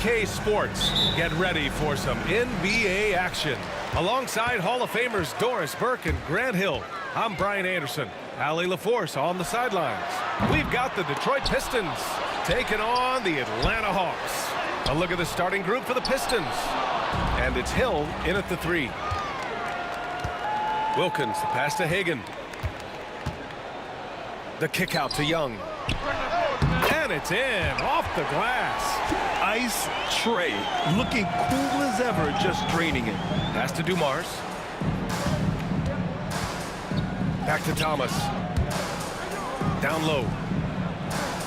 UK Sports. Get ready for some NBA action. Alongside Hall of Famers Doris Burke and Grant Hill, I'm Brian Anderson. Allie LaForce on the sidelines. We've got the Detroit Pistons taking on the Atlanta Hawks. A look at the starting group for the Pistons. And it's Hill in at the 3. Wilkins, the pass to Hagan. The kick out to Young. And it's in, off the glass. Ice tray, looking cool as ever, just draining it. Pass to Dumars. Back to Thomas. Down low.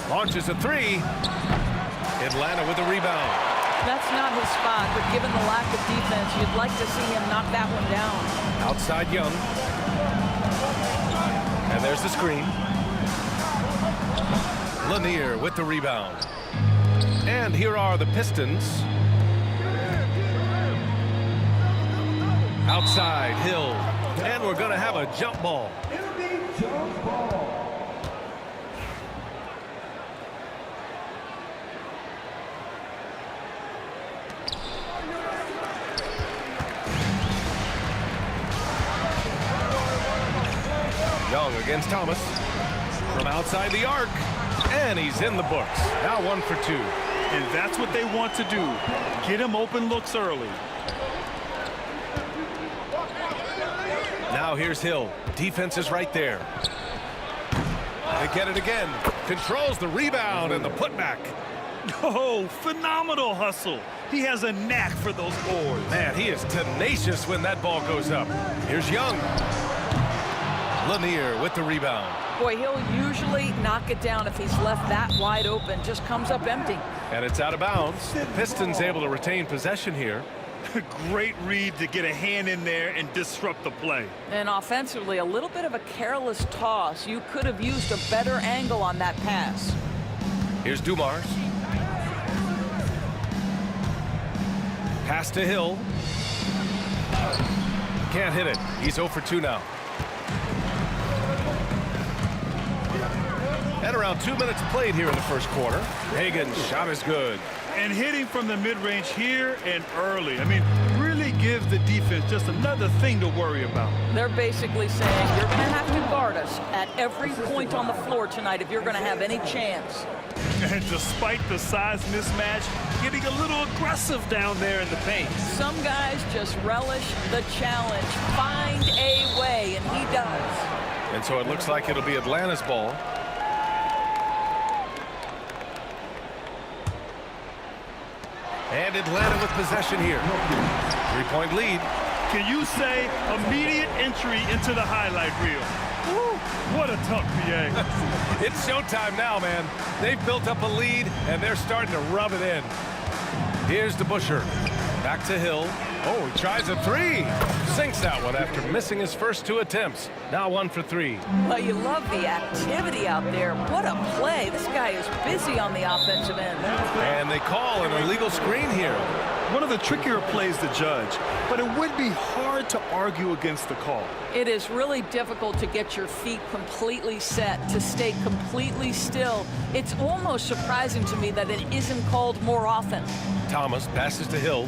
Launches a 3. Atlanta with a rebound. That's not his spot, but given the lack of defense, you'd like to see him knock that one down. Outside Young. And there's the screen. Lanier with the rebound. And here are the Pistons. Outside Hill. And we're going to have a jump ball. Young against Thomas. From outside the arc. And he's in the books. Now 1 for 2. And that's what they want to do. Get him open looks early. Now here's Hill. Defense is right there. They get it again. Controls the rebound and the putback. Oh, phenomenal hustle. He has a knack for those boards. Man, he is tenacious when that ball goes up. Here's Young. Lanier with the rebound. Boy, he'll usually knock it down if he's left that wide open. Just comes up empty. And it's out of bounds. The Pistons able to retain possession here. Great read to get a hand in there and disrupt the play. And offensively, a little bit of a careless toss. You could have used a better angle on that pass. Here's Dumars. Pass to Hill. Can't hit it. He's 0 for 2 now. And around 2 minutes played here in the first quarter. Hagan's shot is good. And hitting from the mid-range here and early. I mean, really gives the defense just another thing to worry about. They're basically saying you're going to have to guard us at every point on the floor tonight if you're going to have any chance. And despite the size mismatch, getting a little aggressive down there in the paint. Some guys just relish the challenge. Find a way, and he does. And so it looks like it'll be Atlanta's ball. And Atlanta with possession here. 3-point lead. Can you say immediate entry into the highlight reel? Woo, what a tough PA. It's showtime now, man. They've built up a lead, and they're starting to rub it in. Here's DeBusschere. Back to Hill. Oh, he tries a 3. Sinks that one after missing his first 2 attempts. Now 1 for 3. Well, you love the activity out there. What a play. This guy is busy on the offensive end. And they call an illegal screen here. One of the trickier plays to judge, but it would be hard to argue against the call. It is really difficult to get your feet completely set, to stay completely still. It's almost surprising to me that it isn't called more often. Thomas passes to Hill.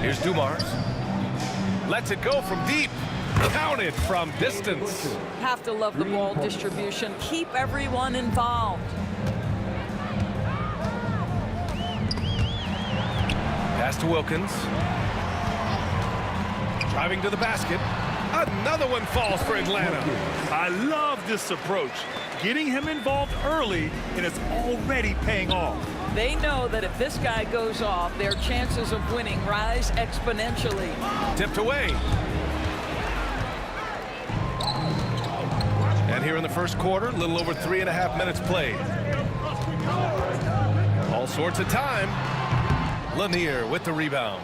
Here's Dumars. Lets it go from deep. Counted from distance. Have to love the ball distribution. Keep everyone involved. Pass to Wilkins. Driving to the basket. Another one falls for Atlanta. I love this approach. Getting him involved early, and it's already paying off. They know that if this guy goes off, their chances of winning rise exponentially. Tipped away. And here in the first quarter, a little over 3.5 minutes played. All sorts of time. Lanier with the rebound.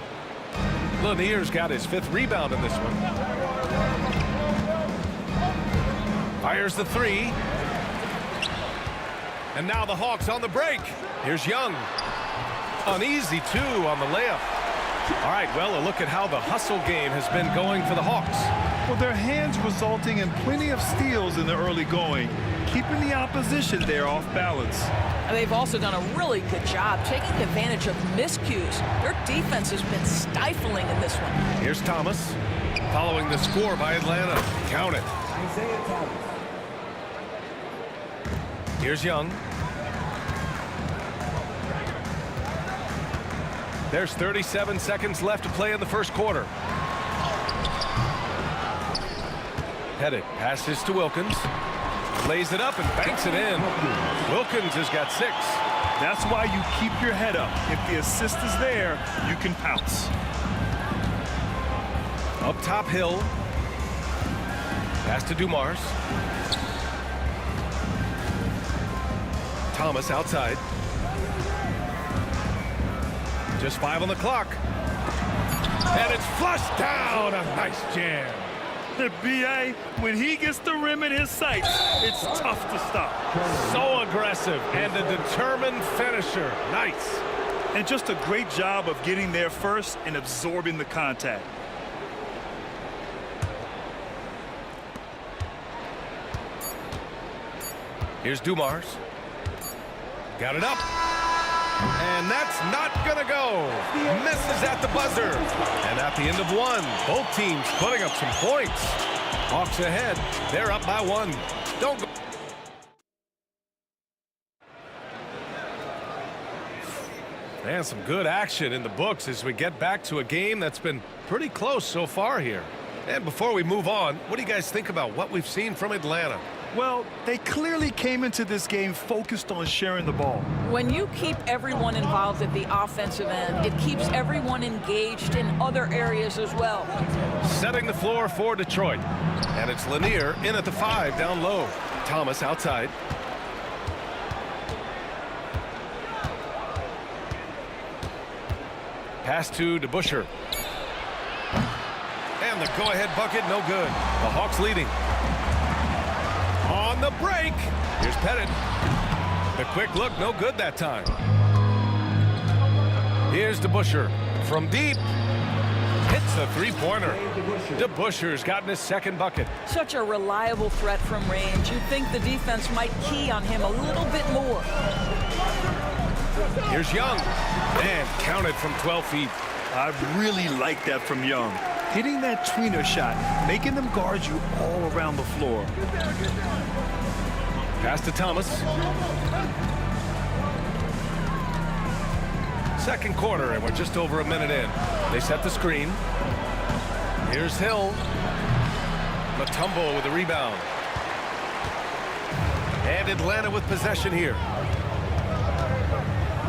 Lanier's got his 5th rebound in this one. Fires the 3. And now the Hawks on the break. Here's Young. An easy 2 on the layup. All right, well, a look at how the hustle game has been going for the Hawks. Well, their hands resulting in plenty of steals in the early going, keeping the opposition there off balance. They've also done a really good job taking advantage of miscues. Their defense has been stifling in this one. Here's Thomas, following the score by Atlanta. Count it. Here's Young. There's 37 seconds left to play in the first quarter. Headed, passes to Wilkins. Lays it up and banks it in. Wilkins has got 6. That's why you keep your head up. If the assist is there, you can pounce. Up top Hill. Pass to Dumars. Thomas outside. Just 5 on the clock. And it's flushed down. A nice jam. The BA, when he gets the rim in his sights, it's tough to stop. So aggressive and a determined finisher. Nice. And just a great job of getting there first and absorbing the contact. Here's Dumars. Got it up. And that's not going to go. Misses at the buzzer. And at the end of 1, both teams putting up some points. Hawks ahead. They're up by 1. Don't go. And some good action in the books as we get back to a game that's been pretty close so far here. And before we move on, what do you guys think about what we've seen from Atlanta? Well, they clearly came into this game focused on sharing the ball. When you keep everyone involved at the offensive end, it keeps everyone engaged in other areas as well. Setting the floor for Detroit. And it's Lanier in at the 5 down low. Thomas outside. Pass to DeBusschere. And the go-ahead bucket, no good. The Hawks leading. On the break. Here's Pettit. The quick look, no good that time. Here's DeBusschere from deep. Hits the three-pointer. DeBusschere's gotten his second bucket. Such a reliable threat from range. You'd think the defense might key on him a little bit more. Here's Young. And counted from 12 feet. I really like that from Young. Hitting that tweener shot, making them guard you all around the floor. Pass to Thomas. Second quarter, and we're just over a minute in. They set the screen. Here's Hill. Mutombo with the rebound. And Atlanta with possession here.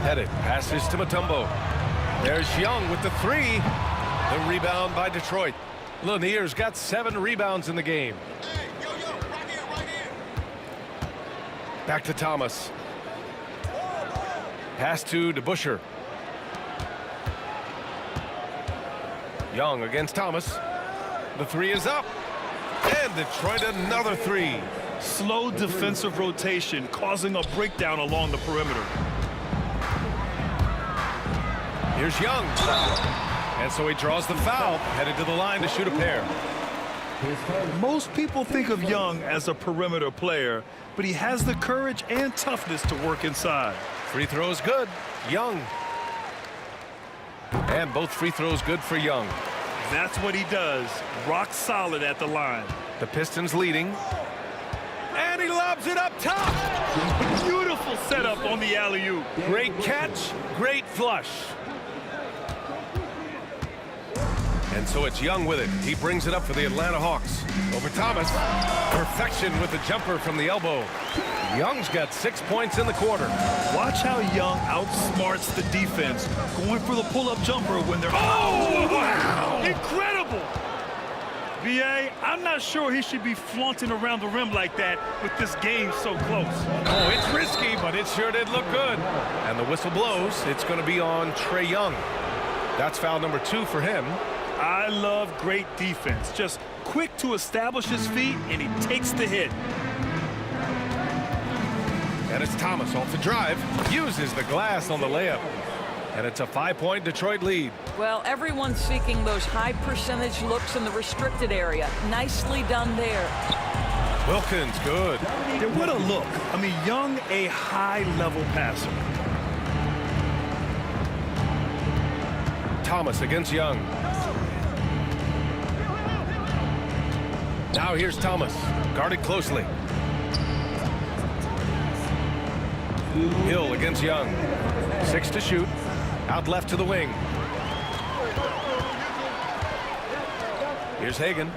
Headed, passes to Mutombo. There's Young with the 3. The rebound by Detroit. Lanier's got 7 rebounds in the game. Hey, right here. Back to Thomas. Pass to DeBusschere. Young against Thomas. The 3 is up. And Detroit another 3. Slow defensive rotation causing a breakdown along the perimeter. Here's Young. And so he draws the foul, headed to the line to shoot a pair. Most people think of Young as a perimeter player, but he has the courage and toughness to work inside. Free throws good. Young. And both free throws good for Young. That's what he does. Rock solid at the line. The Pistons leading. And he lobs it up top. Beautiful setup on the alley-oop. Great catch, great flush. And so it's Young with it. He brings it up for the Atlanta Hawks. Over Thomas. Perfection with the jumper from the elbow. Young's got 6 points in the quarter. Watch how Young outsmarts the defense, going for the pull-up jumper when they're... Oh, wow! Incredible! BA, I'm not sure he should be flaunting around the rim like that with this game so close. Oh, it's risky, but it sure did look good. And the whistle blows. It's going to be on Trae Young. That's foul number 2 for him. I love great defense. Just quick to establish his feet, and he takes the hit. And it's Thomas off the drive. Uses the glass on the layup. And it's a 5-point Detroit lead. Well, everyone's seeking those high percentage looks in the restricted area. Nicely done there. Wilkins, good. Yeah, what a look. I mean, Young, a high-level passer. Thomas against Young. Now here's Thomas, guarded closely. Hill against Young. 6 to shoot. Out left to the wing. Here's Hagan.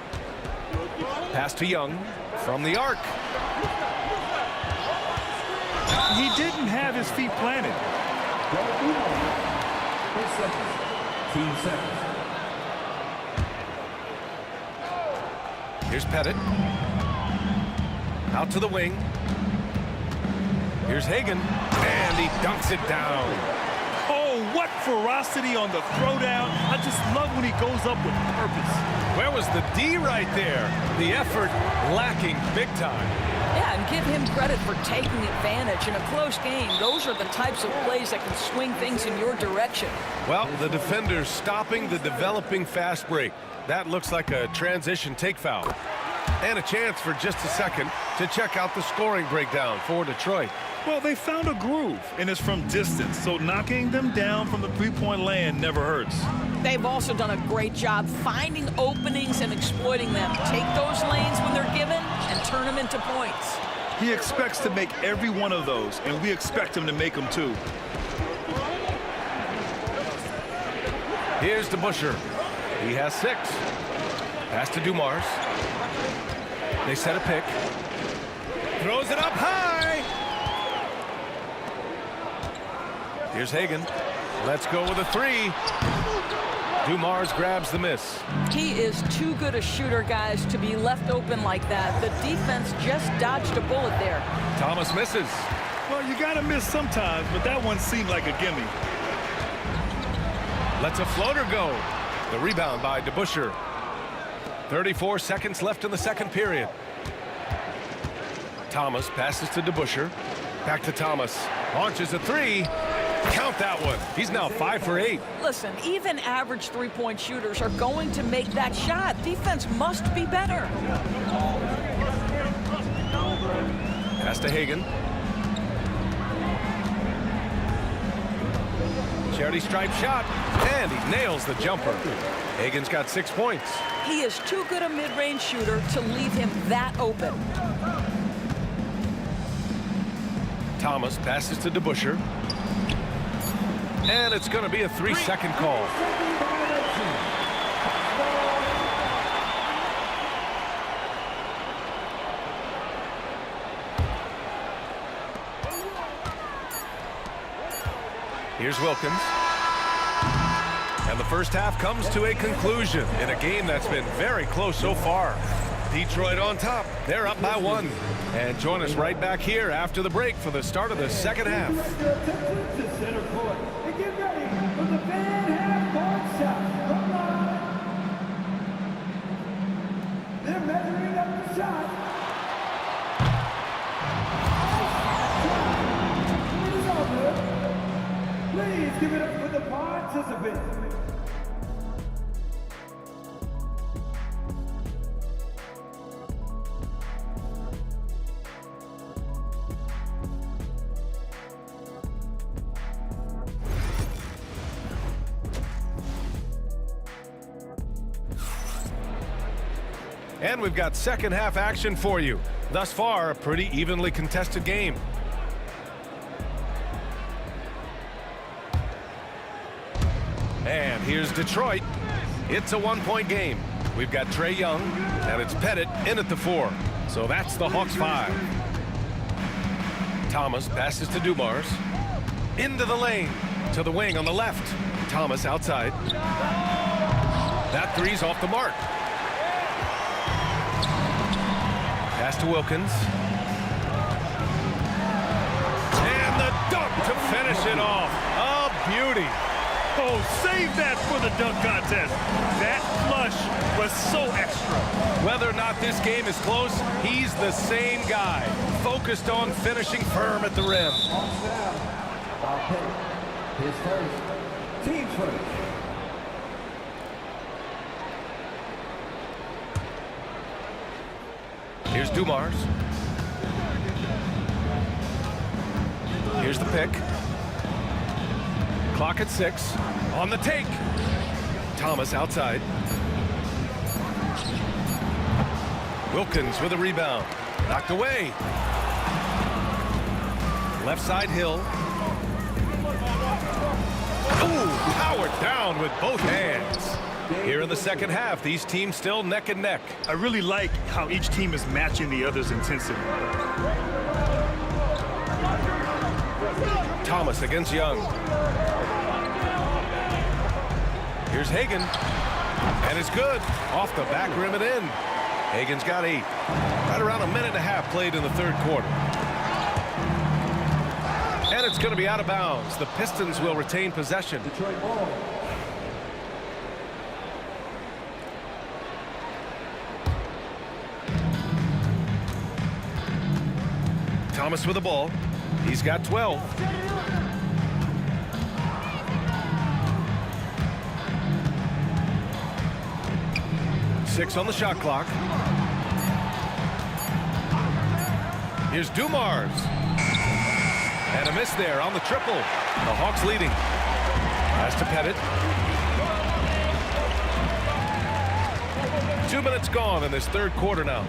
Pass to Young from the arc. He didn't have his feet planted. Here's Pettit. Out to the wing. Here's Hagan. And he dunks it down. Oh, what ferocity on the throwdown. I just love when he goes up with purpose. Where was the D right there? The effort lacking big time. Yeah, and give him credit for taking advantage in a close game. Those are the types of plays that can swing things in your direction. Well, the defender's stopping the developing fast break. That looks like a transition take foul. And a chance for just a second to check out the scoring breakdown for Detroit. Well, they found a groove, and it's from distance, so knocking them down from the three-point land never hurts. They've also done a great job finding openings and exploiting them. Take those lanes when they're given and turn them into points. He expects to make every one of those, and we expect him to make them too. Here's DeBusschere. He has 6. Pass to Dumars. They set a pick. Throws it up high. Here's Hagan. Let's go with a 3. Dumars grabs the miss. He is too good a shooter, guys, to be left open like that. The defense just dodged a bullet there. Thomas misses. Well, you gotta miss sometimes, but that one seemed like a gimme. Lets a floater go. The rebound by DeBusschere. 34 seconds left in the second period. Thomas passes to DeBusschere. Back to Thomas. Launches a 3. Count that one. He's now 5 for 8. Listen, even average three-point shooters are going to make that shot. Defense must be better. Pass to Hagan. Charity stripe shot. And he nails the jumper. Hagan's got 6 points. He is too good a mid-range shooter to leave him that open. Thomas passes to DeBusschere. And it's going to be a 3-second call. Here's Wilkins. And the first half comes to a conclusion in a game that's been very close so far. Detroit on top. They're up by 1. And join us right back here after the break for the start of the second half. They're measuring up the shot. It's all good. Please give it up for the participants. And we've got second half action for you. Thus far, a pretty evenly contested game. And here's Detroit. It's a 1-point game. We've got Trae Young, and it's Pettit in at the 4. So that's the Hawks 5. Thomas passes to Dumars. Into the lane. To the wing on the left. Thomas outside. That 3's off the mark. Pass to Wilkins. And the dunk to finish it off. A beauty. Oh, save that for the dunk contest. That flush was so extra. Whether or not this game is close, he's the same guy. Focused on finishing firm at the rim. His first. Team first. Here's Dumars. Here's the pick. Clock at 6. On the take. Thomas outside. Wilkins with a rebound. Knocked away. Left side Hill. Ooh, powered down with both hands. Here in the second half, these teams still neck and neck. I really like how each team is matching the other's intensity. Thomas against Young. Here's Hagan. And it's good. Off the back rim and in. Hagan's got 8. Right around a minute and a half played in the third quarter. And it's going to be out of bounds. The Pistons will retain possession. Detroit ball. Thomas with the ball. He's got 12. Six on the shot clock. Here's Dumars. And a miss there on the triple. The Hawks leading. Pass to Pettit. 2 minutes gone in this third quarter now.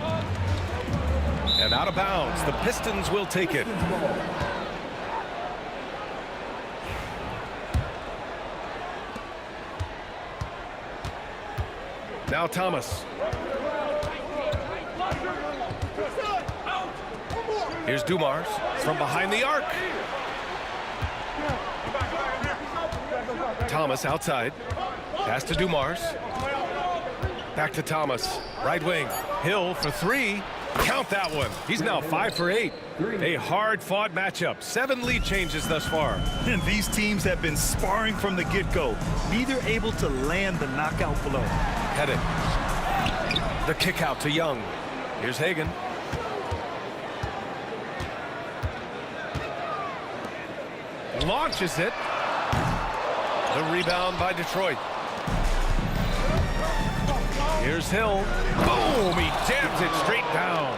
And out of bounds. The Pistons will take it. Now Thomas. Here's Dumars from behind the arc. Thomas outside. Pass to Dumars. Back to Thomas. Right wing. Hill for 3. Count that one. He's now 5 for 8. A hard-fought matchup. 7 lead changes thus far. And these teams have been sparring from the get-go. Neither able to land the knockout blow. Pettit. The kick out to Young. Here's Hagan. Launches it. The rebound by Detroit. Here's Hill. Boom! He jams it straight down.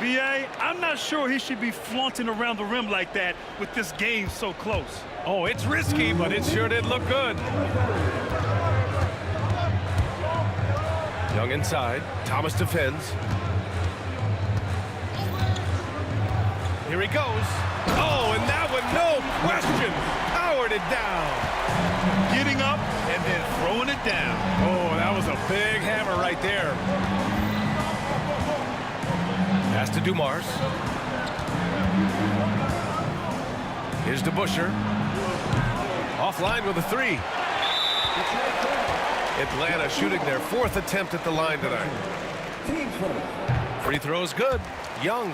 B.A., I'm not sure he should be flaunting around the rim like that with this game so close. Oh, it's risky, but it sure did look good. Young inside. Thomas defends. Here he goes. Oh, and that one, no question, powered it down. Getting up and then throwing it down. Oh, that was a big hammer right there. Pass to Dumars. Here's DeBuscher. Offline with a 3. Atlanta shooting their 4th attempt at the line tonight. Free throws good. Young.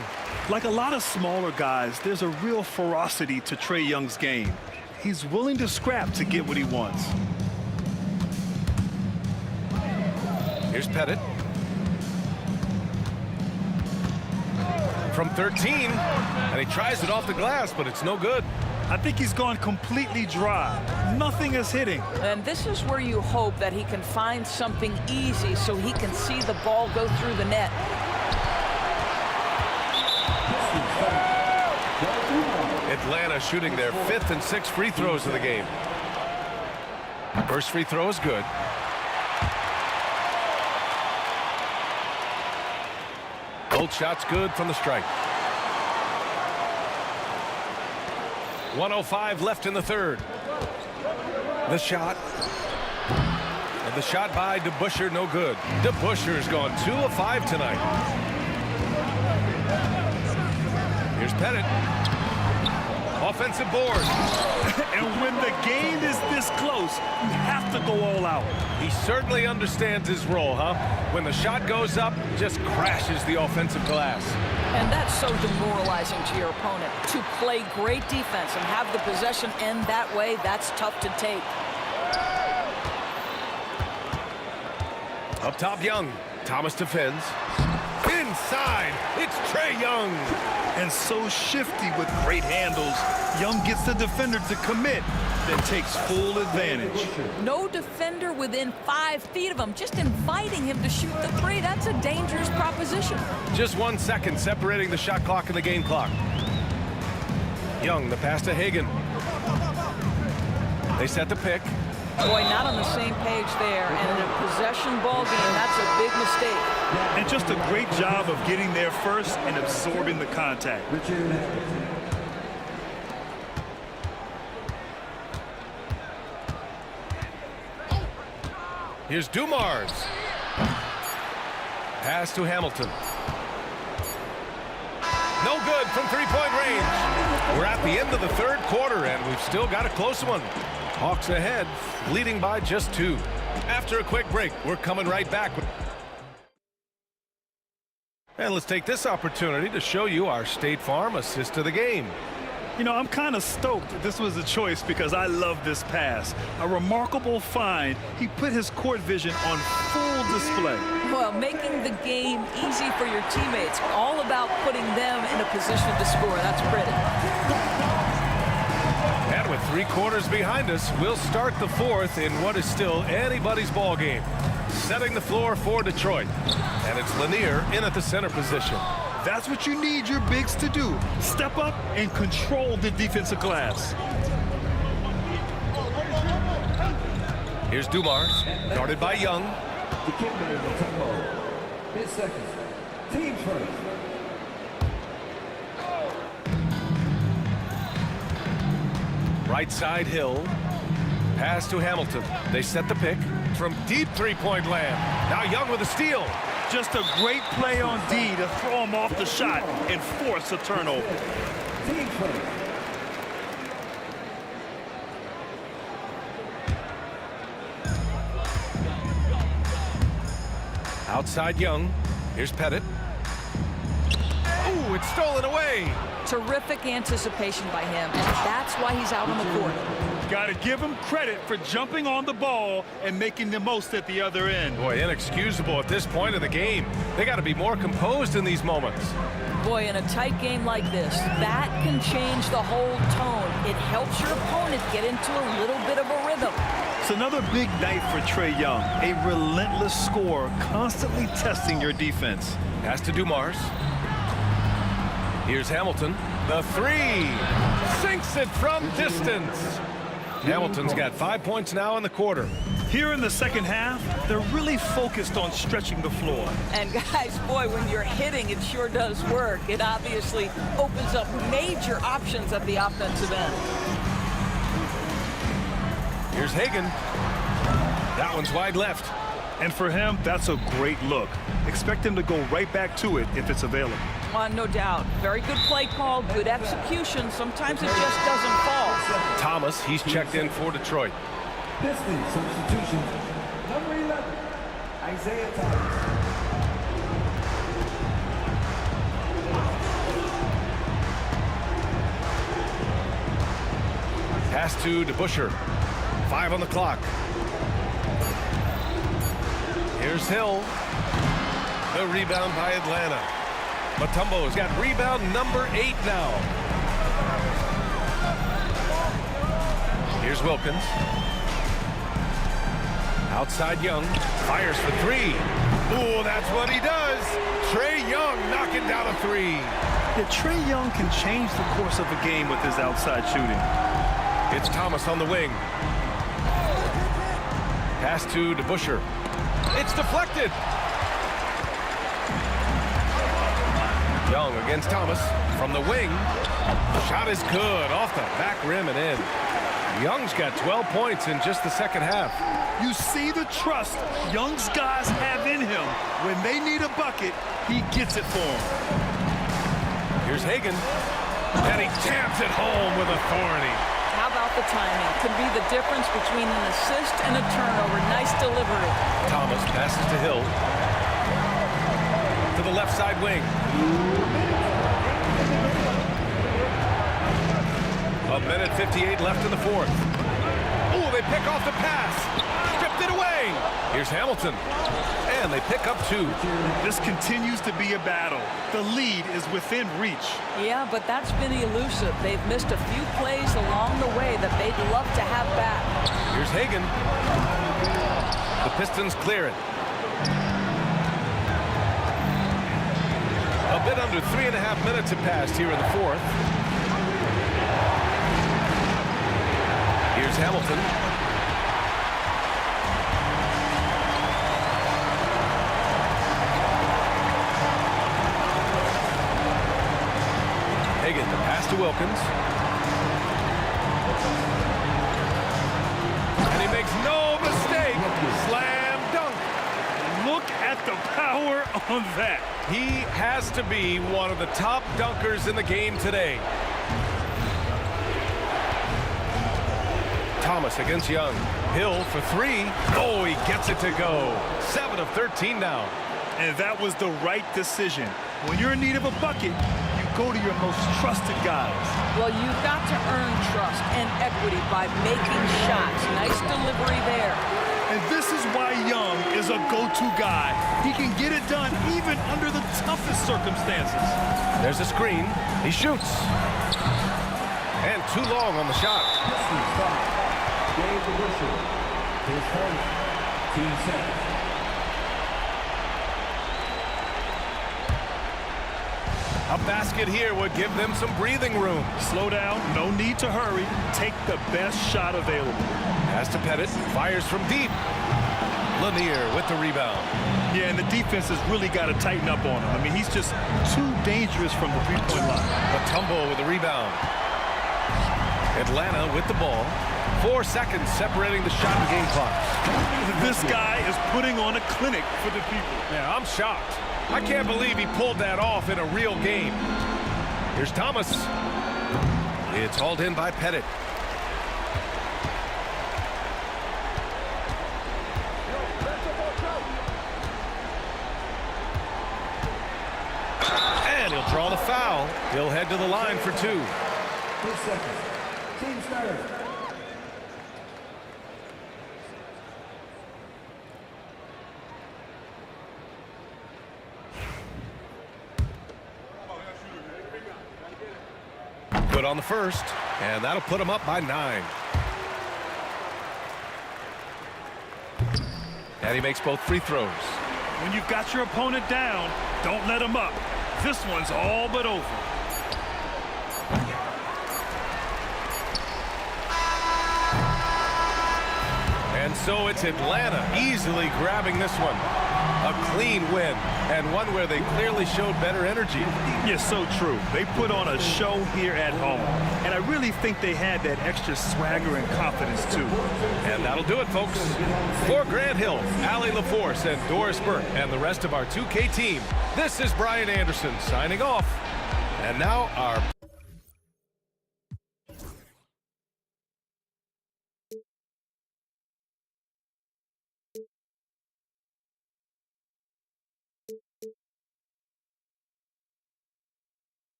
Like a lot of smaller guys, there's a real ferocity to Trae Young's game. He's willing to scrap to get what he wants. Here's Pettit. From 13, and he tries it off the glass, but it's no good. I think he's gone completely dry. Nothing is hitting. And this is where you hope that he can find something easy so he can see the ball go through the net. Atlanta shooting their 5th and 6th free throws of the game. First free throw is good. Both shots good from the strike. 1:05 left in the third. The shot. And the shot by DeBuscher, no good. DeBuscher's gone 2 of 5 tonight. Here's Pettit. Offensive board. And when the game is this close, you have to go all out. He certainly understands his role, huh? When the shot goes up, just crashes the offensive glass. And that's so demoralizing to your opponent. To play great defense and have the possession end that way, that's tough to take. Up top, Young. Thomas defends. Inside. It's Trae Young. And so shifty with great handles. Young gets the defender to commit, then takes full advantage. No defender within 5 feet of him, just inviting him to shoot the three. That's a dangerous proposition. Just 1 second separating the shot clock and the game clock. Young, the pass to Hagan. They set the pick. Boy, not on the same page there. And in a possession ball game, that's a big mistake. And just a great job of getting there first and absorbing the contact. Here's Dumars. Pass to Hamilton. No good from three-point range. We're at the end of the third quarter, and we've still got a close one. Hawks ahead, leading by just 2. After a quick break, we're coming right back. And let's take this opportunity to show you our State Farm assist to the game. You know, I'm kind of stoked that this was a choice because I love this pass. A remarkable find. He put his court vision on full display. Well, making the game easy for your teammates. All about putting them in a position to score. That's pretty. And with 3 quarters behind us, we'll start the fourth in what is still anybody's ball game. Setting the floor for Detroit. And it's Lanier in at the center position. That's what you need your bigs to do. Step up and control the defensive glass. Here's Dumars, guarded by Young. The kick man in the tempo. Mid-seconds. Team first. Right side Hill. Pass to Hamilton. They set the pick from deep three-point land. Now Young with a steal. Just a great play on D to throw him off the shot and force a turnover. Team first. Outside Young. Here's Pettit. Ooh, it's stolen away. Terrific anticipation by him, and that's why he's out on the court. Got to give him credit for jumping on the ball and making the most at the other end. Boy, inexcusable at this point of the game. They got to be more composed in these moments. Boy, in a tight game like this, that can change the whole tone. It helps your opponent get into a little bit of a rhythm. It's another big night for Trae Young. A relentless scorer, constantly testing your defense. Pass to Dumars. Here's Hamilton. The three. Sinks it from distance. Hamilton's got 5 points now in the quarter. Here in the second half, they're really focused on stretching the floor. And guys, boy, when you're hitting, it sure does work. It obviously opens up major options at the offensive end. Here's Hagan. That one's wide left. And for him, that's a great look. Expect him to go right back to it if it's available. No doubt. Very good play call, good execution. Sometimes it just doesn't fall. Thomas, he's checked in for Detroit. Pistons substitution. Number 11, Isaiah Thomas. Pass to DeBusschere. 5 on the clock. Here's Hill. The rebound by Atlanta. Mutombo's got rebound number 8 now. Here's Wilkins. Outside Young. Fires for 3. Ooh, that's what he does. Trae Young knocking down a 3. Yeah, Trae Young can change the course of a game with his outside shooting. It's Thomas on the wing. Pass to DeBusschere. It's deflected. Young against Thomas from the wing. Shot is good off the back rim and in. Young's got 12 points in just the second half. You see the trust Young's guys have in him. When they need a bucket, he gets it for them. Here's Hagan. And he jams it home with authority. How about the timing? Could be the difference between an assist and a turnover. Nice delivery. Thomas passes to Hill. To the left side wing. A minute 58 left in the fourth. Oh, they pick off the pass. Stripped Whipped it away. Here's Hamilton. And they pick up 2. This continues to be a battle. The lead is within reach. Yeah, but that's been elusive. They've missed a few plays along the way that they'd love to have back. Here's Hagan. The Pistons clear it. A bit under 3.5 minutes have passed here in the 4th. Here's Hamilton. Hagan, the pass to Wilkins. And he makes no mistake. Slam dunk. Look at the power on that. He has to be one of the top dunkers in the game today. Thomas against Young. Hill for 3. Oh, he gets it to go. 7 of 13 now. And that was the right decision. When you're in need of a bucket, you go to your most trusted guys. Well, you've got to earn trust and equity by making shots. Nice delivery there. And this is why Young is a go-to guy. He can get it done even under the toughest circumstances. There's a screen. He shoots. And too long on the shot. Game position. His first. Team seconds. A basket here would give them some breathing room. Slow down, no need to hurry. Take the best shot available. Pass to Pettit, fires from deep. Lanier with the rebound. Yeah, and the defense has really got to tighten up on him. I mean, he's just too dangerous from the three-point line. Mutombo with the rebound. Atlanta with the ball. 4 seconds separating the shot and game clock. This guy is putting on a clinic for the people. Yeah, I'm shocked. I can't believe he pulled that off in a real game. Here's Thomas. It's hauled in by Pettit. And he'll draw the foul. He'll head to the line for 2. 2 seconds. Team started. Good on the first, and that'll put him up by 9. And he makes both free throws. When you've got your opponent down, don't let him up. This one's all but over. And so it's Atlanta easily grabbing this one. A clean win, and one where they clearly showed better energy. Yeah, so true. They put on a show here at home, and I really think they had that extra swagger and confidence, too. And that'll do it, folks. For Grant Hill, Allie LaForce, and Doris Burke, and the rest of our 2K team, this is Brian Anderson signing off. And now our...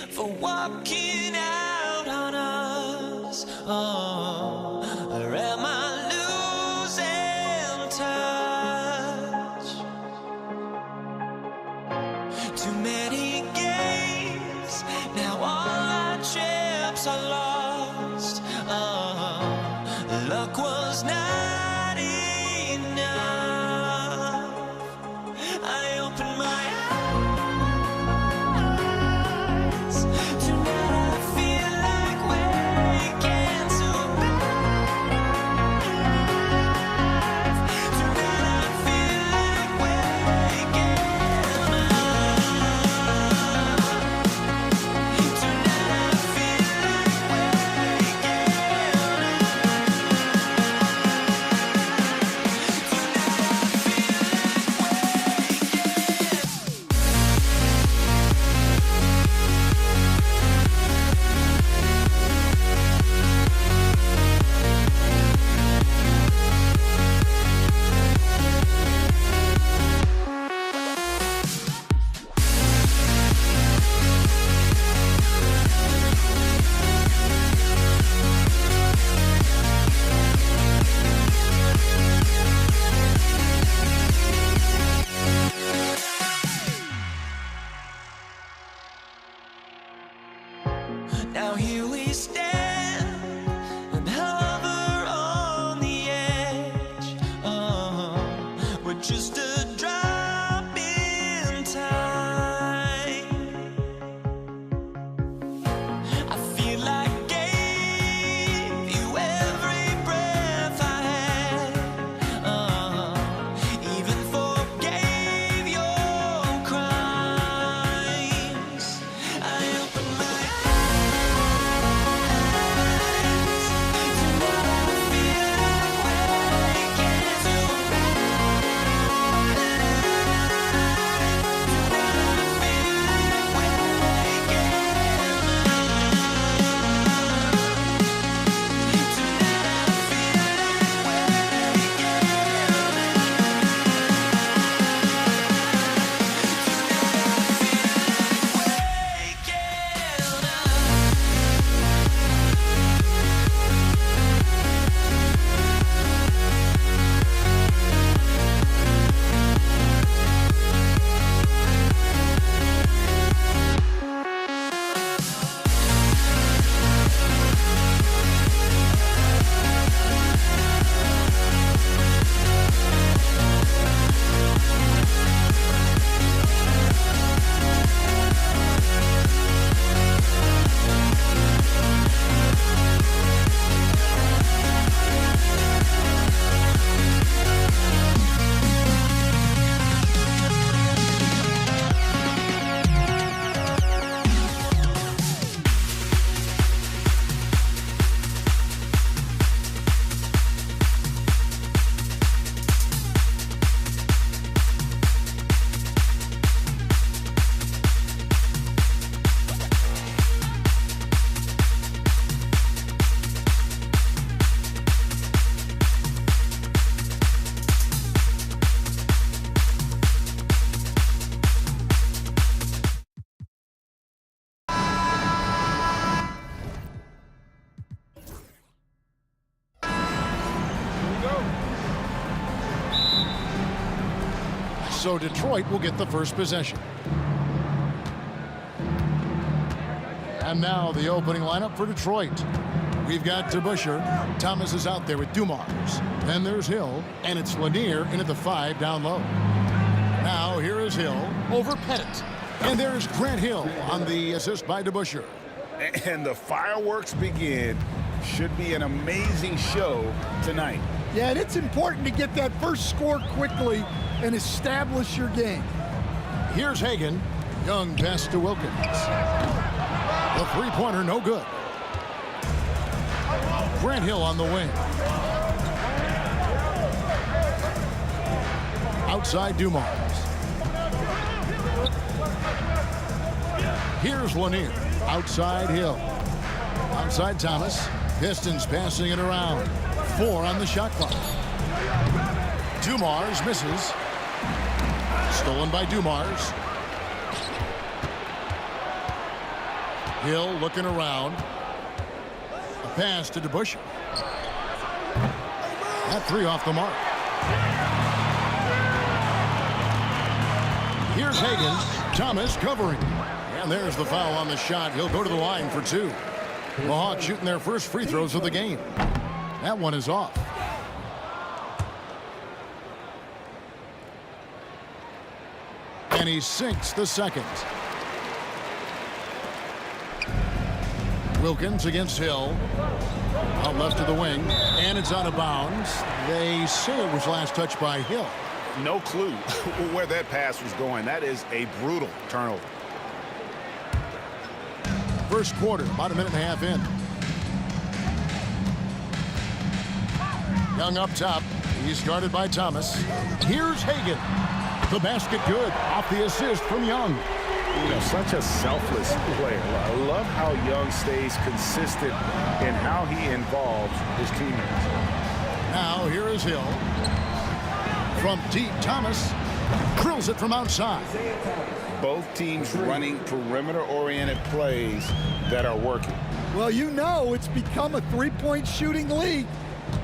For walking out on us, or am I losing touch? Too many games, now all our chips are lost. Luck was not enough. I opened my eyes. Tonight I feel like waking so bad. So Detroit will get the first possession. And now the opening lineup for Detroit. We've got DeBusschere. Thomas is out there with Dumars. Then there's Hill, and it's Lanier in at the 5 down low. Now here is Hill over Pettit. And there's Grant Hill on the assist by DeBusschere. And the fireworks begin. Should be an amazing show tonight. Yeah, and it's important to get that first score quickly and establish your game. Here's Hagan. Young pass to Wilkins. The three-pointer, no good. Grant Hill on the wing. Outside Dumars. Here's Lanier. Outside Hill. Outside Thomas. Pistons passing it around. 4 on the shot clock. Dumars misses. Stolen by Dumars. Hill looking around. A pass to DeBusschere. That 3 off the mark. Here's Hagan. Thomas covering. And there's the foul on the shot. He'll go to the line for 2. The Hawks shooting their first free throws of the game. That one is off. And he sinks the second. Wilkins against Hill. Out left to the wing. And it's out of bounds. They say it was last touched by Hill. No clue where that pass was going. That is a brutal turnover. First quarter, about a minute and a half in. Young up top. He's guarded by Thomas. Here's Hagan. The basket good. Off the assist from Young. You know, such a selfless player. I love how Young stays consistent in how he involves his teammates. Now here is Hill. From deep, Thomas drills it from outside. Both teams running perimeter-oriented plays that are working. Well, you know it's become a three-point shooting league.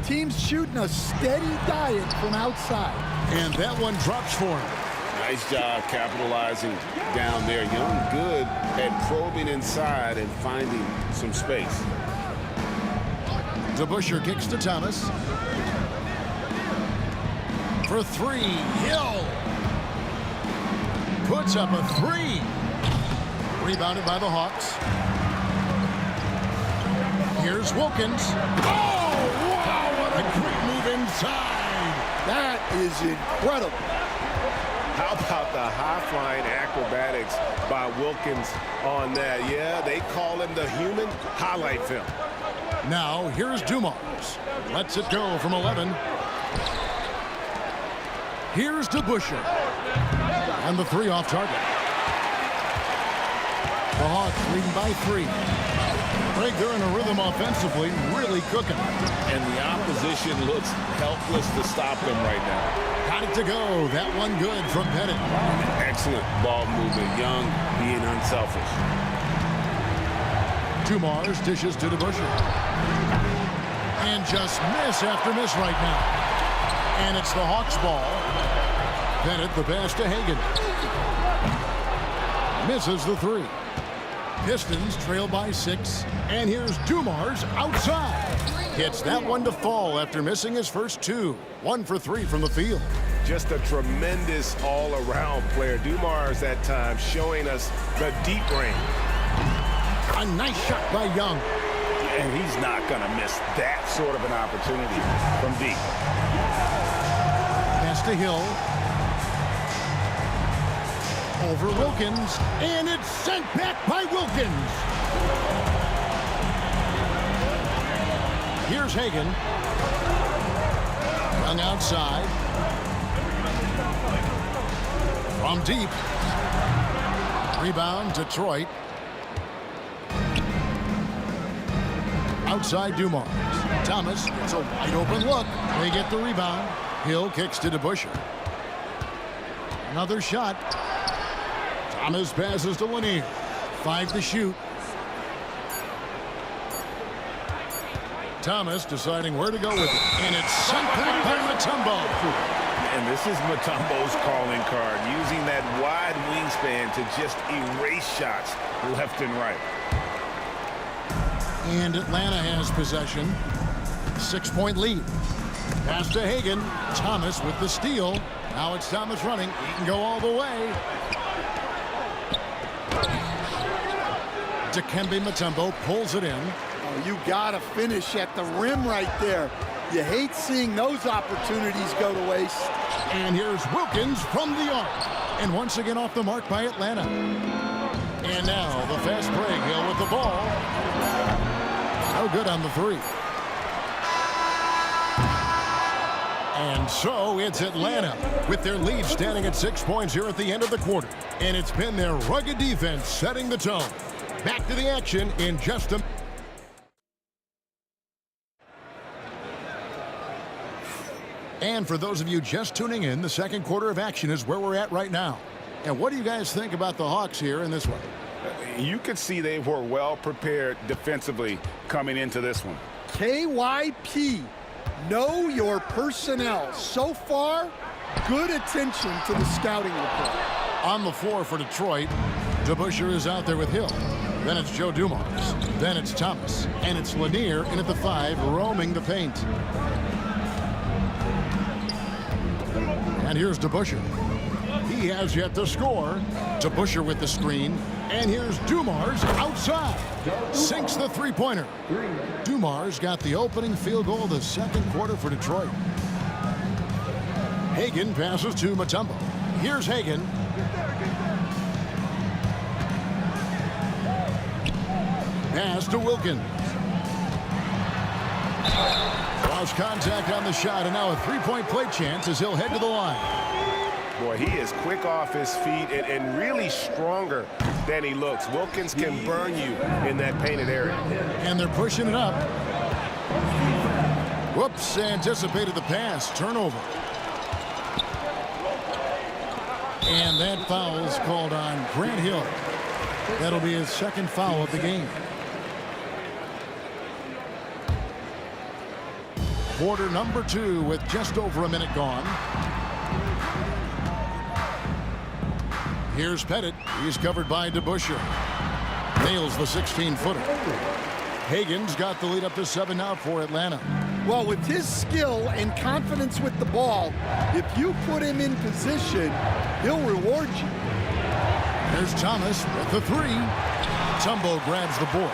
Teams shooting a steady diet from outside. And that one drops for him. Nice job capitalizing down there. Young good at probing inside and finding some space. DeBusschere kicks to Thomas. For 3, Hill. Puts up a 3. Rebounded by the Hawks. Here's Wilkins. Oh, wow, what a quick move inside. That is incredible. How about the high-flying acrobatics by Wilkins on that? Yeah, they call him the human highlight film. Now, here's Dumars. Lets it go from 11. Here's DeBusschere. And the 3 off target. The Hawks leading by 3. Greg, they're in a rhythm offensively, really cooking. And the opposition looks helpless to stop them right now. Got it to go. That one good from Pettit. Excellent ball movement. Young being unselfish. Dumars dishes to DeBusschere. And just miss after miss right now. And it's the Hawks ball. Pettit the pass to Hagan. Misses the 3. Pistons trail by 6. And here's Dumars outside. Hits that one to fall after missing his first 2. 1 for 3 from the field. Just a tremendous all-around player. Dumars that time showing us the deep range. A nice shot by Young. And he's not going to miss that sort of an opportunity from deep. Pass to Hill. Over Wilkins. And it's sent back by Wilkins. Here's Hagan. Young outside. From deep. Rebound, Detroit. Outside Dumars. Thomas, it's a wide open look. They get the rebound. Hill kicks to DeBusschere. Another shot. Thomas passes to Lanier. 5 to shoot. Thomas deciding where to go with it. And it's sent back by Mutombo. And this is Mutombo's calling card, using that wide wingspan to just erase shots left and right. And Atlanta has possession. 6-point lead. Pass to Hagan. Thomas with the steal. Now it's Thomas running. He can go all the way. Dikembe Mutombo pulls it in. Oh, you got to finish at the rim right there. You hate seeing those opportunities go to waste. And here's Wilkins from the arc. And once again off the mark by Atlanta. And now the fast break. Hill with the ball. No good on the three. And so it's Atlanta with their lead standing at 6 points here at the end of the quarter. And it's been their rugged defense setting the tone. Back to the action in just a... And for those of you just tuning in, the second quarter of action is where we're at right now. And what do you guys think about the Hawks here in this one? You could see they were well prepared defensively coming into this one. KYP, know your personnel. So far, good attention to the scouting report. On the floor for Detroit, DeBusschere is out there with Hill. Then it's Joe Dumars. Then it's Thomas. And it's Lanier in at the 5, roaming the paint. And here's DeBusschere. He has yet to score. DeBusschere with the screen. And here's Dumars outside. Sinks the three-pointer. Dumars got the opening field goal of the second quarter for Detroit. Hagan passes to Mutombo. Here's Hagan. Pass to Wilkins. Lost contact on the shot, and now a three-point play chance as he'll head to the line. Boy, he is quick off his feet and really stronger than he looks. Wilkins can burn you in that painted area. And they're pushing it up. Whoops, anticipated the pass. Turnover. And that foul is called on Grant Hill. That'll be his second foul of the game. Quarter number 2 with just over a minute gone. Here's Pettit. He's covered by DeBusschere. Nails the 16-footer. Hagan's got the lead up to 7 now for Atlanta. Well, with his skill and confidence with the ball, if you put him in position, he'll reward you. There's Thomas with the 3. Mutombo grabs the board.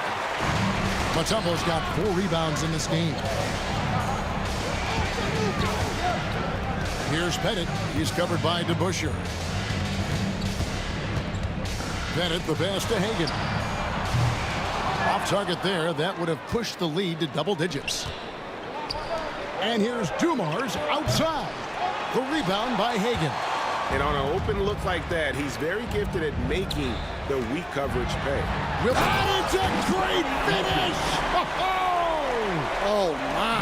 Mutombo's got 4 rebounds in this game. Here's Pettit. He's covered by DeBusschere. Pettit the pass to Hagan. Off target there. That would have pushed the lead to double digits. And here's Dumars outside. The rebound by Hagan. And on an open look like that, he's very gifted at making the weak coverage pay. And it's a great finish! Oh, my.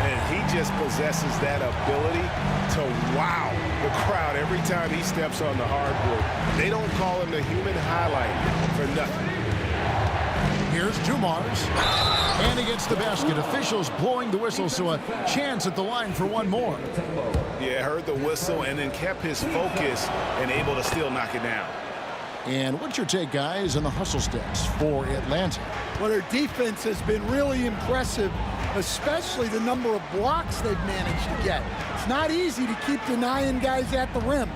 And he just possesses that ability to wow the crowd every time he steps on the hardwood. They don't call him the human highlight for nothing. Here's Dumars. And he gets the basket. Officials blowing the whistle, so a chance at the line for one more. Yeah, heard the whistle and then kept his focus and able to still knock it down. And what's your take, guys, on the hustle steps for Atlanta? Well, their defense has been really impressive, especially the number of blocks they've managed to get. It's not easy to keep denying guys at the rim.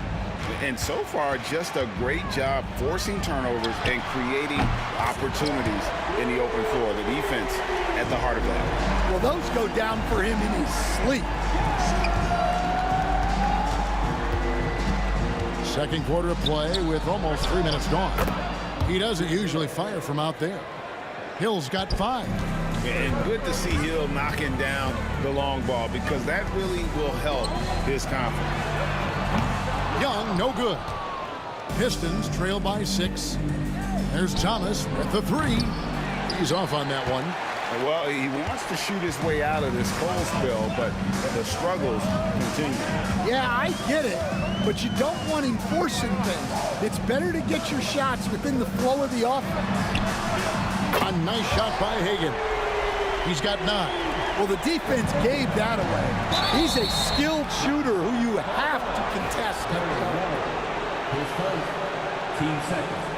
And so far, just a great job forcing turnovers and creating opportunities in the open floor. The defense at the heart of that. Well, those go down for him in his sleep. Second quarter of play with almost 3 minutes gone. He doesn't usually fire from out there. Hill's got 5. And good to see Hill knocking down the long ball because that really will help his confidence. Young, no good. Pistons trail by 6. There's Thomas with the 3. He's off on that one. Well, he wants to shoot his way out of this cold spell, but the struggles continue. Yeah, I get it, but you don't want him forcing things. It's better to get your shots within the flow of the offense. A nice shot by Hagan. He's got 9. Well, the defense gave that away. He's a skilled shooter who you have to contest every time. Team seconds.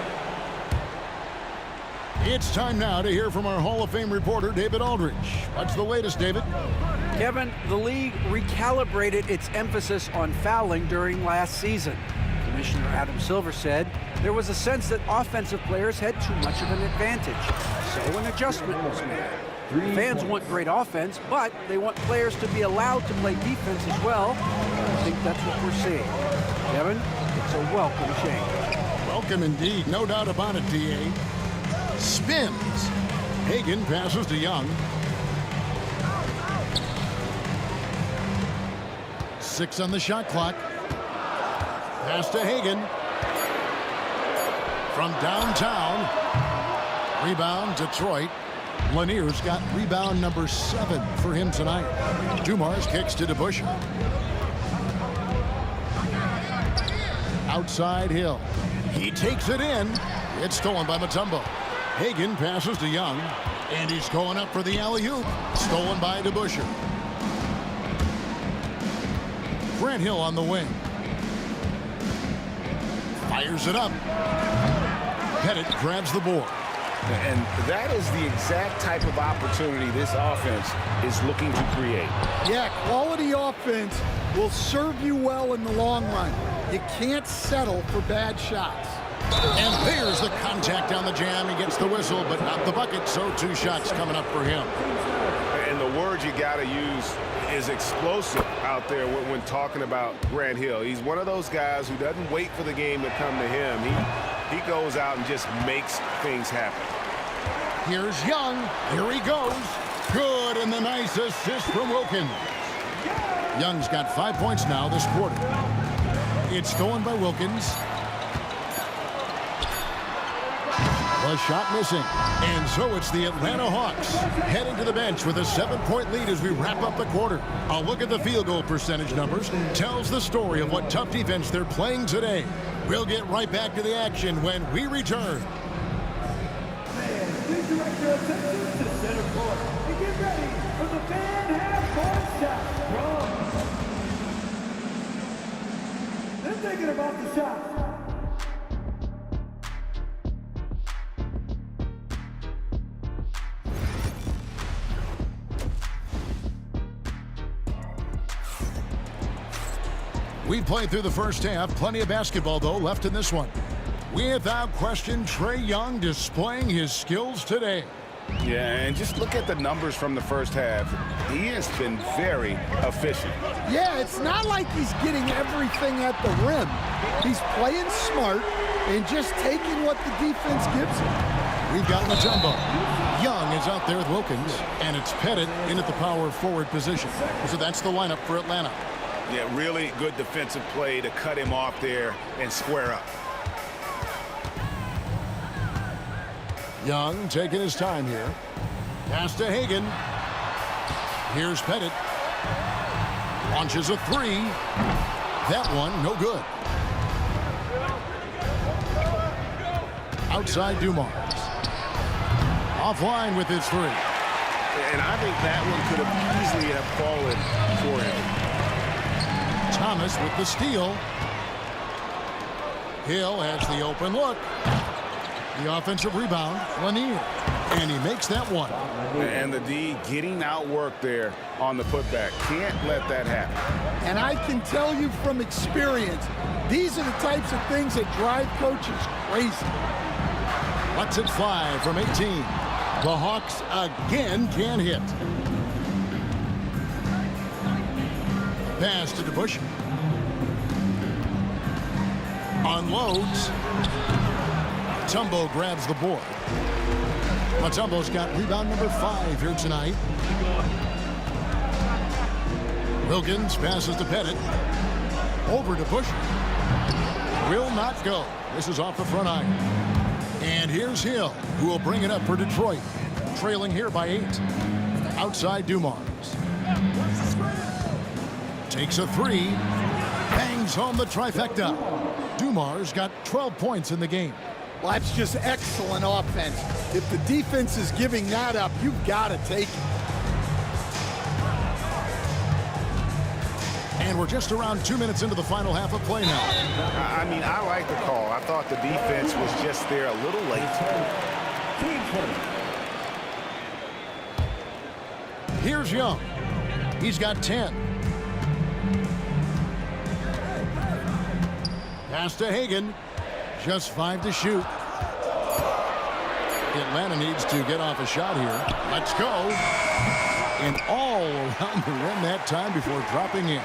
It's time now to hear from our Hall of Fame reporter, David Aldridge. What's the latest, David? Kevin, the league recalibrated its emphasis on fouling during last season. Commissioner Adam Silver said there was a sense that offensive players had too much of an advantage, so an adjustment was made. Fans want great offense, but they want players to be allowed to play defense as well. I think that's what we're seeing. Kevin, it's a welcome change. Welcome indeed, no doubt about it, D.A. Spins. Hagan passes to Young. 6 on the shot clock. Pass to Hagan. From downtown. Rebound, Detroit. Lanier's got rebound number 7 for him tonight. Dumars kicks to DeBusschere. Outside Hill. He takes it in. It's stolen by Mutombo. Hagan passes to Young, and he's going up for the alley-oop. Stolen by DeBusschere. Grant Hill on the wing. Fires it up. Pettit grabs the board. And that is the exact type of opportunity this offense is looking to create. Yeah, quality offense will serve you well in the long run. You can't settle for bad shots. And there's the contact on the jam. He gets the whistle, but not the bucket, so 2 shots coming up for him. And the word you got to use is explosive out there when talking about Grant Hill. He's one of those guys who doesn't wait for the game to come to him. He goes out and just makes things happen. Here's Young. Here he goes. Good, and the nice assist from Wilkins. Young's got 5 points now this quarter. It's stolen by Wilkins. The shot missing. And so it's the Atlanta Hawks heading to the bench with a 7-point lead as we wrap up the quarter. A look at the field goal percentage numbers tells the story of what tough defense they're playing today. We'll get right back to the action when we return. Please direct your attention to center court and get ready for the fan half-court shot. They're thinking about the shot. We played through the first half. Plenty of basketball, though, left in this one. Without question, Trae Young displaying his skills today. Yeah, and just look at the numbers from the first half. He has been very efficient. Yeah, it's not like he's getting everything at the rim. He's playing smart and just taking what the defense gives him. We've got Mutombo. Young is out there with Wilkins, and it's Pettit in at the power forward position. So that's the lineup for Atlanta. Yeah, really good defensive play to cut him off there and square up. Young taking his time here. Pass to Hagan. Here's Pettit. Launches a 3. That one, no good. Outside Dumars. Offline with his 3. And I think that one could have easily have fallen for him. Thomas with the steal. Hill has the open look. The offensive rebound, Lanier. And he makes that one. And the D getting outworked there on the putback. Can't let that happen. And I can tell you from experience, these are the types of things that drive coaches crazy. Lets it fly from 18. The Hawks again can't hit. Pass to DeBusschere. Unloads. Mutombo grabs the board. Mutombo's got rebound number 5 here tonight. Wilkins passes to Pettit. Over to DeBusschere. Will not go. This is off the front iron. And here's Hill, who will bring it up for Detroit. Trailing here by 8. Outside Dumars. Takes a 3. Bangs home the trifecta. Dumars got 12 points in the game. Well, that's just excellent offense. If the defense is giving that up, you've got to take it. And we're just around 2 minutes into the final half of play now. I mean, I like the call. I thought the defense was just there a little late. Here's Young. He's got 10. Pass to Hagan. Just 5 to shoot. Atlanta needs to get off a shot here. Let's go. And all around the rim that time before dropping in.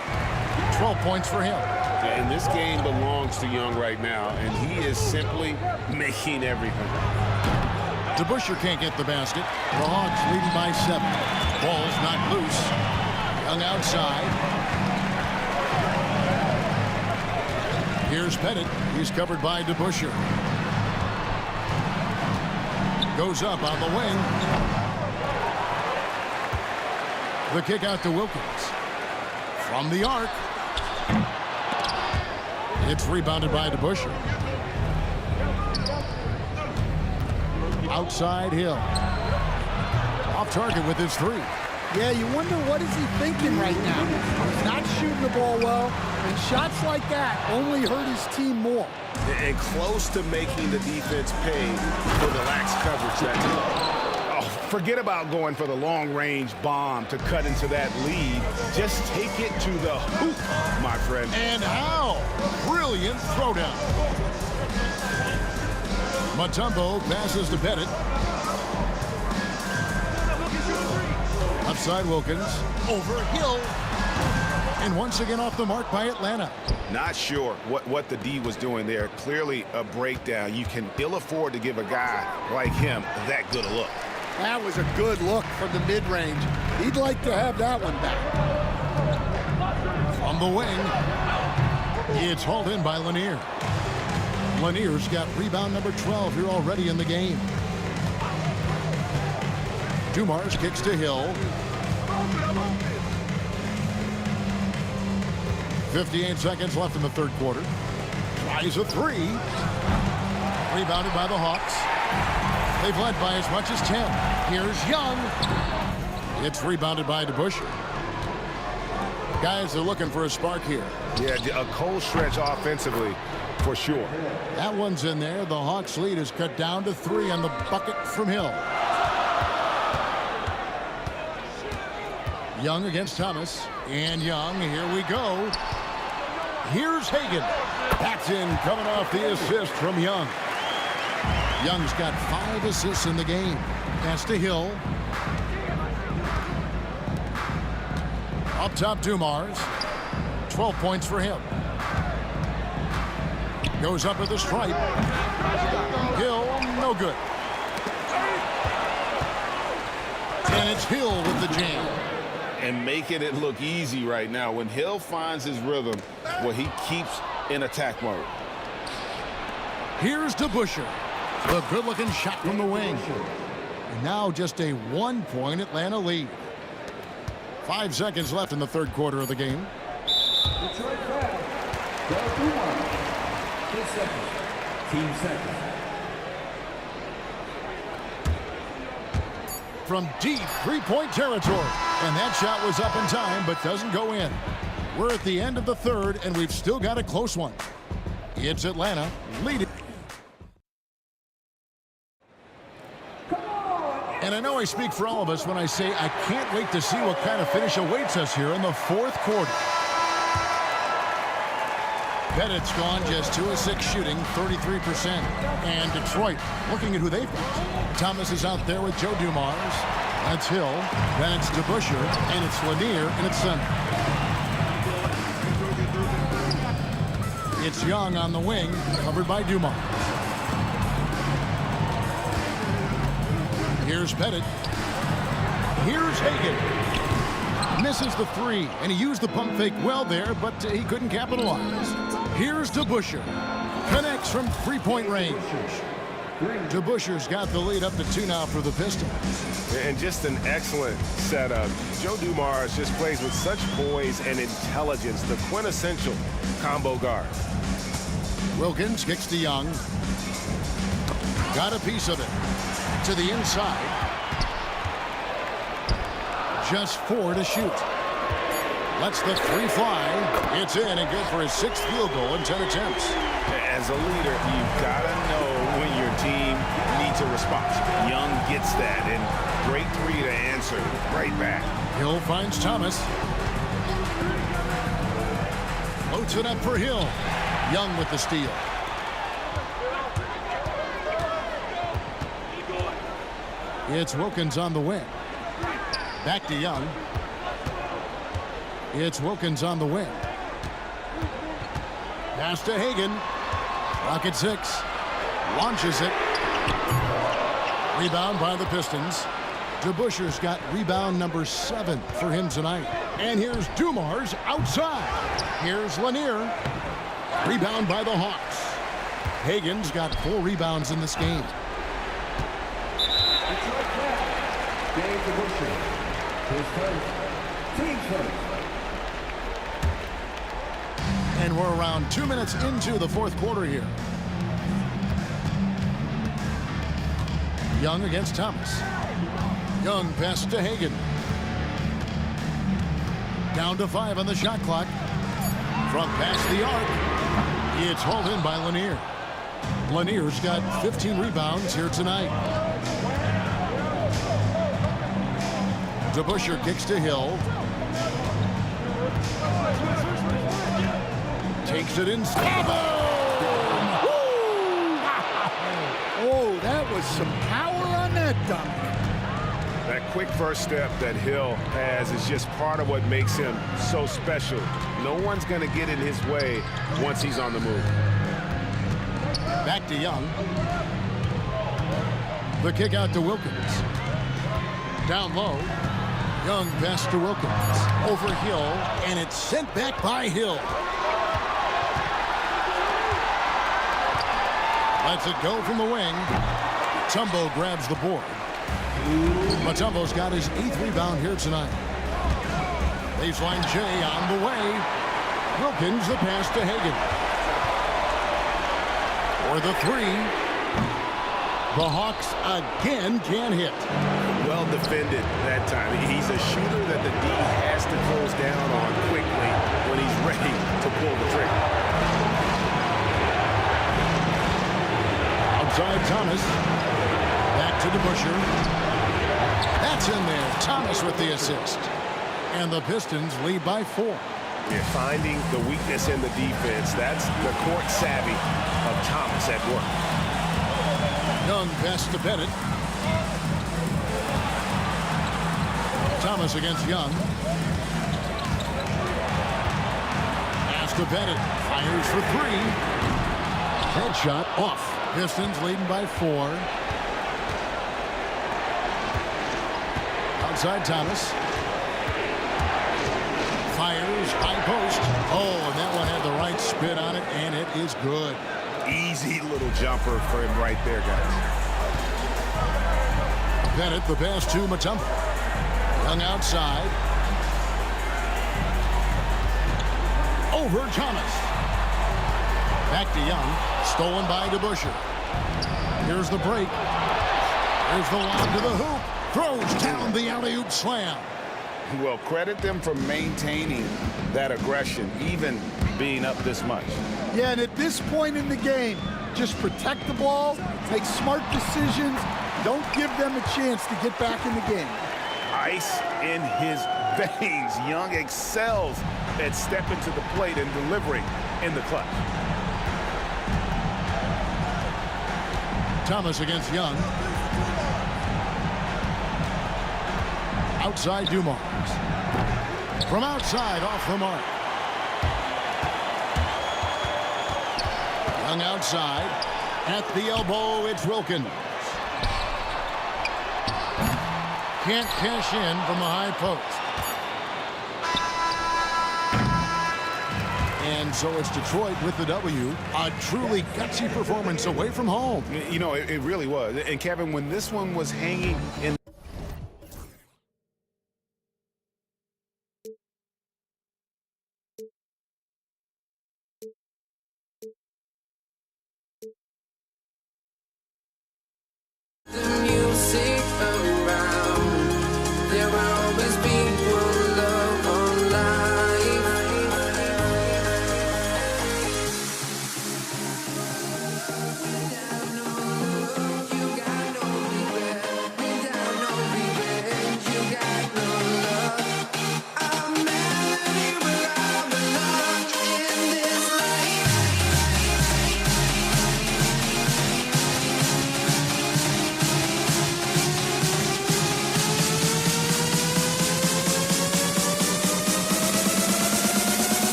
12 points for him. And this game belongs to Young right now, and he is simply making everything. DeBusschere can't get the basket. The Hawks leading by 7. Ball's not loose. Young outside. Here's Pettit. He's covered by DeBusschere. Goes up on the wing. The kick out to Wilkins. From the arc. It's rebounded by DeBusschere. Outside Hill. Off target with his 3. Yeah, you wonder what is he thinking right now. He's not shooting the ball well, and shots like that only hurt his team more. And close to making the defense pay for the lax coverage. Forget about going for the long-range bomb to cut into that lead. Just take it to the hoop, my friend. And how? Brilliant throwdown. Mutombo passes to Pettit. Outside Wilkins. Over Hill. And once again off the mark by Atlanta. Not sure what the D was doing there. Clearly a breakdown. You can ill afford to give a guy like him that good a look. That was a good look from the mid-range. He'd like to have that one back. From the wing, it's hauled in by Lanier. Lanier's got rebound number 12 here already in the game. Dumars kicks to Hill. 58 seconds left in the third quarter. Tries a 3. Rebounded by the Hawks. They've led by as much as 10. Here's Young. It's rebounded by DeBusschere. Guys are looking for a spark here. Yeah, a cold stretch offensively for sure. That one's in there. The Hawks lead is cut down to 3 on the bucket from Hill. Young against Thomas. And Young, here we go. Here's Hagan. That's in, coming off the assist from Young. Young's got 5 assists in the game. Pass to Hill. Up top, Dumars. 12 points for him. Goes up with the stripe. Hill, no good. And it's Hill with the jam. And making it look easy right now. When Hill finds his rhythm, well, he keeps in attack mode. Here's DeBusschere. The good-looking shot from the wing. And now just a 1-point Atlanta lead. 5 seconds left in the third quarter of the game. Detroit foul. 10 seconds. Team seconds. From deep three-point territory. And that shot was up in time, but doesn't go in. We're at the end of the third, and we've still got a close one. It's Atlanta leading. And I know I speak for all of us when I say I can't wait to see what kind of finish awaits us here in the fourth quarter. Pettit's gone just 2 of 6 shooting, 33%. And Detroit looking at who they've got. Thomas is out there with Joe Dumars. That's Hill. Then it's DeBusschere. And it's Lanier in its center. It's Young on the wing, covered by Dumars. Here's Pettit. Here's Hagan. Misses the 3, and he used the pump fake well there, but he couldn't capitalize. Here's DeBusschere. Connects from 3-point range. DeBusschere's got the lead up to 2 now for the Pistons. And just an excellent setup. Joe Dumars just plays with such poise and intelligence, the quintessential combo guard. Wilkins kicks to Young. Got a piece of it. To the inside. Just 4 to shoot. Lets the three fly. It's in and good for his 6th field goal in 10 attempts. As a leader, you've got to know when your team needs a response. Young gets that, and great three to answer right back. Hill finds Thomas. Floats it up for Hill. Young with the steal. It's Wilkins on the wing. Back to Young. It's Wilkins on the wing. Pass to Hagan. Clock at 6. Launches it. Rebound by the Pistons. DeBuscher's got rebound number 7 for him tonight. And here's Dumars outside. Here's Lanier. Rebound by the Hawks. Hagan's got 4 rebounds in this game. And we're around 2 minutes into the 4th quarter here. Young against Thomas. Young pass to Hagan. Down to 5 on the shot clock. From past the arc. It's hauled in by Lanier. Lanier's got 15 rebounds here tonight. DeBuscher kicks to Hill. Takes it in. Oh, that was some power on that dunk. That quick first step that Hill has is just part of what makes him so special. No one's going to get in his way once he's on the move. Back to Young. The kick out to Wilkins. Down low. Young pass to Wilkins. Over Hill, and it's sent back by Hill. Lets it go from the wing. Mutombo grabs the board. Mutombo's got his 8th rebound here tonight. Baseline J on the way. Wilkins the pass to Hagan. For the 3. The Hawks again can't hit. Well defended that time. He's a shooter that the D has to close down on quickly when he's ready to pull the trigger. Outside Thomas. Back to DeBuscher. That's in there. Thomas with the assist. And the Pistons lead by 4. Yeah, finding the weakness in the defense. That's the court savvy of Thomas at work. Young pass to Bennett. Thomas against Young. Pass to Bennett. Fires for 3. Headshot off. Pistons leading by 4. Outside Thomas. Fires, high post. Oh, and that one had the right spin on it, and it is good. Easy little jumper for him right there, guys. Bennett, the pass to Mutombo. Young outside. Over Thomas. Back to Young. Stolen by DeBuscher. Here's the break. Here's the line to the hoop. Throws down the alley-oop slam. Well, credit them for maintaining that aggression, even being up this much. Yeah, and at this point in the game, just protect the ball, make smart decisions, don't give them a chance to get back in the game. Ice in his veins. Young excels at stepping to the plate and delivering in the clutch. Thomas against Young. Outside Dumars. From outside, off the mark. Young outside. At the elbow, it's Wilkins. Can't cash in from the high post. And so it's Detroit with the W. A truly gutsy performance away from home. You know, it really was. And Kevin, when this one was hanging in The music around, there will always be one love online.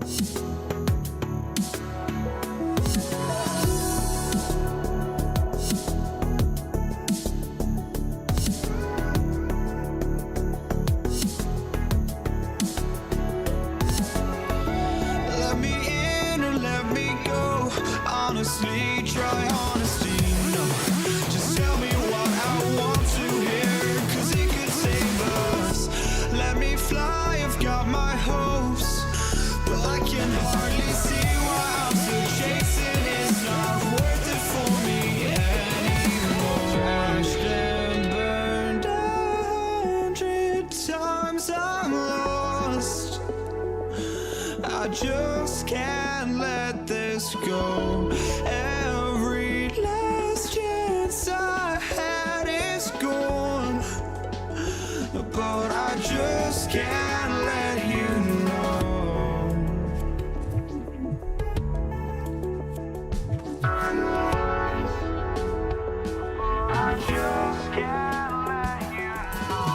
Let me in or let me go. Honestly, try honesty. No, just tell me what I want to hear, 'cause it could save us. Let me fly, I've got my hopes, but I can hardly see why I'm still chasing. It's not worth it for me anymore. Crashed and burned 100 times, I'm lost. I just can't let this go. Every last chance I had is gone, but I just can't let you know. I just can't let you know.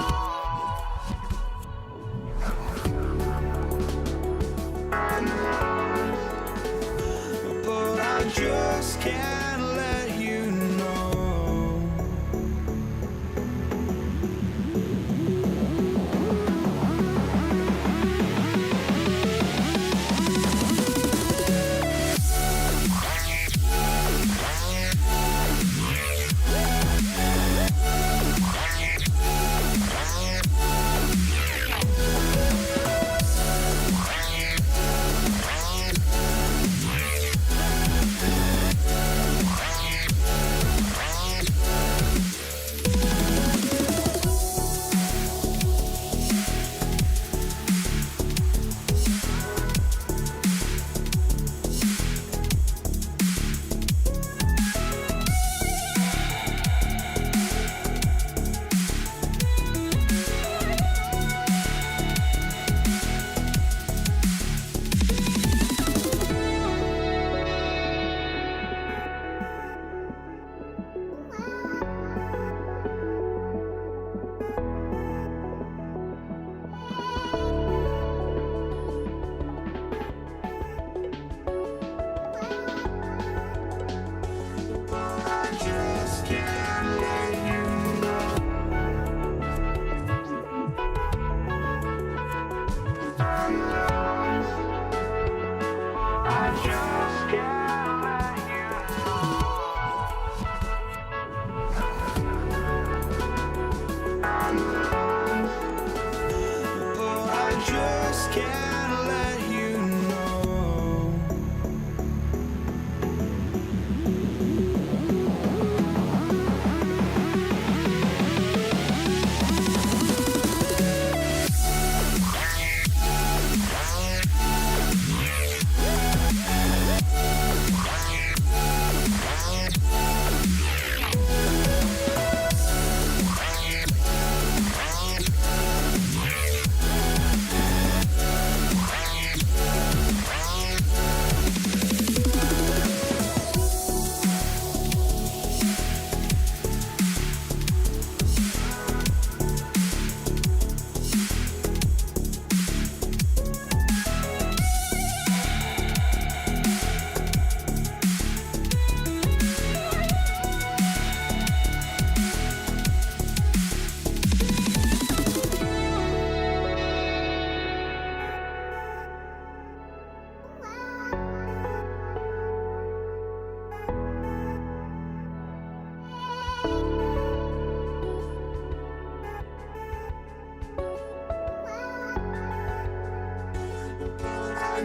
But I just can't let you know.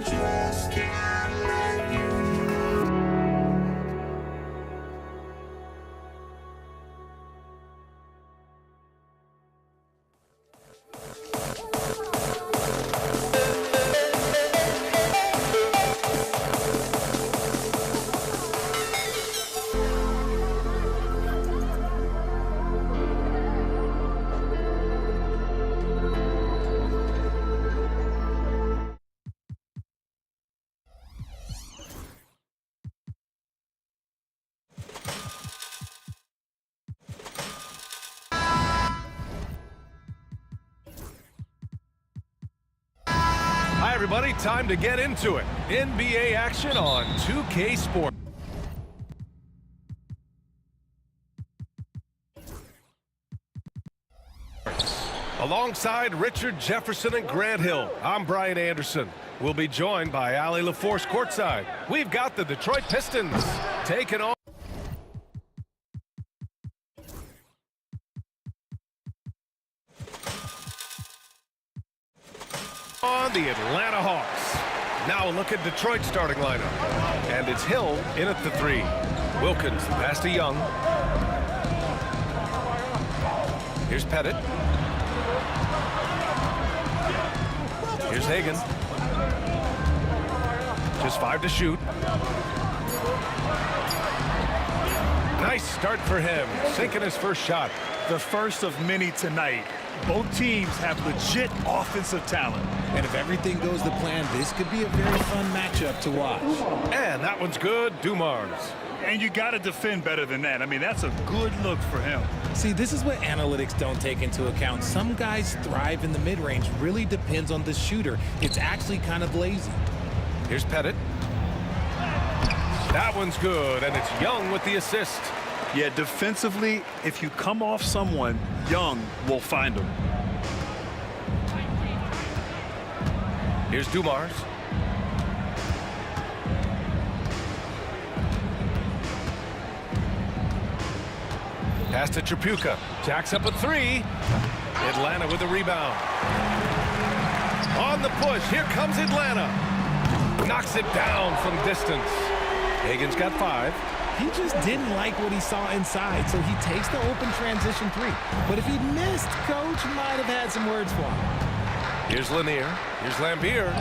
just can't let you know. everybody, time to get into it. NBA action on 2K Sports. Alongside Richard Jefferson and Grant Hill, I'm Brian Anderson. We'll be joined by Allie LaForce courtside. We've got the Detroit Pistons taking on the Atlanta Hawks. Now a look at Detroit's starting lineup. And it's Hill in at the 3. Wilkins pass to Young. Here's Pettit. Here's Hagan. Just 5 to shoot. Nice start for him, sinking his first shot. The first of many tonight. Both teams have legit offensive talent. And if everything goes to plan, this could be a very fun matchup to watch. And that one's good, Dumars. And you got to defend better than that. I mean, that's a good look for him. See, this is what analytics don't take into account. Some guys thrive in the mid-range. Really depends on the shooter. It's actually kind of lazy. Here's Pettit. That one's good, and it's Young with the assist. Yeah, defensively, if you come off someone, Young will find him. Here's Dumars. Pass to Tripucka. Jacks up a 3. Atlanta with the rebound. On the push, here comes Atlanta. Knocks it down from distance. Hagan's got 5. He just didn't like what he saw inside, so he takes the open transition 3. But if he'd missed, Coach might have had some words for him. Here's Lanier. Here's Lambier.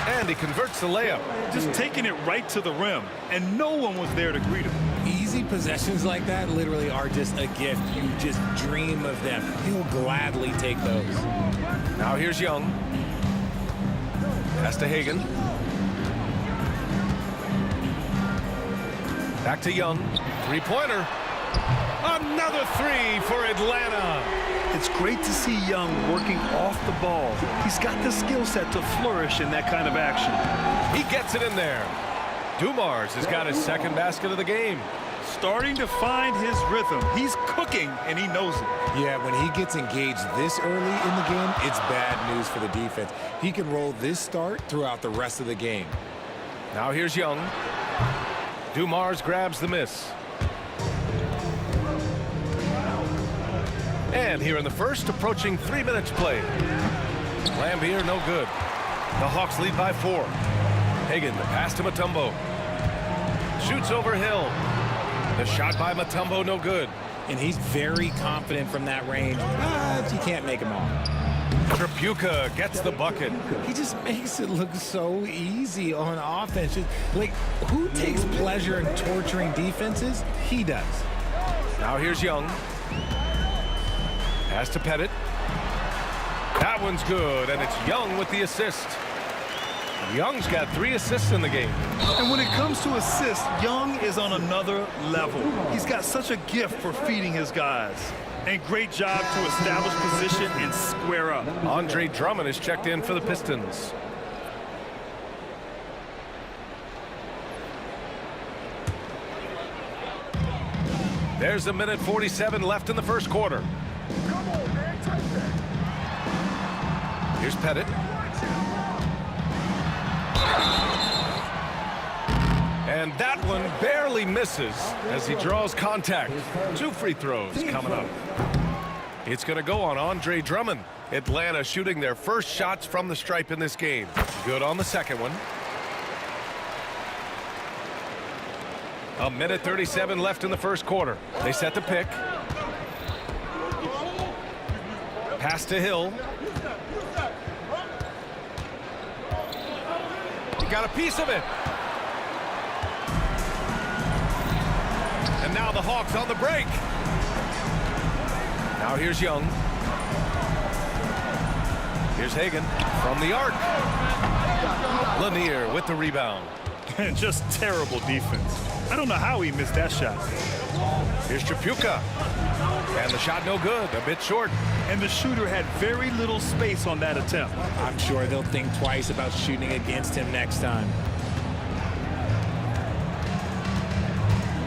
And he converts the layup. Just taking it right to the rim, and no one was there to greet him. Easy possessions like that literally are just a gift. You just dream of them. He'll gladly take those. Now here's Young. Pass to Hagan. Back to Young. 3-pointer. Another 3 for Atlanta. It's great to see Young working off the ball. He's got the skill set to flourish in that kind of action. He gets it in there. Dumars has got his second basket of the game. Starting to find his rhythm. He's cooking, and he knows it. Yeah, when he gets engaged this early in the game, it's bad news for the defense. He can roll this start throughout the rest of the game. Now here's Young. Dumars grabs the miss. And here in the first, approaching 3 minutes played. Lambier, no good. The Hawks lead by 4. Hagan, the pass to Mutombo. Shoots over Hill. The shot by Mutombo, no good. And he's very confident from that range, but you can't make him all. Tripucka gets the bucket. He just makes it look so easy on offense. Just, like, who takes pleasure in torturing defenses? He does. Now here's Young. Pass to Pettit. That one's good, and it's Young with the assist. Young's got 3 assists in the game. And when it comes to assists, Young is on another level. He's got such a gift for feeding his guys. And great job to establish position and square up. Andre Drummond is checked in for the Pistons. There's a minute 47 left in the first quarter. Here's Pettit. And that one barely misses as he draws contact. 2 free throws coming up. It's going to go on Andre Drummond. Atlanta shooting their first shots from the stripe in this game. Good on the second one. A minute 37 left in the first quarter. They set the pick. Pass to Hill. He got a piece of it. And now the Hawks on the break. Now here's Young. Here's Hagan from the arc. Lanier with the rebound. Just terrible defense. I don't know how he missed that shot. Here's Tripucka. And the shot no good, a bit short. And the shooter had very little space on that attempt. I'm sure they'll think twice about shooting against him next time.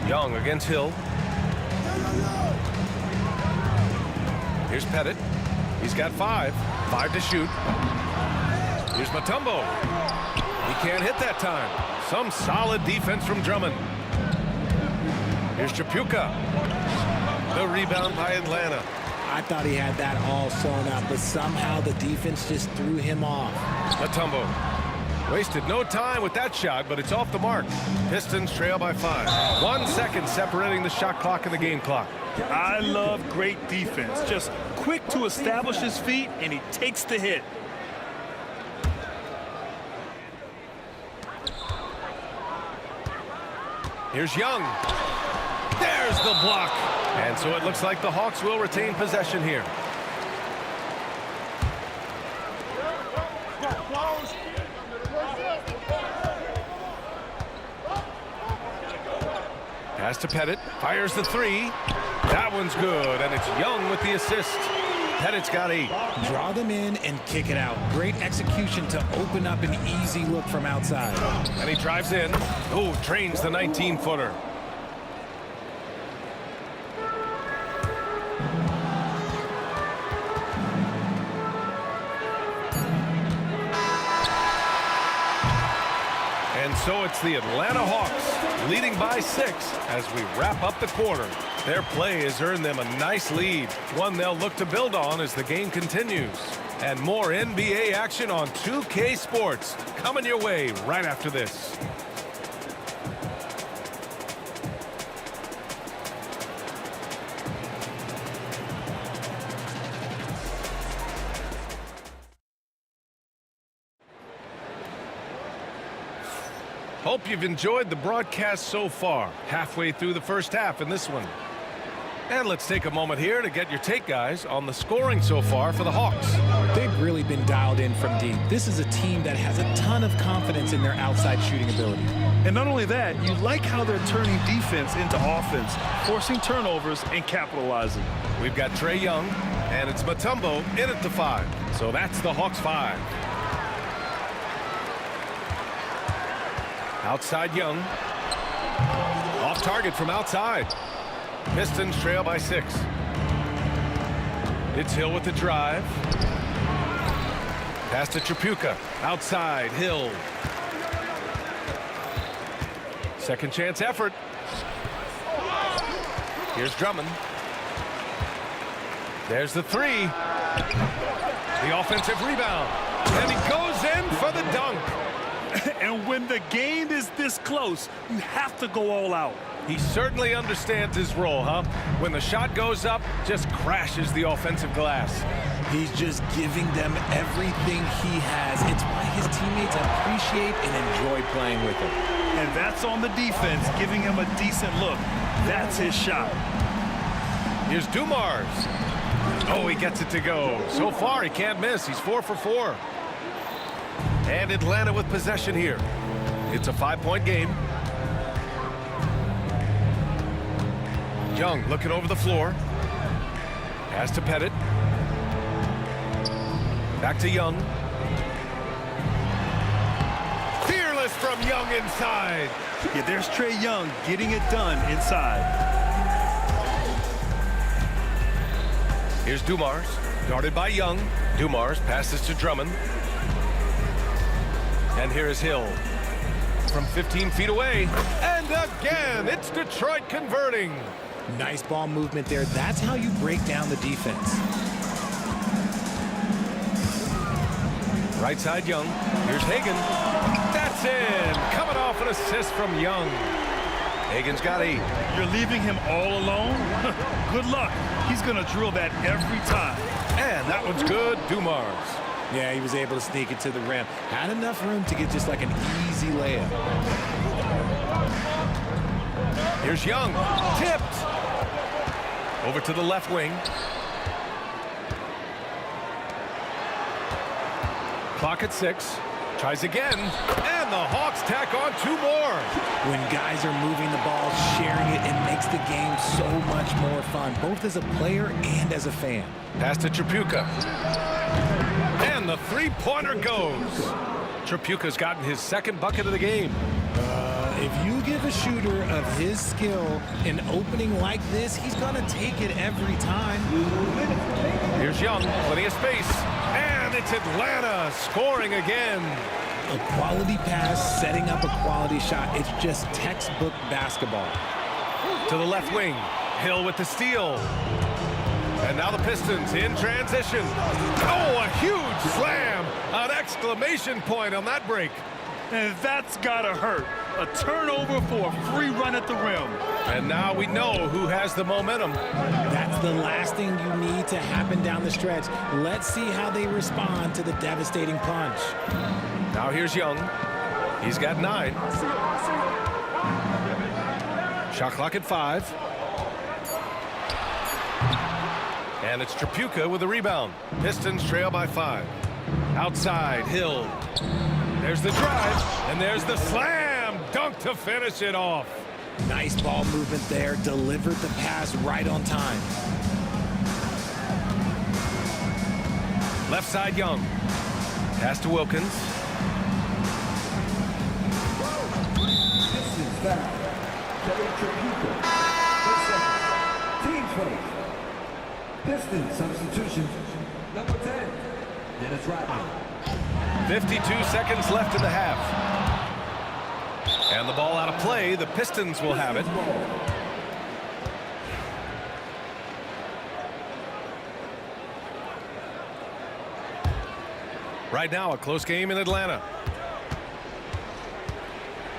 Young against Hill. Here's Pettit. He's got 5. 5 to shoot. Here's Mutombo. He can't hit that time. Some solid defense from Drummond. Here's Tripucka. The rebound by Atlanta. I thought he had that all sewn up, but somehow the defense just threw him off. Mutombo wasted no time with that shot, but it's off the mark. Pistons trail by 5. 1 second separating the shot clock and the game clock. I love great defense. Just quick to establish his feet, and he takes the hit. Here's Young. There's the block. And so it looks like the Hawks will retain possession here. Pass to Pettit. Fires the 3. That one's good, and it's Young with the assist. Pettit's got 8. Draw them in and kick it out. Great execution to open up an easy look from outside. And he drives in. Oh, trains the 19-footer. And so it's the Atlanta Hawks leading by 6 as we wrap up the quarter. Their play has earned them a nice lead, one they'll look to build on as the game continues. And more NBA action on 2K Sports coming your way right after this. Hope you've enjoyed the broadcast so far. Halfway through the first half in this one. And let's take a moment here to get your take, guys, on the scoring so far for the Hawks. They've really been dialed in from deep. This is a team that has a ton of confidence in their outside shooting ability. And not only that, you like how they're turning defense into offense, forcing turnovers and capitalizing. We've got Trae Young, and it's Mutombo in at the 5. So that's the Hawks 5. Outside Young. Off target from outside. Pistons trail by 6. It's Hill with the drive. Pass to Tripucka. Outside, Hill. Second chance effort. Here's Drummond. There's the 3. The offensive rebound. And he goes in for the dunk. And when the game is this close, you have to go all out. He certainly understands his role, huh? When the shot goes up, just crashes the offensive glass. He's just giving them everything he has. It's why his teammates appreciate and enjoy playing with him. And that's on the defense, giving him a decent look. That's his shot. Here's Dumars. Oh, he gets it to go. So far, he can't miss. He's 4 for 4. And Atlanta with possession here. It's a 5-point game. Young looking over the floor. Pass to Pettit. Back to Young. Fearless from Young inside. Yeah, there's Trae Young getting it done inside. Here's Dumars. Guarded by Young. Dumars passes to Drummond. And here is Hill from 15 feet away. And again, it's Detroit converting. Nice ball movement there. That's how you break down the defense. Right side Young. Here's Hagan. That's in. Coming off an assist from Young. Hagan's got 8. You're leaving him all alone? Good luck. He's going to drill that every time. And that one's good. Dumars. Yeah, he was able to sneak it to the rim. Had enough room to get just like an easy layup. Here's Young. Tipped. Over to the left wing. Clock at 6. Tries again, and the Hawks tack on 2 more. When guys are moving the ball, sharing it, it makes the game so much more fun, both as a player and as a fan. Pass to Tripucka. And the three-pointer goes. Tripucka's gotten his 2nd bucket of the game. If you give a shooter of his skill an opening like this, he's going to take it every time. Here's Young, plenty of space. And it's Atlanta scoring again. A quality pass, setting up a quality shot. It's just textbook basketball. To the left wing. Hill with the steal. And now the Pistons in transition. Oh, a huge slam. An exclamation point on that break. And that's gotta hurt. A turnover for a free run at the rim. And now we know who has the momentum. That's the last thing you need to happen down the stretch. Let's see how they respond to the devastating punch. Now here's Young. He's got 9. Shot clock at 5. And it's Tripucka with the rebound. Pistons trail by 5. Outside, Hill. There's the drive, and there's the slam dunk to finish it off. Nice ball movement there. Delivered the pass right on time. Left side, Young. Pass to Wilkins. Pistons foul. Kevin Tripucka. Team foul. Pistons substitution. Number 10. Dennis Rodman. 52 seconds left in the half. And the ball out of play. The Pistons will have it. Right now, a close game in Atlanta.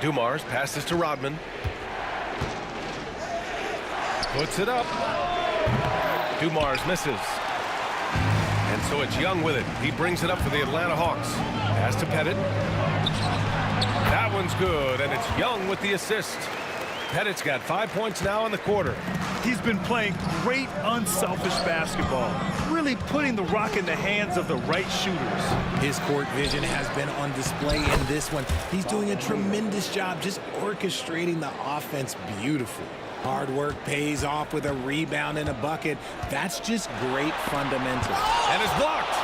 Dumars passes to Rodman. Puts it up. Dumars misses. And so it's Young with it. He brings it up for the Atlanta Hawks. Pass to Pettit. That one's good, and it's Young with the assist. Pettit's got 5 points now in the quarter. He's been playing great, unselfish basketball. Really putting the rock in the hands of the right shooters. His court vision has been on display in this one. He's doing a tremendous job just orchestrating the offense beautifully. Hard work pays off with a rebound and a bucket. That's just great fundamentals. And it's blocked.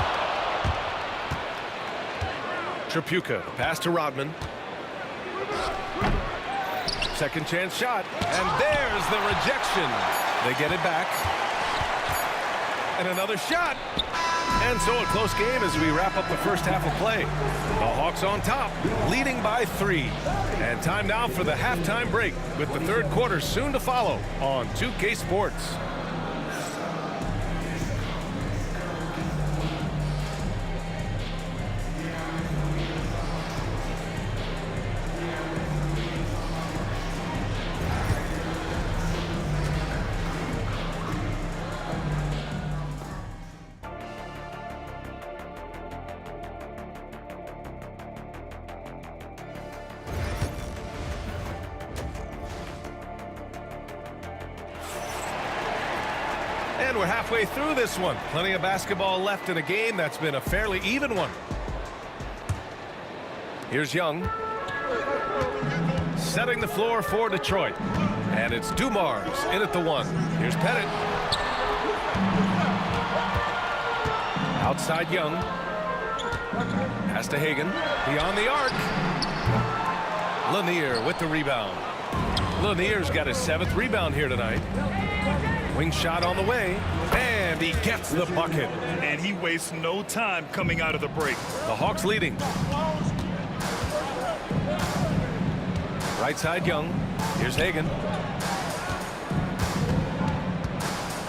Tripucka, pass to Rodman. Second chance shot. And there's the rejection. They get it back. And another shot. And so a close game as we wrap up the first half of play. The Hawks on top, leading by 3. And time now for the halftime break, with the third quarter soon to follow on 2K Sports. And we're halfway through this one. Plenty of basketball left in a game that's been a fairly even one. Here's Young. Setting the floor for Detroit. And it's Dumars in at the 1. Here's Pettit. Outside Young. Pass to Hagan. Beyond the arc. Lanier with the rebound. Lanier's got his 7th rebound here tonight. Wing shot on the way, and he gets the bucket. And he wastes no time coming out of the break. The Hawks leading. Right side Young. Here's Hagan.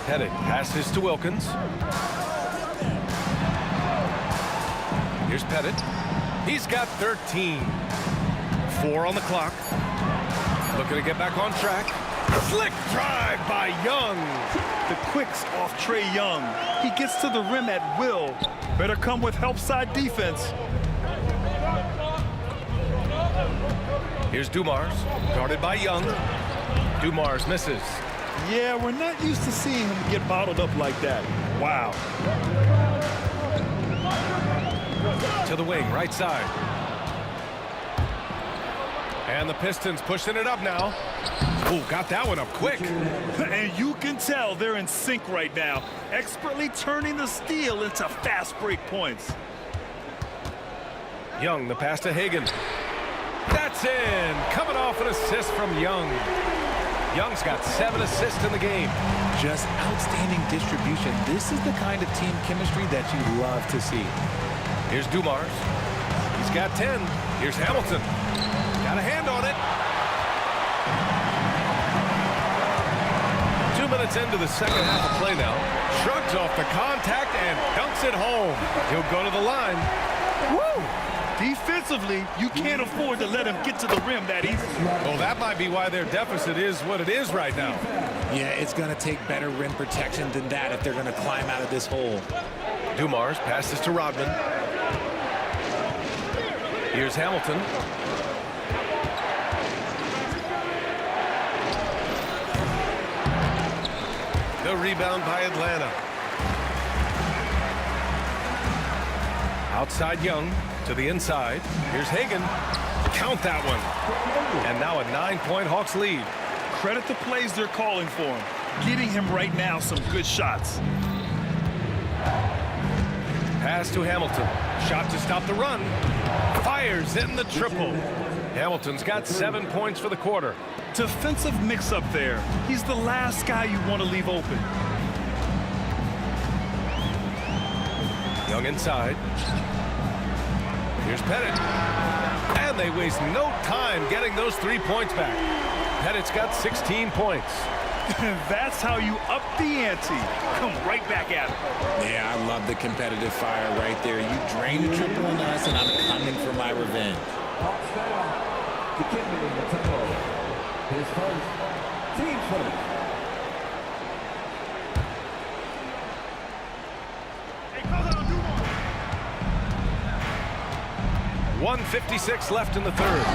Pettit passes to Wilkins. Here's Pettit. He's got 13. 4 on the clock. Looking to get back on track. Slick drive by Young. The quicks off Trae Young. He gets to the rim at will. Better come with help side defense. Here's Dumars, guarded by Young. Dumars misses. Yeah, we're not used to seeing him get bottled up like that. Wow. To the wing, right side. And the Pistons pushing it up now. Oh, got that one up quick. And you can tell they're in sync right now, expertly turning the steal into fast break points. Young, the pass to Hagan. That's in. Coming off an assist from Young. Young's got 7 assists in the game. Just outstanding distribution. This is the kind of team chemistry that you love to see. Here's Dumars. He's got 10. Here's Hamilton. Got a hand on it. 2 minutes into the second half of play now. Shrugs off the contact and dunks it home. He'll go to the line. Woo! Defensively, you can't afford to let him get to the rim that easily. Well, that might be why their deficit is what it is right now. Yeah, it's going to take better rim protection than that if they're going to climb out of this hole. Dumars passes to Rodman. Here's Hamilton. The rebound by Atlanta. Outside Young to the inside. Here's Hagan. Count that one. And now a 9-point Hawks lead. Credit the plays they're calling for him. Getting him right now some good shots. Pass to Hamilton. Shot to stop the run. Fires in the triple. Hamilton's got 7 points for the quarter. Defensive mix-up there. He's the last guy you want to leave open. Young inside. Here's Pettit. And they waste no time getting those 3 points back. Pettit's got 16 points. That's how you up the ante. Come right back at him. Yeah, I love the competitive fire right there. You drain the triple on us, and I'm coming for my revenge. His first, team first. 1:56 left in the third.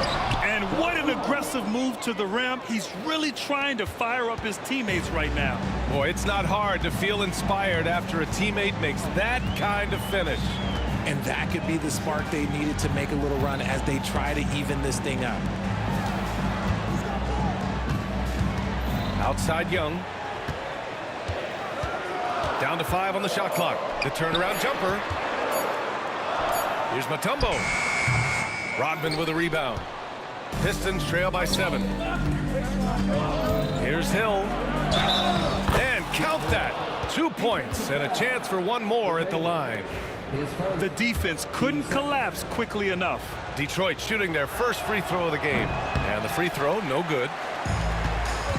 And what an aggressive move to the rim. He's really trying to fire up his teammates right now. Boy, it's not hard to feel inspired after a teammate makes that kind of finish. And that could be the spark they needed to make a little run as they try to even this thing up. Outside Young. Down to 5 on the shot clock. The turnaround jumper. Here's Mutombo. Rodman with a rebound. Pistons trail by 7. Here's Hill. And count that. 2 points and a chance for one more at the line. The defense couldn't collapse quickly enough. Detroit shooting their first free throw of the game. And the free throw, no good.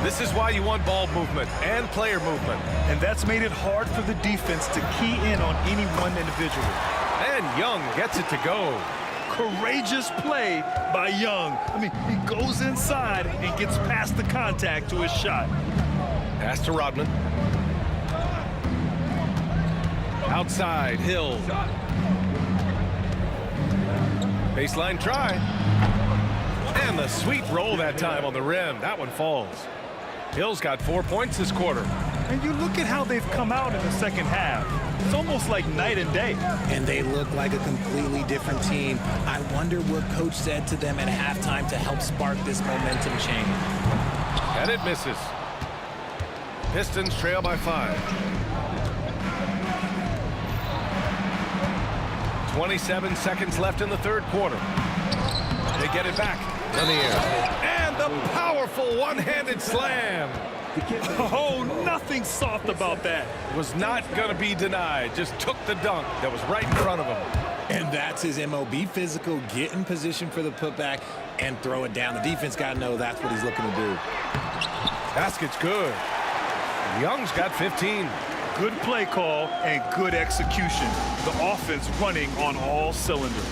This is why you want ball movement and player movement. And that's made it hard for the defense to key in on any one individual. And Young gets it to go. Courageous play by Young. I mean, he goes inside and gets past the contact to his shot. Pass to Rodman. Outside, Hill. Baseline try. And the sweet roll that time on the rim. That one falls. Hill's got 4 points this quarter. And you look at how they've come out in the second half. It's almost like night and day. And they look like a completely different team. I wonder what coach said to them at halftime to help spark this momentum change. And it misses. Pistons trail by 5. 27 seconds left in the third quarter. They get it back. Lanier. And the powerful one-handed slam. Oh, nothing soft about that. Was not going to be denied. Just took the dunk that was right in front of him. And that's his MO. Be physical, get in position for the putback, and throw it down. The defense got to know that's what he's looking to do. Basket's good. Young's got 15. Good play call and good execution. The offense running on all cylinders.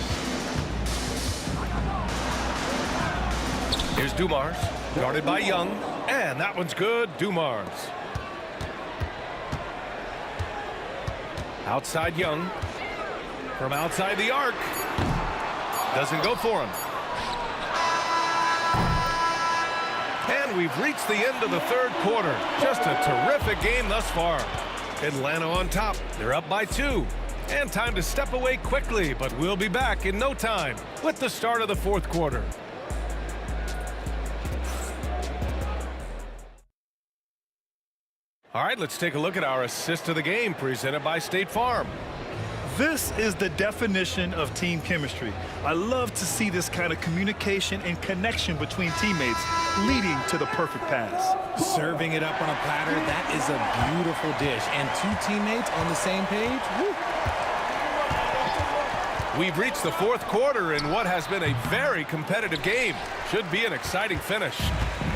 Here's Dumars, guarded by Young, and that one's good. Dumars. Outside Young, from outside the arc. Doesn't go for him. And we've reached the end of the third quarter. Just a terrific game thus far. Atlanta on top. They're up by 2. And time to step away quickly, but we'll be back in no time with the start of the fourth quarter. All right, let's take a look at our assist of the game presented by State Farm. This is the definition of team chemistry. I love to see this kind of communication and connection between teammates leading to the perfect pass. Serving it up on a platter, that is a beautiful dish. And two teammates on the same page, woo. We've reached the fourth quarter in what has been a very competitive game. Should be an exciting finish.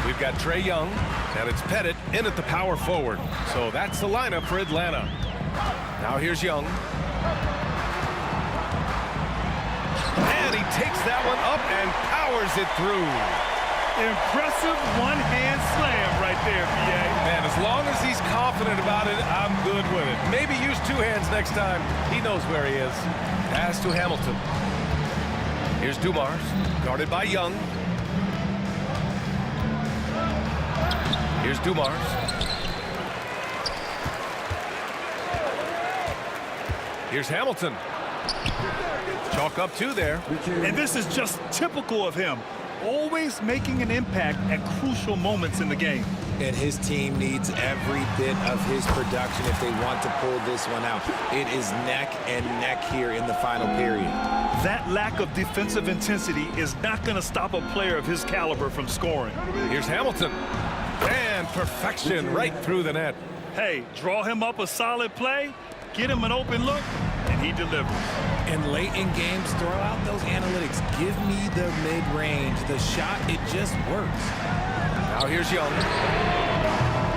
We've got Trae Young, and it's Pettit in at the power forward. So that's the lineup for Atlanta. Now here's Young. And he takes that one up and powers it through. Impressive one-hand slam right there, B.A. Man, as long as he's confident about it, I'm good with it. Maybe use two hands next time. He knows where he is. Pass to Hamilton. Here's Dumars, guarded by Young. Here's Dumars. Here's Hamilton. Chalk up two there. And this is just typical of him. Always making an impact at crucial moments in the game. And his team needs every bit of his production if they want to pull this one out. It is neck and neck here in the final period. That lack of defensive intensity is not going to stop a player of his caliber from scoring. Here's Hamilton. And perfection right through the net. Hey, draw him up a solid play, get him an open look, and he delivers. And late in games, throw out those analytics. Give me the mid-range. The shot, it just works. Now here's Young.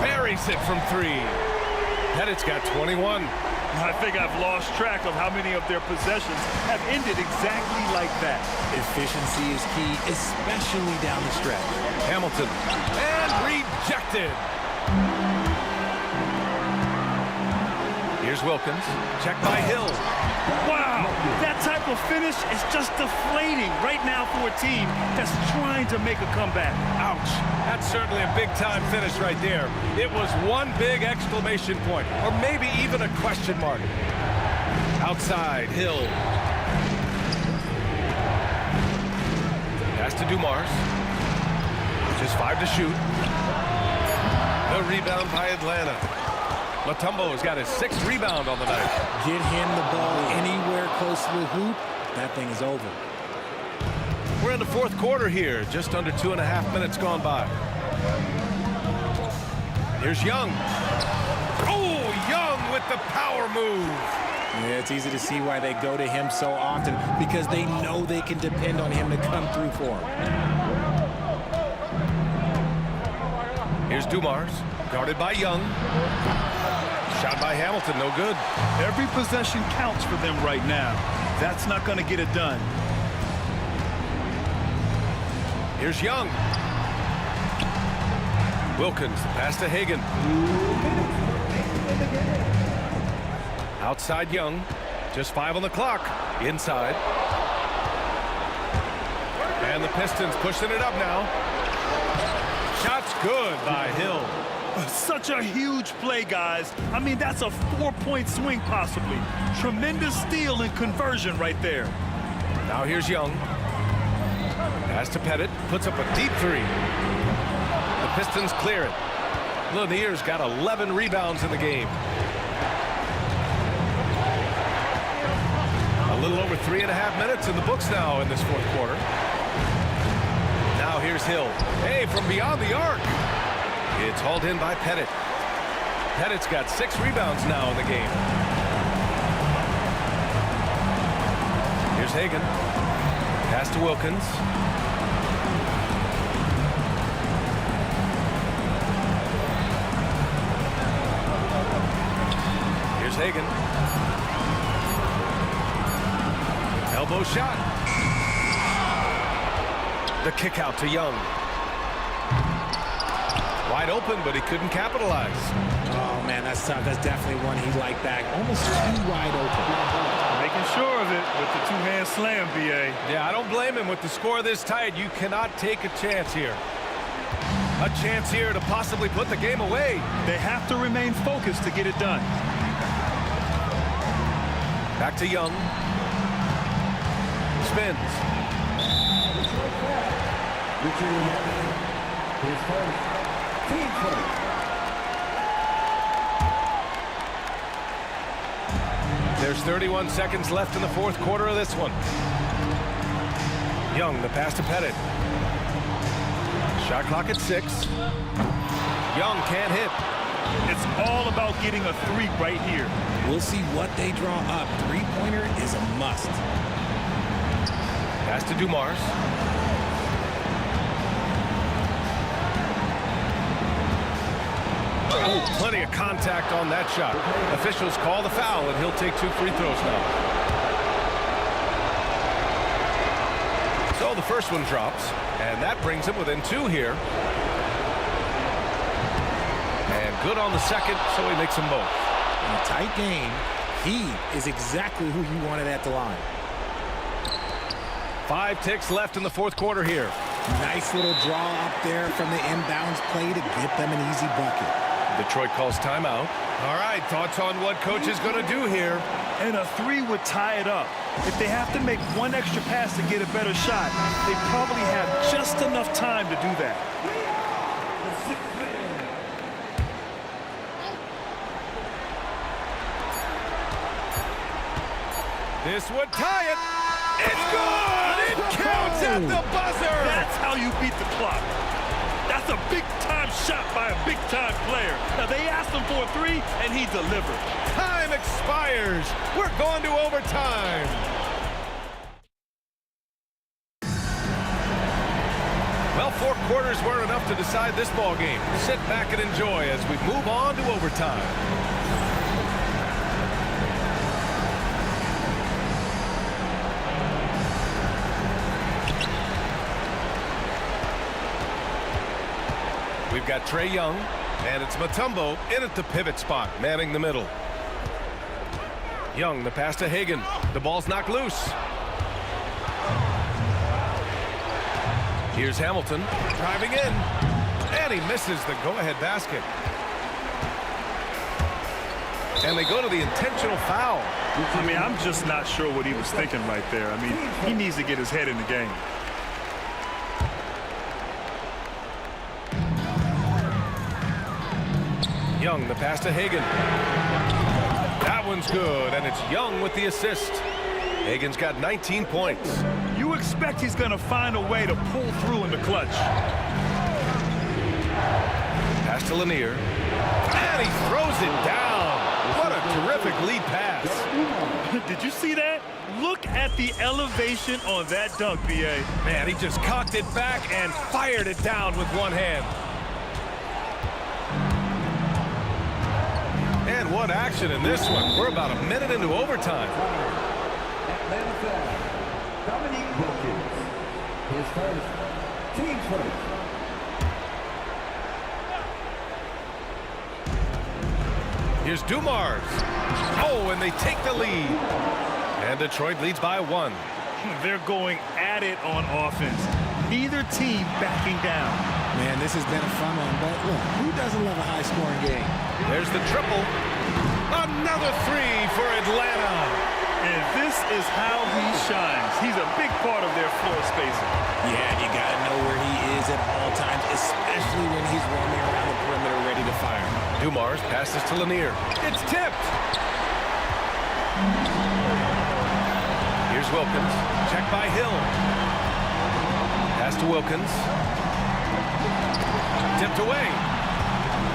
Buries it from three. Pettit's got 21. I think I've lost track of how many of their possessions have ended exactly like that. Efficiency is key, especially down the stretch. Hamilton. And rejected. Here's Wilkins. Check by Hill. Wow, that type of finish is just deflating right now for a team that's trying to make a comeback. Ouch. That's certainly a big-time finish right there. It was one big exclamation point, or maybe even a question mark. Outside, Hill. Pass to Dumars. Just 5 to shoot. The rebound by Atlanta. Mutombo's got his 6th rebound on the night. Get him the ball anywhere close to the hoop, that thing is over. We're in the fourth quarter here, just under 2.5 minutes gone by. Here's Young. Oh, Young with the power move. Yeah, it's easy to see why they go to him so often, because they know they can depend on him to come through for them. Here's Dumars, guarded by Young. Shot by Hamilton, no good. Every possession counts for them right now. That's not going to get it done. Here's Young. Wilkins, pass to Hagan. Outside Young, just 5 on the clock. Inside. And the Pistons pushing it up now. Shot's good by Hill. Such a huge play, guys. I mean, that's a 4-point swing possibly. Tremendous steal and conversion right there. Now here's Young. Pass to Pettit, puts up a deep 3. The Pistons clear it. Lanier's got 11 rebounds in the game. A little over 3.5 minutes in the books now in this fourth quarter. Now here's Hill. Hey, from beyond the arc. It's hauled in by Pettit. Pettit's got 6 rebounds now in the game. Here's Hagan. Pass to Wilkins. Here's Hagan. Elbow shot. The kick out to Young. Wide open, but he couldn't capitalize. Oh, man, that's tough. That's definitely one he liked back. Almost too wide open. Making sure of it with the two-hand slam, B.A. Yeah, I don't blame him. With the score this tight, you cannot take a chance here. A chance here to possibly put the game away. They have to remain focused to get it done. Back to Young. Spins. There's 31 seconds left in the fourth quarter of this one. Young, the pass to Pettit. Shot clock at 6. Young can't hit. It's all about getting a three right here. We'll see what they draw up. Three-pointer is a must. Pass to Dumars. Oh, plenty of contact on that shot. Officials call the foul, and he'll take 2 free throws now. So the first one drops, and that brings him within 2 here. And good on the second, so he makes them both. In a tight game, he is exactly who you wanted at the line. 5 ticks left in the fourth quarter here. Nice little draw up there from the inbounds play to get them an easy bucket. Detroit calls timeout. All right, thoughts on what coach is going to do here? And a three would tie it up. If they have to make one extra pass to get a better shot, they probably have just enough time to do that. This would tie it. It's good! It counts at the buzzer! That's how you beat the clock. That's a big-time shot by a big-time player. Now, they asked him for a three, and he delivered. Time expires. We're going to overtime. Well, 4 quarters weren't enough to decide this ball game. Sit back and enjoy as we move on to overtime. We've got Trae Young, and it's Mutombo in at the pivot spot, manning the middle. Young, the pass to Hagan. The ball's knocked loose. Here's Hamilton driving in, and he misses the go-ahead basket. And they go to the intentional foul. I mean, I'm just not sure what he was thinking right there. I mean, he needs to get his head in the game. Young, the pass to Hagan. That one's good, and it's Young with the assist. Hagan's got 19 points. You expect he's going to find a way to pull through in the clutch. Pass to Lanier. And he throws it down. What a terrific lead pass. Did you see that? Look at the elevation on that dunk, B.A. Man, he just cocked it back and fired it down with one hand. And what action in this one. We're about a minute into overtime. Dominique Wilkins. His first, team first. Here's Dumars. Oh, and they take the lead. And Detroit leads by 1. They're going at it on offense. Neither team backing down. Man, this has been a fun one, but look, who doesn't love a high-scoring game? There's the triple. Another 3 for Atlanta. And this is how he shines. He's a big part of their floor spacing. Yeah, you got to know where he is at all times, especially when he's roaming around the perimeter ready to fire. Dumars passes to Lanier. It's tipped. Here's Wilkins. Check by Hill. Pass to Wilkins. Tipped away.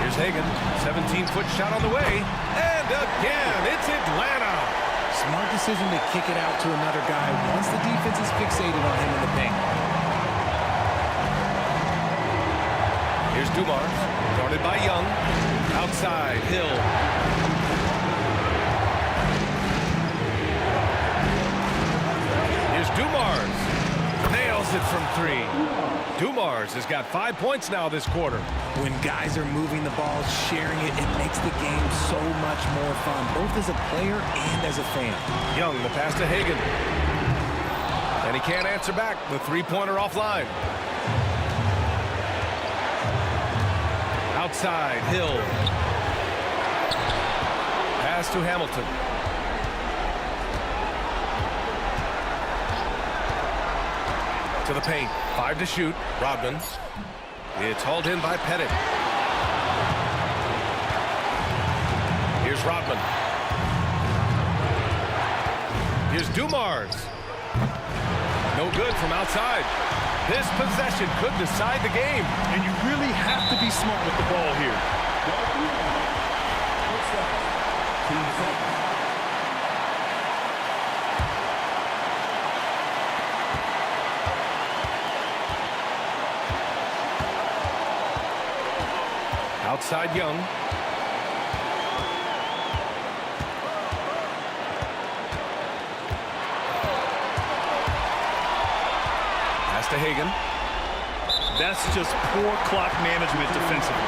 Here's Hagan. 17-foot shot on the way. And again, it's Atlanta. Smart decision to kick it out to another guy once the defense is fixated on him in the paint. Here's Dumars. Guarded by Young. Outside, Hill. Here's Dumars. Nails it from 3. Dumars has got 5 points now this quarter. When guys are moving the ball, sharing it, it makes the game so much more fun, both as a player and as a fan. Young, the pass to Hagan. And he can't answer back. The three-pointer offline. Outside, Hill. Pass to Hamilton. To the paint. 5 to shoot. Rodman. It's hauled in by Pettit. Here's Rodman. Here's Dumars. No good from outside. This possession could decide the game. And you really have to be smart with the ball here. Outside Young. Pass to Hagan. That's just poor clock management defensively.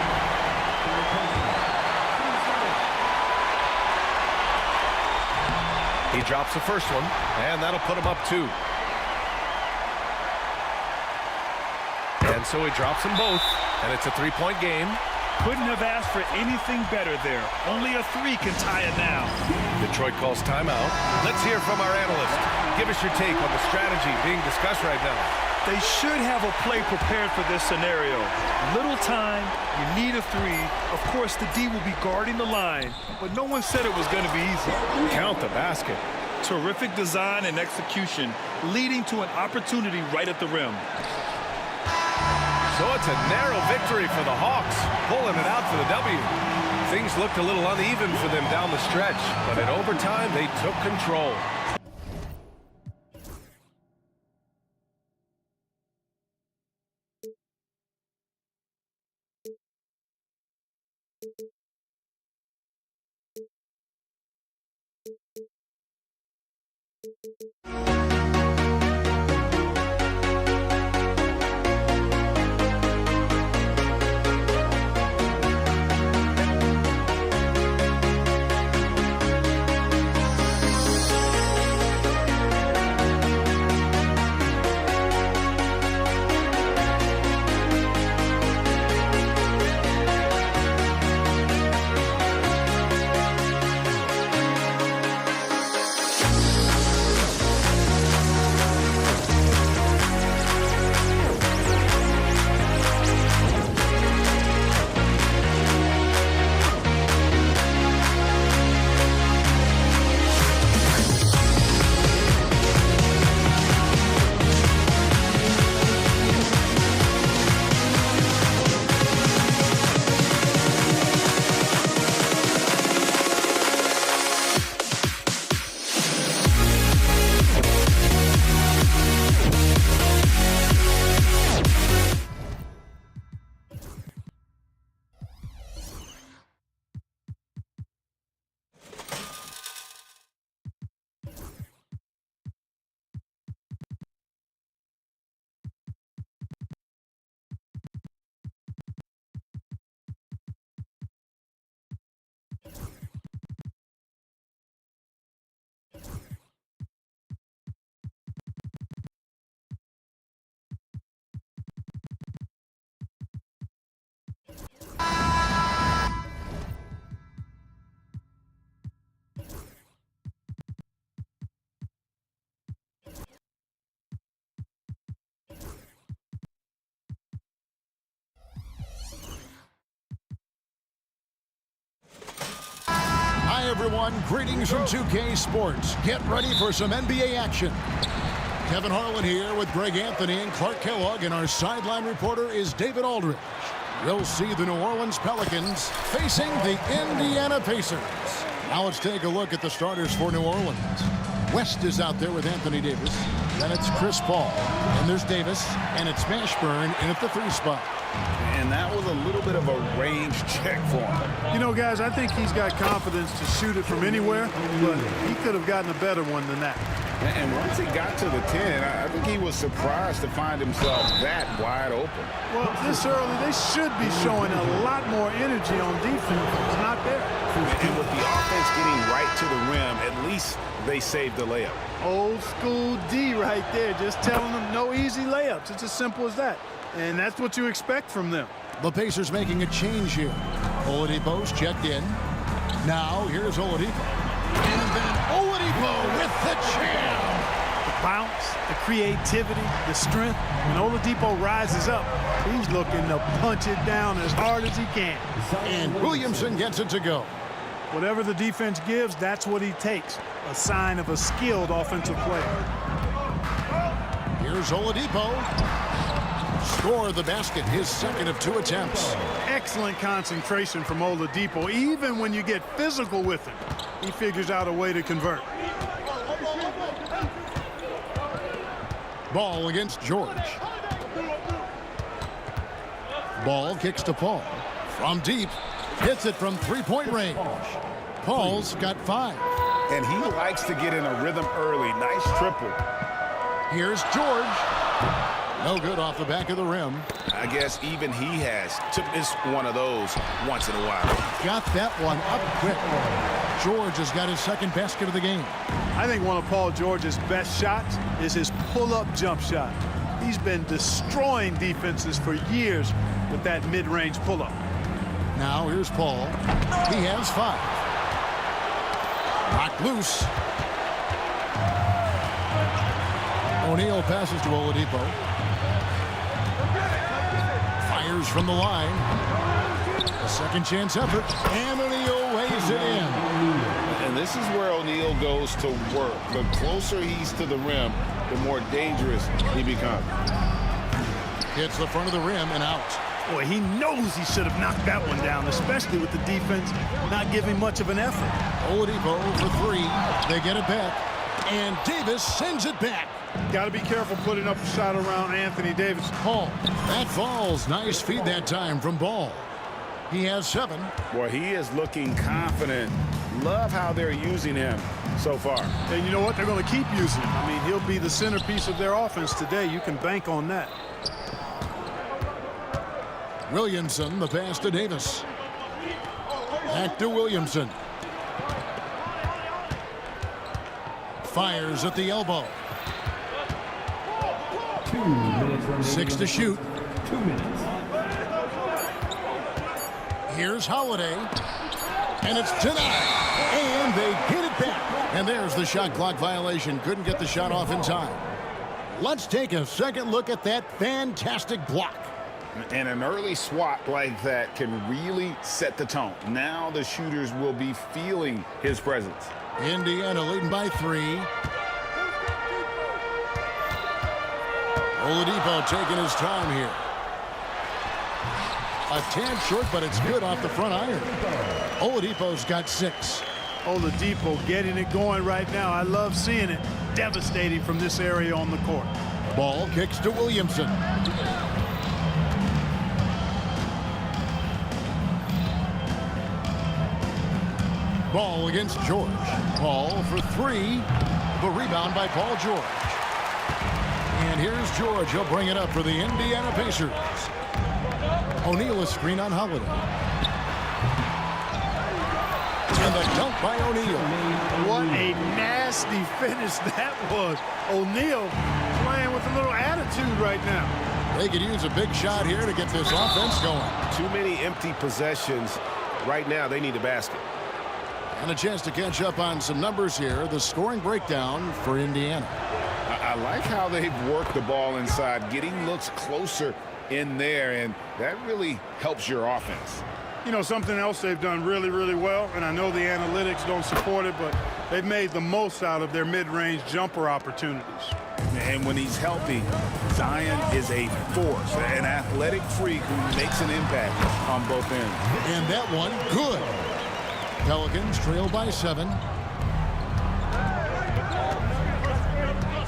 He drops the first one, and that'll put him up 2. And so he drops them both, and it's a 3-point game. Couldn't have asked for anything better there. Only a 3 can tie it now. Detroit calls timeout. Let's hear from our analyst. Give us your take on the strategy being discussed right now. They should have a play prepared for this scenario. Little time, you need a 3. Of course, the D will be guarding the line, but no one said it was going to be easy. Count the basket. Terrific design and execution, leading to an opportunity right at the rim. So it's a narrow victory for the Hawks, pulling it out for the W. Things looked a little uneven for them down the stretch, but in overtime, they took control. Hi, everyone. Greetings from 2K Sports. Get ready for some NBA action. Kevin Harlan here with Greg Anthony and Clark Kellogg, and our sideline reporter is David Aldridge. We'll see the New Orleans Pelicans facing the Indiana Pacers. Now let's take a look at the starters for New Orleans. West is out there with Anthony Davis. Then it's Chris Paul. And there's Davis. And it's Mashburn in at the 3 spot. And that was a little bit of a range check for him. You know, guys, I think he's got confidence to shoot it from anywhere, but he could have gotten a better one than that. And once he got to the 10, I think he was surprised to find himself that wide open. Well, this early, they should be showing a lot more energy on defense. It's not there. And with the offense getting right to the rim, at least they saved the layup. Old school D right there, just telling them no easy layups. It's as simple as that. And that's what you expect from them. The Pacers making a change here. Oladipo's checked in. Now here's Oladipo. And then Oladipo with the jam. The bounce, the creativity, the strength. When Oladipo rises up, he's looking to punch it down as hard as he can. And Williamson gets it to go. Whatever the defense gives, that's what he takes. a sign of a skilled offensive player. Here's Oladipo. Score the basket, his second of 2 attempts. Excellent concentration from Oladipo. Even when you get physical with him, he figures out a way to convert. Ball against George. Ball kicks to Paul. From deep, hits it from 3-point range. Paul's got 5. And he likes to get in a rhythm early. Nice triple. Here's George. No good off the back of the rim. I guess even he has to miss one of those once in a while. Got that one up quick. George has got his second basket of the game. I think one of Paul George's best shots is his pull-up jump shot. He's been destroying defenses for years with that mid-range pull-up. Now here's Paul. He has 5. Knocked loose. O'Neal passes to Oladipo. Fires from the line. A second chance effort. And O'Neal weighs it in. And this is where O'Neal goes to work. The closer he's to the rim, the more dangerous he becomes. Hits the front of the rim and out. Boy, he knows he should have knocked that one down, especially with the defense not giving much of an effort. Oladipo for 3. They get it back. And Davis sends it back. Got to be careful putting up a shot around Anthony Davis. Paul. That falls. Nice feed that time from Ball. He has 7. Boy, he is looking confident. Love how they're using him so far. And you know what? They're going to keep using him. I mean, he'll be the centerpiece of their offense today. You can bank on that. Williamson, the pass to Davis. Back to Williamson. Fires at the elbow. 2 minutes remaining. 6 to shoot. 2 minutes. Here's Holiday. And it's denied. And they get it back. And there's the shot clock violation. Couldn't get the shot off in time. Let's take a second look at that fantastic block. And an early swat like that can really set the tone. Now the shooters will be feeling his presence. Indiana leading by 3. Oladipo taking his time here. A tad short, but it's good off the front iron. Oladipo's got 6. Oladipo getting it going right now. I love seeing it. Devastating from this area on the court. Ball kicks to Williamson. Ball against George. Ball for 3. The rebound by Paul George. And here's George. He'll bring it up for the Indiana Pacers. O'Neal a screen on Holiday. And the dunk by O'Neal. What a nasty finish that was. O'Neal playing with a little attitude right now. They could use a big shot here to get this offense going. Too many empty possessions. Right now, they need a basket. And a chance to catch up on some numbers here. The scoring breakdown for Indiana. I like how they've worked the ball inside, getting looks closer in there, and that really helps your offense. You know, something else they've done really, really well, and I know the analytics don't support it, but they've made the most out of their mid-range jumper opportunities. And when he's healthy, Zion is a force, an athletic freak who makes an impact on both ends. And that one, good. Pelicans trail by 7.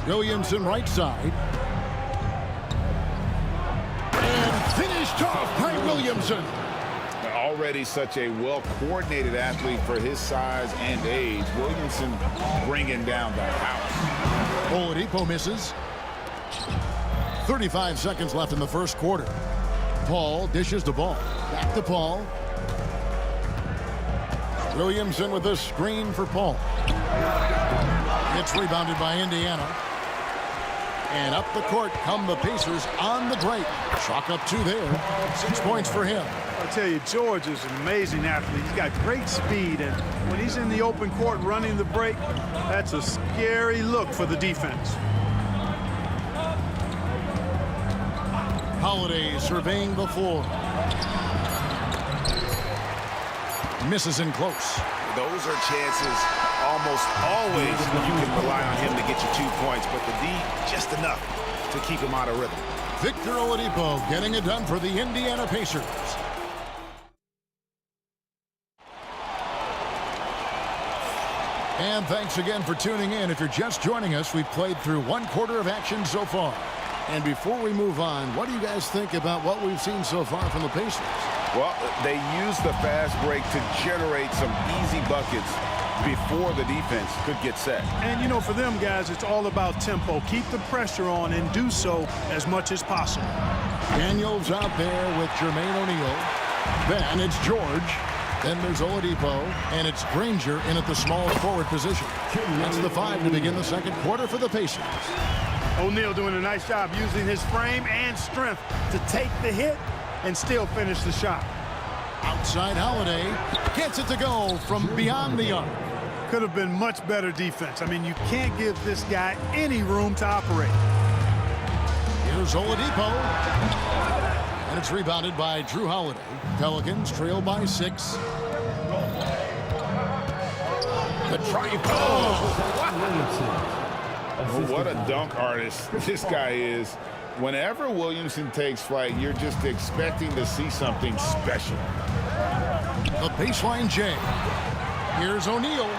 Williamson right side. And finished off by Williamson. Already such a well-coordinated athlete for his size and age. Williamson bringing down the house. Oladipo misses. 35 seconds left in the first quarter. Paul dishes the ball. Back to Paul. Williamson with the screen for Paul. It's rebounded by Indiana. And up the court come the Pacers on the break. Chalk up 2 there. 6 points for him. I'll tell you, George is an amazing athlete. He's got great speed, and when he's in the open court running the break, that's a scary look for the defense. Holiday surveying the floor. Misses in close. Those are chances almost always you can rely on him to get you 2 points, but the D, just enough to keep him out of rhythm. Victor Oladipo getting it done for the Indiana Pacers. And thanks again for tuning in. If you're just joining us, we've played through 1/4 of action so far. And before we move on, what do you guys think about what we've seen so far from the Pacers? Well, they used the fast break to generate some easy buckets before the defense could get set. And, you know, for them guys, it's all about tempo. Keep the pressure on and do so as much as possible. Daniels out there with Jermaine O'Neal. Then it's George. Then there's Oladipo, and it's Granger in at the small forward position. That's the 5 to begin the second quarter for the Pacers. O'Neal doing a nice job using his frame and strength to take the hit and still finish the shot. Outside Holiday gets it to go from beyond the arc. Could have been much better defense. I mean, you can't give this guy any room to operate. Here's Oladipo. And it's rebounded by Drew Holiday. Pelicans trail by 6. The triangle. Oh, what a dunk artist this guy is. Whenever Williamson takes flight, you're just expecting to see something special. The baseline J. Here's O'Neal.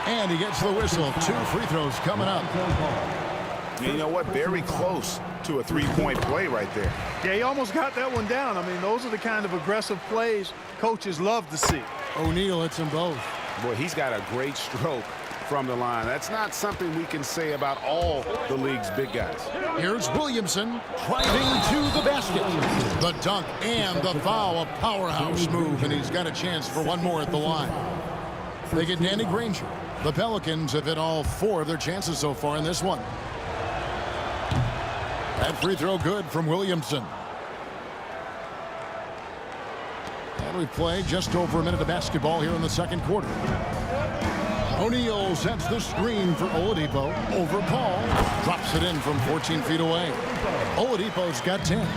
And he gets the whistle. 2 free throws coming up. You know what? Very close to a 3-point play right there. Yeah, he almost got that one down. I mean, those are the kind of aggressive plays coaches love to see. O'Neal hits them both. Boy, he's got a great stroke from the line. That's not something we can say about all the league's big guys. Here's Williamson driving to the basket. The dunk and the foul, a powerhouse move, and he's got a chance for one more at the line. They get Danny Granger. The Pelicans have hit all 4 of their chances so far in this one. That free throw good from Williamson. And we've played just over a minute of basketball here in the second quarter. O'Neal sets the screen for Oladipo over Paul. Drops it in from 14 feet away. Oladipo's got 10.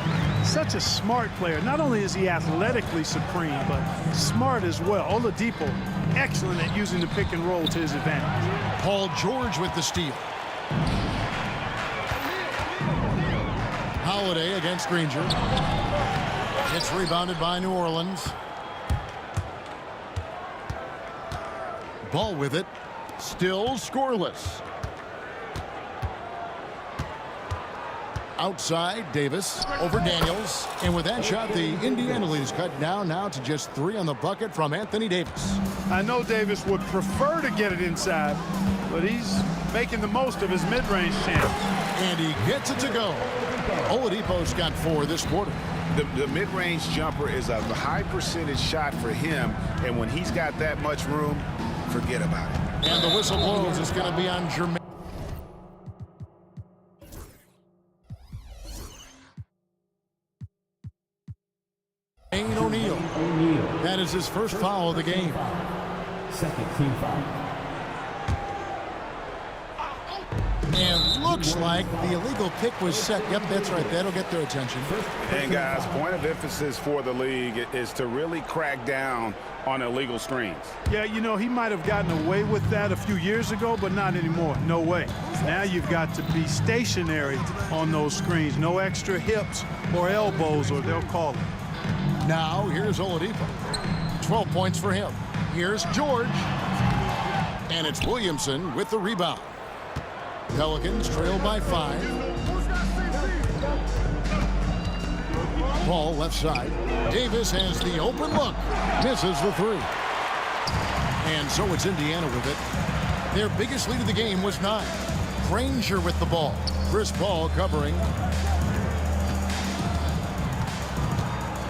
Such a smart player. Not only is he athletically supreme, but smart as well. Oladipo, excellent at using the pick and roll to his advantage. Paul George with the steal. Holiday against Granger. It's rebounded by New Orleans. Ball with it. Still scoreless. Outside, Davis over Daniels. And with that shot, the Indiana lead is cut down now to just 3 on the bucket from Anthony Davis. I know Davis would prefer to get it inside, but he's making the most of his mid-range chance. And he gets it to go. Oladipo's got 4 this quarter. The mid-range jumper is a high percentage shot for him, and when he's got that much room, forget about it. And the whistle blows. It's going to be on Jermaine. O'Neal. That is his first foul of the game. Second team foul. And looks like the illegal pick was set. Yep, that's right. That'll get their attention. And guys, point of emphasis for the league is to really crack down on illegal screens. Yeah, you know, he might have gotten away with that a few years ago, but not anymore. No way. Now you've got to be stationary on those screens. No extra hips or elbows, or they'll call it. Now, here's Oladipo. 12 points for him. Here's George. And it's Williamson with the rebound. Pelicans trail by 5. Ball left side. Davis has the open look. Misses the 3. And so it's Indiana with it. Their biggest lead of the game was 9. Granger with the ball. Chris Paul covering.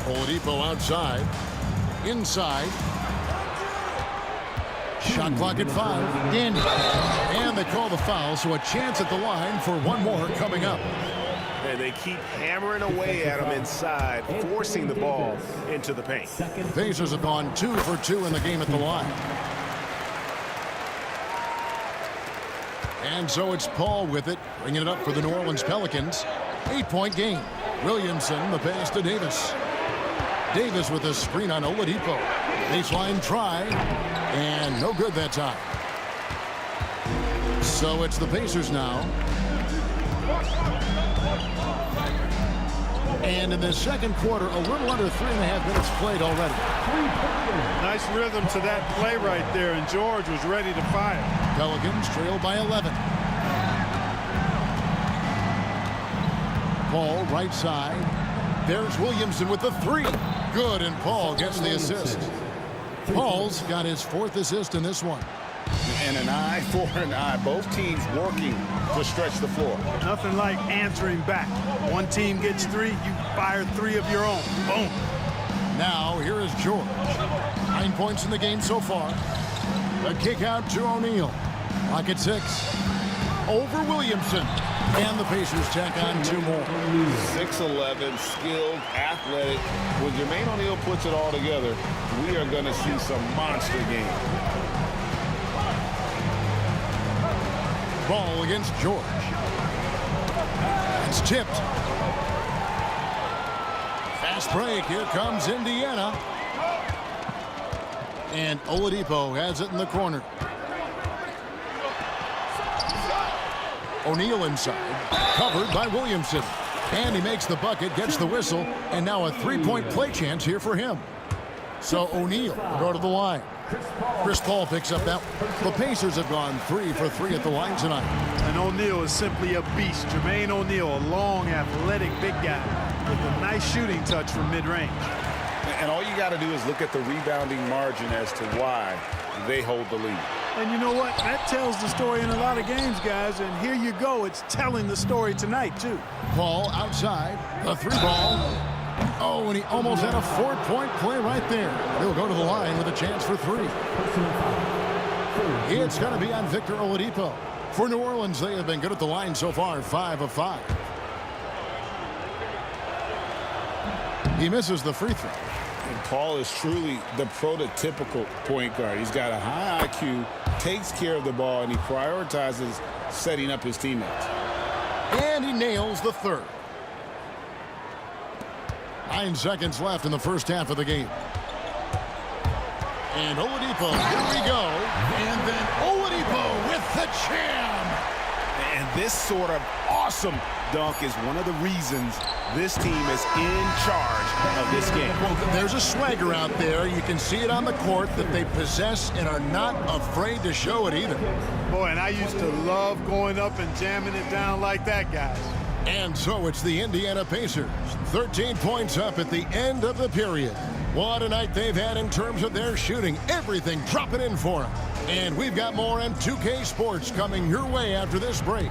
Oladipo outside. Inside. Shot clock at 5. Daniel. And they call the foul, so a chance at the line for one more coming up. And they keep hammering away at him inside, forcing the ball into the paint. Pacers have gone 2 for 2 in the game at the line. And so it's Paul with it, bringing it up for the New Orleans Pelicans. 8-point game. Williamson, the pass to Davis. Davis with a screen on Oladipo. Baseline try, and no good that time. So it's the Pacers now. And in the second quarter, a little under 3.5 minutes played already. Nice rhythm to that play right there, and George was ready to fire. Pelicans trail by 11. Paul, right side. There's Williamson with the three. Good, and Paul gets the assist. Paul's got his 4th assist in this one. And an eye for an eye. Both teams working to stretch the floor. Nothing like answering back. One team gets 3, you fire 3 of your own. Boom. Now, here is George. 9 points in the game so far. A kick out to O'Neal. Clock at 6. Over Williamson. And the Pacers tack on 2 more. 6'11", skilled, athletic. When Jermaine O'Neal puts it all together, we are going to see some monster games. Ball against George. It's tipped. Fast break. Here comes Indiana. And Oladipo has it in the corner. O'Neal inside. Covered by Williamson. And he makes the bucket, gets the whistle, and now a 3-point play chance here for him. So O'Neal will go to the line. Chris Paul picks up that one. The Pacers have gone 3 for 3 at the line tonight. And O'Neal is simply a beast. Jermaine O'Neal, a long, athletic, big guy with a nice shooting touch from mid-range. And all you got to do is look at the rebounding margin as to why they hold the lead. And you know what? That tells the story in a lot of games, guys. And here you go. It's telling the story tonight, too. Paul outside. The 3 ball. Oh, and he almost had a 4-point play right there. He'll go to the line with a chance for 3. It's going to be on Victor Oladipo. For New Orleans, they have been good at the line so far, 5 of 5. He misses the free throw. And Paul is truly the prototypical point guard. He's got a high IQ, takes care of the ball, and he prioritizes setting up his teammates. And he nails the 3rd. 9 seconds left in the first half of the game. And Oladipo, here we go. And then Oladipo with the jam. And this sort of awesome dunk is one of the reasons this team is in charge of this game. Well, there's a swagger out there. You can see it on the court that they possess and are not afraid to show it either. Boy, and I used to love going up and jamming it down like that, guys. And so it's the Indiana Pacers. 13 points up at the end of the period. What a night they've had in terms of their shooting. Everything dropping in for them. And we've got more on 2K Sports coming your way after this break.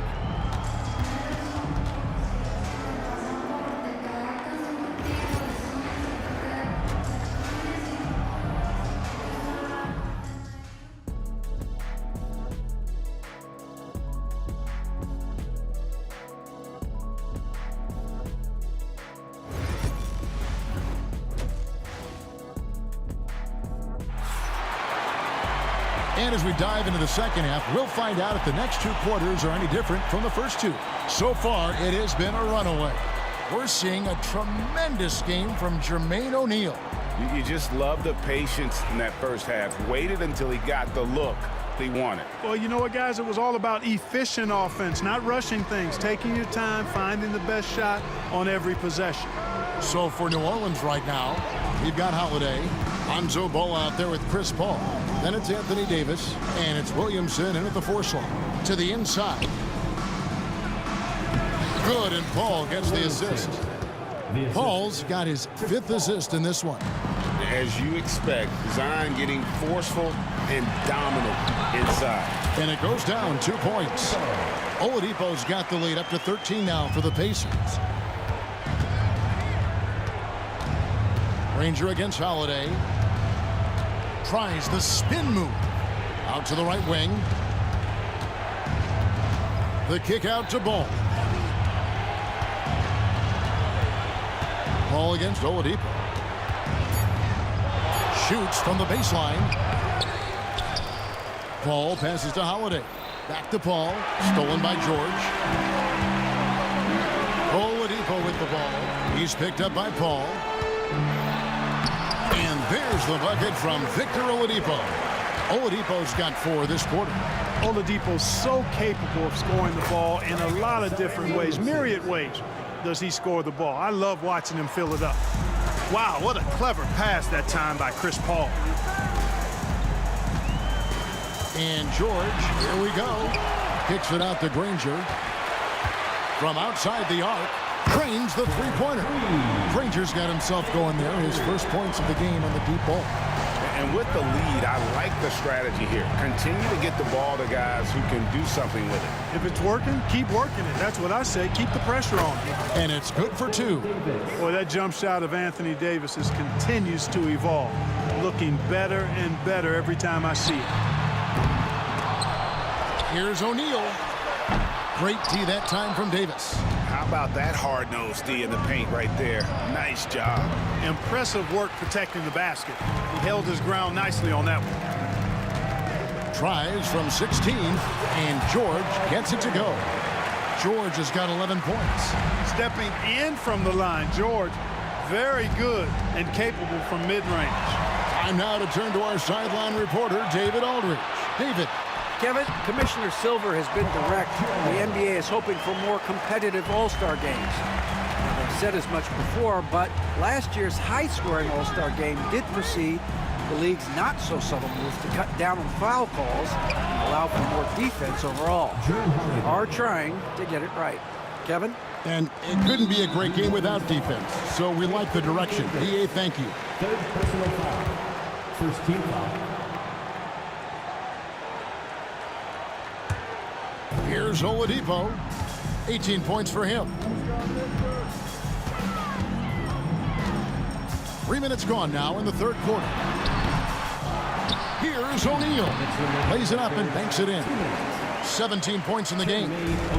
And as we dive into the second half, we'll find out if the next 2 quarters are any different from the first 2. So far, it has been a runaway. We're seeing a tremendous game from Jermaine O'Neal. You just love the patience in that first half. Waited until he got the look he wanted. Well, you know what, guys? It was all about efficient offense, not rushing things, taking your time, finding the best shot on every possession. So for New Orleans right now, we've got Holiday, Lonzo Ball out there with Chris Paul. Then it's Anthony Davis, and it's Williamson in at the 4 slot. To the inside. Good, and Paul gets the assist. Paul's got his 5th assist in this one. As you expect, Zion getting forceful and dominant inside. And it goes down 2 points. Oladipo's got the lead up to 13 now for the Pacers. Ranger against Holiday. Tries the spin move. Out to the right wing. The kick out to Ball. Ball against Oladipo. Shoots from the baseline. Paul passes to Holiday. Back to Paul. Stolen by George. Oladipo with the ball. He's picked up by Paul. And there's the bucket from Victor Oladipo. Oladipo's got 4 this quarter. Oladipo's so capable of scoring the ball in a lot of different ways, myriad ways does he score the ball. I love watching him fill it up. Wow, what a clever pass that time by Chris Paul. And George, here we go. Kicks it out to Granger. From outside the arc, trains the three-pointer. Granger's got himself going there. His first points of the game on the deep ball. And with the lead, I like the strategy here. Continue to get the ball to guys who can do something with it. If it's working, keep working it. That's what I say. Keep the pressure on. And it's good for two. Boy, that jump shot of Anthony Davis continues to evolve. Looking better and better every time I see it. Here's O'Neal. Great D that time from Davis. How about that hard-nosed D in the paint right there? Nice job. Impressive work protecting the basket. He held his ground nicely on that one. Tries from 16, and George gets it to go. George has got 11 points. Stepping in from the line, George, very good and capable from mid-range. Time now to turn to our sideline reporter, David Aldridge. David. Kevin, Commissioner Silver has been direct. The NBA is hoping for more competitive All-Star games. Now, they've said as much before, but last year's high-scoring All-Star game did precede the league's not-so-subtle move to cut down on foul calls and allow for more defense overall. They are trying to get it right. Kevin? And it couldn't be a great game without defense, so we like the direction. DA, thank you. Third personal foul. First team foul. Here's Oladipo. 18 points for him. 3 minutes gone now in the third quarter. Here's O'Neal. Lays it up and banks it in. 17 points in the game.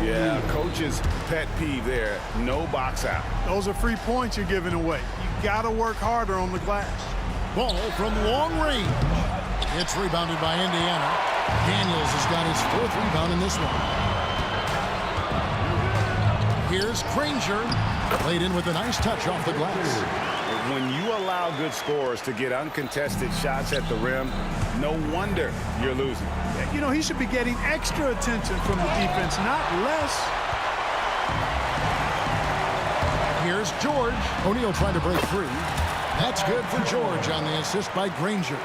Yeah, coach's pet peeve there. No box out. Those are free points you're giving away. You got to work harder on the glass. Ball from long range. It's rebounded by Indiana. Daniels has got his fourth rebound in this one. Here's Granger. Played in with a nice touch off the glass. When you allow good scorers to get uncontested shots at the rim, no wonder you're losing. You know, he should be getting extra attention from the defense, not less. Here's George. O'Neal trying to break free. That's good for George on the assist by Granger.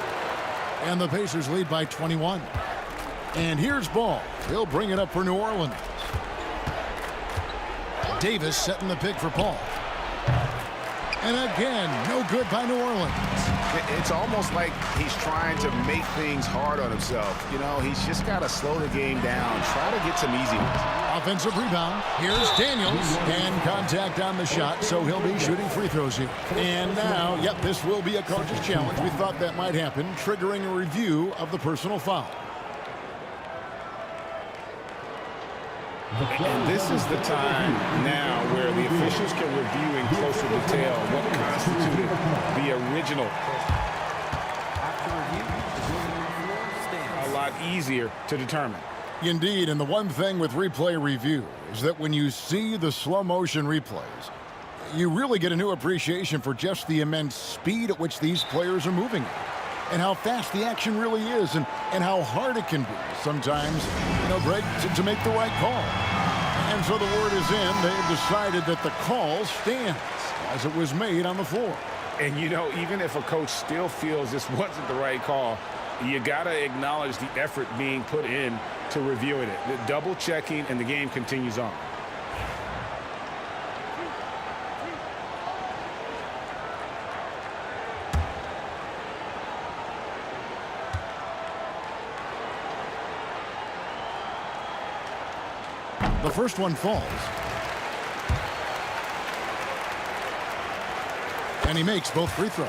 And the Pacers lead by 21. And here's Ball. He'll bring it up for New Orleans. Davis setting the pick for Paul. And again, no good by New Orleans. It's almost like he's trying to make things hard on himself. You know, he's just got to slow the game down. Try to get some easy ones. Offensive rebound. Here's Daniels. And contact on the shot, so he'll be shooting free throws here. And now, yep, this will be a coach's challenge. We thought that might happen, triggering a review of the personal foul. And this is the time now where the officials can review in closer detail what constituted the original. A lot easier to determine. Indeed, and the one thing with replay review is that when you see the slow motion replays, you really get a new appreciation for just the immense speed at which these players are moving and how fast the action really is and how hard it can be sometimes, you know, Greg, to make the right call. And so the word is in. They've decided that the call stands as it was made on the floor. And, you know, even if a coach still feels this wasn't the right call, you got to acknowledge the effort being put in to reviewing it. The double checking, and the game continues on. The first one falls. And he makes both free throws.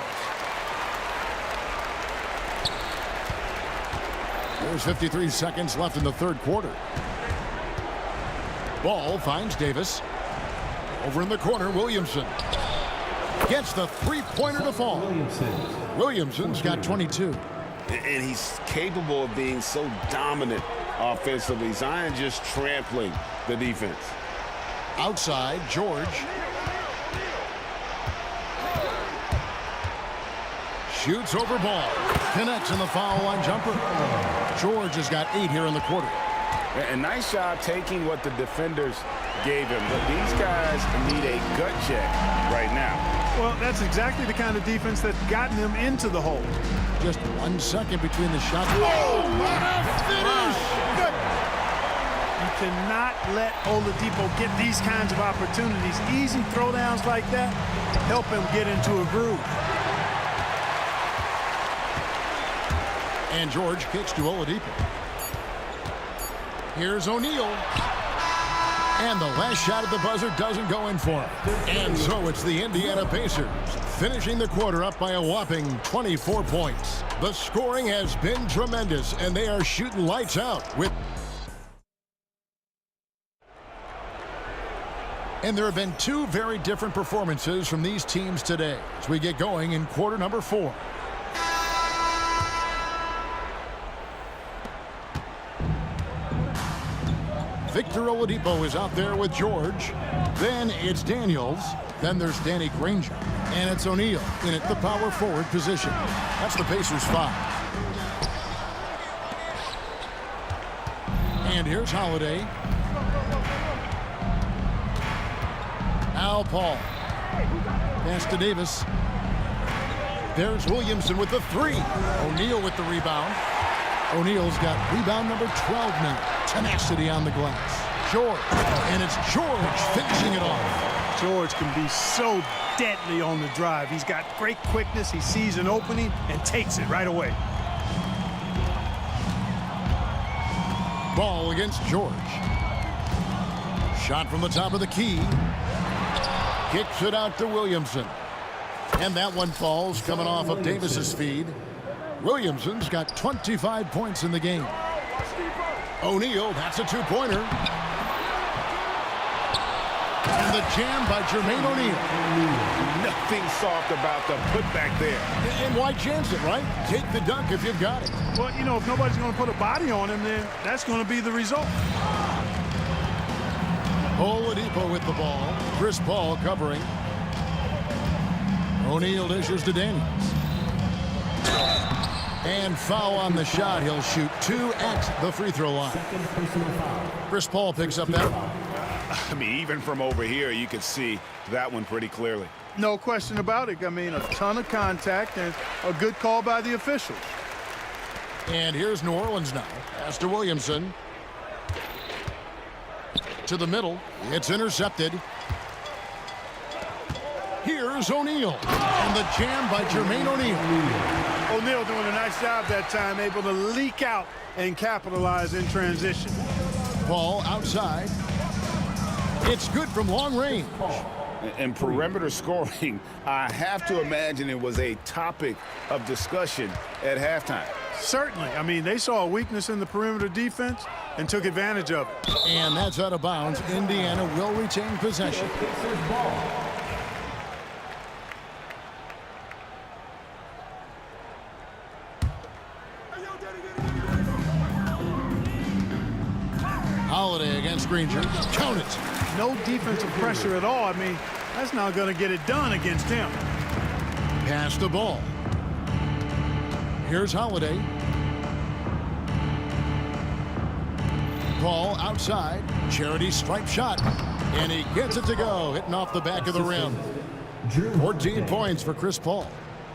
There's 53 seconds left in the third quarter. Ball finds Davis. Over in the corner, Williamson gets the three-pointer to fall. Williamson's got 22. And he's capable of being so dominant offensively. Zion just trampling the defense. Outside, George. Shoots over Ball. Connects in the foul line jumper. George has got 8 here in the quarter. And nice job taking what the defenders gave him. But these guys need a gut check right now. Well, that's exactly the kind of defense that's gotten them into the hole. Just 1 second between the shots. Whoa! What a finish! Good. You cannot let Oladipo get these kinds of opportunities. Easy throwdowns like that help him get into a groove. And George kicks to Oladipo. Here's O'Neal. And the last shot at the buzzer doesn't go in for him. And so it's the Indiana Pacers finishing the quarter up by a whopping 24 points. The scoring has been tremendous, and they are shooting lights out with... And there have been 2 very different performances from these teams today as we get going in quarter number 4. Victor Oladipo is out there with George. Then it's Daniels. Then there's Danny Granger. And it's O'Neal in at the power forward position. That's the Pacers 5. And here's Holiday. Al Paul. Pass to Davis. There's Williamson with the 3. O'Neal with the rebound. O'Neal's got rebound number 12 now. Tenacity on the glass. George. And it's George finishing it off. George can be so deadly on the drive. He's got great quickness. He sees an opening and takes it right away. Ball against George. Shot from the top of the key. Kicks it out to Williamson. And that one falls coming off of Davis's feed. Williamson's got 25 points in the game. O'Neal, that's a 2-pointer. And the jam by Jermaine O'Neal. Nothing soft about the putback there. And why chance it, right? Take the dunk if you've got it. Well, you know, if nobody's going to put a body on him, then that's going to be the result. Oladipo with the ball. Chris Paul covering. O'Neal dishes to Daniels. And foul on the shot. He'll shoot 2 at the free throw line. Chris Paul picks up that one. I mean, even from over here, you can see that one pretty clearly. No question about it. I mean, a ton of contact and a good call by the officials. And here's New Orleans now. Pass to Williamson. To the middle. It's intercepted. Here's O'Neal. And the jam by Jermaine O'Neal. O'Neal doing a nice job that time, able to leak out and capitalize in transition. Ball outside. It's good from long range. And perimeter scoring, I have to imagine it was a topic of discussion at halftime. Certainly. I mean, they saw a weakness in the perimeter defense and took advantage of it. And that's out of bounds. Indiana will retain possession. Holiday against Granger. Count it. No defensive pressure at all. I mean, that's not going to get it done against him. Pass the ball. Here's Holiday. Ball outside. Charity stripe shot. And he gets it to go. Hitting off the back of the rim. 14 points for Chris Paul.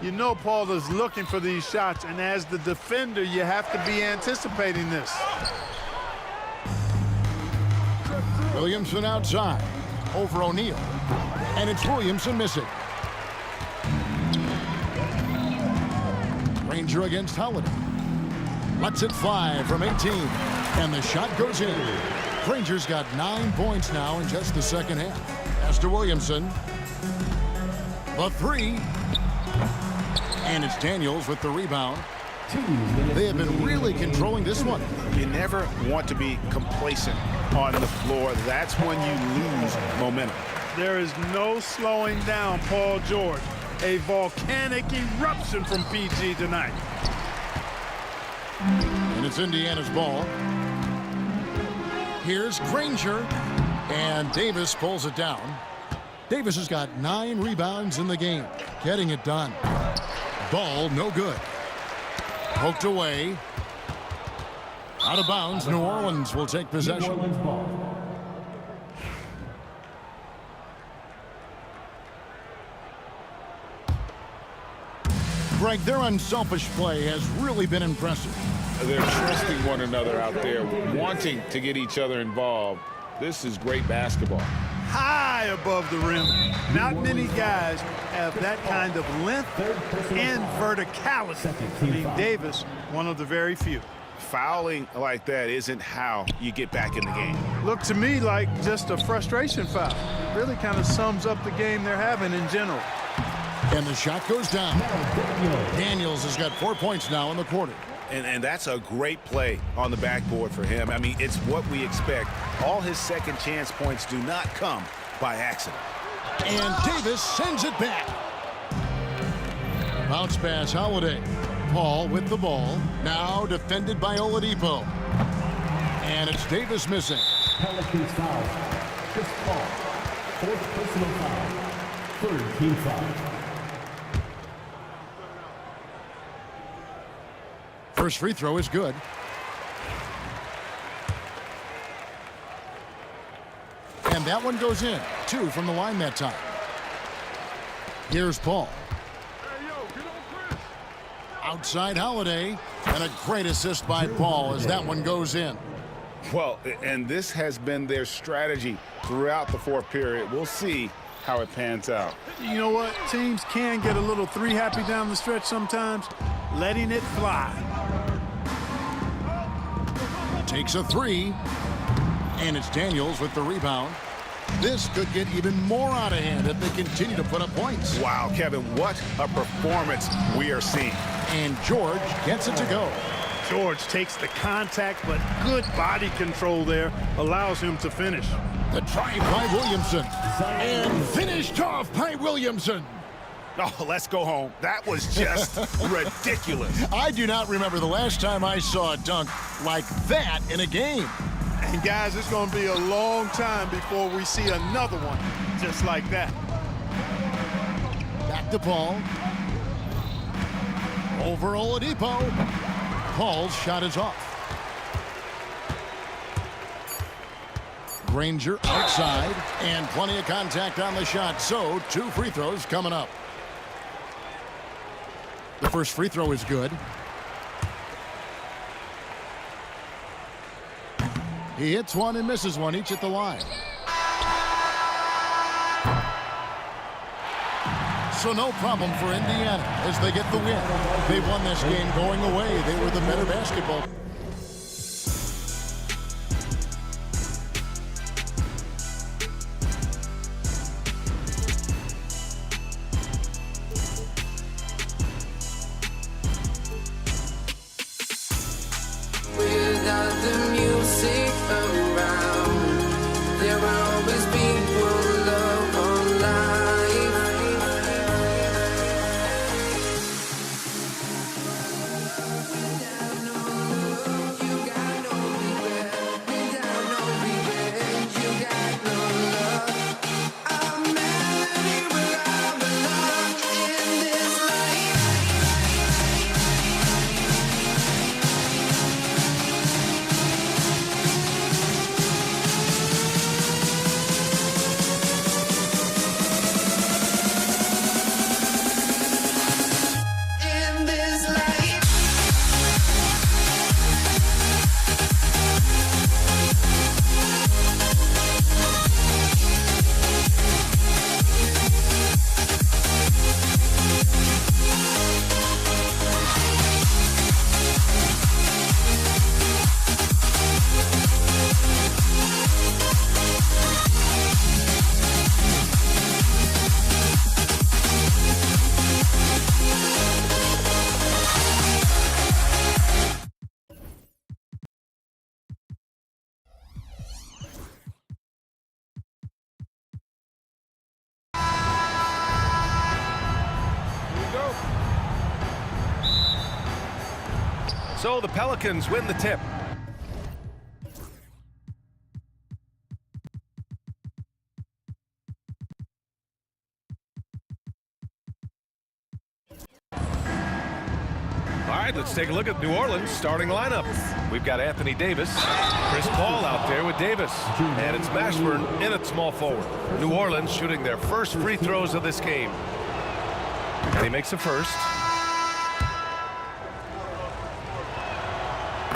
You know Paul is looking for these shots, and as the defender, you have to be anticipating this. Williamson outside. Over O'Neal. And it's Williamson missing. Granger against Holiday. Lets it fly from 18. And the shot goes in. Granger's got 9 points now in just the second half. Pass to Williamson. The 3. And it's Daniels with the rebound. They have been really controlling this one. You never want to be complacent on the floor. That's when you lose momentum. There is no slowing down Paul George. A volcanic eruption from PG tonight. And it's Indiana's ball. Here's Granger. And Davis pulls it down. Davis has got 9 rebounds in the game. Getting it done. Ball no good. Poked away. Out of bounds. New Orleans will take possession. Greg, their unselfish play has really been impressive. They're trusting one another out there, wanting to get each other involved. This is great basketball. High above the rim. Not many guys have that kind of length and verticality. I mean, Davis, one of the very few. Fouling like that isn't how you get back in the game. Looked to me like just a frustration foul. It really kind of sums up the game they're having in general. And the shot goes down. Daniels has got 4 points now in the quarter. And that's a great play on the backboard for him. I mean, it's what we expect. All his second chance points do not come by accident. And Davis sends it back. Bounce pass, Holiday. Paul with the ball. Now defended by Oladipo. And it's Davis missing. Pelicans foul. Chris Paul. Fourth personal foul. Third team foul. First free throw is good. And that one goes in. 2 from the line that time. Here's Paul. Outside Holiday. And a great assist by Paul as that one goes in. Well, and this has been their strategy throughout the fourth period. We'll see how it pans out. You know what? Teams can get a little three-happy down the stretch sometimes. Letting it fly. Takes a 3. And it's Daniels with the rebound. This could get even more out of hand if they continue to put up points. Wow, Kevin, what a performance we are seeing. And George gets it to go. George takes the contact, but good body control there allows him to finish. The drive by Williamson. And finished off by Williamson. Oh, let's go home. That was just ridiculous. I do not remember the last time I saw a dunk like that in a game. And guys, it's going to be a long time before we see another one just like that. Back to Paul. Over Oladipo. Paul's shot is off. Granger outside, and plenty of contact on the shot, so 2 free throws coming up. The first free throw is good. He hits one and misses one, each at the line. So no problem for Indiana as they get the win. They won this game going away. They were the better basketball. Without the music around, there will always be one love on life. Without no love, you got no regret. Without no regret, you got no love. I'm mad where I belong in this life. In this life. So the Pelicans win the tip. All right, let's take a look at New Orleans' starting lineup. We've got Anthony Davis, Chris Paul out there with Davis, and it's Mashburn in at small forward. New Orleans shooting their first free throws of this game. And he makes the first.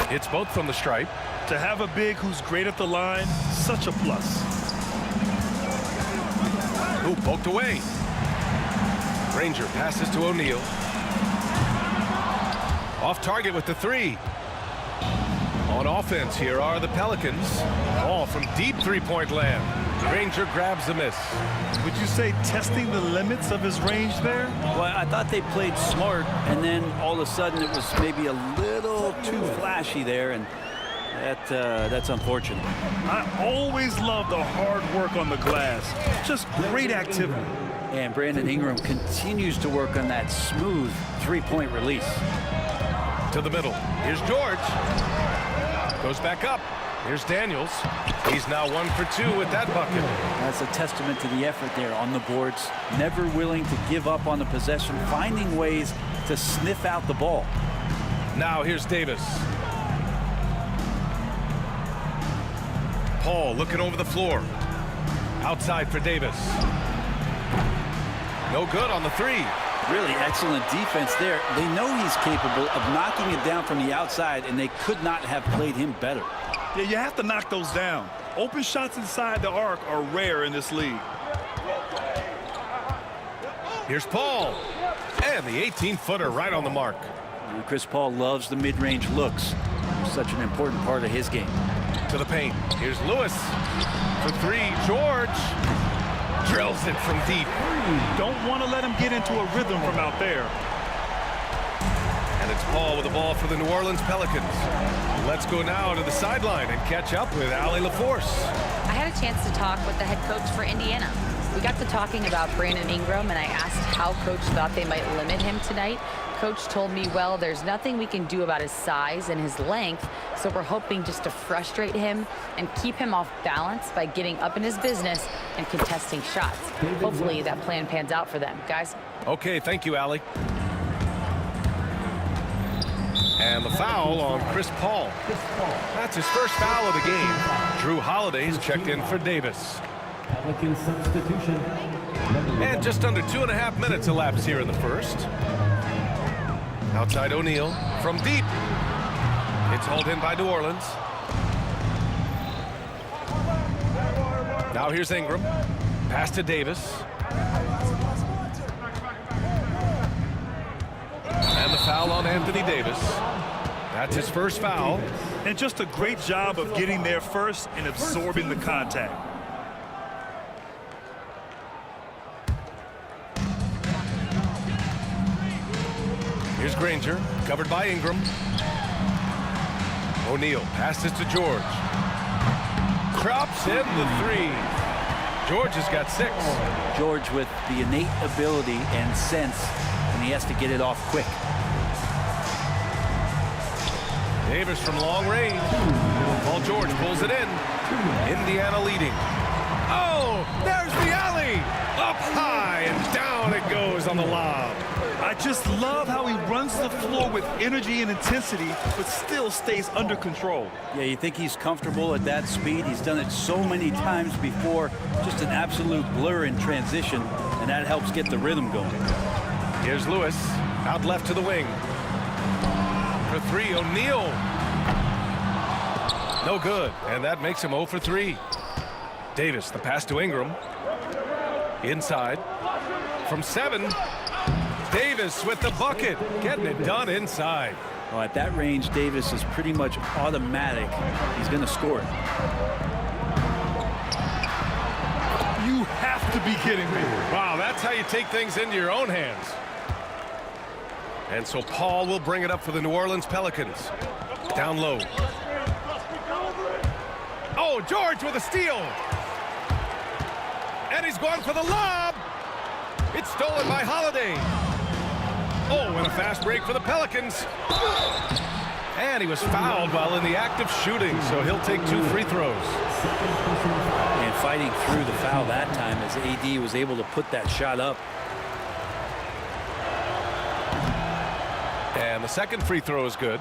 Hits both from the stripe. To have a big who's great at the line, such a plus. Ooh, poked away. Granger passes to O'Neal. Off target with the three. On offense, here are the Pelicans. Ball from deep three-point land. Granger grabs the miss. Would you say testing the limits of his range there? Well, I thought they played smart, and then all of a sudden it was maybe a little too flashy there, and that's unfortunate. I always love the hard work on the glass. Just great activity. And Brandon Ingram continues to work on that smooth three-point release. To the middle. Here's George. Goes back up. Here's Daniels. He's now 1 for 2 with that bucket. That's a testament to the effort there on the boards. Never willing to give up on the possession, finding ways to sniff out the ball. Now here's Davis. Paul looking over the floor. Outside for Davis. No good on the three. Really excellent defense there. They know he's capable of knocking it down from the outside, and they could not have played him better. Yeah, you have to knock those down. Open shots inside the arc are rare in this league. Here's Paul. And the 18-footer right on the mark. And Chris Paul loves the mid-range looks. Such an important part of his game. To the paint. Here's Lewis. For three, George. Drills it from deep. Don't want to let him get into a rhythm from out there. And it's Paul with the ball for the New Orleans Pelicans. Let's go now to the sideline and catch up with Allie LaForce. I had a chance to talk with the head coach for Indiana. We got to talking about Brandon Ingram, and I asked how coach thought they might limit him tonight. Coach told me, well, there's nothing we can do about his size and his length, so we're hoping just to frustrate him and keep him off balance by getting up in his business and contesting shots. Hopefully that plan pans out for them. Guys? Okay, thank you, Allie. And the foul on Chris Paul. That's his first foul of the game. Drew Holiday's checked in for Davis. Pelican substitution. And just under 2.5 minutes elapsed here in the first. Outside O'Neal from deep. It's hauled in by New Orleans. Now here's Ingram. Pass to Davis. And the foul on Anthony Davis. That's his first foul. And just a great job of getting there first and absorbing the contact. Here's Granger, covered by Ingram. O'Neal passes to George. Drops in the three. George has got 6. George with the innate ability and sense, and he has to get it off quick. Davis from long range. Paul George pulls it in. Indiana leading. Oh, there's the alley. Up high and down it goes on the lob. I just love how he runs the floor with energy and intensity, but still stays under control. Yeah, you think he's comfortable at that speed. He's done it so many times before. Just an absolute blur in transition, and that helps get the rhythm going. Here's Lewis, out left to the wing. For three, O'Neal. No good, and that makes him 0 for 3. Davis, the pass to Ingram. Inside. From 7. Davis with the bucket, getting it done inside. Well, at that range, Davis is pretty much automatic. He's going to score it. You have to be kidding me. Wow, that's how you take things into your own hands. And so Paul will bring it up for the New Orleans Pelicans. Down low. Oh, George with a steal. And he's going for the lob. It's stolen by Holiday. Oh, and a fast break for the Pelicans. And he was fouled while in the act of shooting, so he'll take 2 free throws. And fighting through the foul that time as AD was able to put that shot up. And the second free throw is good.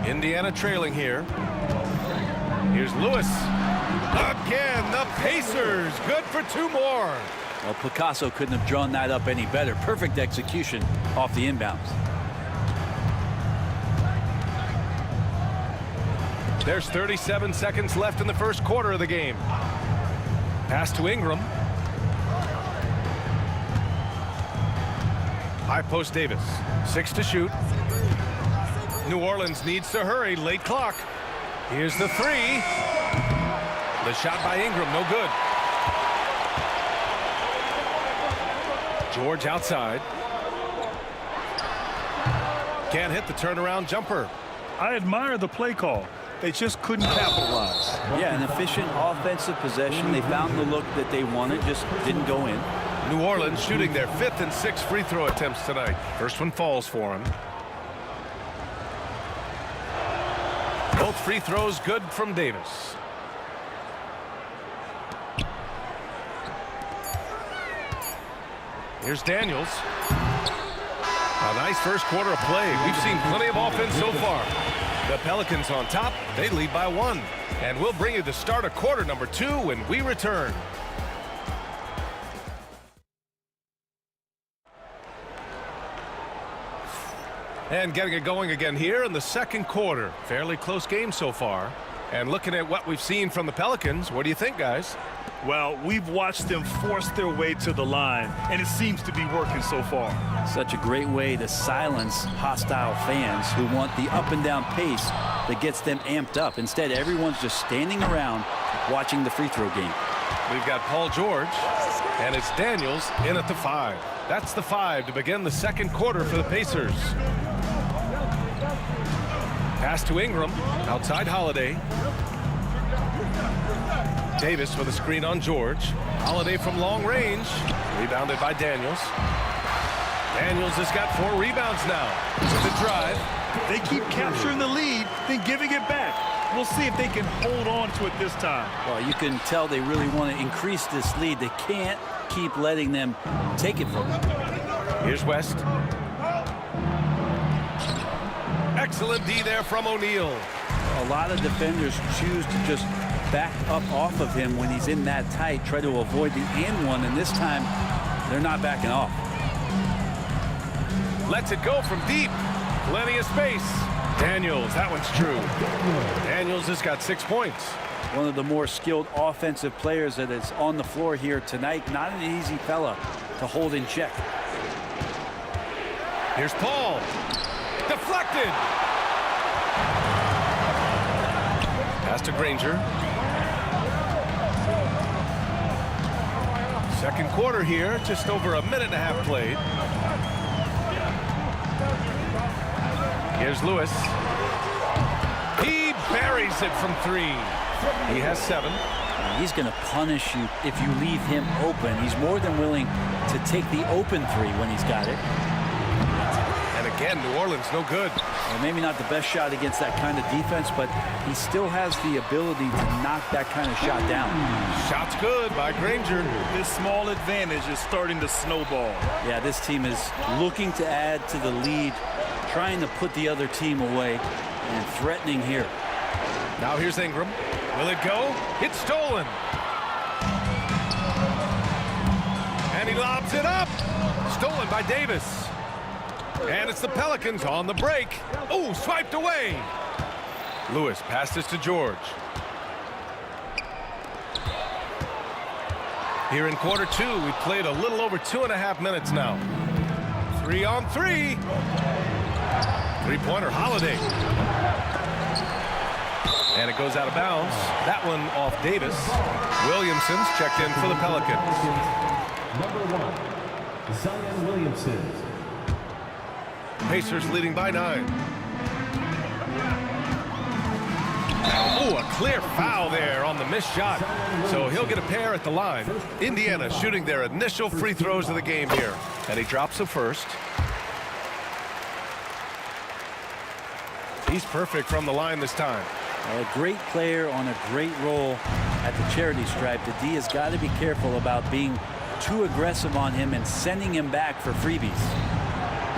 Indiana trailing here. Here's Lewis. Again, the Pacers. Good for 2 more. Well, Picasso couldn't have drawn that up any better. Perfect execution off the inbounds. There's 37 seconds left in the first quarter of the game. Pass to Ingram. High post Davis. 6 to shoot. New Orleans needs to hurry. Late clock. Here's the 3. The shot by Ingram, no good. George outside. Can't hit the turnaround jumper. I admire the play call. They just couldn't capitalize. Yeah, an efficient offensive possession. They found the look that they wanted, just didn't go in. New Orleans shooting their 5th and 6th free throw attempts tonight. First one falls for him. Both free throws good from Davis. Here's Daniels. A nice first quarter of play. We've seen plenty of offense so far. The Pelicans on top. They lead by 1. And we'll bring you the start of quarter number 2 when we return. And getting it going again here in the second quarter. Fairly close game so far. And looking at what we've seen from the Pelicans, what do you think, guys? Well, we've watched them force their way to the line, and it seems to be working so far. Such a great way to silence hostile fans who want the up and down pace that gets them amped up. Instead, everyone's just standing around watching the free throw game. We've got Paul George, and it's Daniels in at the 5. That's the 5 to begin the second quarter for the Pacers. Pass to Ingram, outside Holiday. Davis with a screen on George. Holiday from long range. Rebounded by Daniels. Daniels has got 4 rebounds now. With the drive. They keep capturing the lead, then giving it back. We'll see if they can hold on to it this time. Well, you can tell they really want to increase this lead. They can't keep letting them take it from them. Here's West. Excellent D there from O'Neal. A lot of defenders choose to just back up off of him when he's in that tight, try to avoid the and one, and this time they're not backing off. Lets it go from deep. Plenty of space. Daniels, that one's true. Daniels has got 6 points. One of the more skilled offensive players that is on the floor here tonight. Not an easy fella to hold in check. Here's Paul. Deflected. Pass to Granger. Second quarter here, just over a minute and a half played. Here's Lewis. He buries it from 3. He has 7. He's going to punish you if you leave him open. He's more than willing to take the open 3 when he's got it. And again, New Orleans no good. Well, maybe not the best shot against that kind of defense, but he still has the ability to knock that kind of shot down. Shot's good by Granger. This small advantage is starting to snowball. Yeah, this team is looking to add to the lead, trying to put the other team away, and threatening here. Now here's Ingram. Will it go? It's stolen. And he lobs it up. Stolen by Davis. And it's the Pelicans on the break. Oh, swiped away. Lewis passes to George. Here in quarter 2, we played a little over 2.5 minutes now. 3 on 3. Three-pointer, Holiday. And it goes out of bounds. That one off Davis. Williamson's checked in for the Pelicans. Number 1, Zion Williamson. Pacers leading by 9. Oh, a clear foul there on the missed shot. So he'll get a pair at the line. Indiana shooting their initial free throws of the game here. And he drops the first. He's perfect from the line this time. A great player on a great role at the charity stripe. The D has got to be careful about being too aggressive on him and sending him back for freebies.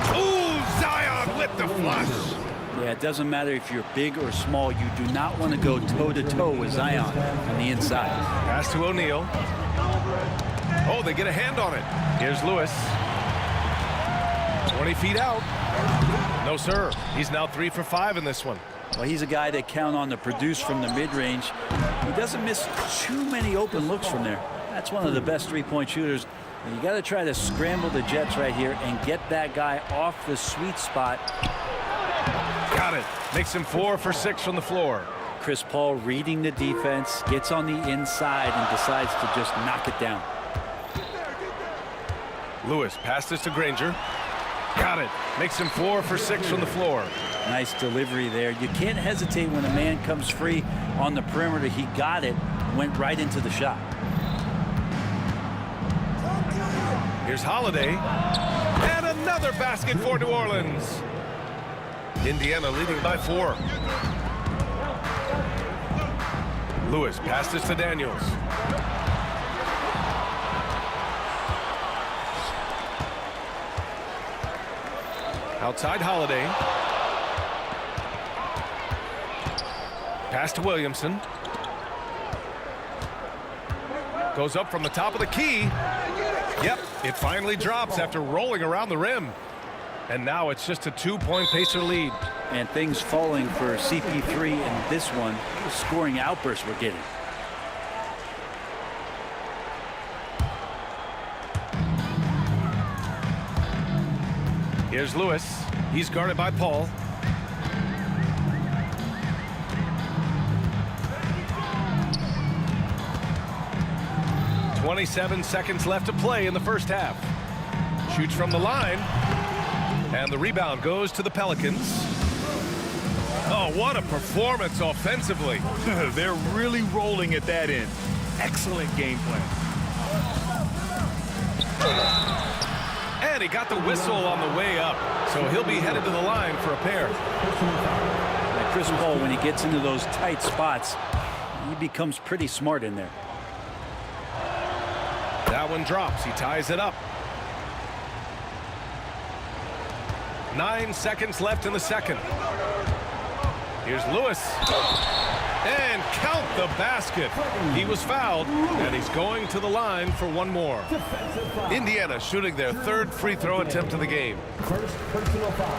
Ooh, Zion with the flush. Yeah, it doesn't matter if you're big or small. You do not want to go toe-to-toe with Zion on the inside. Pass to O'Neal. Oh, they get a hand on it. Here's Lewis. 20 feet out. No, sir. He's now 3 for 5 in this one. Well, he's a guy that count on to produce from the mid-range. He doesn't miss too many open looks from there. That's one of the best three-point shooters. You got to try to scramble the Jets right here and get that guy off the sweet spot. Got it. Makes him 4 for 6 from the floor. Chris Paul reading the defense, gets on the inside and decides to just knock it down. Lewis passes to Granger. Got it. Makes him 4 for 6 from the floor. Nice delivery there. You can't hesitate when a man comes free on the perimeter. He got it, went right into the shot. Here's Holiday. And another basket for New Orleans. Indiana leading by 4. Lewis passes to Daniels. Outside Holiday. Pass to Williamson. Goes up from the top of the key. Yep, it finally drops after rolling around the rim. And now it's just a 2-point Pacer lead. And things falling for CP3 in this one. The scoring outbursts we're getting. Here's Lewis. He's guarded by Paul. "27 seconds left to play in the first half. Shoots from the line. And the rebound goes to the Pelicans. Oh, what a performance offensively. They're really rolling at that end. Excellent game plan. And he got the whistle on the way up. So he'll be headed to the line for a pair. Like Chris Paul, when he gets into those tight spots, he becomes pretty smart in there. That one drops. He ties it up. 9 seconds left in the second. Here's Lewis. And count the basket. He was fouled, and he's going to the line for one more. Indiana shooting their 3rd free throw attempt of the game. First personal foul.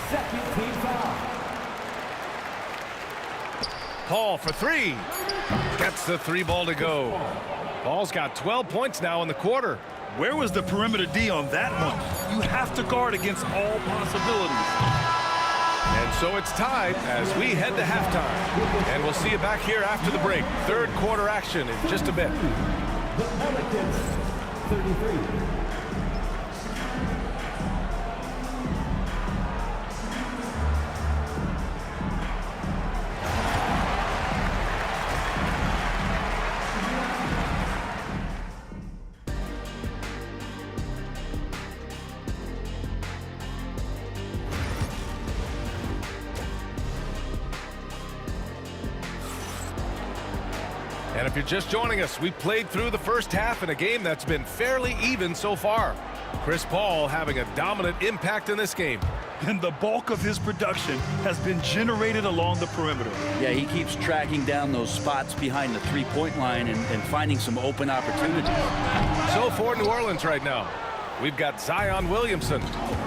Second team foul. Paul for 3. Gets the 3 ball to go. Paul's got 12 points now in the quarter. Where was the perimeter D on that one? You have to guard against all possibilities. And so it's tied as we head to halftime. And we'll see you back here after the break. 3rd quarter action in just a bit. The Pelicans, 33. And if you're just joining us, we played through the first half in a game that's been fairly even so far. Chris Paul having a dominant impact in this game. And the bulk of his production has been generated along the perimeter. Yeah, he keeps tracking down those spots behind the three-point line and finding some open opportunities. So for New Orleans right now, we've got Zion Williamson,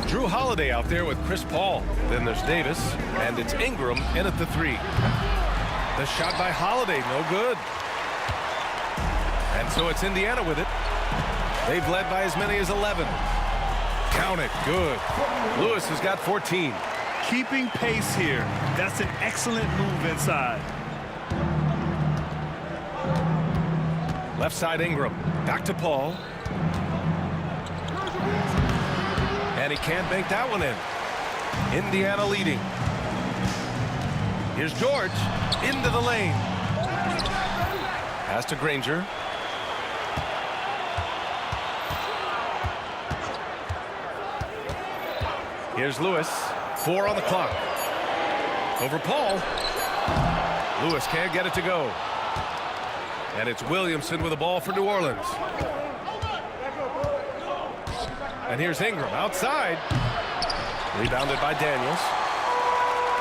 Drew Holiday out there with Chris Paul. Then there's Davis, and it's Ingram in at the 3. The shot by Holiday, no good. And so it's Indiana with it. They've led by as many as 11. Count it, good. Lewis has got 14. Keeping pace here. That's an excellent move inside. Left side Ingram, back to Paul. And he can't bank that one in. Indiana leading. Here's George, into the lane. Pass to Granger. Here's Lewis, 4 on the clock. Over Paul. Lewis can't get it to go. And it's Williamson with the ball for New Orleans. And here's Ingram outside. Rebounded by Daniels.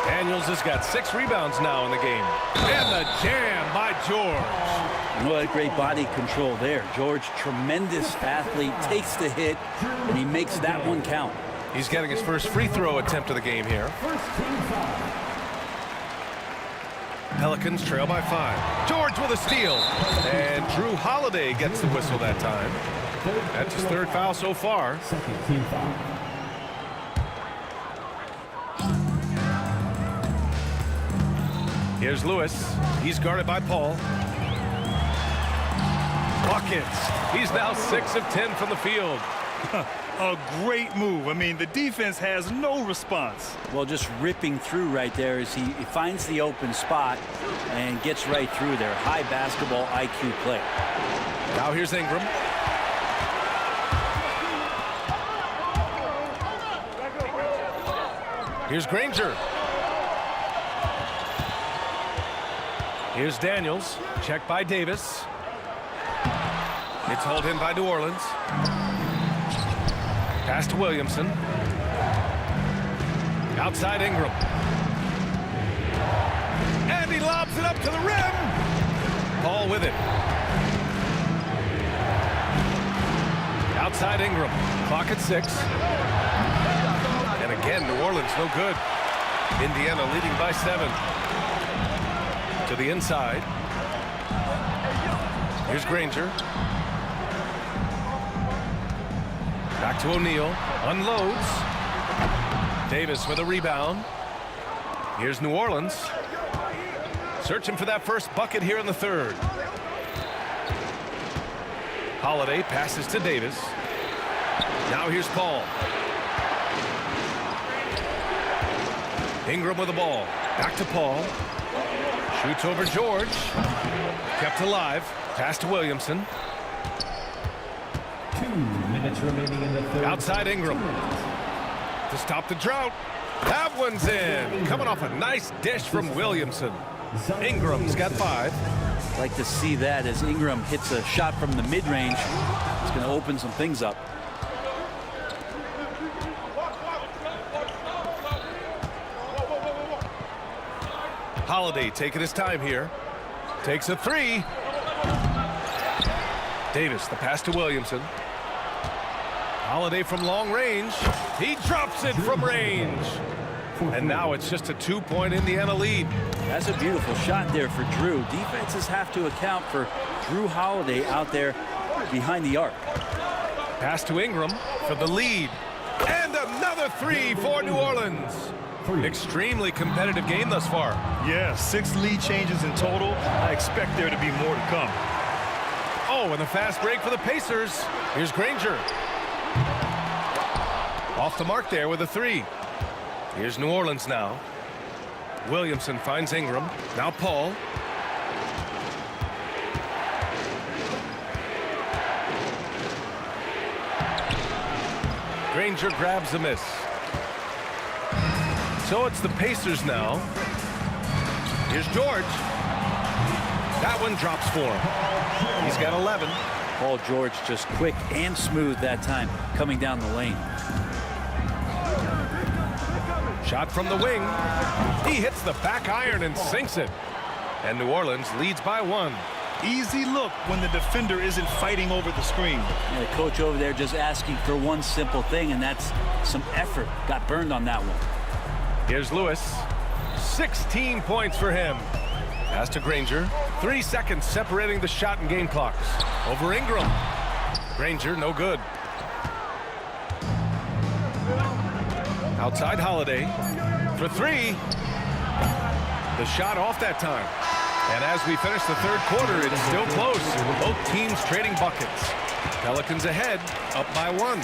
Daniels has got 6 rebounds now in the game. And the jam by George. What great body control there. George, tremendous athlete, takes the hit, and he makes that one count. He's getting his first free throw attempt of the game here. Pelicans trail by 5. George with a steal. And Drew Holiday gets the whistle that time. That's his 3rd foul so far. Second team foul. Here's Lewis. He's guarded by Paul. Buckets. He's now 6 of 10 from the field. A great move. I mean, the defense has no response. Well, just ripping through right there as he finds the open spot and gets right through there. High basketball IQ play. Now here's Ingram. Here's Granger. Here's Daniels. Checked by Davis. It's hauled in by New Orleans. Pass to Williamson. Outside Ingram. And he lobs it up to the rim. Paul with it. Outside Ingram. Clock at 6. And again, New Orleans no good. Indiana leading by 7. To the inside. Here's Granger. Back to O'Neal. Unloads. Davis with a rebound. Here's New Orleans. Searching for that first bucket here in the 3rd. Holiday passes to Davis. Now here's Paul. Ingram with the ball. Back to Paul. Shoots over George. Kept alive. Pass to Williamson. 2 minutes remaining in the 3rd. Outside Ingram. To stop the drought. That one's in. Coming off a nice dish from Williamson. Ingram's got 5. I'd like to see that as Ingram hits a shot from the mid-range. It's going to open some things up. Holiday taking his time here. Takes a 3. Davis, the pass to Williamson. Holiday from long range. He drops it from range. And now it's just a 2-point Indiana lead. That's a beautiful shot there for Drew. Defenses have to account for Drew Holiday out there behind the arc. Pass to Ingram for the lead. And another 3 for New Orleans. Extremely competitive game thus far. Yeah, 6 lead changes in total. I expect there to be more to come. Oh, and a fast break for the Pacers. Here's Granger. Off the mark there with a 3. Here's New Orleans now. Williamson finds Ingram. Now Paul. Granger grabs the miss. So it's the Pacers now. Here's George. That one drops for him. He's got 11. Paul George just quick and smooth that time coming down the lane. Shot from the wing. He hits the back iron and sinks it. And New Orleans leads by 1. Easy look when the defender isn't fighting over the screen. And the coach over there just asking for one simple thing, and that's some effort. Got burned on that one. Here's Lewis. 16 points for him. Pass to Granger. 3 seconds separating the shot and game clocks. Over Ingram. Granger, no good. Outside Holiday for 3. The shot off that time. And as we finish the 3rd quarter, it's still close. Both teams trading buckets. Pelicans ahead, up by 1.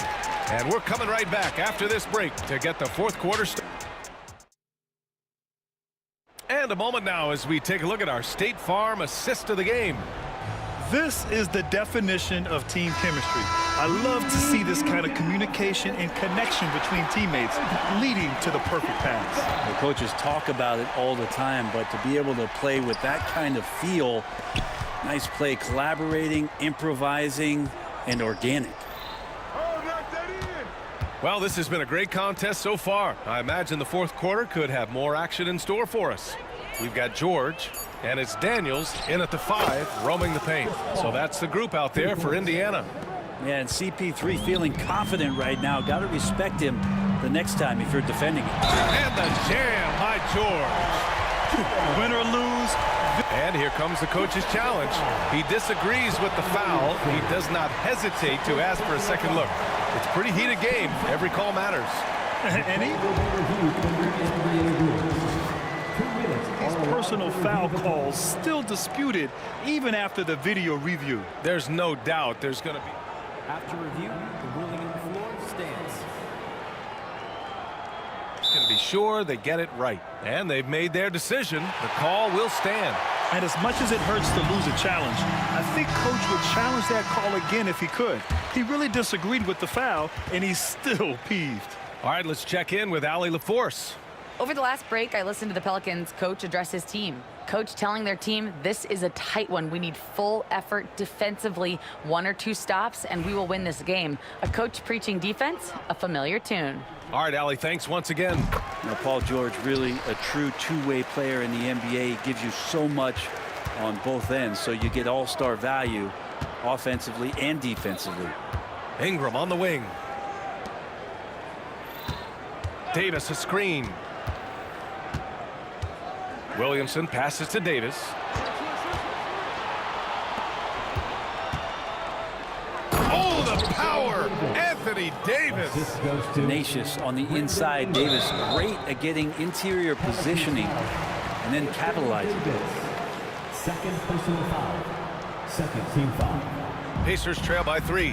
And we're coming right back after this break to get the 4th quarter started. And a moment now as we take a look at our State Farm assist of the game. This is the definition of team chemistry. I love to see this kind of communication and connection between teammates leading to the perfect pass. The coaches talk about it all the time, but to be able to play with that kind of feel, nice play, collaborating, improvising, and organic. Well, this has been a great contest so far. I imagine the fourth quarter could have more action in store for us. We've got George, and it's Daniels in at the 5, roaming the paint. So that's the group out there for Indiana. Yeah, and CP3 feeling confident right now. Got to respect him the next time if you're defending him. And the jam by George. Win or lose. And here comes the coach's challenge. He disagrees with the foul. He does not hesitate to ask for a second look. It's a pretty heated game. Every call matters. And these personal foul calls still disputed even after the video review. There's no doubt there's going to be. After review, the ruling on the floor stands. Can be sure they get it right. And they've made their decision. The call will stand. And as much as it hurts to lose a challenge, I think Coach would challenge that call again if he could. He really disagreed with the foul, and he's still peeved. All right, let's check in with Allie LaForce. Over the last break, I listened to the Pelicans coach address his team. Coach telling their team, this is a tight one. We need full effort defensively, 1 or 2 stops, and we will win this game. A coach preaching defense, a familiar tune. All right, Allie, thanks once again. Now, Paul George, really a true two-way player in the NBA. He gives you so much on both ends, so you get all-star value offensively and defensively. Ingram on the wing. Davis a screen. Williamson passes to Davis. Oh, the power! Anthony Davis. Tenacious on the inside. Davis great at getting interior positioning and then capitalizing. Second personal foul. Second team foul. Pacers trail by 3.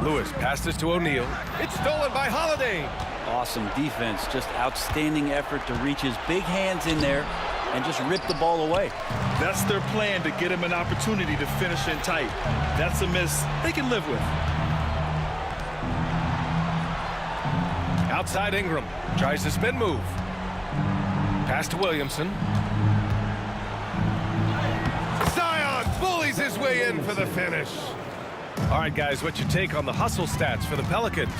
Lewis passes to O'Neal. It's stolen by Holiday. Awesome defense. Just outstanding effort to reach his big hands in there and just rip the ball away. That's their plan, to get him an opportunity to finish in tight. That's a miss they can live with. Outside Ingram. Tries the spin move. Pass to Williamson. Zion bullies his way in for the finish. All right, guys, what's your take on the hustle stats for the Pelicans?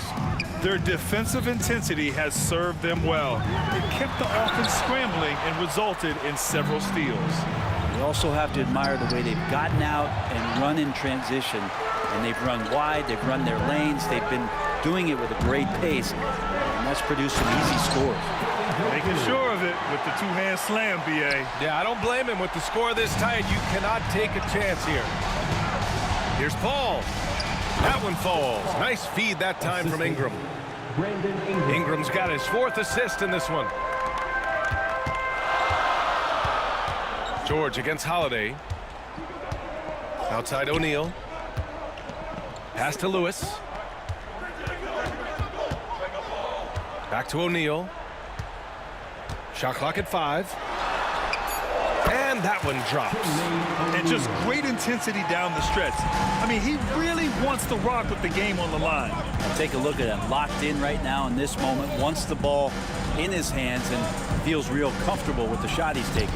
Their defensive intensity has served them well. It kept the offense scrambling and resulted in several steals. You also have to admire the way they've gotten out and run in transition. And they've run wide, they've run their lanes, they've been doing it with a great pace, and that's produced some easy scores. Making sure of it with the two-hand slam, B.A. Yeah, I don't blame him. With the score this tight, you cannot take a chance here. Here's Paul. That one falls. Nice feed that time from Ingram. Ingram's got his 4th assist in this one. George against Holiday. Outside O'Neal. Pass to Lewis. Back to O'Neal. Shot clock at 5. And that one drops. And just great intensity down the stretch. I mean, he really wants to rock with the game on the line. Take a look at him, locked in right now in this moment, wants the ball in his hands and feels real comfortable with the shot he's taking.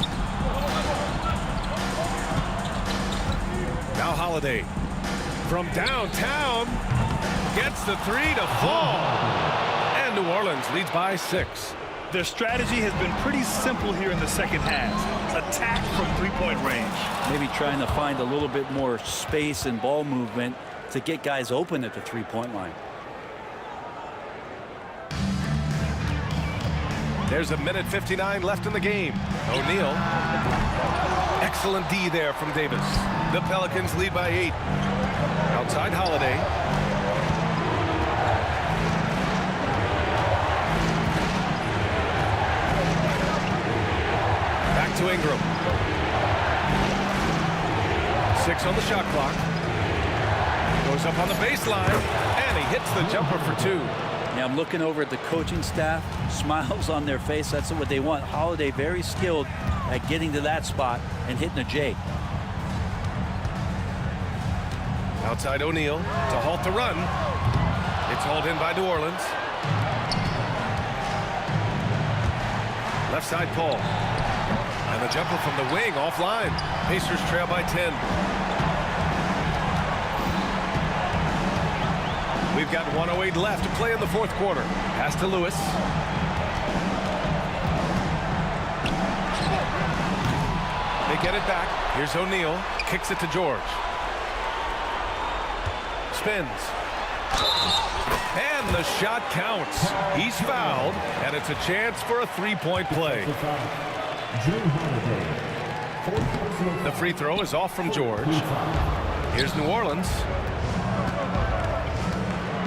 Now Holiday from downtown gets the 3 to fall. And New Orleans leads by 6. Their strategy has been pretty simple here in the second half. Attack from 3-point range. Maybe trying to find a little bit more space and ball movement to get guys open at the 3-point line. There's a minute 59 left in the game. O'Neal. Excellent D there from Davis. The Pelicans lead by 8. Outside Holiday. Back to Ingram. 6 on the shot clock. Goes up on the baseline, and he hits the jumper for 2. Yeah, I'm looking over at the coaching staff, smiles on their face. That's what they want. Holiday very skilled at getting to that spot and hitting a J. Outside O'Neal to halt the run. It's hauled in by New Orleans. Left side Paul. And the jumper from the wing offline. Pacers trail by 10. We've got 1:08 left to play in the fourth quarter. Pass to Lewis. They get it back. Here's O'Neal. Kicks it to George. Spins. And the shot counts. He's fouled, and it's a chance for a three-point play. The free throw is off from George. Here's New Orleans.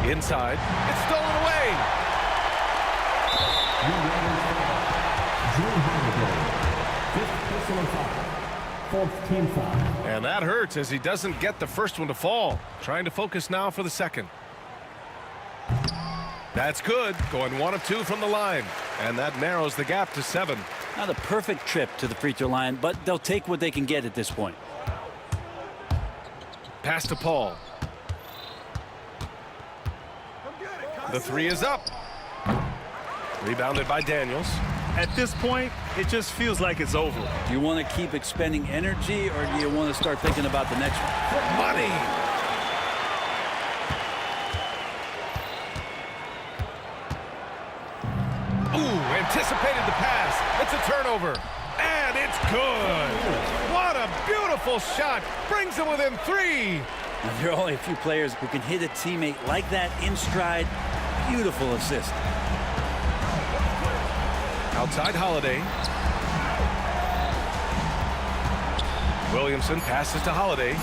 Inside. It's stolen away. And that hurts as he doesn't get the first one to fall. Trying to focus now for the second. That's good. Going 1 of 2 from the line. And that narrows the gap to 7. Not a perfect trip to the free throw line, but they'll take what they can get at this point. Pass to Paul. The three is up. Rebounded by Daniels. At this point, it just feels like it's over. Do you want to keep expending energy, or do you want to start thinking about the next one? Money! Ooh, anticipated the pass. It's a turnover. And it's good. What a beautiful shot. Brings them within 3. Now, there are only a few players who can hit a teammate like that in stride. Beautiful assist. Outside Holiday. Williamson passes to Holiday.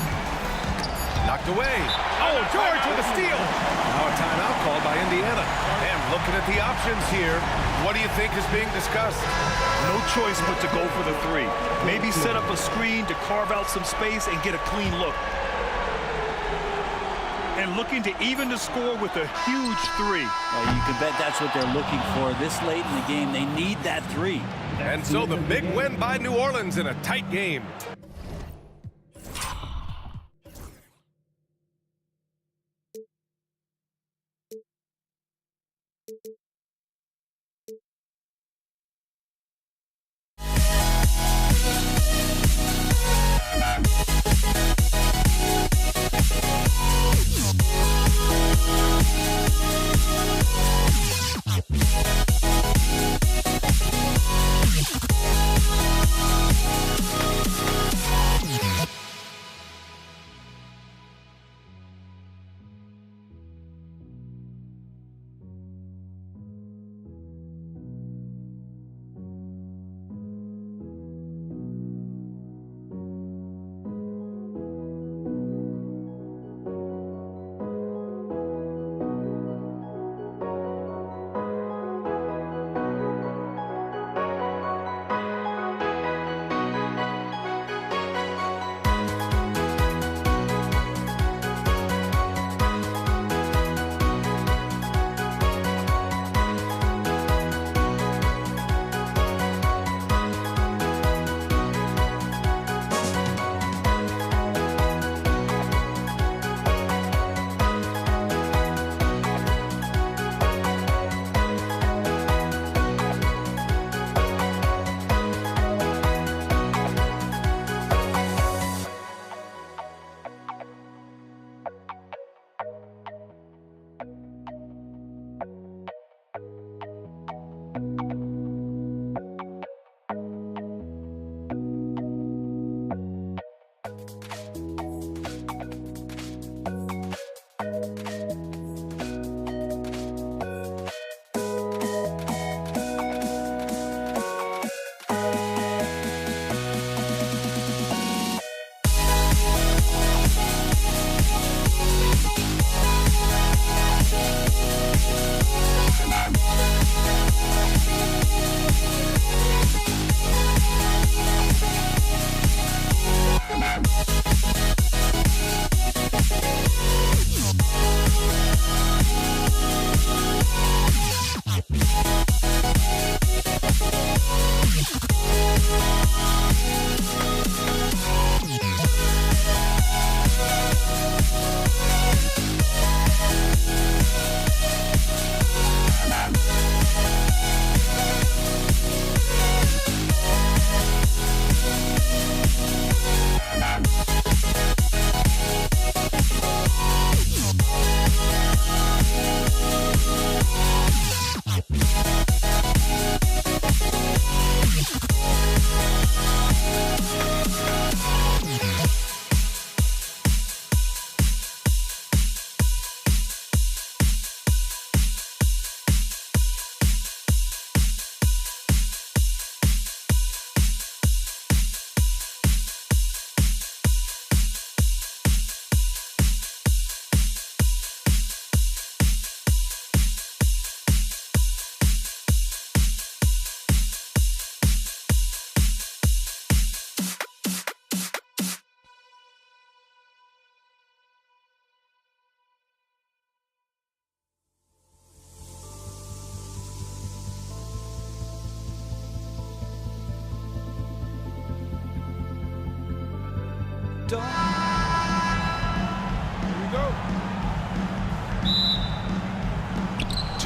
Knocked away. Oh, George with a steal. Now a timeout called by Indiana. And looking at the options here, what do you think is being discussed? No choice but to go for the 3. Maybe set up a screen to carve out some space and get a clean look. And looking to even the score with a huge 3. You can bet that's what they're looking for this late in the game. They need that 3. And so the big win by New Orleans in a tight game.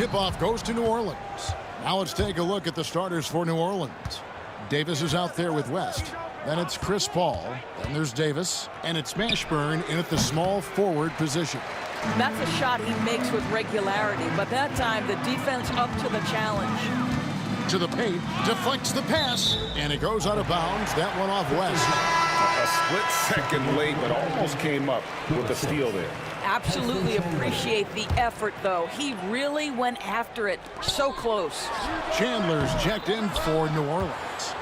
tip-off goes to New Orleans. Now let's take a look at the starters for New Orleans. Davis is out there with West. Then it's Chris Paul. Then there's Davis. And it's Mashburn in at the small forward position. That's a shot he makes with regularity, but that time the defense up to the challenge. To the paint, deflects the pass, and it goes out of bounds. That one off West. A split second late, but almost came up with a steal there. Absolutely appreciate the effort, though. He really went after it. So close. Chandler's checked in for New Orleans.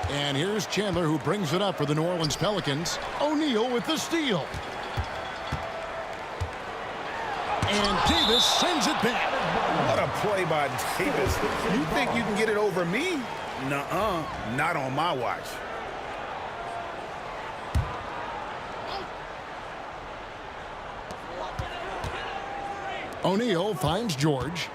And here's Chandler, who brings it up for the New Orleans Pelicans. O'Neal with the steal. And Davis sends it back. What a play by Davis. You think you can get it over me? Nuh-uh. Not on my watch. O'Neal finds George.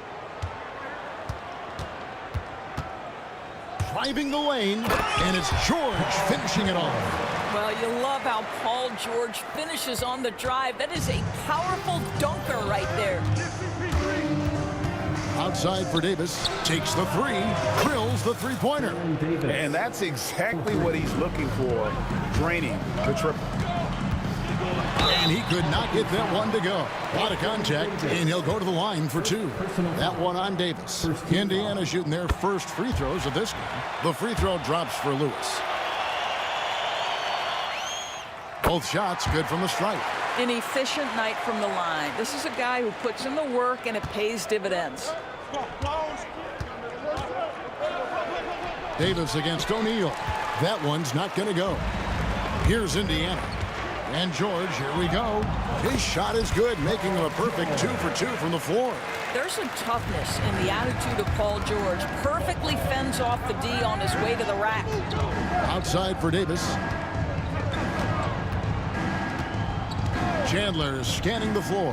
Driving the lane, and it's George finishing it off. Well, you love how Paul George finishes on the drive. That is a powerful dunker right there. Outside for Davis, takes the three, drills the three-pointer. And that's exactly what he's looking for, draining the triple. And he could not get that one to go. A lot of contact, and he'll go to the line for two. That one on Davis. Indiana shooting their first free throws of this game. The free throw drops for Lewis. Both shots good from the stripe. An efficient night from the line. This is a guy who puts in the work, and it pays dividends. Davis against O'Neal. That one's not going to go. Here's Indiana. And George, here we go. His shot is good, making him a perfect 2 for 2 from the floor. There's a toughness in the attitude of Paul George. Perfectly fends off the D on his way to the rack. Outside for Davis. Chandler scanning the floor.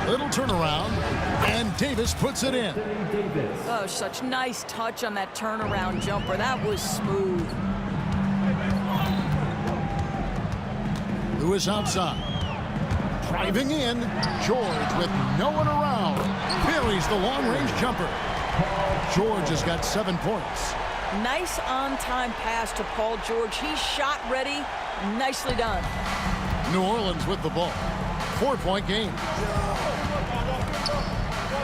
Little turnaround, and Davis puts it in. Oh, such nice touch on that turnaround jumper. That was smooth. Lewis outside. Driving in. George with no one around. Buries the long-range jumper. George has got 7 points. Nice on-time pass to Paul George. He's shot ready. Nicely done. New Orleans with the ball. 4-point game.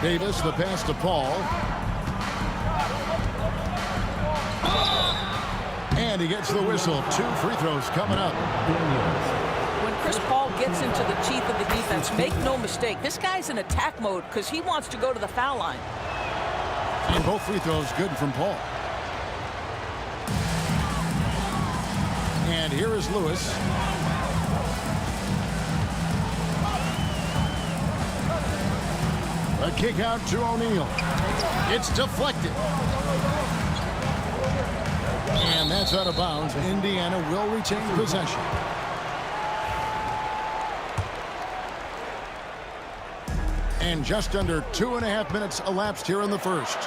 Davis, the pass to Paul. And he gets the whistle. 2 free throws coming up. When Chris Paul gets into the teeth of the defense, make no mistake, this guy's in attack mode because he wants to go to the foul line. And both free throws good from Paul. And here is Lewis. A kick out to O'Neal. It's deflected. And that's out of bounds. Indiana will retain possession. And just under 2.5 minutes elapsed here in the first.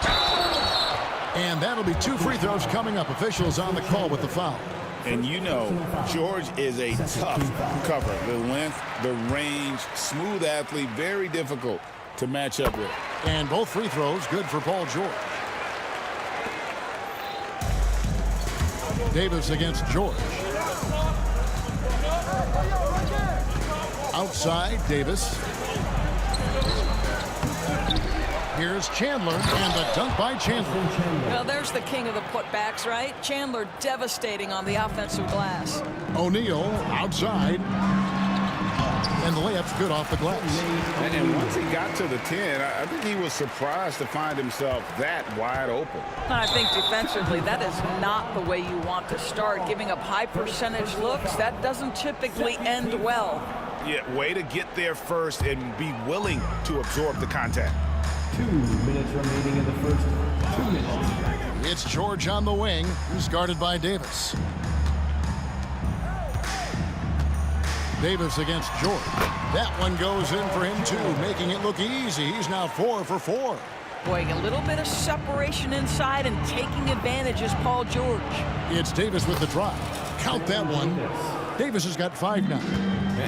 And that'll be 2 free throws coming up. Officials on the call with the foul. And you know, George is a tough cover. The length, the range, smooth athlete, very difficult to match up with. And both free throws good for Paul George. Davis against George. Outside, Davis. Here's Chandler, and the dunk by Chandler. Well, there's the king of the putbacks, right? Chandler devastating on the offensive glass. O'Neal outside. And the layup's good off the glass. And once he got to the 10, I think he was surprised to find himself that wide open. I think defensively, that is not the way you want to start. Giving up high percentage looks, that doesn't typically end well. Yeah, way to get there first and be willing to absorb the contact. 2 minutes remaining in the first. 2 minutes. It's George on the wing, who's guarded by Davis. Davis against George. That one goes in for him, too, making it look easy. He's now 4 for 4. Boy, a little bit of separation inside and taking advantage is Paul George. It's Davis with the drive. Count that one. Davis has got 5 now.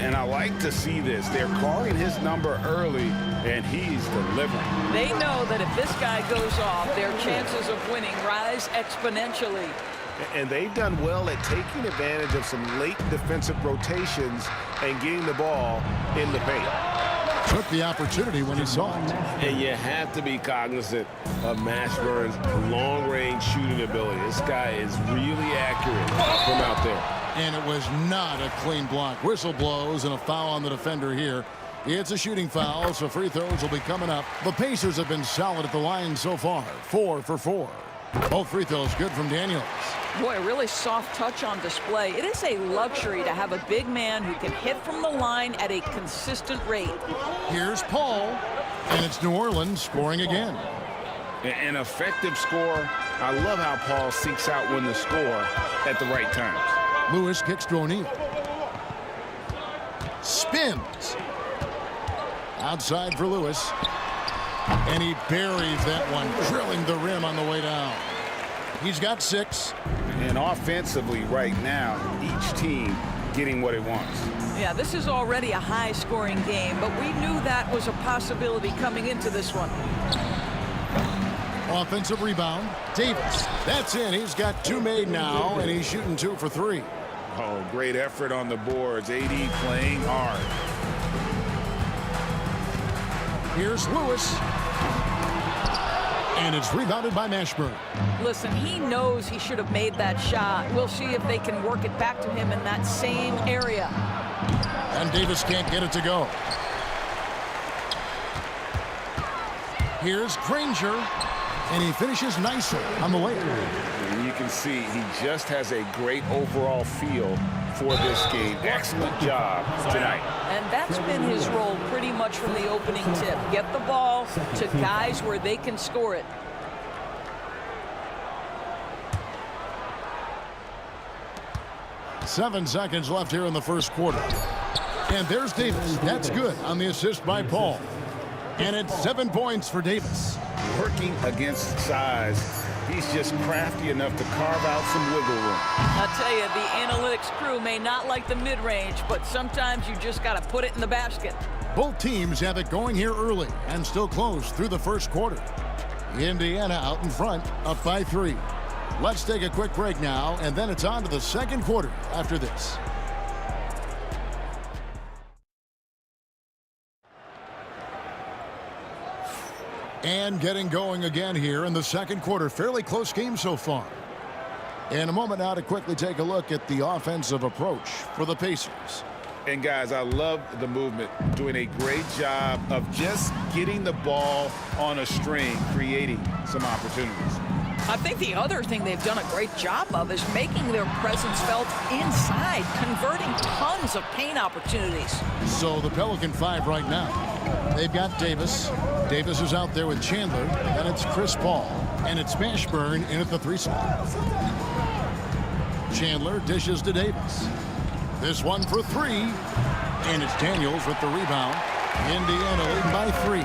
And I like to see this. They're calling his number early, and he's delivering. They know that if this guy goes off, their chances of winning rise exponentially. And they've done well at taking advantage of some late defensive rotations and getting the ball in the paint. Took the opportunity when he saw it. And you have to be cognizant of Mashburn's long-range shooting ability. This guy is really accurate from out there. And it was not a clean block. Whistle blows and a foul on the defender here. It's a shooting foul, so free throws will be coming up. The Pacers have been solid at the line so far. 4 for 4. Both free throws good from Daniels. Boy, a really soft touch on display. It is a luxury to have a big man who can hit from the line at a consistent rate. Here's Paul, and it's New Orleans scoring again. An effective scorer. I love how Paul seeks out when to score at the right times. Lewis kicks to O'Neal. Spins. Outside for Lewis. And he buries that one, drilling the rim on the way down. He's got 6. And offensively right now, each team getting what it wants. Yeah, this is already a high-scoring game, but we knew that was a possibility coming into this one. Offensive rebound. Davis. That's in. He's got 2 made now, and he's shooting 2 for 3. Oh, great effort on the boards. AD playing hard. Here's Lewis. And it's rebounded by Mashburn. Listen, he knows he should have made that shot. We'll see if they can work it back to him in that same area. And Davis can't get it to go. Here's Granger. And he finishes nicely on the way. And you can see he just has a great overall feel for this game. Excellent job tonight. And that's been his role pretty much from the opening tip. Get the ball to guys where they can score it. Seven seconds left here in the first quarter. And there's Davis. That's good on the assist by Paul. And it's 7 points for Davis. Working against size. He's just crafty enough to carve out some wiggle room. I'll tell you, the analytics crew may not like the mid-range, but sometimes you just got to put it in the basket. Both teams have it going here early and still close through the first quarter. Indiana out in front, up by 3. Let's take a quick break now, and then it's on to the second quarter after this. And getting going again here in the second quarter. Fairly close game so far. In a moment now to quickly take a look at the offensive approach for the Pacers. And guys, I love the movement. Doing a great job of just getting the ball on a string, creating some opportunities. I think the other thing they've done a great job of is making their presence felt inside, converting tons of paint opportunities. So the Pelican 5 right now. They've got Davis. Davis is out there with Chandler, and it's Chris Paul, and it's Mashburn in at the 3 spot. Chandler dishes to Davis. This one for 3, and it's Daniels with the rebound. Indiana leading by 3.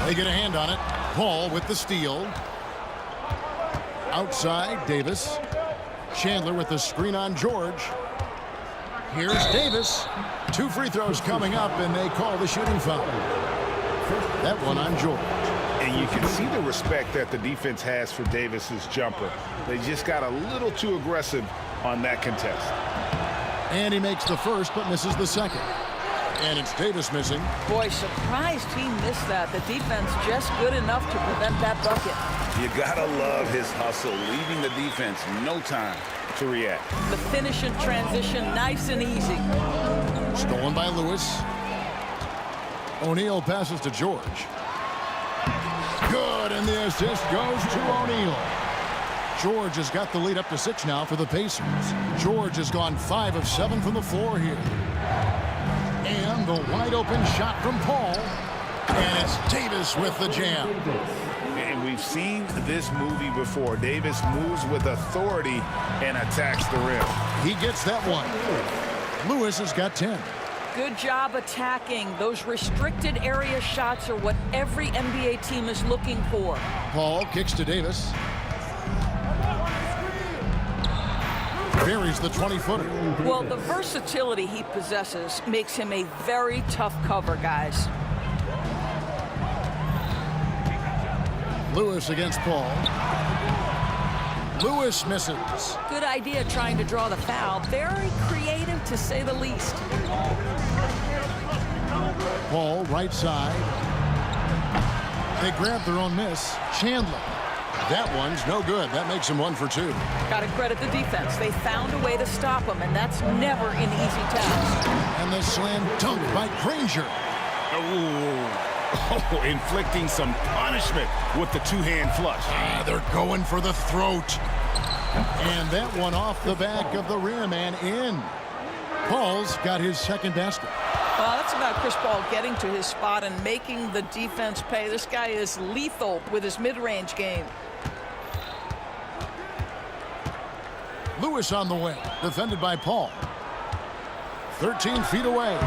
They get a hand on it. Paul with the steal. Outside, Davis. Chandler with the screen on George. Here's Davis. 2 free throws coming up, and they call the shooting foul. That one on George. And you can see the respect that the defense has for Davis's jumper. They just got a little too aggressive on that contest. And he makes the first, but misses the second. And it's Davis missing. Boy, surprised he missed that. The defense just good enough to prevent that bucket. You gotta love his hustle, leaving the defense no time to react. The finish in transition, nice and easy. Stolen by Lewis. O'Neal passes to George. Good, and the assist goes to O'Neal. George has got the lead up to 6 now for the Pacers. George has gone 5 of 7 from the floor here. And the wide open shot from Paul. And it's Davis with the jam. And we've seen this movie before. Davis moves with authority and attacks the rim. He gets that one. Lewis has got 10. Good job attacking. Those restricted area shots are what every NBA team is looking for. Paul kicks to Davis. buries the 20-footer. Well, the versatility he possesses makes him a very tough cover, guys. Lewis against Paul. Lewis misses. Good idea trying to draw the foul. Very creative, to say the least. Paul, right side. They grab their own miss. Chandler. That one's no good. That makes him 1 for 2. Got to credit the defense. They found a way to stop him, and that's never an easy task. And the slam dunk by Granger. Oh, inflicting some punishment with the two-hand flush. They're going for the throat. And that one off the back of the rim and in. Paul's got his second basket. Well, that's about Chris Paul getting to his spot and making the defense pay. This guy is lethal with his mid-range game. Lewis on the wing, defended by Paul. 13 feet away.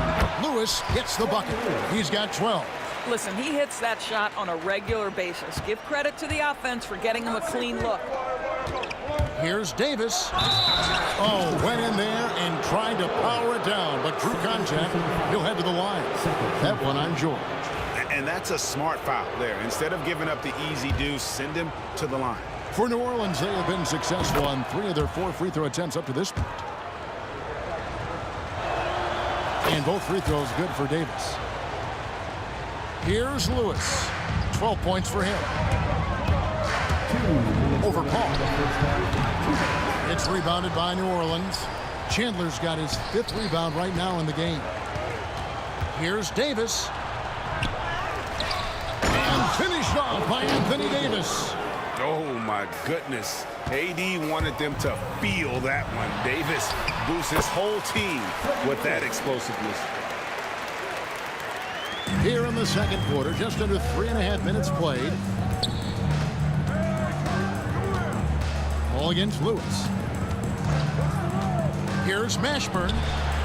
Lewis gets the bucket. He's got 12. Listen, he hits that shot on a regular basis. Give credit to the offense for getting him a clean look. Here's Davis. Oh, went in there and tried to power it down, but true contact, he'll head to the line. That one on George. And that's a smart foul there. Instead of giving up the easy deuce, send him to the line. For New Orleans, they have been successful on 3 of their 4 free throw attempts up to this point. And both free throws good for Davis. Here's Lewis. 12 points for him. Over Paul. It's rebounded by New Orleans. Chandler's got his 5th rebound right now in the game. Here's Davis. And finished off by Anthony Davis. Oh, my goodness. AD wanted them to feel that one. Davis boosts his whole team with that explosiveness. Here in the second quarter, just under 3.5 minutes played. Ball against Lewis. Here's Mashburn.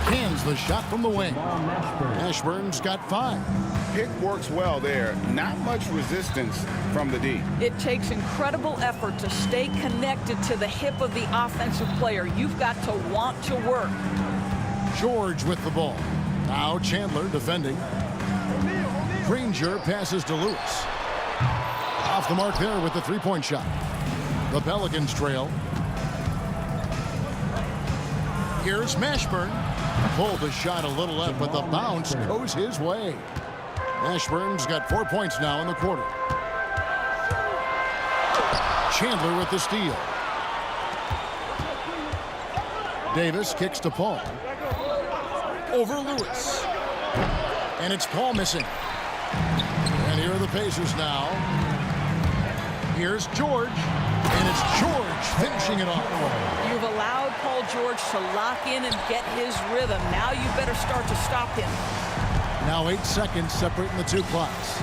Cans the shot from the wing. Mashburn's got 5. Pick works well there. Not much resistance from the D. It takes incredible effort to stay connected to the hip of the offensive player. You've got to want to work. George with the ball. Now Chandler defending. Granger passes to Lewis. Off the mark there with the 3-point shot. The Pelicans trail. Here's Mashburn. Pulled the shot a little left, but the bounce goes his way. Mashburn's got 4 points now in the quarter. Chandler with the steal. Davis kicks to Paul. Over Lewis. And it's Paul missing. And here are the Pacers now. Here's George. And it's George finishing it off. You've allowed Paul George to lock in and get his rhythm. Now you better start to stop him. Now 8 seconds separating the 2 clocks.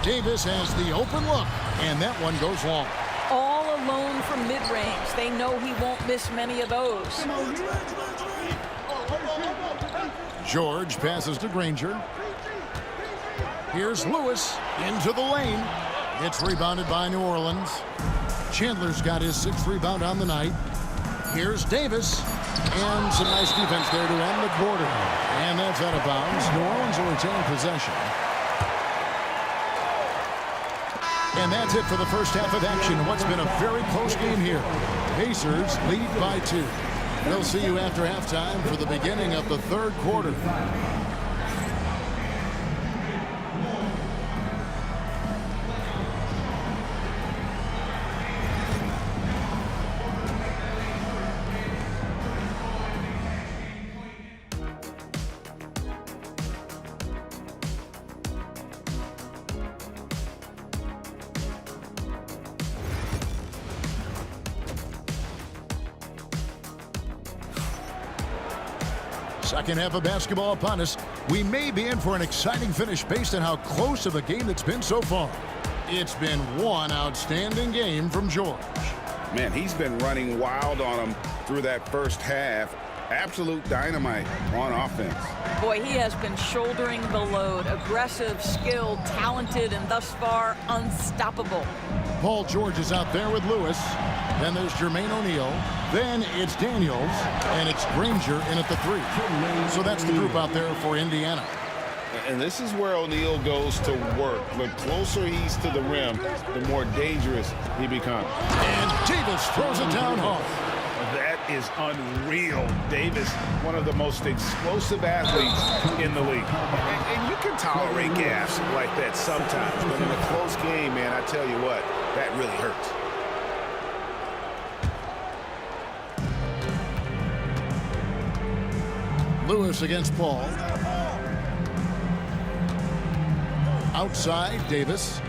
Davis has the open look, and that one goes long. All alone from mid-range. They know he won't miss many of those. George passes to Granger. Here's Lewis into the lane. It's rebounded by New Orleans. Chandler's got his 6th rebound on the night. Here's Davis. And some nice defense there to end the quarter. And that's out of bounds. New Orleans will retain possession. And that's it for the first half of action. What's been a very close game here. Pacers lead by 2. We'll see you after halftime for the beginning of the 3rd quarter. Second half of basketball upon us. We may be in for an exciting finish based on how close of a game it's been so far. It's been one outstanding game from George. Man, he's been running wild on him through that first half. Absolute dynamite on offense. Boy, he has been shouldering the load. Aggressive, skilled, talented, and thus far unstoppable. Paul George is out there with Lewis. Then there's Jermaine O'Neal. Then it's Daniels. And it's Granger in at the 3. So that's the group out there for Indiana. And this is where O'Neal goes to work. The closer he's to the rim, the more dangerous he becomes. And Davis throws it down hard. That is unreal. Davis, one of the most explosive athletes in the league. And you can tolerate gaffes like that sometimes, but in a close game, man, I tell you what, that really hurts. Lewis against Paul. Outside, Davis.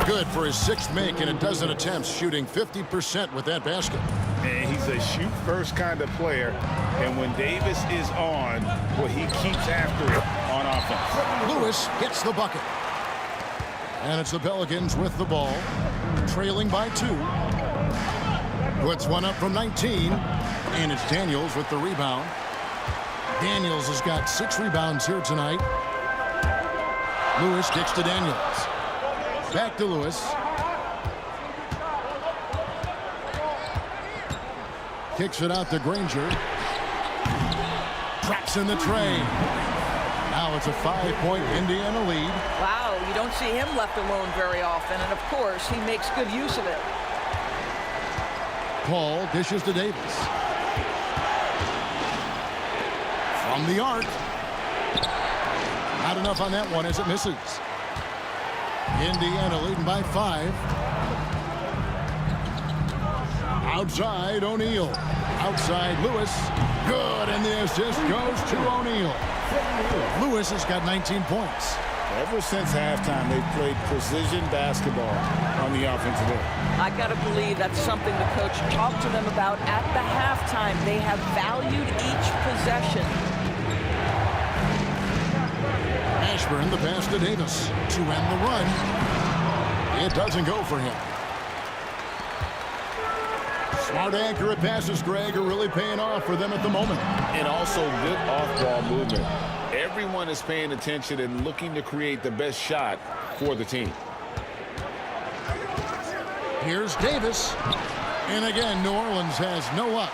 Good for his 6th make in a dozen attempts, shooting 50% with that basket. And he's a shoot-first kind of player. And when Davis is on, well, he keeps after it on offense. Lewis gets the bucket. And it's the Pelicans with the ball, trailing by 2. Puts one up from 19. And it's Daniels with the rebound. Daniels has got 6 rebounds here tonight. Lewis kicks to Daniels. Back to Lewis. Kicks it out to Granger. Traps in the tray. Now it's a 5-point Indiana lead. Wow, you don't see him left alone very often, and of course, he makes good use of it. Paul dishes to Davis. From the arc. Not enough on that one as it misses. Indiana leading by 5. Outside, O'Neal. Outside, Lewis. Good, and the assist goes to O'Neal. Lewis has got 19 points. Ever since halftime, they've played precision basketball on the offensive end. I got to believe that's something the coach talked to them about at the halftime. They have valued each possession. Ashburn, the pass to Davis to end the run. It doesn't go for him. Smart, accurate passes, Greg, are really paying off for them at the moment. And also good off-ball movement. Everyone is paying attention and looking to create the best shot for the team. Here's Davis. And again, New Orleans has no luck.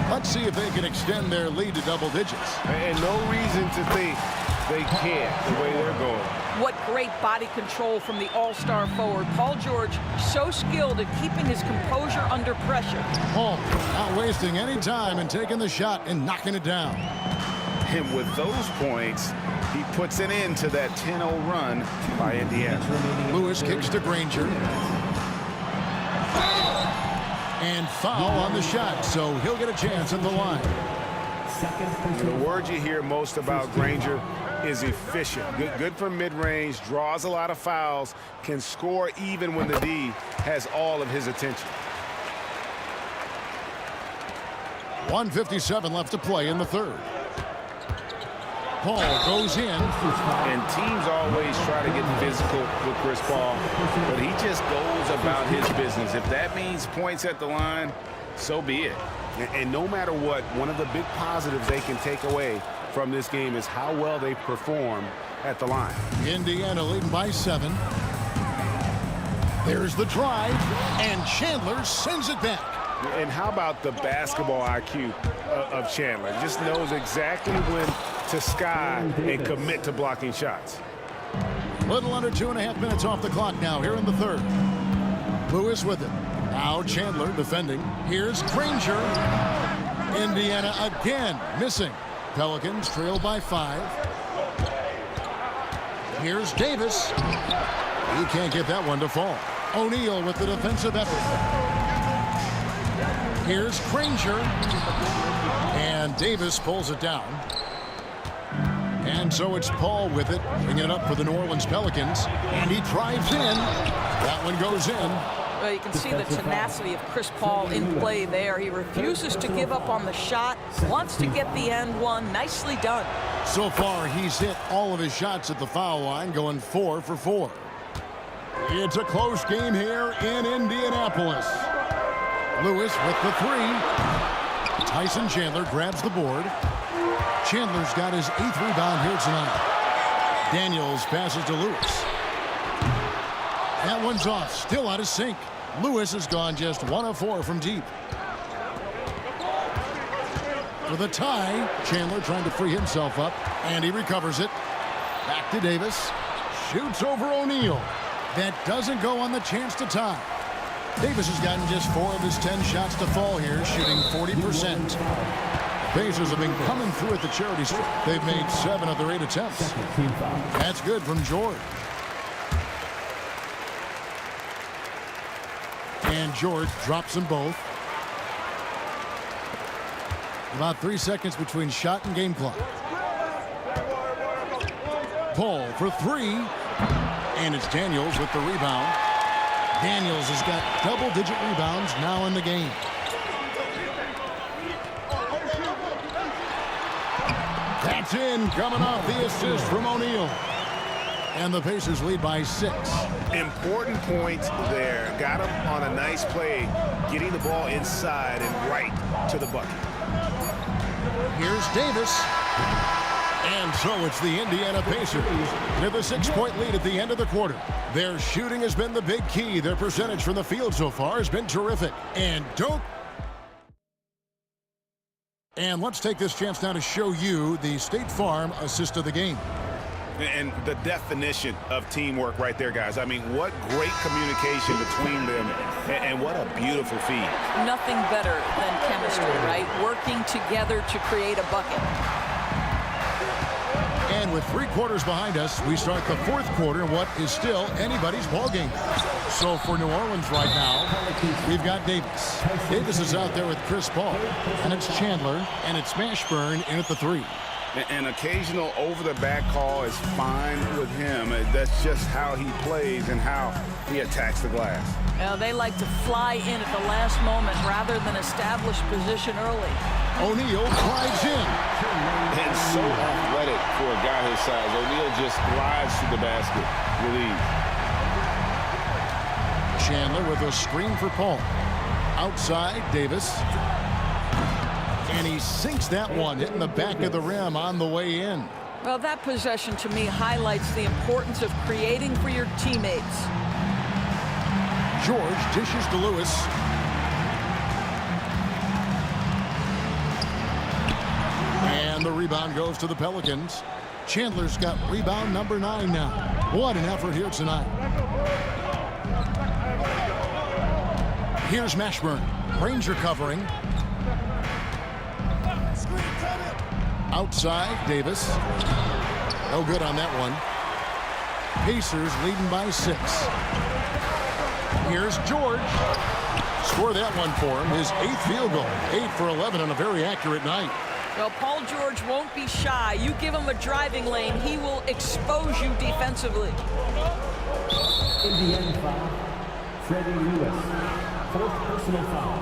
Let's see if they can extend their lead to double digits. And no reason to think they can't the way they're going. What great body control from the all-star forward. Paul George, so skilled at keeping his composure under pressure. Paul not wasting any time and taking the shot and knocking it down. And with those points, he puts an end to that 10-0 run by Indiana. Lewis kicks to Granger. And foul on the shot, so he'll get a chance at the line. The word you hear most about Granger is efficient. Good from mid-range, draws a lot of fouls, can score even when the D has all of his attention. 1:57 left to play in the 3rd. Paul goes in. And teams always try to get physical with Chris Paul, but he just goes about his business. If that means points at the line, so be it. And no matter what, one of the big positives they can take away from this game is how well they perform at the line. Indiana leading by 7. There's the drive, and Chandler sends it back. And how about the basketball IQ of Chandler? Just knows exactly when to sky and commit to blocking shots. Little under 2.5 minutes off the clock now here in the 3rd. Lewis with it. Now Chandler defending. Here's Granger. Indiana again missing. Pelicans trail by 5. Here's Davis. He can't get that one to fall. O'Neal with the defensive effort. Here's Granger. And Davis pulls it down. And so it's Paul with it, bringing it up for the New Orleans Pelicans. And he drives in. That one goes in. Well, you can see the tenacity of Chris Paul in play there. He refuses to give up on the shot, wants to get the end one. Nicely done. So far, he's hit all of his shots at the foul line, going 4 for 4. It's a close game here in Indianapolis. Lewis with the 3. Tyson Chandler grabs the board. Chandler's got his 8th rebound here tonight. Daniels passes to Lewis. That one's off, still out of sync. Lewis has gone just 1 of 4 from deep. For the tie, Chandler trying to free himself up, and he recovers it. Back to Davis. Shoots over O'Neal. That doesn't go on the chance to tie. Davis has gotten just 4 of his 10 shots to fall here, shooting 40%. The Pacers have been coming through at the charity strip. They've made 7 of their 8 attempts. That's good from George. And George drops them both. About 3 seconds between shot and game clock. Paul for 3. And it's Daniels with the rebound. Daniels has got double-digit rebounds now in the game. That's in, coming off the assist from O'Neal. And the Pacers lead by 6. Important points there. Got him on a nice play, getting the ball inside and right to the bucket. Here's Davis. And so it's the Indiana Pacers with a 6-point lead at the end of the quarter. Their shooting has been the big key. Their percentage from the field so far has been terrific. And let's take this chance now to show you the State Farm assist of the game. And the definition of teamwork right there, guys. I mean, what great communication between them, and what a beautiful feed. Nothing better than chemistry, right? Working together to create a bucket. And with 3 quarters behind us, we start the 4th quarter in what is still anybody's ballgame. So for New Orleans right now, we've got Davis. Davis is out there with Chris Paul. And it's Chandler, and it's Mashburn in at the 3. An occasional over-the-back call is fine with him. That's just how he plays and how he attacks the glass. Well, they like to fly in at the last moment rather than establish position early. O'Neal glides in. And so athletic for a guy his size. O'Neal just glides to the basket with ease. Chandler with a screen for Paul. Outside, Davis. And he sinks that one, hitting the back of the rim on the way in. Well, that possession to me highlights the importance of creating for your teammates. George dishes to Lewis. And the rebound goes to the Pelicans. Chandler's got rebound number 9 now. What an effort here tonight. Here's Mashburn. Ranger covering. Outside, Davis. No good on that one. Pacers leading by 6. Here's George. Score that one for him. His 8th field goal. 8 for 11 on a very accurate night. Well, Paul George won't be shy. You give him a driving lane, he will expose you defensively. Indiana foul. Freddie Lewis. 4th personal foul.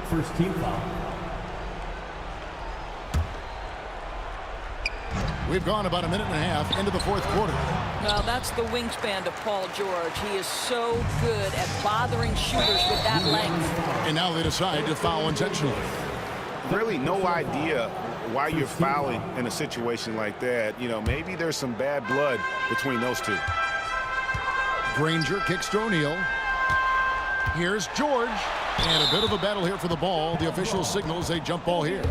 1st team foul. We've gone about a minute and a half into the 4th quarter. Well, that's the wingspan of Paul George. He is so good at bothering shooters with that length. And now they decide to foul intentionally. Really no idea why you're fouling in a situation like that. You know, maybe there's some bad blood between those two. Granger kicks to O'Neal. Here's George. And a bit of a battle here for the ball. The official signals a jump ball here.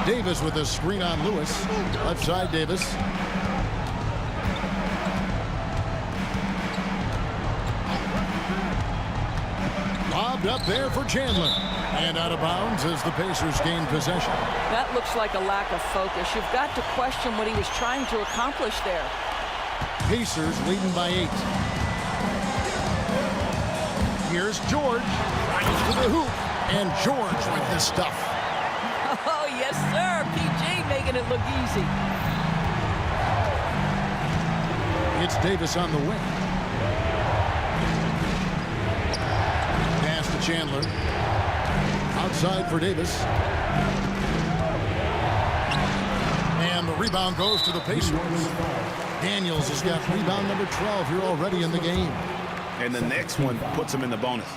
Davis with a screen on Lewis. Left side, Davis. Lobbed up there for Chandler. And out of bounds as the Pacers gain possession. That looks like a lack of focus. You've got to question what he was trying to accomplish there. Pacers leading by 8. Here's George. Right to the hoop. And George with the stuff. Oh, yes, sir. PJ making it look easy. It's Davis on the wing. Pass to Chandler. Outside for Davis. And the rebound goes to the Pacers. Daniels has got rebound number 12 here already in the game. and the next one puts them in the bonus.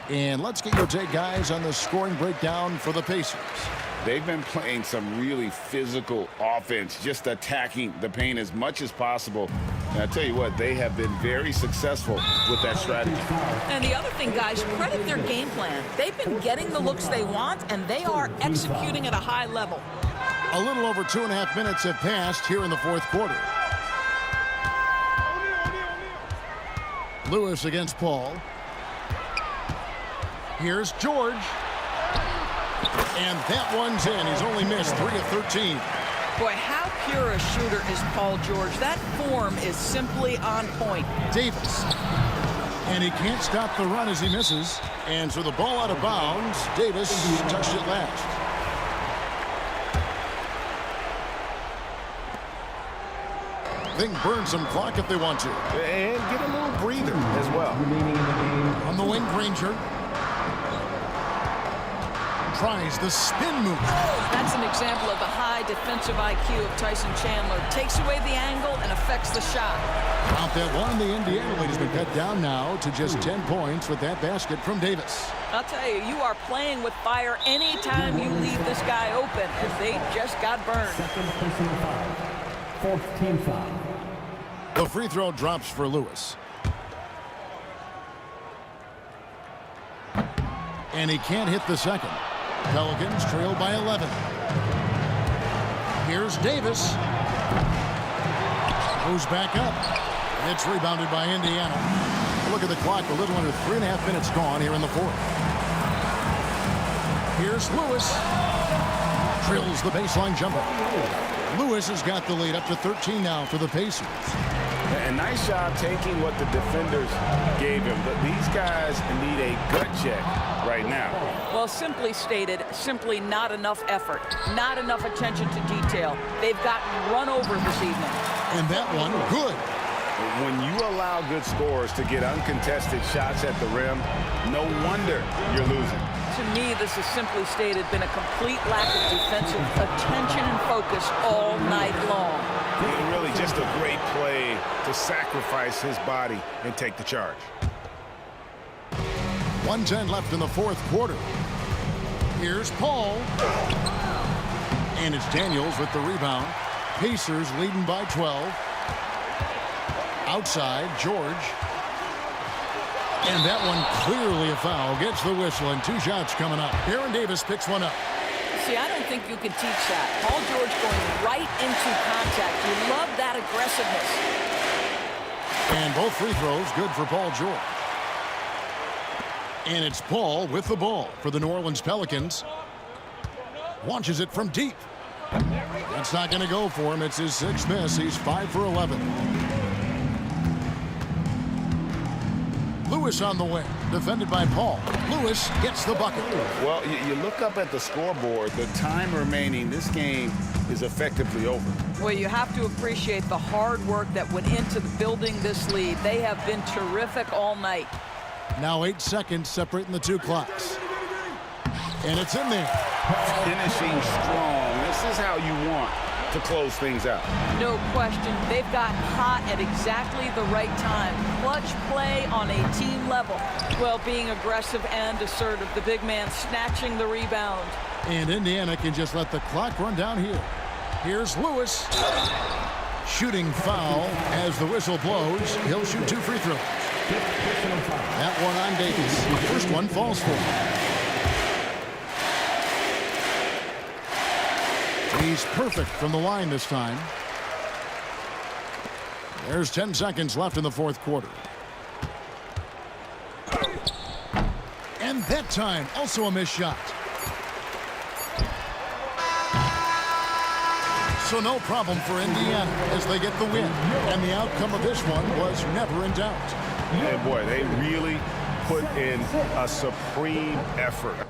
And let's get your take, guys, on the scoring breakdown for the Pacers. They've been playing some really physical offense, just attacking the paint as much as possible. And I tell you what, they have been very successful with that strategy. And the other thing, guys, credit their game plan. They've been getting the looks they want, and they are executing at a high level. A little over 2.5 minutes have passed here in the fourth quarter. Lewis against Paul. Here's George. And that one's in. He's only missed 3 of 13. Boy, how pure a shooter is Paul George. That form is simply on point. Davis. And he can't stop the run as he misses. And so the ball out of bounds. Davis touched it last. Think burn some clock if they want to. And get a little breather as well. On the wing, Granger. Tries the spin move. That's an example of the high defensive IQ of Tyson Chandler. Takes away the angle and affects the shot. Out that one, the Indiana lead has been cut down now to just 10 points with that basket from Davis. I'll tell you, you are playing with fire anytime you leave this guy open, as they just got burned. Second personal foul. Fourth team foul. The free throw drops for Lewis. And he can't hit the second. Pelicans trail by 11. Here's Davis. Goes back up. It's rebounded by Indiana. Look at the clock. A little under 3.5 minutes gone here in the fourth. Here's Lewis. Drills the baseline jumper. Lewis has got the lead up to 13 now for the Pacers. And nice job taking what the defenders gave him. But these guys need a gut check right now. Well, simply stated, simply not enough effort, not enough attention to detail. They've gotten run over this evening. And that one, good. When you allow good scorers to get uncontested shots at the rim, no wonder you're losing. To me, this has simply stated been a complete lack of defensive attention and focus all night long. Really just a great play to sacrifice his body and take the charge. 1:10 left in the fourth quarter. Here's Paul. And it's Daniels with the rebound. Pacers leading by 12. Outside, George. And that one clearly a foul. Gets the whistle and 2 shots coming up. Aaron Davis picks one up. See, I don't think you can teach that. Paul George going right into contact. You love that aggressiveness. And both free throws good for Paul George. And it's Paul with the ball for the New Orleans Pelicans. Launches it from deep. That's not going to go for him. It's his 6th miss. He's 5 for 11. Lewis on the wing, defended by Paul. Lewis gets the bucket. Well, you look up at the scoreboard, the time remaining, this game is effectively over. Well, you have to appreciate the hard work that went into building this lead. They have been terrific all night. Now 8 seconds separating the 2 clocks. And it's in there. Finishing strong. This is how you want to close things out. No question. They've gotten hot at exactly the right time. Clutch play on a team level. Well, being aggressive and assertive. The big man snatching the rebound. And Indiana can just let the clock run down here. Here's Lewis. Shooting foul as the whistle blows. He'll shoot 2 free throws. That one on Davis. First one falls for him. He's perfect from the line this time. There's 10 seconds left in the fourth quarter. And that time, also a missed shot. So no problem for Indiana as they get the win. And the outcome of this one was never in doubt. And boy, they really put in a supreme effort.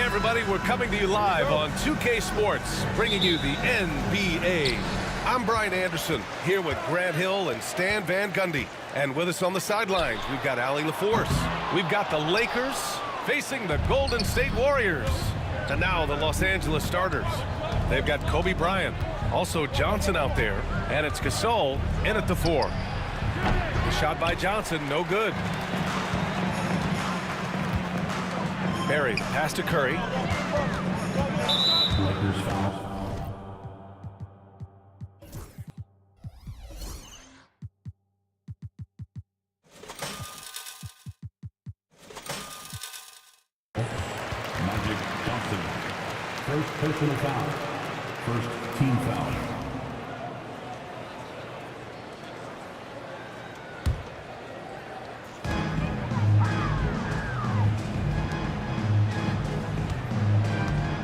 everybody. We're coming to you live on 2K Sports, bringing you the NBA. I'm Brian Anderson, here with Grant Hill and Stan Van Gundy. And with us on the sidelines, we've got Allie LaForce. We've got the Lakers facing the Golden State Warriors. And now the Los Angeles starters. They've got Kobe Bryant, also Johnson out there, and it's Gasol in at the 4. The shot by Johnson, no good. Barry, pass to Curry. Lakers foul. Magic Johnson. First personal foul. First team foul.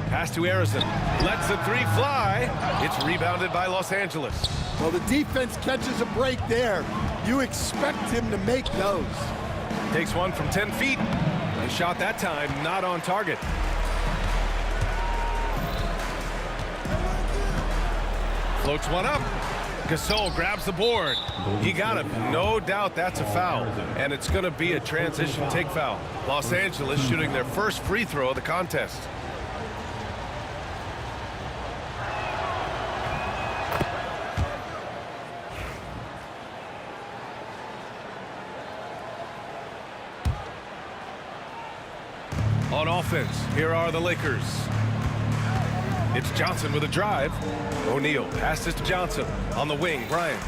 Pass to Harrison. Lets the 3 fly. It's rebounded by Los Angeles. Well, the defense catches a break there. You expect him to make those. Takes one from 10 feet. His shot that time not on target. Floats one up. Gasol grabs the board. He got him. No doubt that's a foul. And it's going to be a transition take foul. Los Angeles shooting their first free throw of the contest. On offense, here are the Lakers. It's Johnson with a drive. O'Neal passes to Johnson. On the wing, Bryant.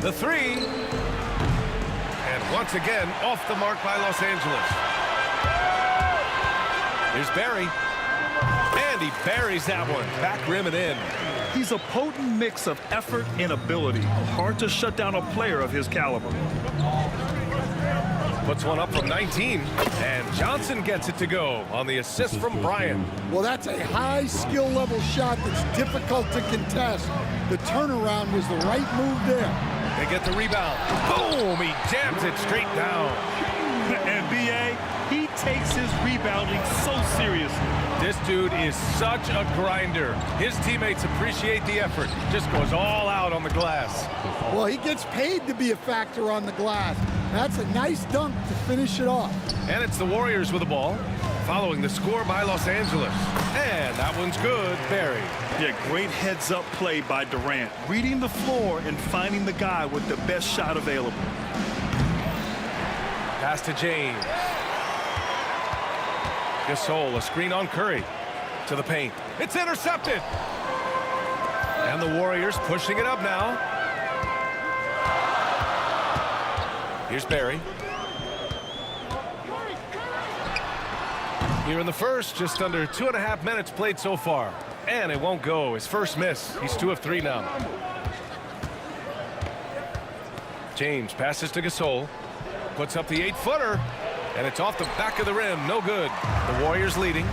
The 3. And once again, off the mark by Los Angeles. Here's Barry. And he buries that one. Back rim and in. He's a potent mix of effort and ability. Hard to shut down a player of his caliber. Puts one up from 19, and Johnson gets it to go on the assist from Bryant. Well, that's a high skill level shot that's difficult to contest. The turnaround was the right move there. They get the rebound. Boom! He jams it straight down. And B.A., he takes his rebounding so seriously. This dude is such a grinder. His teammates appreciate the effort. Just goes all out on the glass. Well, he gets paid to be a factor on the glass. That's a nice dunk to finish it off. And it's the Warriors with the ball, following the score by Los Angeles. And that one's good, Barry. Yeah, great heads-up play by Durant. Reading the floor and finding the guy with the best shot available. Pass to James. Gasol, a screen on Curry. To the paint. It's intercepted. And the Warriors pushing it up now. Here's Barry. Here in the first, just under 2.5 minutes played so far. And it won't go. His first miss. He's 2 of 3 now. James passes to Gasol. Puts up the 8-footer. And it's off the back of the rim. No good. The Warriors leading.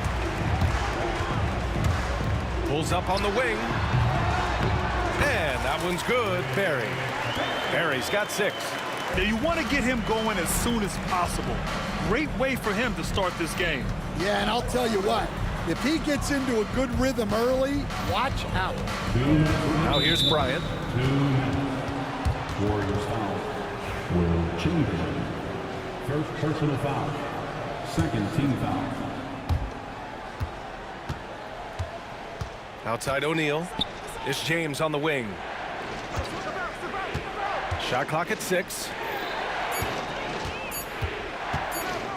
Pulls up on the wing. And that one's good. Barry. Barry's got 6. Now you want to get him going as soon as possible. Great way for him to start this game. Yeah, and I'll tell you what, if he gets into a good rhythm early, watch out. Now here's Bryant. 2 Warriors foul. Will Chamberlain. First personal foul. Second team foul. Outside O'Neal. It's James on the wing. Shot clock at 6.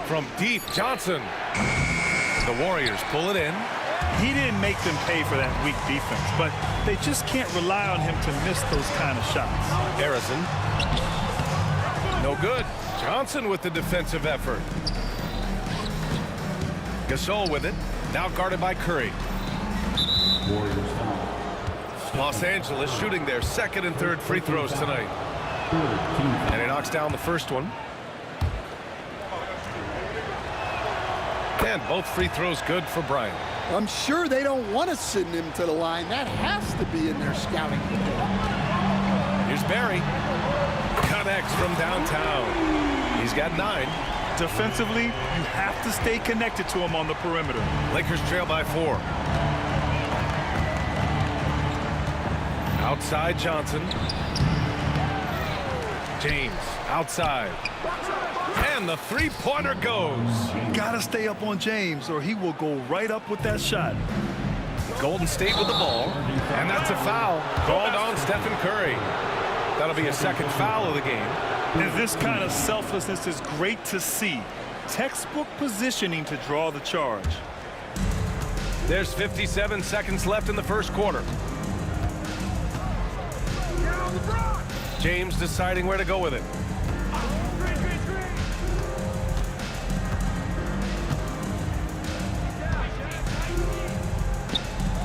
From deep, Johnson. The Warriors pull it in. He didn't make them pay for that weak defense, but they just can't rely on him to miss those kind of shots. Harrison. No good. Johnson with the defensive effort. Gasol with it. Now guarded by Curry. Warriors foul. Los Angeles shooting their second and third free throws tonight. And he knocks down the first one. And both free throws good for Bryant. I'm sure they don't want to send him to the line. That has to be in their scouting report. Here's Barry. Connects from downtown. He's got 9. Defensively, you have to stay connected to him on the perimeter. Lakers trail by 4. Outside Johnson. James outside. And the three-pointer goes. Gotta stay up on James or he will go right up with that shot. Golden State with the ball. And that's a foul called on Stephen Curry. That'll be a second foul of the game. And this kind of selflessness is great to see. Textbook positioning to draw the charge. There's 57 seconds left in the first quarter. James deciding where to go with it.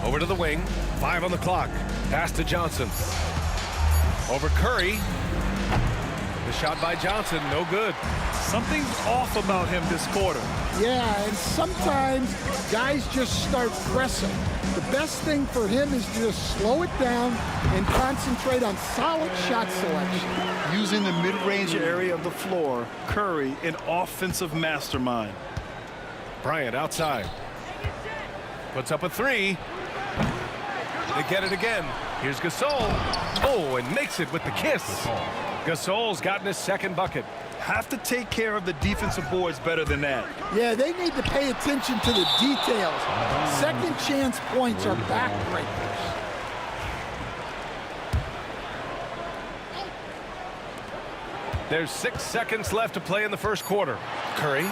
Over to the wing. 5 on the clock. Pass to Johnson. Over Curry. The shot by Johnson, no good. Something's off about him this quarter. Yeah, and sometimes guys just start pressing. The best thing for him is to just slow it down and concentrate on solid shot selection. Using the mid-range area of the floor, Curry, an offensive mastermind. Bryant outside. Puts up a 3. They get it again. Here's Gasol. Oh, and makes it with the kiss. Gasol's gotten his second bucket. Have to take care of the defensive boards better than that. Yeah, they need to pay attention to the details. Second chance points are backbreakers. There's 6 seconds left to play in the first quarter. Curry.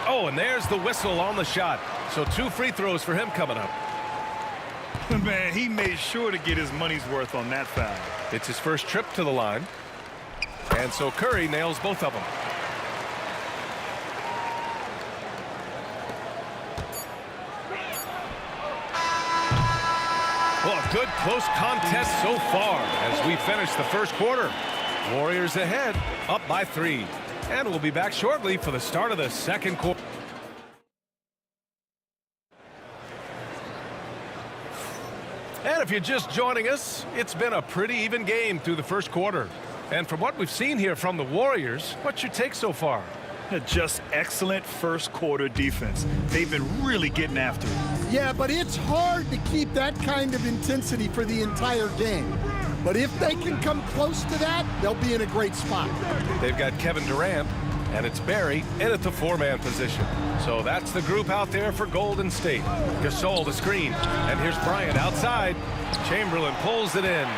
Oh, and there's the whistle on the shot. So 2 free throws for him coming up. Man, he made sure to get his money's worth on that foul. It's his first trip to the line. And so Curry nails both of them. Well, a good close contest so far as we finish the first quarter. Warriors ahead, up by 3. And we'll be back shortly for the start of the second quarter. And if you're just joining us, it's been a pretty even game through the first quarter. And from what we've seen here from the Warriors, what's your take so far? Just excellent first quarter defense. They've been really getting after it. Yeah, but it's hard to keep that kind of intensity for the entire game. But if they can come close to that, they'll be in a great spot. They've got Kevin Durant, and it's Barry in at the 4-man position. So that's the group out there for Golden State. Gasol the screen, and here's Bryant outside. Chamberlain pulls it in.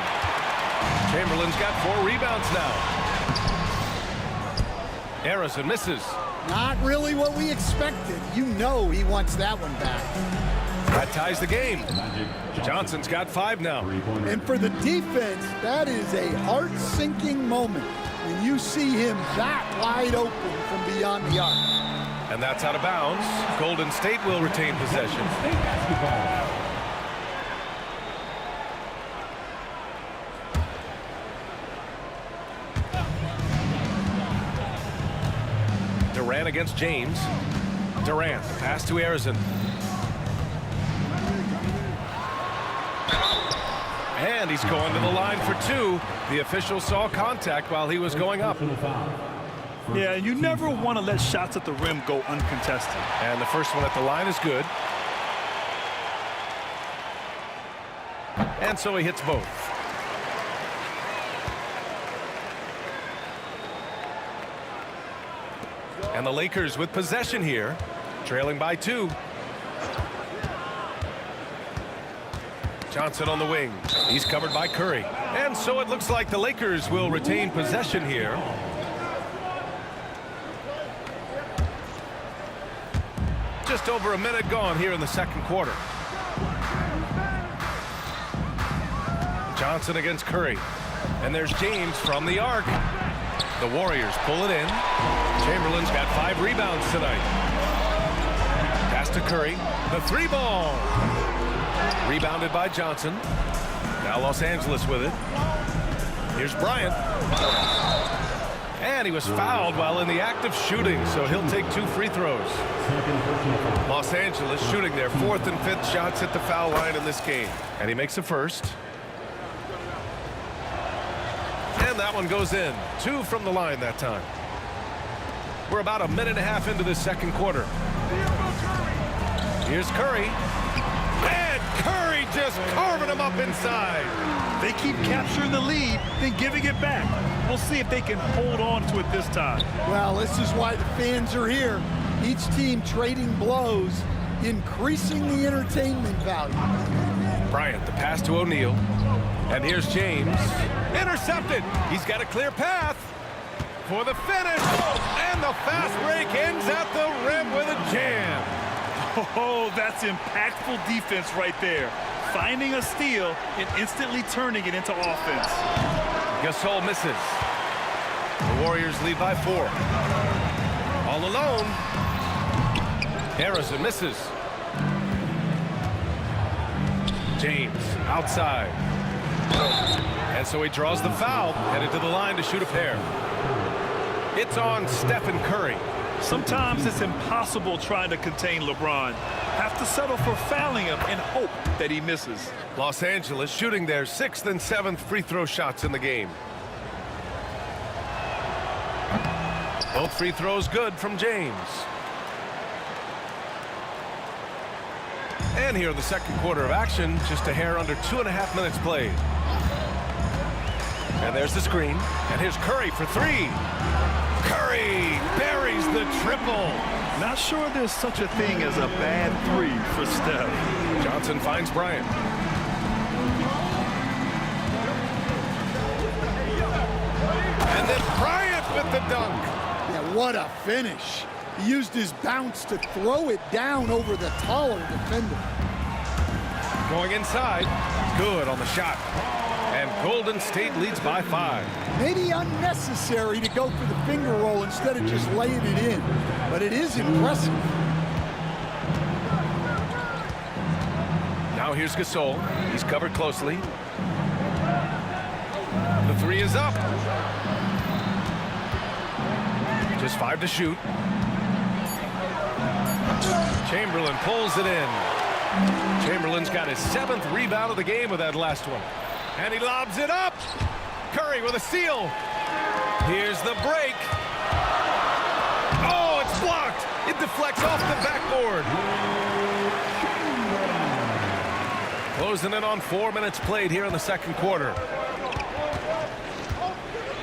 Chamberlain's got 4 rebounds now. Harrison misses. Not really what we expected. You know he wants that one back. That ties the game. Johnson's got 5 now. And for the defense, that is a heart-sinking moment when you see him that wide open from beyond the arc. And that's out of bounds. Golden State will retain possession. Durant against James. Durant, pass to Harrison. And he's going to the line for 2. The official saw contact while he was going up. Yeah, you never want to let shots at the rim go uncontested. And the first one at the line is good. And so he hits both. And the Lakers with possession here, trailing by 2. Johnson on the wing. He's covered by Curry. And so it looks like the Lakers will retain possession here. Just over a minute gone here in the second quarter. Johnson against Curry. And there's James from the arc. The Warriors pull it in. Chamberlain's got 5 rebounds tonight. Pass to Curry. The 3-ball. Rebounded by Johnson. Now Los Angeles with it. Here's Bryant. And he was fouled while in the act of shooting, so he'll take 2 free throws. Los Angeles shooting their 4th and 5th shots at the foul line in this game. And he makes the first. And that one goes in. 2 from the line that time. We're about a minute and a half into this second quarter. Here's Curry. And Curry just carving him up inside. They keep capturing the lead, then giving it back. We'll see if they can hold on to it this time. Well, this is why the fans are here. Each team trading blows, increasing the entertainment value. Bryant, the pass to O'Neal. And here's James. Intercepted. He's got a clear path for the finish. And the fast break ends at the rim with a jam. Oh, that's impactful defense right there. Finding a steal and instantly turning it into offense. Gasol misses. The Warriors lead by 4. All alone. Harrison misses. James outside. And so he draws the foul, headed to the line to shoot a pair. It's on Stephen Curry. Sometimes it's impossible trying to contain LeBron. Have to settle for fouling him and hope that he misses. Los Angeles shooting their 6th and 7th free throw shots in the game. Both free throws good from James. And here in the second quarter of action, just a hair under 2.5 minutes played. And there's the screen. And here's Curry for 3. Curry buries the triple. Not sure there's such a thing as a bad 3 for Steph. Johnson finds Bryant. And then Bryant with the dunk. Yeah, what a finish. He used his bounce to throw it down over the taller defender. Going inside. Good on the shot. And Golden State leads by 5. Maybe unnecessary to go for the finger roll instead of just laying it in. But it is impressive. Now here's Gasol. He's covered closely. The 3 is up. Just 5 to shoot. Chamberlain pulls it in. Chamberlain's got his 7th rebound of the game with that last one. And he lobs it up. Curry with a steal. Here's the break. Oh, it's blocked. It deflects off the backboard. Closing in on 4 minutes played here in the second quarter.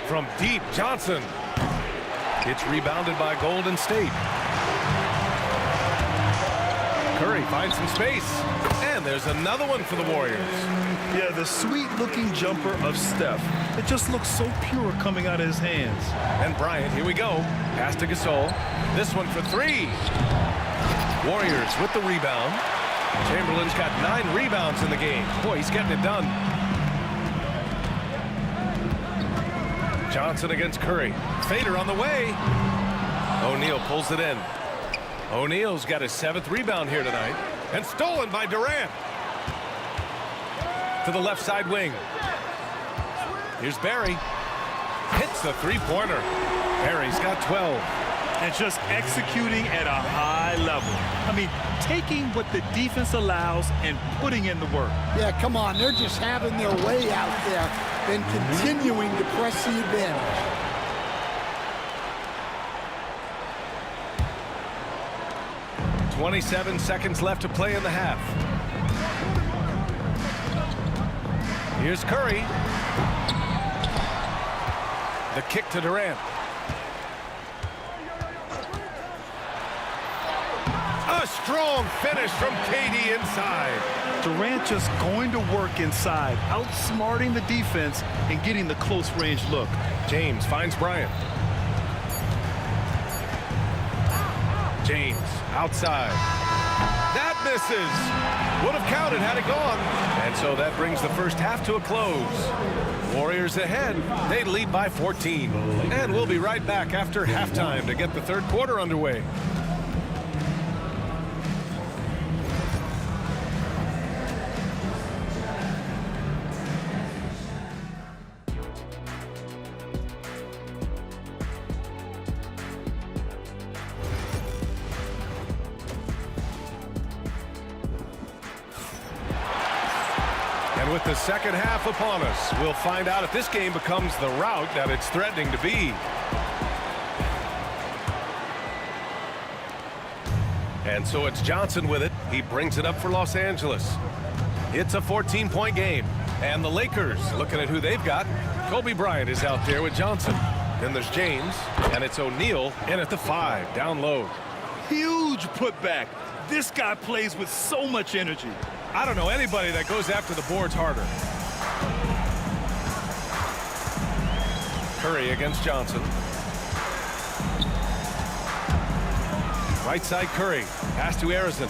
From deep, Johnson. It's rebounded by Golden State. Curry finds some space. And there's another one for the Warriors. Yeah, the sweet-looking jumper of Steph. It just looks so pure coming out of his hands. And Bryant, here we go. Pass to Gasol. This one for 3. Warriors with the rebound. Chamberlain's got 9 rebounds in the game. Boy, he's getting it done. Johnson against Curry. Fader on the way. O'Neal pulls it in. O'Neal's got his 7th rebound here tonight. And stolen by Durant. To the left side wing. Here's Barry. Hits the 3-pointer. Barry's got 12. And just executing at a high level. I mean, taking what the defense allows and putting in the work. Yeah, come on. They're just having their way out there and continuing to press the advantage. .27 seconds left to play in the half. Here's Curry. The kick to Durant. A strong finish from KD inside. Durant just going to work inside, outsmarting the defense and getting the close range look. James finds Bryant. James outside. That misses. Would have counted had it gone. And so that brings the first half to a close. Warriors ahead. They lead by 14. And we'll be right back after halftime to get the third quarter underway. With the second half upon us, we'll find out if this game becomes the rout that it's threatening to be. And so it's Johnson with it. He brings it up for Los Angeles. It's a 14-point game. And the Lakers, looking at who they've got, Kobe Bryant is out there with Johnson. Then there's James, and it's O'Neal in at the 5, down low. Huge putback. This guy plays with so much energy. I don't know anybody that goes after the boards harder. Curry against Johnson. Right side Curry. Pass to Arizon.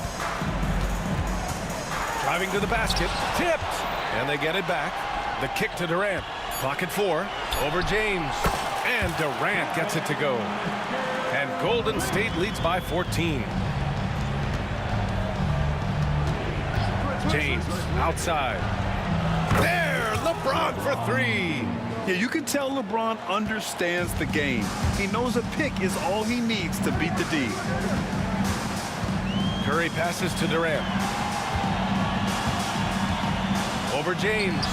Driving to the basket. Tipped. And they get it back. The kick to Durant. Clock at 4. Over James. And Durant gets it to go. And Golden State leads by 14. James outside. There, LeBron for 3. Yeah, you can tell LeBron understands the game. He knows a pick is all he needs to beat the D. Curry passes to Durant. Over James.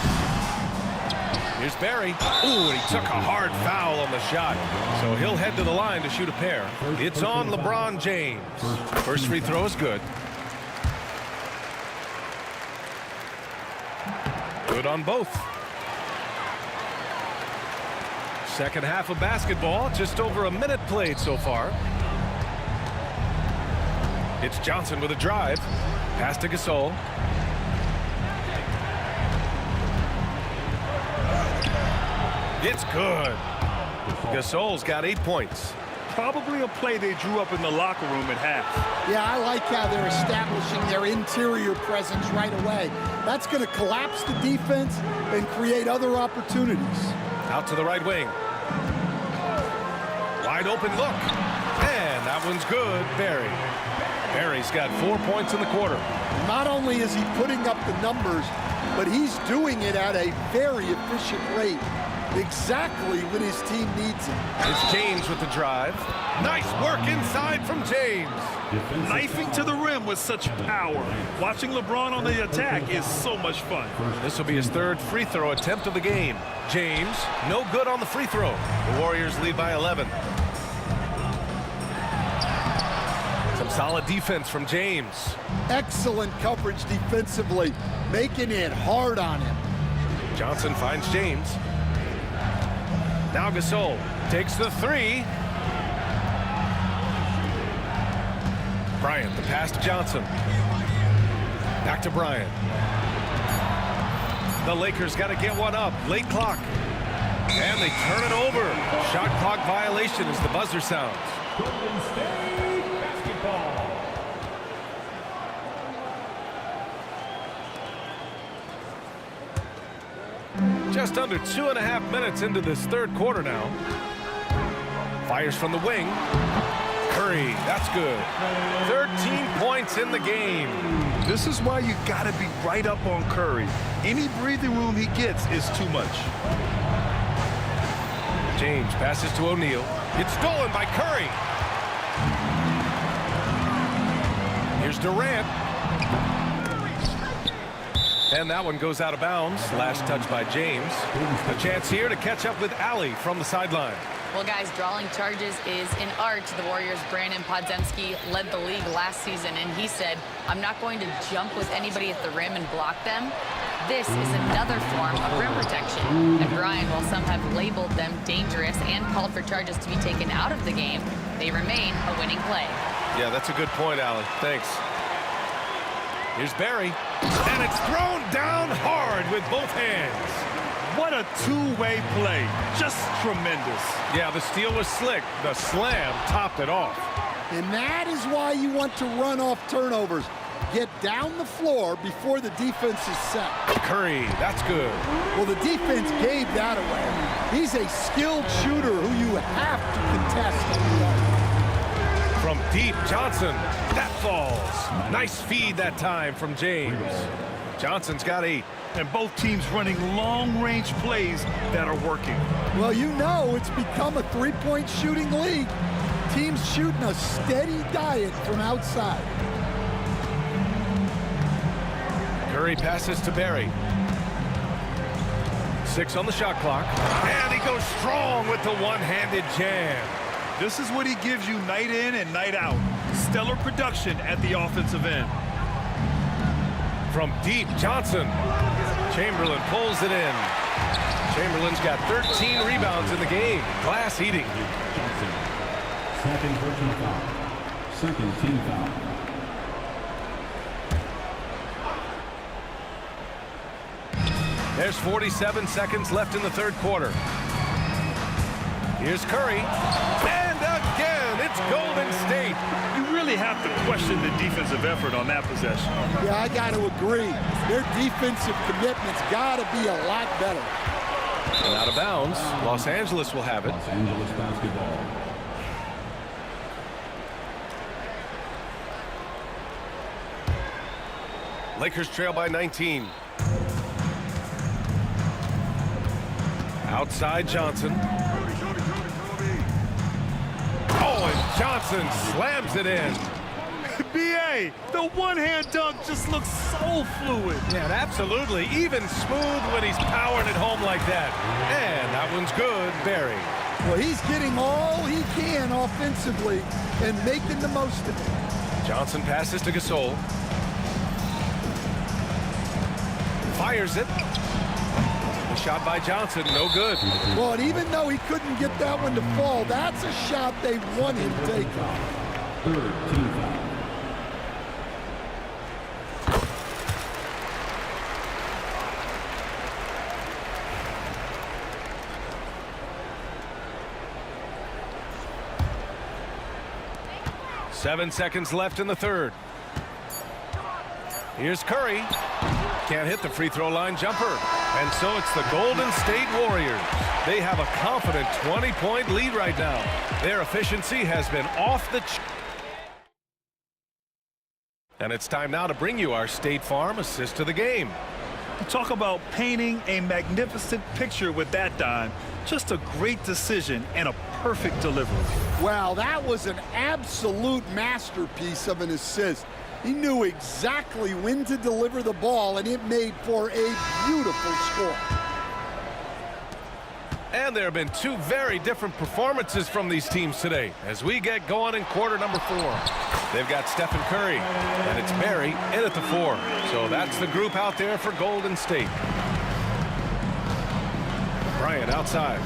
Here's Barry. Ooh, and he took a hard foul on the shot. So he'll head to the line to shoot a pair. It's on LeBron James. First free throw is good. Good on both. Second half of basketball, just over a minute played so far. It's Johnson with a drive. Pass to Gasol. It's good. Gasol's got 8 points. Probably a play they drew up in the locker room at half. Yeah, I like how they're establishing their interior presence right away. That's going to collapse the defense and create other opportunities. Out to the right wing. Wide open look. And that one's good. Barry. Barry's got 4 points in the quarter. Not only is he putting up the numbers, but he's doing it at a very efficient rate. Exactly when his team needs him. It's James with the drive. Nice work inside from James. Knifing to the rim with such power. Watching LeBron on the attack is so much fun. This will be his 3rd free throw attempt of the game. James, no good on the free throw. The Warriors lead by 11. Some solid defense from James. Excellent coverage defensively, making it hard on him. Johnson finds James. Now Gasol takes the 3. Bryant, the pass to Johnson. Back to Bryant. The Lakers got to get one up. Late clock. And they turn it over. Shot clock violation as the buzzer sounds. Golden State basketball. Just under 2.5 minutes into this 3rd quarter now. Fires from the wing. Curry, that's good. 13 points in the game. This is why you got to be right up on Curry. Any breathing room he gets is too much. James passes to O'Neal. It's stolen by Curry. Here's Durant. And that one goes out of bounds. Last touch by James. A chance here to catch up with Allie from the sideline. Well, guys, drawing charges is an art. The Warriors' Brandon Podziemski led the league last season, and he said, I'm not going to jump with anybody at the rim and block them. This is another form of rim protection. And Brian, while some have labeled them dangerous and called for charges to be taken out of the game, they remain a winning play. Yeah, that's a good point, Allie. Thanks. Here's Barry. And it's thrown down hard with both hands. What a two-way play. Just tremendous. Yeah, the steal was slick. The slam topped it off. And that is why you want to run off turnovers. Get down the floor before the defense is set. Curry, that's good. Well, the defense gave that away. He's a skilled shooter who you have to contest. From deep, Johnson. That falls. Nice feed that time from James. Johnson's got 8. And both teams running long-range plays that are working. Well, you know it's become a three-point shooting league. Teams shooting a steady diet from outside. Curry passes to Barry. 6 on the shot clock. And he goes strong with the one-handed jam. This is what he gives you night in and night out. Stellar production at the offensive end. From deep, Johnson. Chamberlain pulls it in. Chamberlain's got 13 rebounds in the game. Glass eating. Johnson. Second personal foul. Second team foul. There's 47 seconds left in the third quarter. Here's Curry. And again, it's Golden State. You really have to question the defensive effort on that possession. Yeah, I got to agree. Their defensive commitment's got to be a lot better. And out of bounds, Los Angeles will have it. Los Angeles basketball. Lakers trail by 19. Outside Johnson. Oh, and Johnson slams it in. B.A., the one-hand dunk just looks so fluid. Yeah, absolutely. Even smooth when he's powering it home like that. And that one's good, Barry. Well, he's getting all he can offensively and making the most of it. Johnson passes to Gasol. Fires it. The shot by Johnson, no good. Well, and even though he couldn't get that one to fall, that's a shot they want him to take. Third team foul. Seven seconds left in the third. Here's Curry. Can't hit the free throw line jumper. And so it's the Golden State Warriors. They have a confident 20-point lead right now. Their efficiency has been off the charts. And it's time now to bring you our State Farm assist to the game. Talk about painting a magnificent picture with that dime. Just a great decision and a perfect delivery. Wow, that was an absolute masterpiece of an assist. He knew exactly when to deliver the ball, and it made for a beautiful score. And there have been two very different performances from these teams today as we get going in quarter number 4. They've got Stephen Curry, and it's Barry in at the 4. So that's the group out there for Golden State. Bryant outside.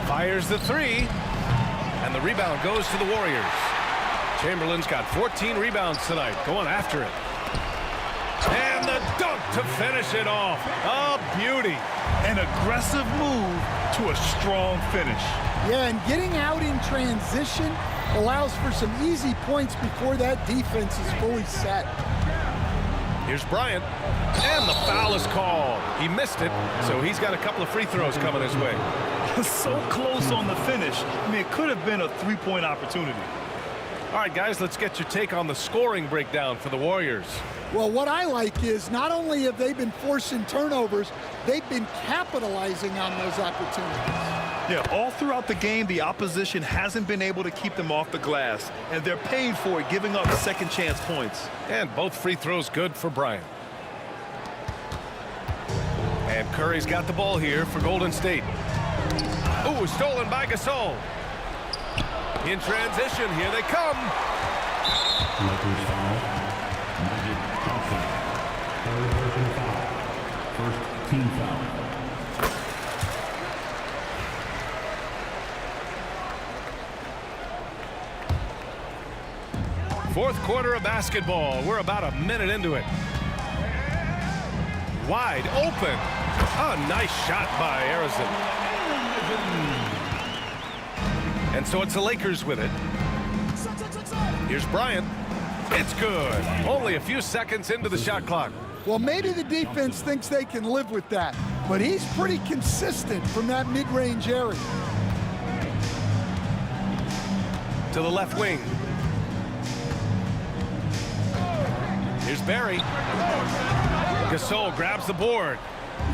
Fires the 3, and the rebound goes to the Warriors. Chamberlain's got 14 rebounds tonight, going after it. And the dunk to finish it off. A beauty. An aggressive move to a strong finish. Yeah, and getting out in transition allows for some easy points before that defense is fully set. Here's Bryant, and the foul is called. He missed it, so he's got a couple of free throws coming his way. So close on the finish. I mean, it could have been a three-point opportunity. All right, guys, let's get your take on the scoring breakdown for the Warriors. Well, what I like is not only have they been forcing turnovers, they've been capitalizing on those opportunities. Yeah, all throughout the game, the opposition hasn't been able to keep them off the glass, and they're paying for it, giving up second chance points. And both free throws good for Bryant. And Curry's got the ball here for Golden State. Ooh, stolen by Gasol. In transition, here they come. Lakers foul. Magic Johnson. Third personal foul. First team foul. Fourth quarter of basketball. We're about a minute into it. Wide open. A nice shot by Arizona. And so it's the Lakers with it. Here's Bryant. It's good. Only a few seconds into the shot clock. Well, maybe the defense thinks they can live with that, but he's pretty consistent from that mid-range area. To the left wing. Here's Barry. Gasol grabs the board.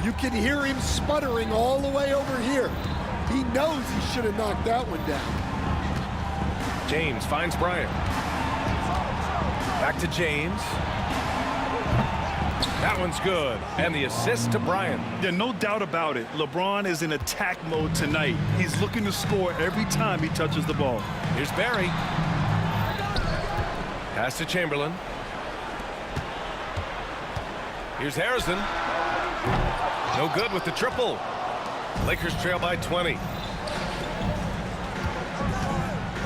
You can hear him sputtering all the way over here. He knows he should have knocked that one down. James finds Bryant. Back to James. That one's good. And the assist to Bryant. Yeah, no doubt about it. LeBron is in attack mode tonight. He's looking to score every time he touches the ball. Here's Barry. Pass to Chamberlain. Here's Harrison. No good with the triple. Lakers trail by 20.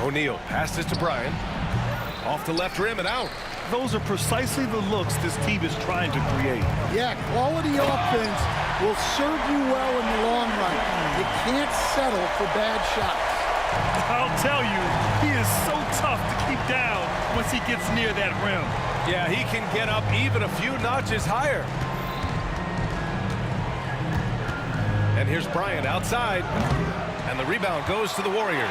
O'Neal passes to Bryant. Off the left rim and out. Those are precisely the looks this team is trying to create. Yeah, quality offense will serve you well in the long run. You can't settle for bad shots. I'll tell you, he is so tough to keep down once he gets near that rim. Yeah, he can get up even a few notches higher. And here's Bryant outside. And the rebound goes to the Warriors.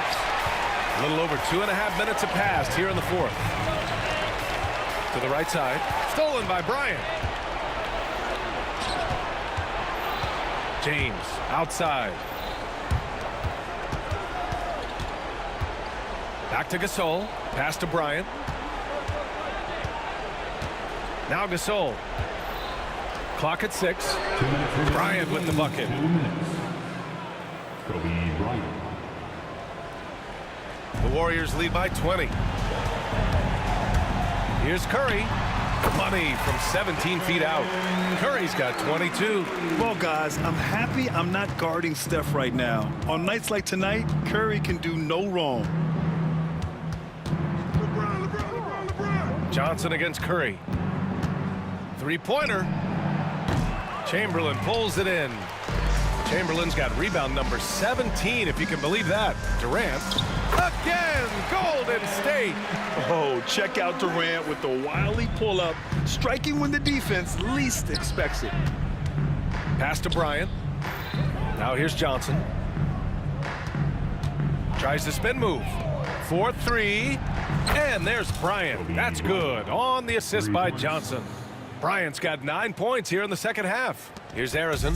A little over 2.5 minutes have passed here in the fourth. To the right side. Stolen by Bryant. James outside. Back to Gasol. Pass to Bryant. Now Gasol. Clock at 6. Bryant with the bucket. Kobe Bryant. The Warriors lead by 20. Here's Curry. Money from 17 feet out. Curry's got 22. Well, guys, I'm happy I'm not guarding Steph right now. On nights like tonight, Curry can do no wrong. Johnson against Curry. Three-pointer. Chamberlain pulls it in. Chamberlain's got rebound number 17, if you can believe that. Durant. Again, Golden State. Oh, check out Durant with the wily pull-up, striking when the defense least expects it. Pass to Bryant. Now here's Johnson. Tries the spin move. 4-3. And there's Bryant. That's good. On the assist by Johnson. Bryant's got 9 points here in the second half. Here's Harrison.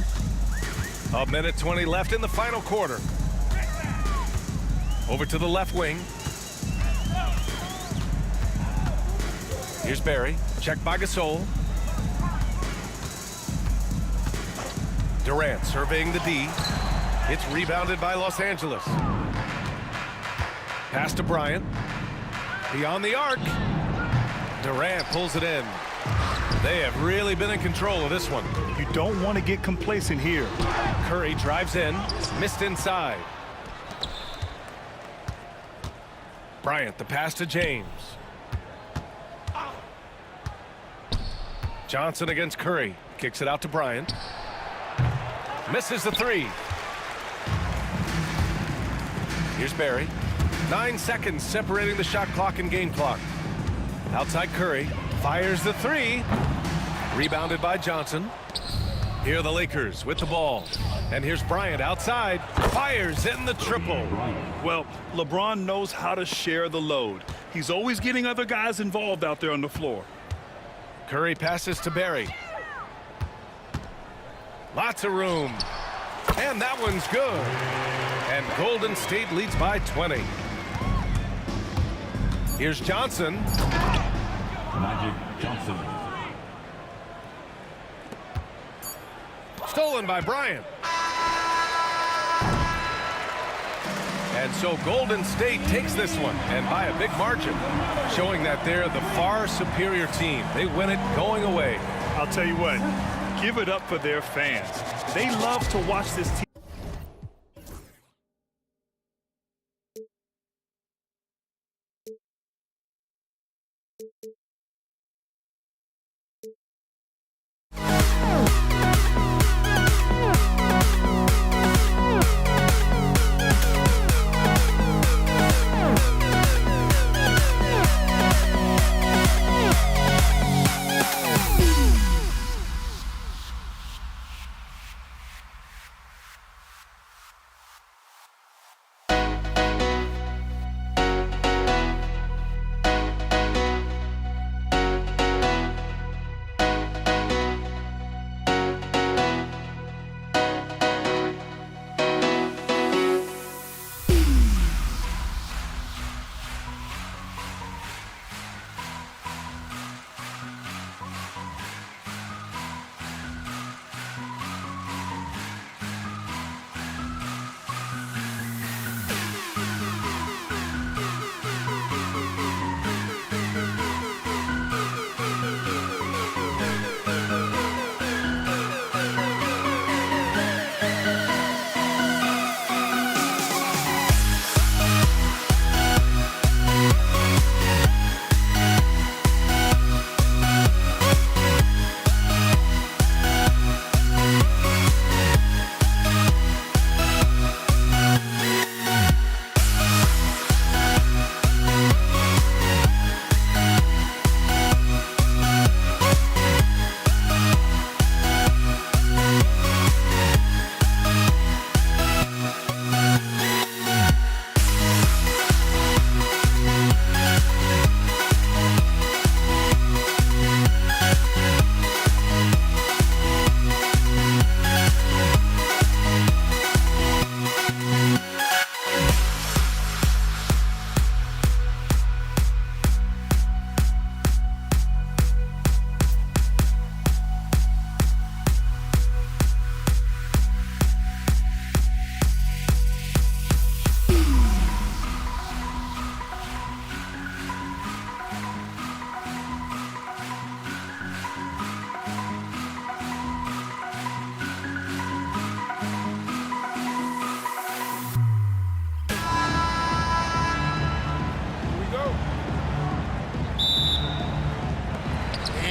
1:20 left in the final quarter. Over to the left wing. Here's Barry. Checked by Gasol. Durant surveying the D. It's rebounded by Los Angeles. Pass to Bryant. Beyond the arc. Durant pulls it in. They have really been in control of this one. You don't want to get complacent here. Curry drives in. Missed inside. Bryant, the pass to James. Johnson against Curry. Kicks it out to Bryant. Misses the three. Here's Barry. 9 seconds separating the shot clock and game clock. Outside Curry. Fires the three. Rebounded by Johnson. Here are the Lakers with the ball. And here's Bryant outside. Fires in the triple. Well, LeBron knows how to share the load. He's always getting other guys involved out there on the floor. Curry passes to Barry. Lots of room. And that one's good. And Golden State leads by 20. Here's Johnson. Magic Johnson. Stolen by Bryant. And so Golden State takes this one, and by a big margin, showing that they're the far superior team. They win it going away. I'll tell you what, give it up for their fans. They love to watch this team.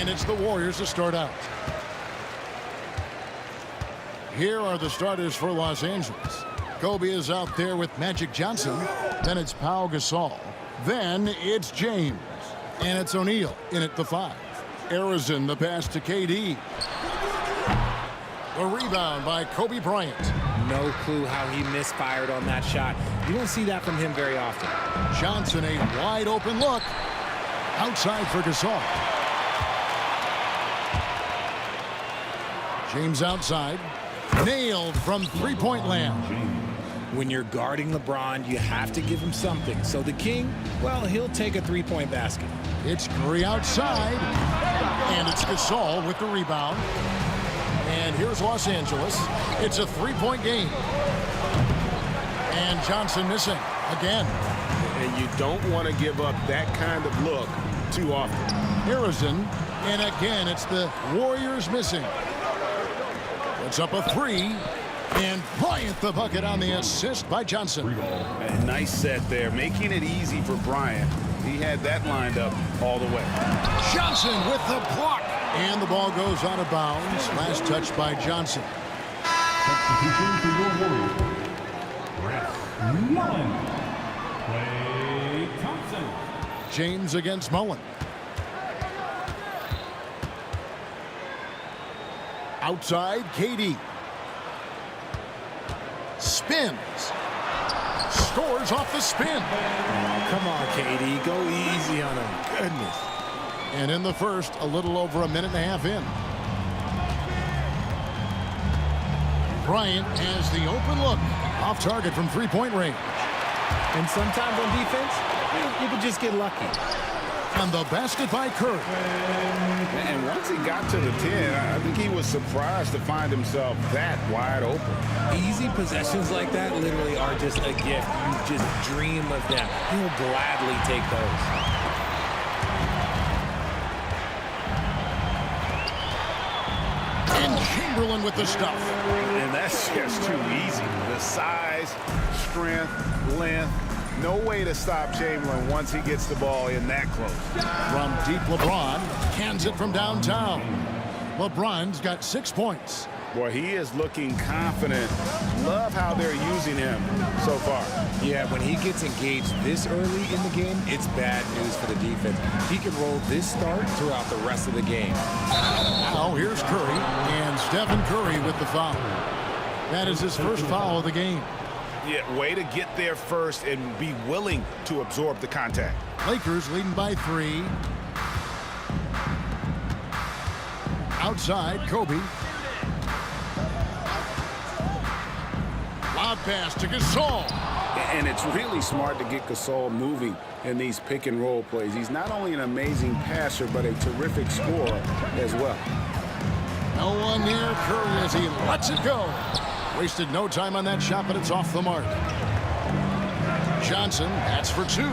And it's the Warriors to start out. Here are the starters for Los Angeles. Kobe is out there with Magic Johnson. Then it's Pau Gasol. Then it's James. And it's O'Neal in at the 5. Arizon the pass to KD. The rebound by Kobe Bryant. No clue how he misfired on that shot. You don't see that from him very often. Johnson, a wide open look. Outside for Gasol. James outside. Nailed from three-point land. When you're guarding LeBron, you have to give him something. So the King, well, he'll take a three-point basket. It's Curry outside. And it's Gasol with the rebound. And here's Los Angeles. It's a three-point game. And Johnson missing again. And you don't want to give up that kind of look too often. Arizon. And again, it's the Warriors missing. It's up a 3. And Bryant the bucket on the assist by Johnson. A nice set there, making it easy for Bryant. He had that lined up all the way. Johnson with the block. And the ball goes out of bounds. Last touch by Johnson. Substitution for your Warriors. Mullen. Klay Thompson. James against Mullen. Outside, KD. Spins. Scores off the spin. Oh, come on, KD. Go easy on him. Goodness. And in the first, a little over a minute and a half in. Bryant has the open look. Off target from three-point range. And sometimes on defense, you can just get lucky. And the basket by Curry. And once he got to the 10, I think he was surprised to find himself that wide open. Easy possessions like that literally are just a gift. You just dream of them. He'll gladly take those. And Chamberlain with the stuff. And that's just too easy. The size, strength, length. No way to stop Chamberlain once he gets the ball in that close. From deep, LeBron cans it from downtown. LeBron's got 6 points. Boy, he is looking confident. Love how they're using him so far. Yeah, when he gets engaged this early in the game, it's bad news for the defense. He can roll this start throughout the rest of the game. Now here's Curry, and Stephen Curry with the foul. That is his first foul of the game. Yeah, way to get there first and be willing to absorb the contact. Lakers leading by 3. Outside, Kobe. Lob pass to Gasol. And it's really smart to get Gasol moving in these pick and roll plays. He's not only an amazing passer, but a terrific scorer as well. No one near Curry as he lets it go. Wasted no time on that shot, but it's off the mark. Johnson, that's for 2.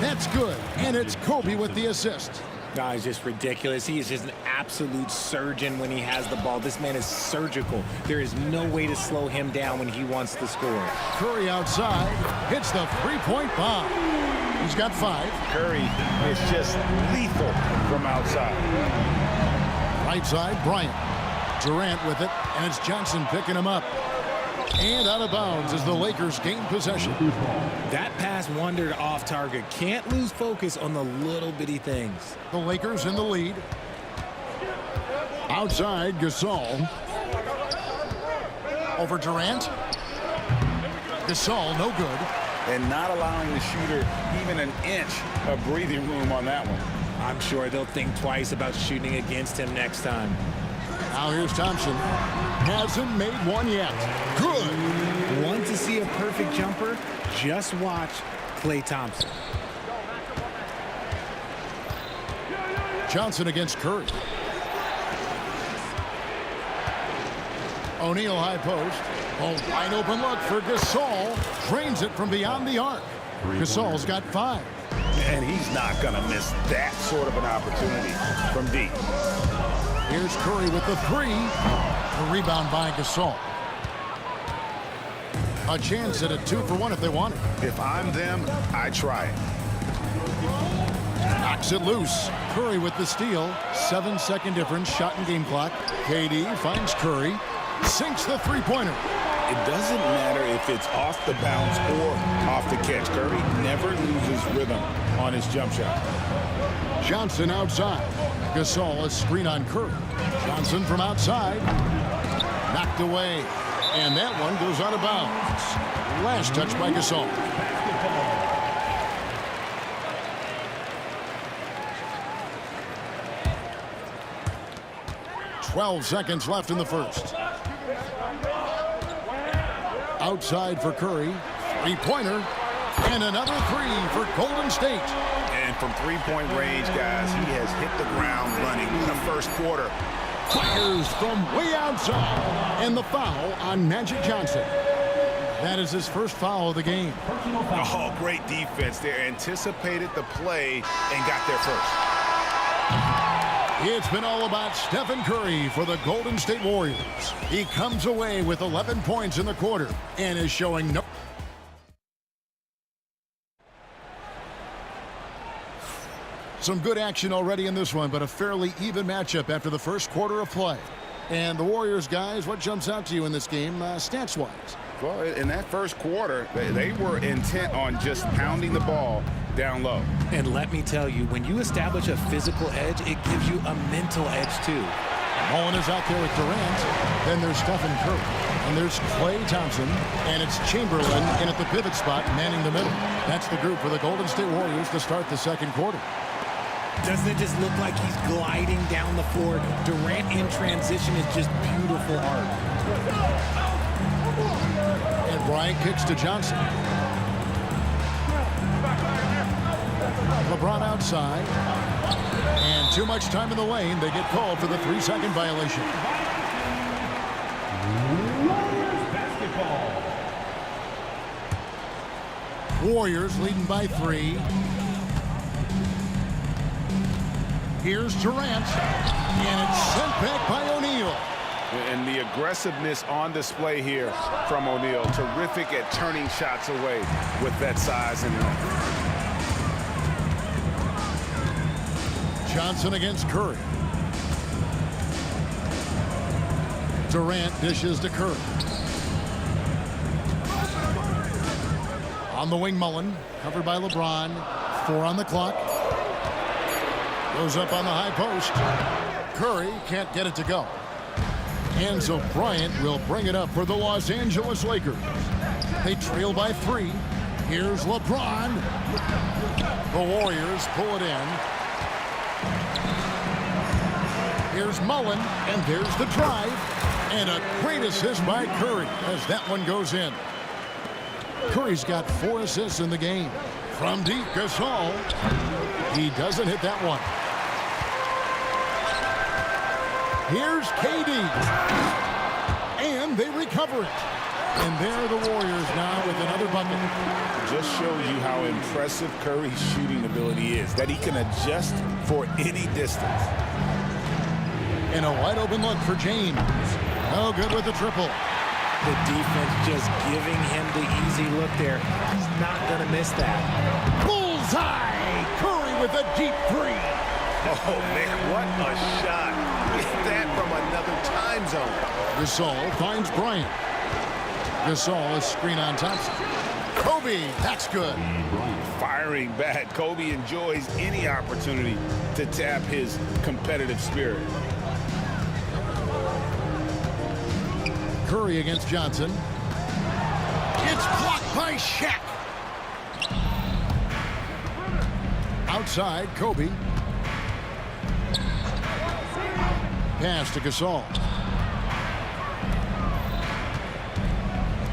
That's good. And it's Kobe with the assist. He's just ridiculous. He is just an absolute surgeon when he has the ball. This man is surgical. There is no way to slow him down when he wants to score. Curry outside, hits the three-point bomb. He's got 5. Curry is just lethal from outside. Right side, Bryant. Durant with it, and it's Johnson picking him up. And out of bounds as the Lakers gain possession. That pass wandered off target. Can't lose focus on the little bitty things. The Lakers in the lead. Outside, Gasol. Over Durant. Gasol, no good. And not allowing the shooter even an inch of breathing room on that one. I'm sure they'll think twice about shooting against him next time. Now here's Thompson. Hasn't made one yet. Good. Want to see a perfect jumper? Just watch Klay Thompson. Johnson against Curry. O'Neal high post. A wide open look for Gasol. Drains it from beyond the arc. Gasol's got 5. And he's not going to miss that sort of an opportunity from deep. Here's Curry with the 3. The rebound by Gasol. A chance at a 2-for-1 if they want it. If I'm them, I try it. Knocks it loose. Curry with the steal. 7-second difference, shot and game clock. KD finds Curry. Sinks the three-pointer. It doesn't matter if it's off the bounce or off the catch. Curry never loses rhythm on his jump shot. Johnson outside. Gasol, a screen on Curry. Johnson from outside. Knocked away. And that one goes out of bounds. Last touch by Gasol. 12 seconds left in the first. Outside for Curry. Three-pointer. And another three for Golden State. And from three-point range, guys, he has hit the ground running in the first quarter. Fires from way outside. And the foul on Magic Johnson. That is his first foul of the game. Oh, great defense there. Anticipated the play and got there first. It's been all about Stephen Curry for the Golden State Warriors. He comes away with 11 points in the quarter and is showing no... Some good action already in this one, but a fairly even matchup after the first quarter of play. And the Warriors, guys, what jumps out to you in this game, stats-wise? Well, in that first quarter, they were intent on just pounding the ball down low. And let me tell you, when you establish a physical edge, it gives you a mental edge, too. Mullen is out there with Durant. Then there's Stephen Curry. And there's Klay Thompson. And it's Chamberlain in at the pivot spot, manning the middle. That's the group for the Golden State Warriors to start the second quarter. Doesn't it just look like he's gliding down the floor? Durant in transition is just beautiful art. And Bryant kicks to Johnson. LeBron outside. And too much time in the lane. They get called for the 3-second violation. Warriors leading by 3. Here's Durant. And it's sent back by O'Neal. And the aggressiveness on display here from O'Neal. Terrific at turning shots away with that size and length. Johnson against Curry. Durant dishes to Curry. On the wing, Mullen. Covered by LeBron. 4 on the clock. Goes up on the high post. Curry can't get it to go. And so Bryant will bring it up for the Los Angeles Lakers. They trail by 3. Here's LeBron. The Warriors pull it in. Here's Mullen, and there's the drive. And a great assist by Curry as that one goes in. Curry's got 4 assists in the game. From deep, Gasol. He doesn't hit that one. Here's KD. And they recover it. And there are the Warriors now with another bucket. Just shows you how impressive Curry's shooting ability is, that he can adjust for any distance. And a wide open look for James. No good with the triple. The defense just giving him the easy look there. He's not going to miss that. Bullseye! Curry with a deep 3. Oh, man, what a shot. Get that from another time zone. Gasol finds Bryant. Gasol is screen on Thompson. Kobe, that's good. Firing back. Kobe enjoys any opportunity to tap his competitive spirit. Curry against Johnson. It's blocked by Shaq. Outside, Kobe. Pass to Gasol.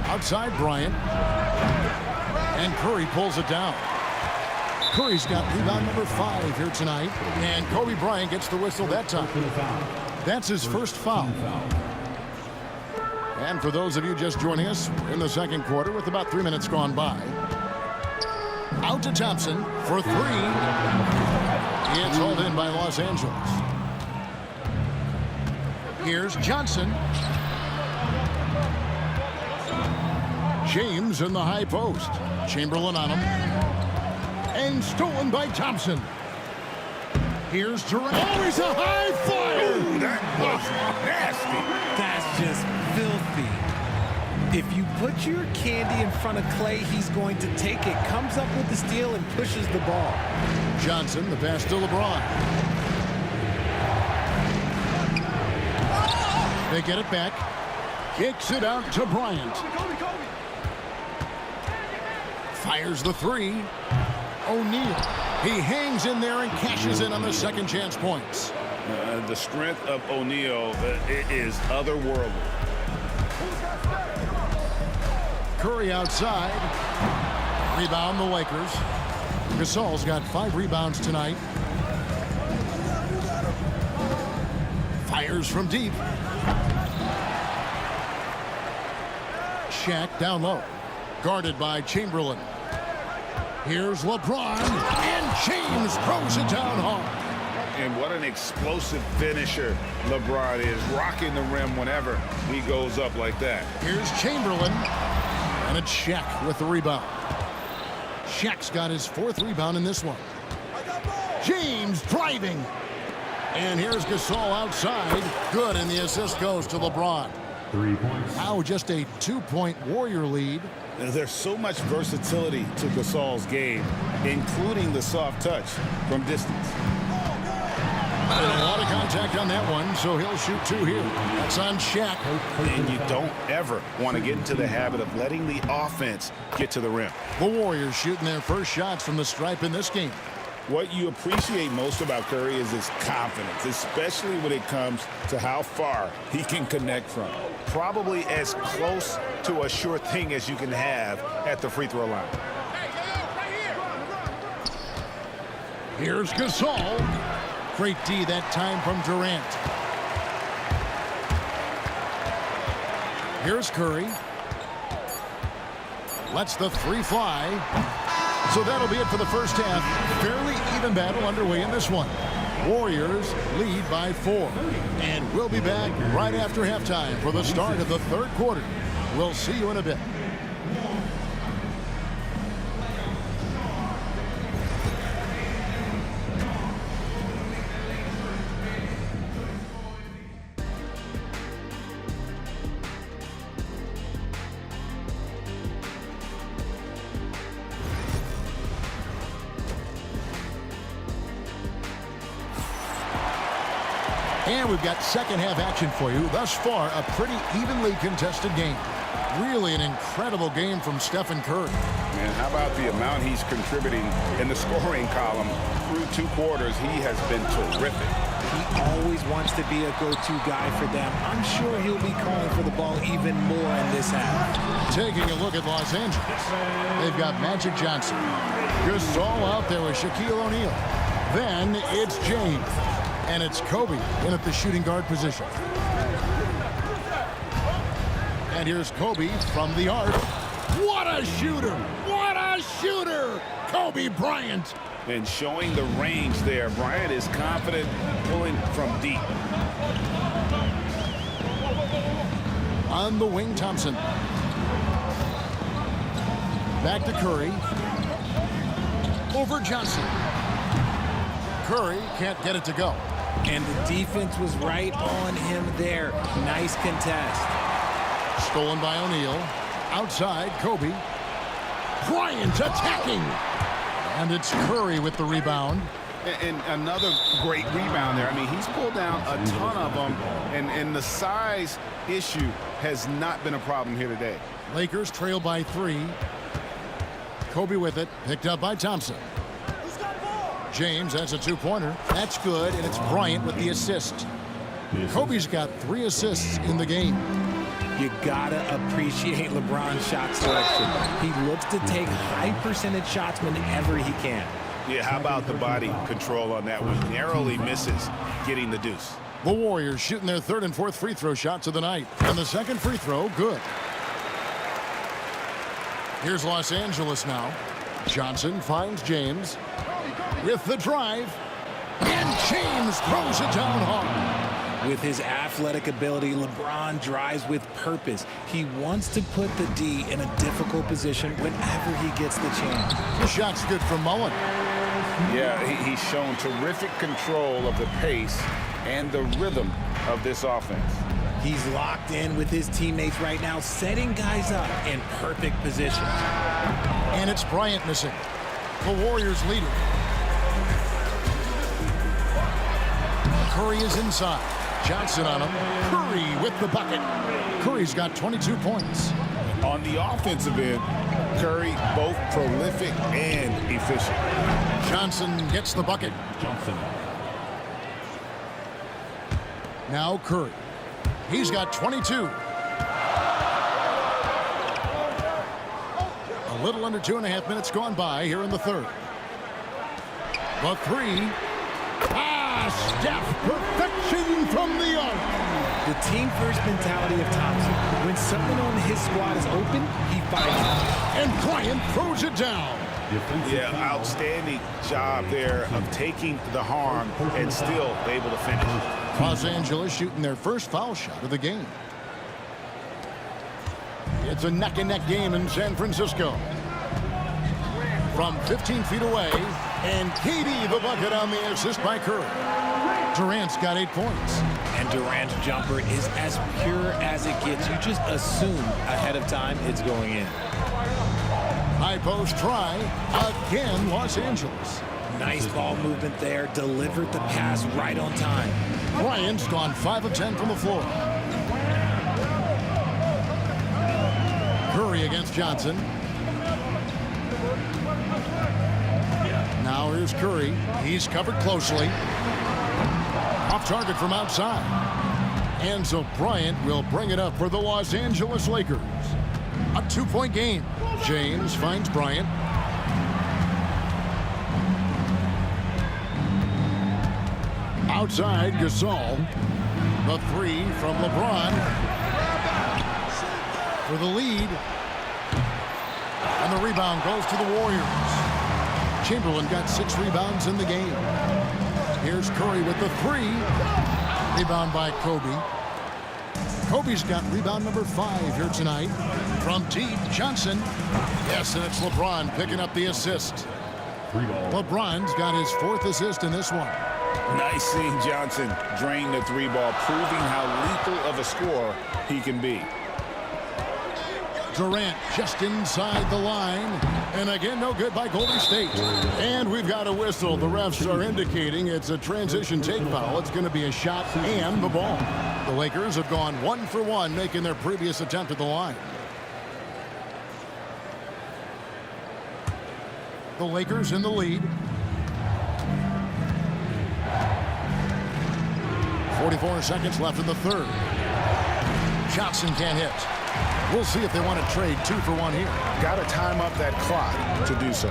Outside, Bryant. And Curry pulls it down. Curry's got rebound number 5 here tonight. And Kobe Bryant gets the whistle that time. That's his first foul. And for those of you just joining us, we're in the second quarter with about 3 minutes gone by. Out to Thompson for 3. It's hauled in by Los Angeles. Here's Johnson. James in the high post. Chamberlain on him. And stolen by Thompson. Here's Durant. Oh, he's a high flyer. Ooh, that was nasty. That's just filthy. If you put your candy in front of Clay, he's going to take it, comes up with the steal, and pushes the ball. Johnson, the pass to LeBron. They get it back. Kicks it out to Bryant. Fires the three. O'Neal. He hangs in there and cashes in on the second chance points. The strength of O'Neal is otherworldly. Curry outside. Rebound the Lakers. Gasol's got 5 rebounds tonight. Fires from deep. Shaq down low. Guarded by Chamberlain. Here's LeBron. And James throws it down hard. And what an explosive finisher LeBron is, rocking the rim whenever he goes up like that. Here's Chamberlain. And it's Shaq with the rebound. Shaq's got his 4th rebound in this one. James driving. And here's Gasol outside. Good, and the assist goes to LeBron. 3 points. Now just a 2-point Warrior lead. There's so much versatility to Gasol's game, including the soft touch from distance. And a lot of contact on that one, so he'll shoot 2 here. That's on Shaq. And you don't ever want to get into the habit of letting the offense get to the rim. The Warriors shooting their first shots from the stripe in this game. What you appreciate most about Curry is his confidence, especially when it comes to how far he can connect from. Probably as close to a sure thing as you can have at the free throw line. Here's Gasol. Great D that time from Durant. Here's Curry. Lets the 3 fly. So that'll be it for the first half. Fairly even battle underway in this one. Warriors lead by 4. And we'll be back right after halftime for the start of the 3rd quarter. We'll see you in a bit. And we've got second half action for you. Thus far, a pretty evenly contested game. Really an incredible game from Stephen Curry. Man, how about the amount he's contributing in the scoring column through 2 quarters? He has been terrific. He always wants to be a go-to guy for them. I'm sure he'll be calling for the ball even more in this half. Taking a look at Los Angeles. They've got Magic Johnson. Gasol out there with Shaquille O'Neal. Then it's James. And it's Kobe in at the shooting guard position. And here's Kobe from the arc. What a shooter! What a shooter! Kobe Bryant. And showing the range there. Bryant is confident pulling from deep. On the wing, Thompson. Back to Curry. Over Johnson. Curry can't get it to go. And the defense was right on him there. Nice contest. Stolen by O'Neal. Outside, Kobe. Bryant attacking. And it's Curry with the rebound. And another great rebound there. I mean, he's pulled down a ton of them. And the size issue has not been a problem here today. Lakers trail by 3. Kobe with it. Picked up by Thompson. James has a 2-pointer. That's good, and it's Bryant with the assist. Kobe's got 3 assists in the game. You gotta appreciate LeBron's shot selection. He looks to take high percentage shots whenever he can. Yeah, how about the body control on that one? Narrowly misses getting the deuce. The Warriors shooting their 3rd and 4th free throw shots of the night. And the 2nd free throw, good. Here's Los Angeles now. Johnson finds James. With the drive, and James throws it down hard. With his athletic ability, LeBron drives with purpose. He wants to put the D in a difficult position whenever he gets the chance. The shot's good from Mullen. Yeah, he's shown terrific control of the pace and the rhythm of this offense. He's locked in with his teammates right now, setting guys up in perfect positions. And it's Bryant missing. The Warriors lead it. Curry is inside. Johnson on him. Curry with the bucket. Curry's got 22 points. On the offensive end, Curry both prolific and efficient. Johnson gets the bucket. Now Curry. He's got 22. A little under 2.5 minutes gone by here in the third. The three. Steph, perfection from the arc. The team-first mentality of Thompson. When someone on his squad is open, he fires. And Bryant throws it down. Yeah, outstanding job there of taking the harm and still able to finish. Los Angeles shooting their first foul shot of the game. It's a neck-and-neck game in San Francisco. From 15 feet away, and KD the bucket on the assist by Curry. Durant's got 8 points. And Durant's jumper is as pure as it gets. You just assume ahead of time it's going in. High post try. Again, Los Angeles. Nice ball movement there. Delivered the pass right on time. Bryant's gone 5 of 10 from the floor. Curry against Johnson. Now here's Curry. He's covered closely. Off target from outside. And so Bryant will bring it up for the Los Angeles Lakers. A 2-point game. James finds Bryant. Outside, Gasol. The three from LeBron. For the lead. And the rebound goes to the Warriors. Chamberlain got 6 rebounds in the game. Here's Curry with the three. Rebound by Kobe. Kobe's got rebound number 5 here tonight. From deep, Johnson. Yes, and it's LeBron picking up the assist. LeBron's got his 4th assist in this one. Nice seeing Johnson drain the 3 ball, proving how lethal of a scorer he can be. Durant just inside the line. And again, no good by Golden State. And we've got a whistle. The refs are indicating it's a transition take foul. It's going to be a shot and the ball. The Lakers have gone 1 for 1, making their previous attempt at the line. The Lakers in the lead. 44 seconds left in the third. Johnson can't hit. We'll see if they want to trade 2 for 1 here. Got to time up that clock to do so.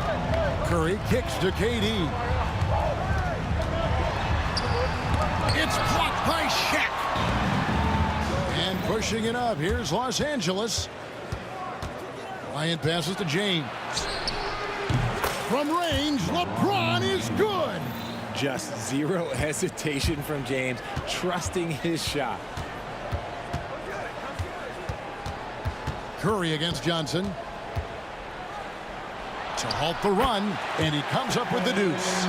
Curry kicks to KD. It's blocked by Shaq. And pushing it up. Here's Los Angeles. Bryant passes to James. From range, LeBron is good. Just zero hesitation from James, trusting his shot. Curry against Johnson. To halt the run, and he comes up with the deuce.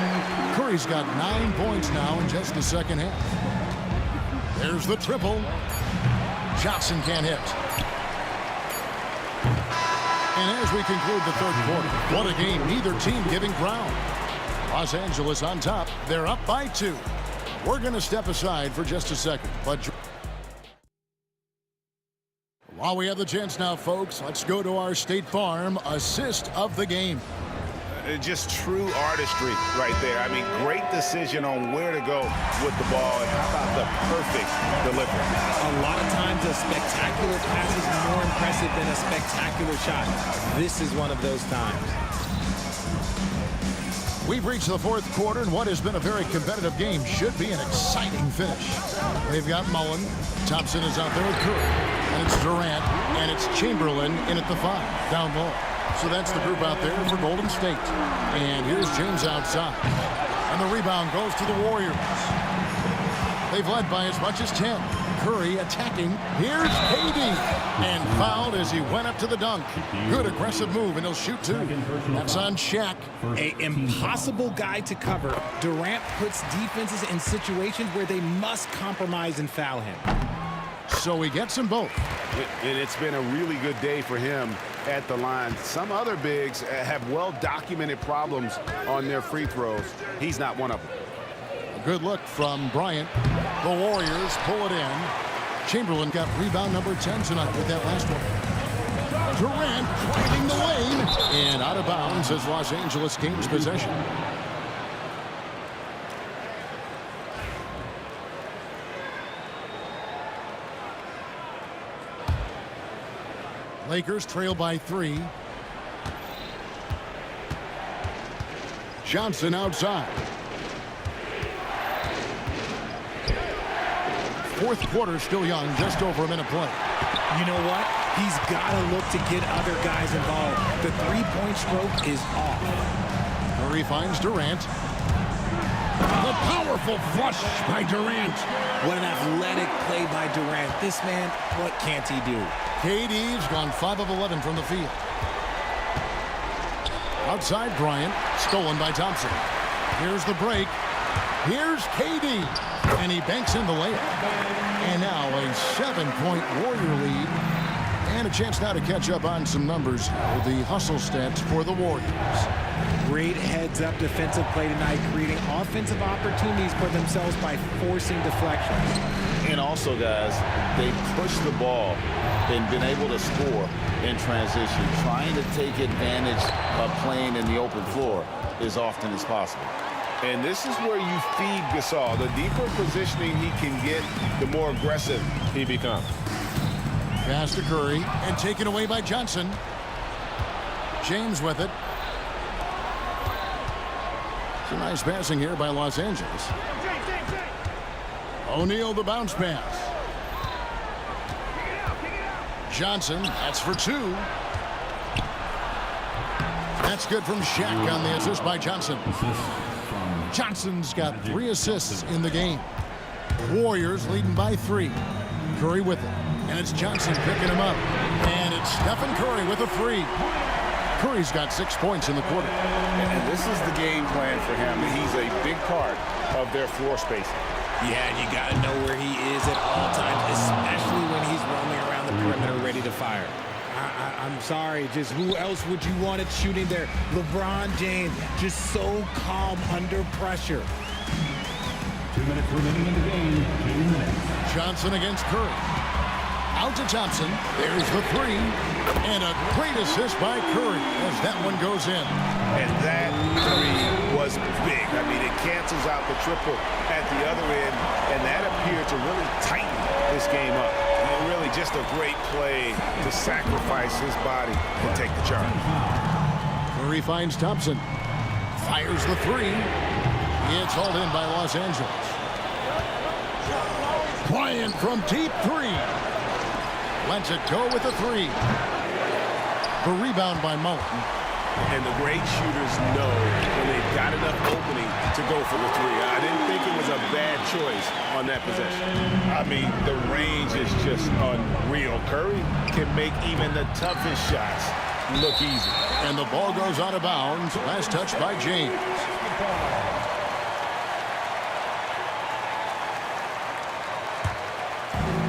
Curry's got 9 points now in just the second half. There's the triple. Johnson can't hit. And as we conclude the third quarter, what a game, neither team giving ground. Los Angeles on top. They're up by 2. We're going to step aside for just a second, but while we have the chance now, folks, let's go to our State Farm assist of the game. Just true artistry right there. I mean, great decision on where to go with the ball, and how about the perfect delivery. A lot of times a spectacular pass is more impressive than a spectacular shot. This is one of those times. We've reached the fourth quarter, and what has been a very competitive game should be an exciting finish. They've got Mullen. Thompson is out there with Curry. And it's Durant, and it's Chamberlain in at the 5, down low. So that's the group out there for Golden State. And here's James outside. And the rebound goes to the Warriors. They've led by as much as 10. Curry attacking. Here's KD. And fouled as he went up to the dunk. Good aggressive move, and he'll shoot two. That's on Shaq. An impossible guy to cover. Durant puts defenses in situations where they must compromise and foul him. So he gets them both. And it's been a really good day for him at the line. Some other bigs have well-documented problems on their free throws. He's not one of them. A good look from Bryant. The Warriors pull it in. Chamberlain got rebound number 10 tonight with that last one. Durant driving the lane. And out of bounds as Los Angeles gains possession. Lakers trail by 3. Johnson outside. Fourth quarter still young, just over a minute play. You know what? He's got to look to get other guys involved. The three-point stroke is off. Curry finds Durant. The powerful flush by Durant. What an athletic play by Durant. This man, what can't he do? KD's gone 5 of 11 from the field. Outside Bryant, stolen by Thompson. Here's the break. Here's KD. And he banks in the layup. And now a 7-point Warrior lead. And a chance now to catch up on some numbers with the hustle stats for the Warriors. Great heads-up defensive play tonight, creating offensive opportunities for themselves by forcing deflections. And also, guys, they pushed the ball and been able to score in transition, trying to take advantage of playing in the open floor as often as possible. And this is where you feed Gasol. The deeper positioning he can get, the more aggressive he becomes. Pass to Curry and taken away by Johnson. James with it. Some nice passing here by Los Angeles. O'Neal the bounce pass. Johnson, that's for 2. That's good from Shaq on the assist by Johnson. Johnson's got 3 assists in the game. Warriors leading by 3. Curry with it. And it's Johnson picking him up. And it's Stephen Curry with a 3. Curry's got 6 points in the quarter. And this is the game plan for him. He's a big part of their floor spacing. Yeah, and you got to know where he is at all times, especially when he's roaming around the perimeter ready to fire. I'm sorry, just who else would you want it shooting there? LeBron James, just so calm under pressure. 2 minutes remaining in the game. 2 minutes. Johnson against Curry. Out to Thompson. There's the 3. And a great assist by Curry as that one goes in. And that 3 was big. I mean, it cancels out the triple at the other end, and that appeared to really tighten this game up. And really just a great play to sacrifice his body and take the charge. Curry finds Thompson. Fires the 3. It's hauled in by Los Angeles. Bryant from deep 3. Lets it go with a 3. The rebound by Mullen. And the great shooters know when they've got enough opening to go for the 3. I didn't think it was a bad choice on that possession. I mean, the range is just unreal. Curry can make even the toughest shots look easy. And the ball goes out of bounds. Last touch by James.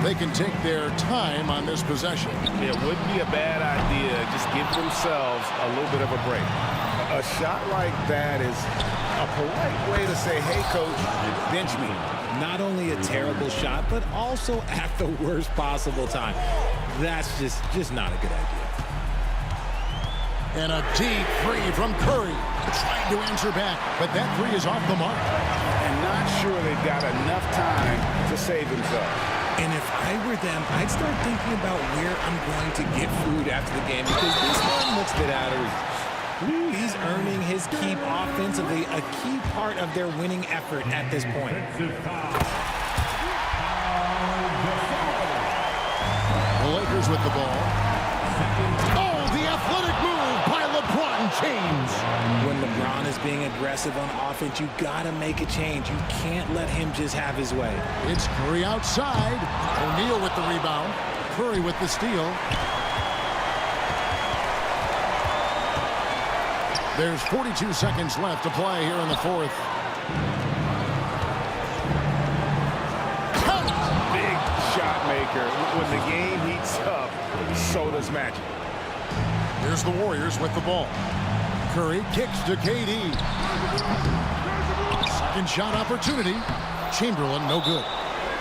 They can take their time on this possession. It wouldn't be a bad idea. Just give themselves a little bit of a break. A shot like that is a polite way to say, hey, coach, bench me. Not only a terrible shot, but also at the worst possible time. That's just not a good idea. And a deep 3 from Curry. Trying to answer back, but that 3 is off the mark. And not sure they've got enough time to save themselves. And if I were them, I'd start thinking about where I'm going to get food after the game, because this one looks a bit out of reach. He's earning his keep offensively, a key part of their winning effort at this point. The Lakers with the ball. Oh, the athletic move by LeBron James. When LeBron is is being aggressive on offense. You got to make a change. You can't let him just have his way. It's Curry outside. O'Neal with the rebound. Curry with the steal. There's 42 seconds left to play here in the fourth. Big shot maker. When the game heats up, so does magic. Here's the Warriors with the ball. Curry kicks to KD. Second shot opportunity. Chamberlain, no good.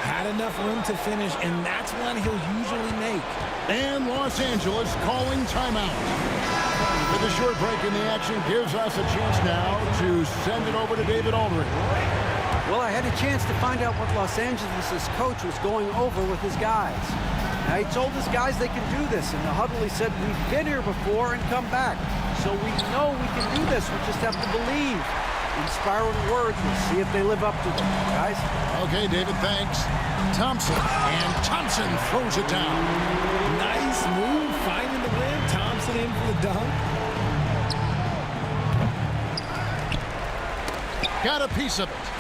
Had enough room to finish, and that's one he'll usually make. And Los Angeles calling timeout. With a short break in the action gives us a chance now to send it over to David Aldridge. Well, I had a chance to find out what Los Angeles' coach was going over with his guys. Now, he told his guys they can do this. In the huddle, he said, we've been here before and come back. So we know we can do this. We just have to believe. Inspiring words. We'll see if they live up to them, guys. Okay, David, thanks. Thompson. And Thompson throws it down. Nice move, finding the rim. Thompson in for the dunk. Got a piece of it.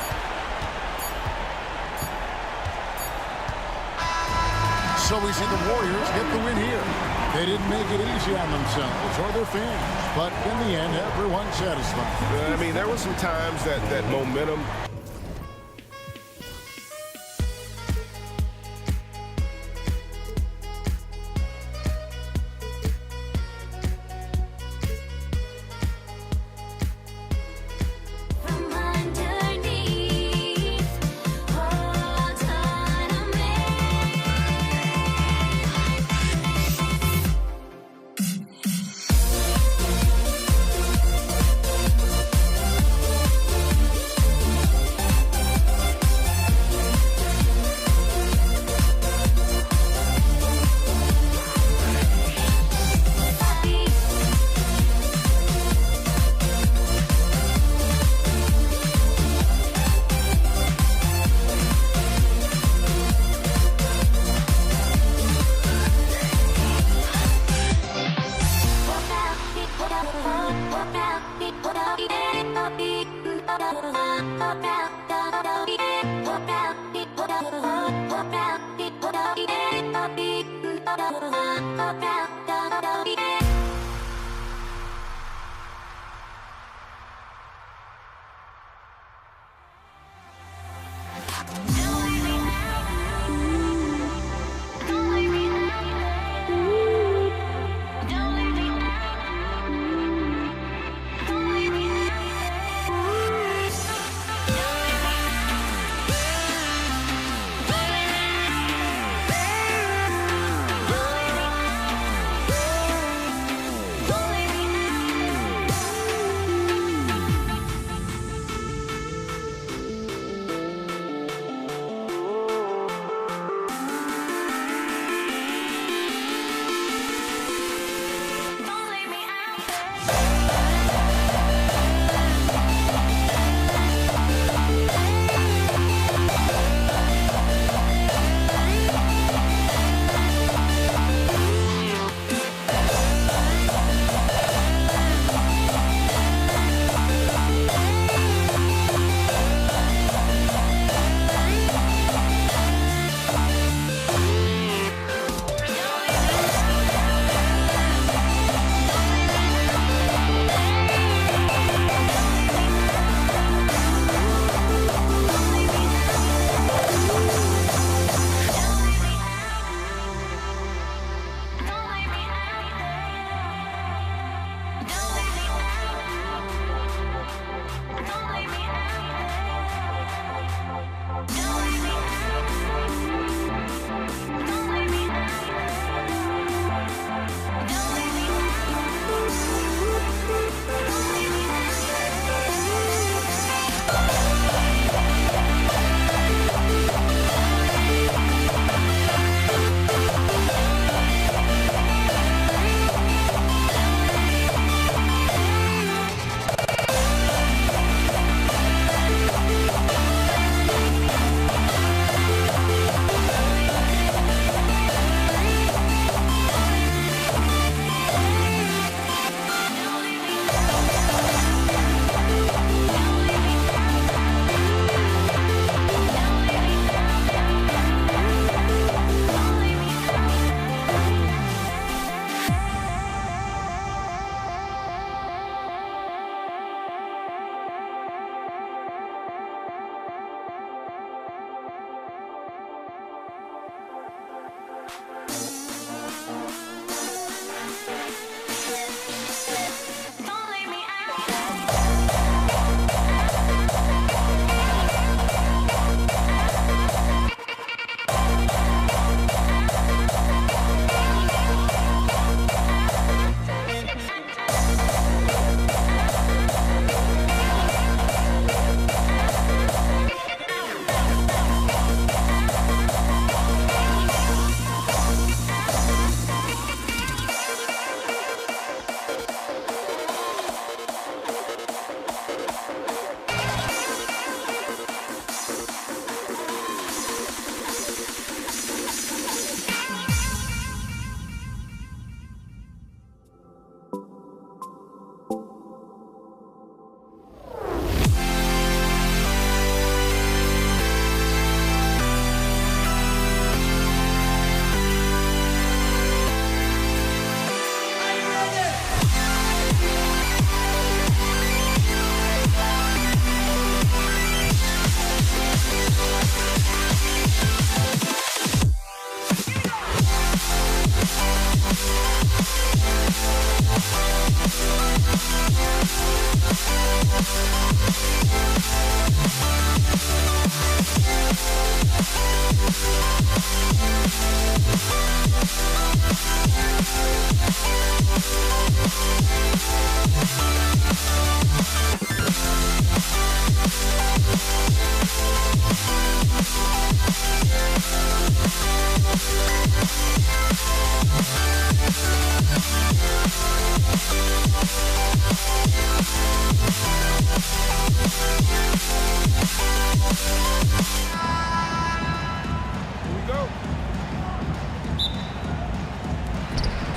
So we see the Warriors get the win here. They didn't make it easy on themselves or their fans, but in the end, everyone's satisfied. I mean, there were some times that momentum.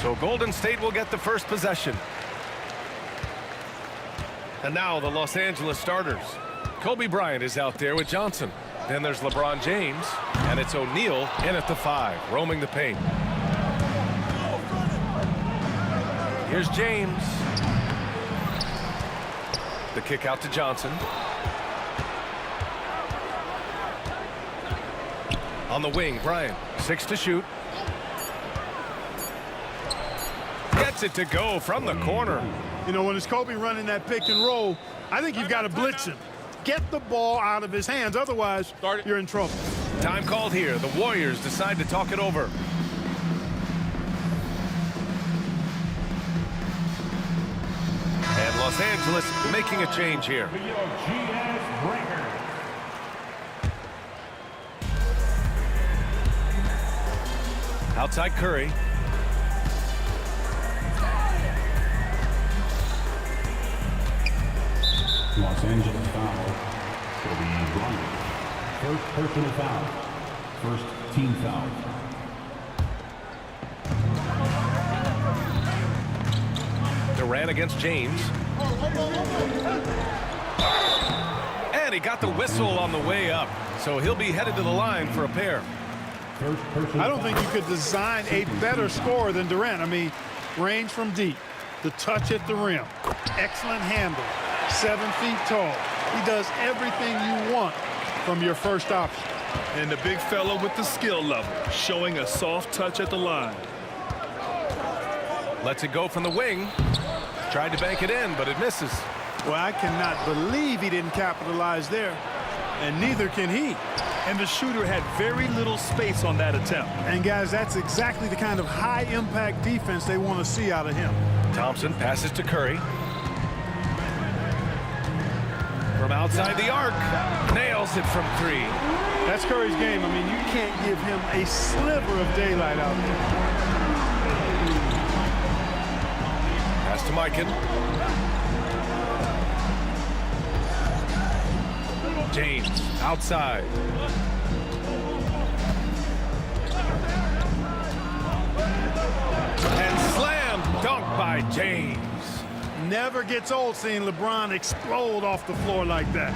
So Golden State will get the first possession. And now the Los Angeles starters. Kobe Bryant is out there with Johnson. Then there's LeBron James, and it's O'Neal in at the 5, roaming the paint. Here's James. The kick out to Johnson. On the wing, Bryant, 6 to shoot. Gets it to go from the corner. You know, when it's Kobe running that pick and roll, I think you've got to blitz him. Get the ball out of his hands, otherwise you're in trouble. Time called here. The Warriors decide to talk it over. And Los Angeles making a change here. Outside Curry. Los Angeles foul. Kobe Bryant. First personal foul. First team foul. Durant against James. And he got the whistle on the way up. So he'll be headed to the line for a pair. I don't think you could design a better scorer than Durant. I mean, range from deep, the touch at the rim, excellent handle, 7 feet tall. He does everything you want from your first option. And the big fella with the skill level, showing a soft touch at the line. Lets it go from the wing. Tried to bank it in, but it misses. Well, I cannot believe he didn't capitalize there, and neither can he. And the shooter had very little space on that attempt. And guys, that's exactly the kind of high-impact defense they want to see out of him. Thompson passes to Curry. From outside the arc, nails it from 3. That's Curry's game. I mean, you can't give him a sliver of daylight out there. Pass to Mikan. James outside. And slam dunk by James. Never gets old seeing LeBron explode off the floor like that.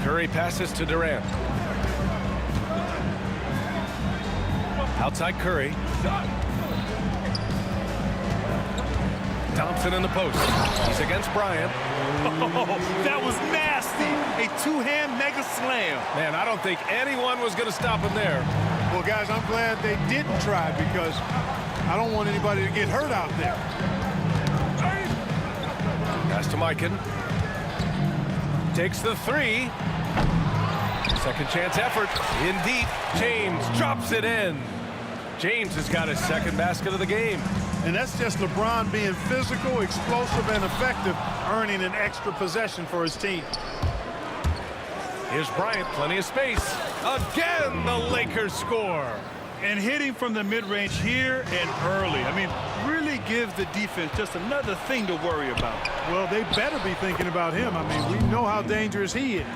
Curry passes to Durant. Outside Curry. Thompson in the post. He's against Bryant. Oh, that was nasty. A two-hand mega slam. Man, I don't think anyone was going to stop him there. Well, guys, I'm glad they didn't try because I don't want anybody to get hurt out there. Pass to Mikan. Takes the 3. Second chance effort. In deep. James drops it in. James has got his second basket of the game. And that's just LeBron being physical, explosive, and effective, earning an extra possession for his team. Here's Bryant, plenty of space. Again, the Lakers score. And hitting from the mid-range here and early. I mean, really give the defense just another thing to worry about. Well, they better be thinking about him. I mean, we know how dangerous he is.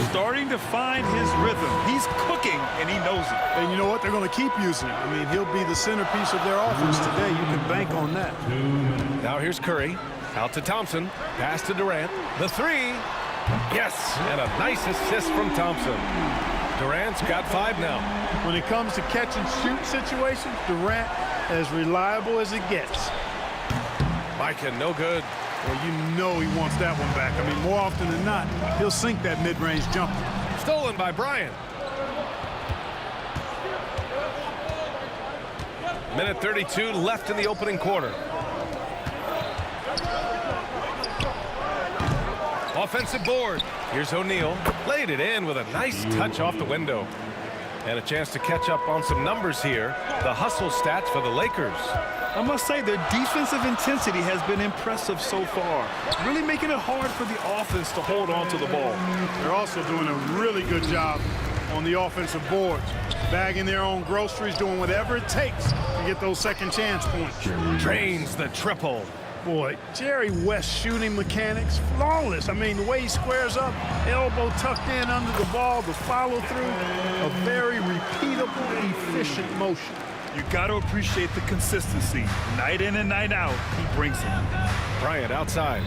Starting to find his rhythm. He's cooking, and he knows it. And you know what? They're going to keep using him. I mean, he'll be the centerpiece of their offense today. You can bank on that. Now here's Curry. Out to Thompson. Pass to Durant. The 3. Yes, and a nice assist from Thompson. Durant's got 5 now. When it comes to catch and shoot situations, Durant as reliable as it gets. Mikan, no good. Well, you know he wants that one back. I mean, more often than not, he'll sink that mid-range jumper. Stolen by Bryant. Minute 32 left in the opening quarter. Offensive board. Here's O'Neal. Laid it in with a nice touch off the window. And a chance to catch up on some numbers here. The hustle stats for the Lakers. I must say their defensive intensity has been impressive so far, really making it hard for the offense to hold on to the ball. They're also doing a really good job on the offensive boards, bagging their own groceries, doing whatever it takes to get those second chance points. Drains the triple. Boy, Jerry West shooting mechanics, flawless. I mean, the way he squares up, elbow tucked in under the ball, the follow through, a very repeatable, efficient motion. You got to appreciate the consistency. Night in and night out, he brings it. Bryant outside.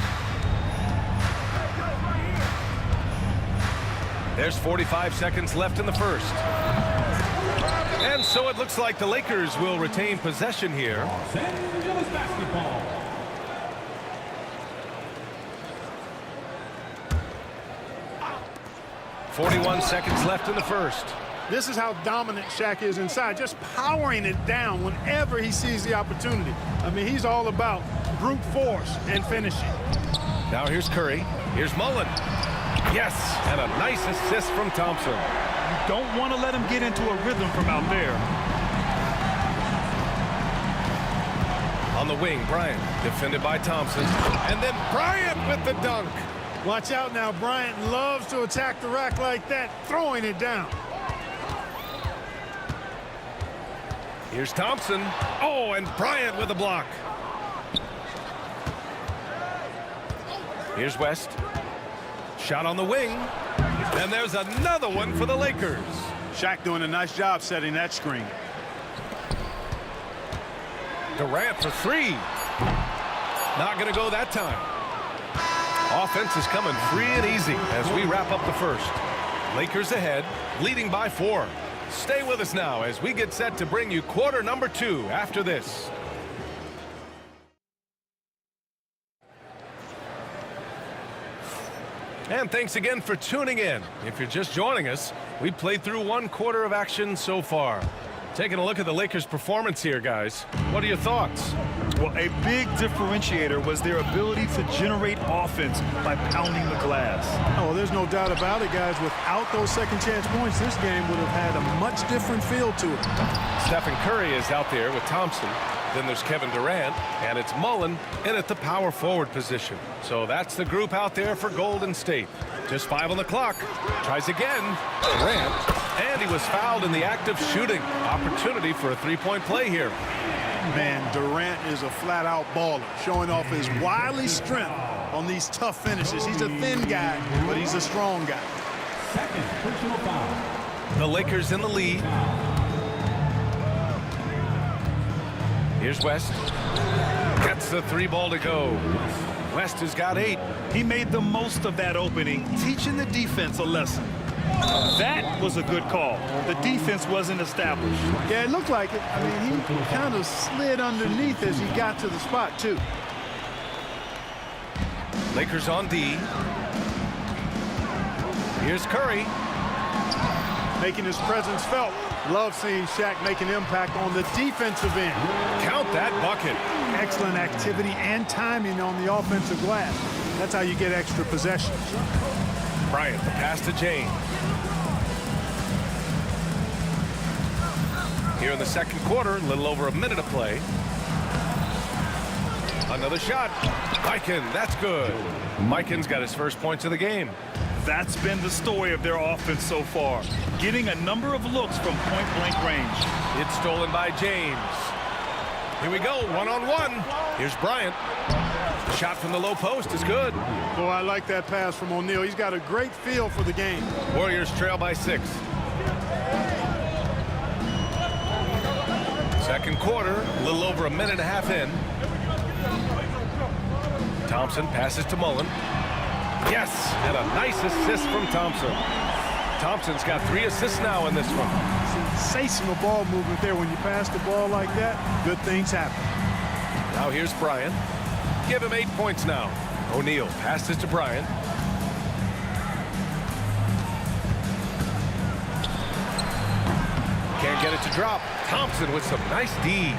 There's 45 seconds left in the first. And so it looks like the Lakers will retain possession here. Los Angeles basketball. .41 seconds left in the first. This is how dominant Shaq is inside, just powering it down whenever he sees the opportunity. I mean, he's all about brute force and finishing. Now here's Curry. Here's Mullen. Yes, and a nice assist from Thompson. You don't want to let him get into a rhythm from out there. On the wing, Bryant, defended by Thompson. And then Bryant with the dunk. Watch out now, Bryant loves to attack the rack like that, throwing it down. Here's Thompson. Oh, and Bryant with a block. Here's West. Shot on the wing. And there's another one for the Lakers. Shaq doing a nice job setting that screen. Durant for three. Not going to go that time. Offense is coming free and easy as we wrap up the first. Lakers ahead, leading by 4. Stay with us now as we get set to bring you quarter number 2 after this. And thanks again for tuning in. If you're just joining us, we played through 1 quarter of action so far. Taking a look at the Lakers' performance here, guys. What are your thoughts? Well, a big differentiator was their ability to generate offense by pounding the glass. Oh, there's no doubt about it, guys. Without those second chance points, this game would have had a much different feel to it. Stephen Curry is out there with Thompson. Then there's Kevin Durant, and it's Mullen in at the power forward position. So that's the group out there for Golden State. Just 5 on the clock. Tries again. Durant. And he was fouled in the act of shooting. Opportunity for a three-point play here. Man, Durant is a flat-out baller, showing off his wily strength on these tough finishes. He's a thin guy, but he's a strong guy. Second personal foul. The Lakers in the lead. Here's West. Gets the 3 ball to go. West has got 8. He made the most of that opening, teaching the defense a lesson. That was a good call. The defense wasn't established. Yeah, it looked like it. I mean, he kind of slid underneath as he got to the spot, too. Lakers on D. Here's Curry. Making his presence felt. Love seeing Shaq make an impact on the defensive end. Count that bucket. Excellent activity and timing on the offensive glass. That's how you get extra possessions. Bryant, the pass to James. Here in the second quarter, a little over a minute of play. Another shot. Mikan, that's good. Mikan's got his first points of the game. That's been the story of their offense so far, getting a number of looks from point-blank range. It's stolen by James. Here we go, one-on-one. Here's Bryant. Shot from the low post is good. Boy, I like that pass from O'Neal. He's got a great feel for the game. Warriors trail by 6. Second quarter, a little over a minute and a half in. Thompson passes to Mullen. Yes, and a nice assist from Thompson. Thompson's got 3 assists now in this one. Sensational ball movement there. When you pass the ball like that, good things happen. Now here's Bryant. Give him 8 points now. O'Neal passes to Bryant. Can't get it to drop. Thompson with some nice D.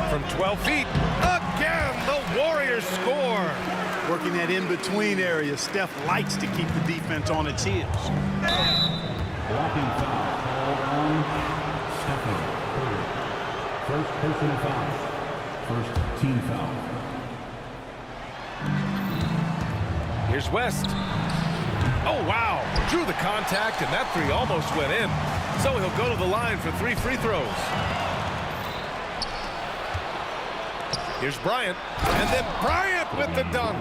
From 12 feet. Again, the Warriors score. working that in-between area. Steph likes to keep the defense on its heels. Blocking foul called on Stephen Curry. First personal foul. First team foul. Here's West. Oh, wow. Drew the contact, and that three almost went in. So he'll go to the line for 3 free throws. Here's Bryant. And then Bryant with the dunk.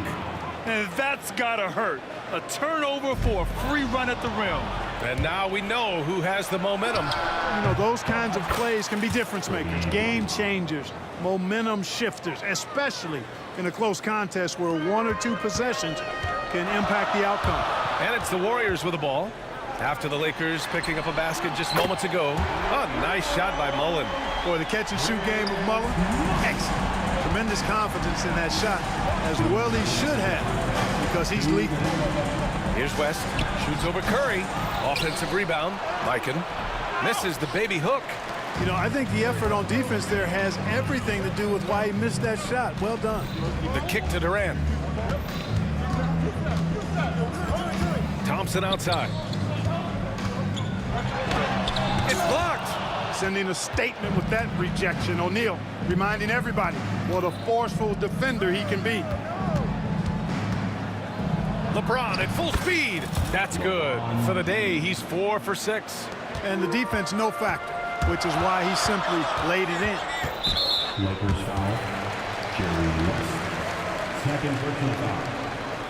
And that's gotta hurt. A turnover for a free run at the rim. And now we know who has the momentum. You know, those kinds of plays can be difference makers, game changers, momentum shifters, especially in a close contest where 1 or 2 possessions can impact the outcome. And it's the Warriors with the ball. After the Lakers picking up a basket just moments ago. A nice shot by Mullen. Boy, the catch-and-shoot game of Mullen, excellent. Tremendous confidence in that shot, as well he should have, because he's leading. Here's West. Shoots over Curry. Offensive rebound. Mikan misses the baby hook. You know, I think the effort on defense there has everything to do with why he missed that shot. Well done. The kick to Durant. Thompson outside. It's blocked. Sending a statement with that rejection. O'Neal reminding everybody what a forceful defender he can be. LeBron at full speed. That's good. For the day, he's 4 for 6. And the defense no factor, which is why he simply laid it in. Lakers foul. Jerry West. Second personal foul.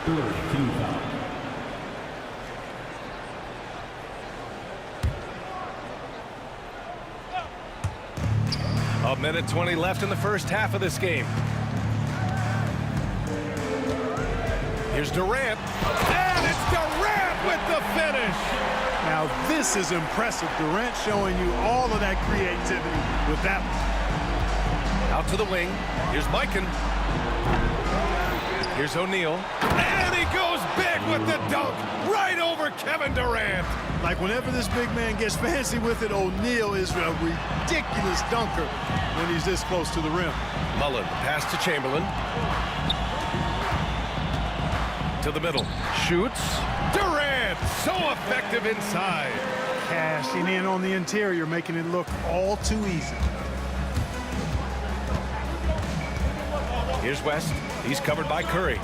Third team foul. A minute 20 left in the first half of this game. Here's Durant. And it's Durant with the finish. Now this is impressive. Durant showing you all of that creativity with that one. Out to the wing. Here's Mikan. Here's O'Neal. And he goes big with the dunk. Right over Kevin Durant. Like whenever this big man gets fancy with it, O'Neal is a ridiculous dunker when he's this close to the rim. Mullen pass to Chamberlain. To the middle. Shoots. Durant so effective inside. Cashing in on the interior, making it look all too easy. Here's West. He's covered by Curry.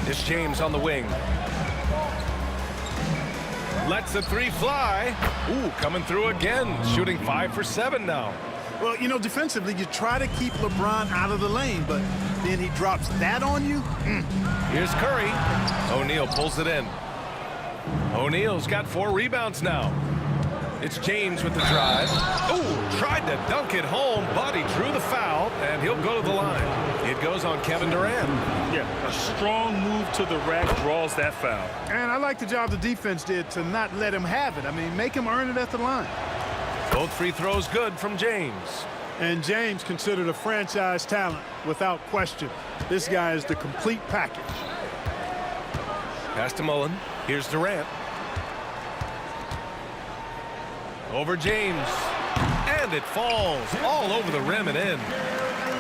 It's James on the wing. Lets the three fly. Ooh, coming through again. Shooting 5 for 7 now. Well, you know, defensively, you try to keep LeBron out of the lane, but then he drops that on you. Here's Curry. O'Neal pulls it in. O'Neal's got 4 rebounds now. It's James with the drive. Ooh, tried to dunk it home, but he drew the foul, and he'll go to the line. It goes on Kevin Durant. Yeah, a strong move to the rack draws that foul. And I like the job the defense did to not let him have it. I mean, make him earn it at the line. Both free throws good from James. And James considered a franchise talent without question. This guy is the complete package. Pass to Mullen. Here's Durant. Over James. And it falls all over the rim and in.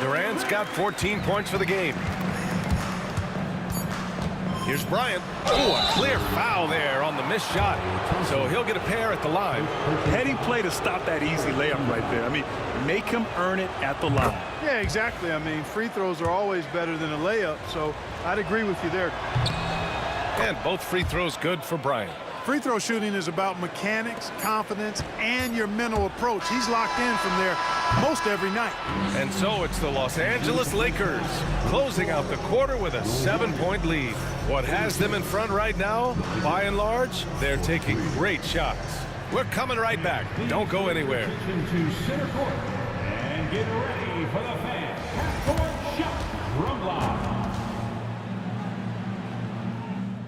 Durant's got 14 points for the game. Here's Bryant. Oh, a clear foul there on the missed shot. So he'll get a pair at the line. Heading play to stop that easy layup right there. I mean, make him earn it at the line. Yeah, exactly. I mean, free throws are always better than a layup, so I'd agree with you there. And both free throws good for Bryant. Free throw shooting is about mechanics, confidence, and your mental approach. He's locked in from there most every night. And so it's the Los Angeles Lakers closing out the quarter with a 7-point lead. What has them in front right now, by and large, they're taking great shots. We're coming right back. Don't go anywhere. To center court and get ready for the fans. Half-court shot from Lob.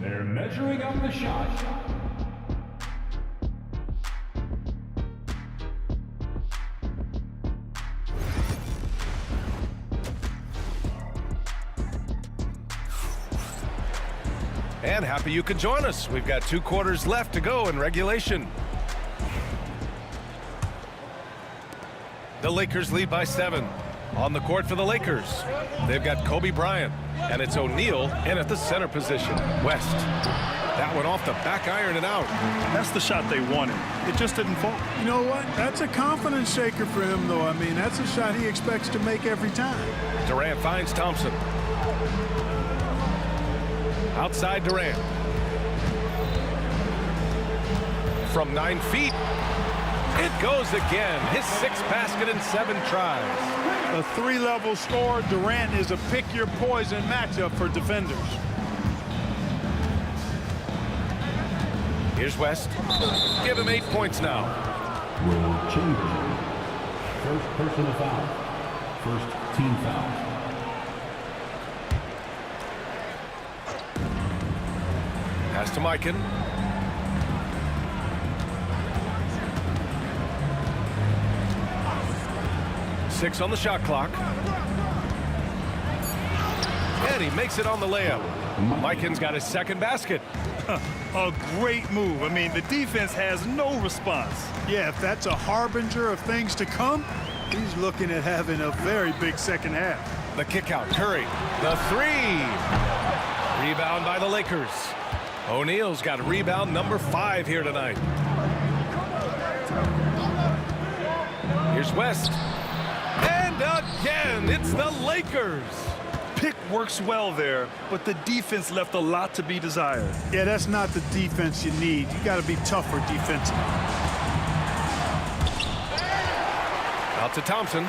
They're measuring up the shot. And happy you could join us. We've got 2 quarters left to go in regulation. The Lakers lead by 7. On the court for the Lakers, they've got Kobe Bryant. And it's O'Neal in at the center position. West. That one off the back iron and out. That's the shot they wanted. It just didn't fall. You know what? That's a confidence shaker for him, though. I mean, that's a shot he expects to make every time. Durant finds Thompson. Outside Durant. From 9 feet. It goes again. His 6th basket in 7 tries. A 3-level score. Durant is a pick-your-poison matchup for defenders. Here's West. Give him 8 points now. Will Chamberlain. First personal foul. First team foul. Pass to Mikan. Six on the shot clock. And he makes it on the layup. Mikan's got his 2nd basket. A great move. I mean, the defense has no response. Yeah, if that's a harbinger of things to come, he's looking at having a very big second half. The kick out. Curry. The 3. Rebound by the Lakers. O'Neal's got rebound number 5 here tonight. Here's West. And again, it's the Lakers. Pick works well there, but the defense left a lot to be desired. Yeah, that's not the defense you need. You got to be tougher defensively. Out to Thompson.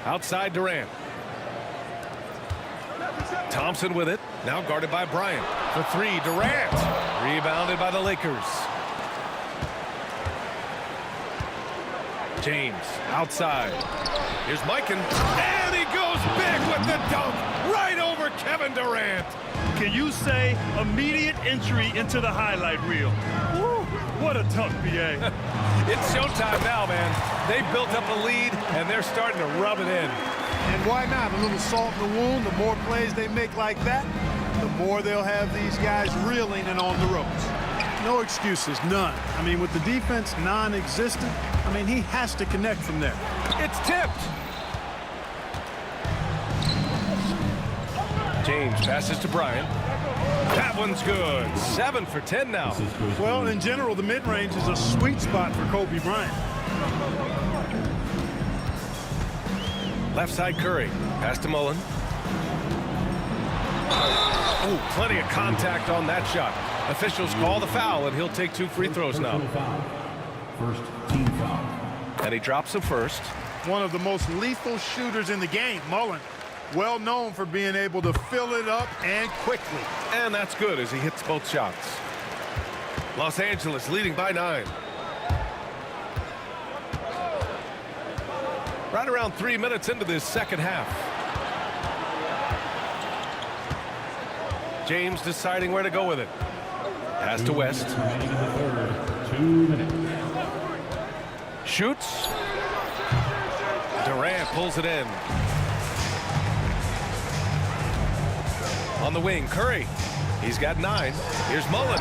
Outside Durant. Thompson with it. Now guarded by Bryant. For 3, Durant. Rebounded by the Lakers. James outside. Here's Mikan. And he goes big with the dunk right over Kevin Durant. Can you say immediate entry into the highlight reel? Woo, what a dunk, BA. It's showtime now, man. They built up a lead, and they're starting to rub it in. And why not? A little salt in the wound. The more plays they make like that, the more they'll have these guys reeling and on the ropes. No excuses, none. I mean, with the defense non-existent, I mean, he has to connect from there. It's tipped. James passes to Bryant. That one's good. 7 for 10 now. Well, in general, the mid-range is a sweet spot for Kobe Bryant. Left side Curry. Pass to Mullen. Oh, plenty of contact on that shot. Officials call the foul, and he'll take 2 free throws now. First team foul. And he drops the first. One of the most lethal shooters in the game, Mullen. Well known for being able to fill it up and quickly. And that's good as he hits both shots. Los Angeles leading by 9. Right around 3 minutes into this second half. James deciding where to go with it. Pass to West. 2 minutes. Shoots. Durant pulls it in. On the wing, Curry. He's got 9. Here's Mullen.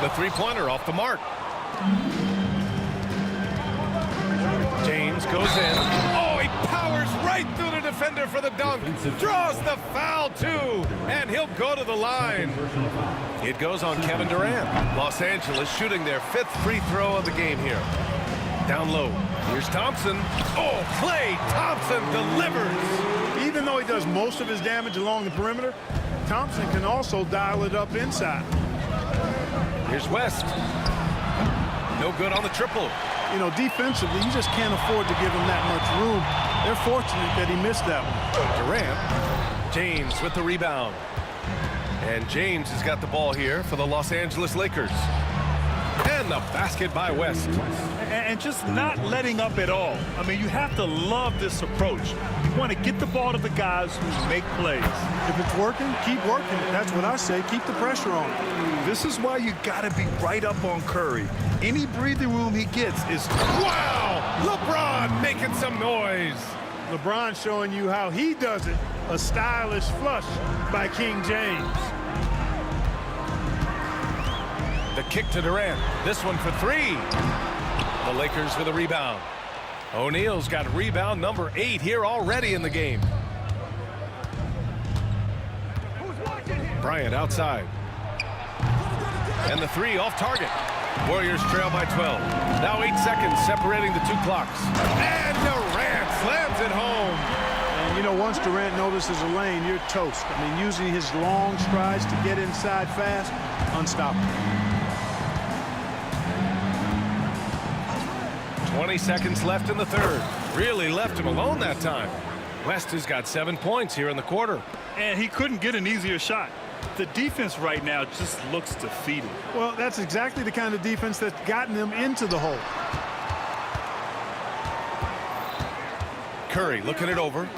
The 3-pointer off the mark. James goes in. Oh, he powers right through the defender for the dunk. Draws the foul, too. And he'll go to the line. It goes on Kevin Durant. Los Angeles shooting their 5th free throw of the game here. Down low. Here's Thompson. Oh, Klay Thompson delivers. Even though he does most of his damage along the perimeter, Thompson can also dial it up inside. Here's West. No good on the triple. You know, defensively, you just can't afford to give him that much room. They're fortunate that he missed that one. Durant. James with the rebound. And James has got the ball here for the Los Angeles Lakers. And the basket by West. And just not letting up at all. I mean, you have to love this approach. You want to get the ball to the guys who make plays. If it's working, keep working. That's what I say. Keep the pressure on. This is why you got to be right up on Curry. Any breathing room he gets is... Wow! LeBron making some noise. LeBron showing you how he does it. A stylish flush by King James. The kick to Durant. This one for 3. The Lakers with a rebound. O'Neal's got rebound number 8 here already in the game. Bryant outside. And the 3 off target. Warriors trail by 12. Now 8 seconds separating the 2 clocks. And Durant slams it home. And, you know, once Durant notices a lane, you're toast. I mean, using his long strides to get inside fast, unstoppable. 20 seconds left in the third. Really left him alone that time. West has got 7 points here in the quarter. And he couldn't get an easier shot. The defense right now just looks defeated. Well, that's exactly the kind of defense that's gotten them into the hole. Curry looking it over.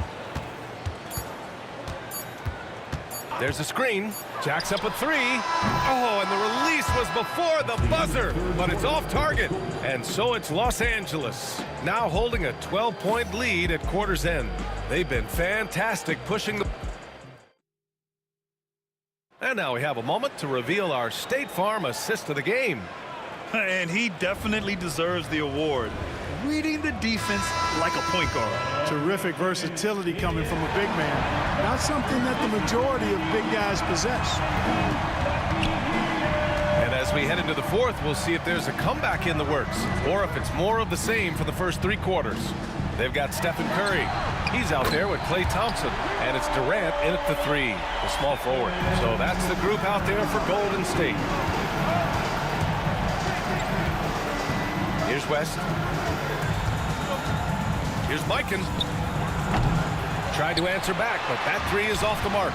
There's a screen. Jacks up a 3. Oh, and the release was before the buzzer, but it's off target. And so it's Los Angeles, now holding a 12-point lead at quarter's end. They've been fantastic pushing the... And now we have a moment to reveal our State Farm assist of the game. And he definitely deserves the award. Reading the defense like a point guard. Terrific versatility coming from a big man. Not something that the majority of big guys possess. And as we head into the fourth, we'll see if there's a comeback in the works or if it's more of the same for the first 3 quarters. They've got Stephen Curry. He's out there with Klay Thompson. And it's Durant in at the 3, the small forward. So that's the group out there for Golden State. Here's West. Here's Mikan. Tried to answer back, but that 3 is off the mark.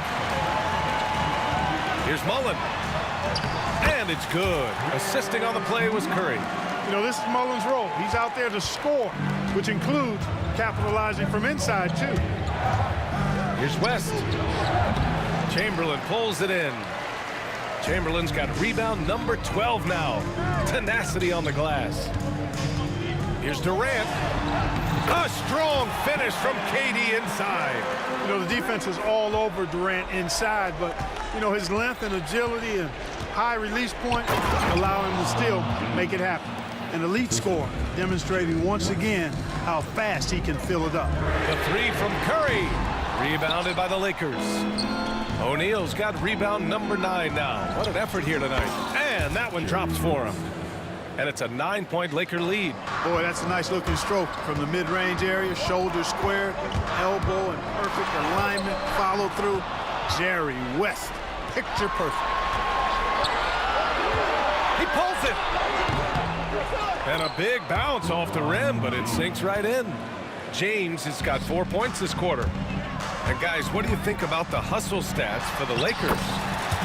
Here's Mullen. And it's good. Assisting on the play was Curry. You know, this is Mullen's role. He's out there to score, which includes capitalizing from inside, too. Here's West. Chamberlain pulls it in. Chamberlain's got rebound number 12 now. Tenacity on the glass. Here's Durant. A strong finish from KD inside. You know, the defense is all over Durant inside, but, you know, his length and agility and high release point allow him to still make it happen. An elite scorer, demonstrating once again how fast he can fill it up. The 3 from Curry. Rebounded by the Lakers. O'Neal's got rebound number 9 now. What an effort here tonight. And that one drops for him. And it's a 9-point Laker lead. Boy, that's a nice looking stroke from the mid-range area. Shoulder squared, elbow in perfect alignment, follow through. Jerry West, picture perfect. He pulls it. And a big bounce off the rim, but it sinks right in. James has got 4 points this quarter. And guys, what do you think about the hustle stats for the Lakers?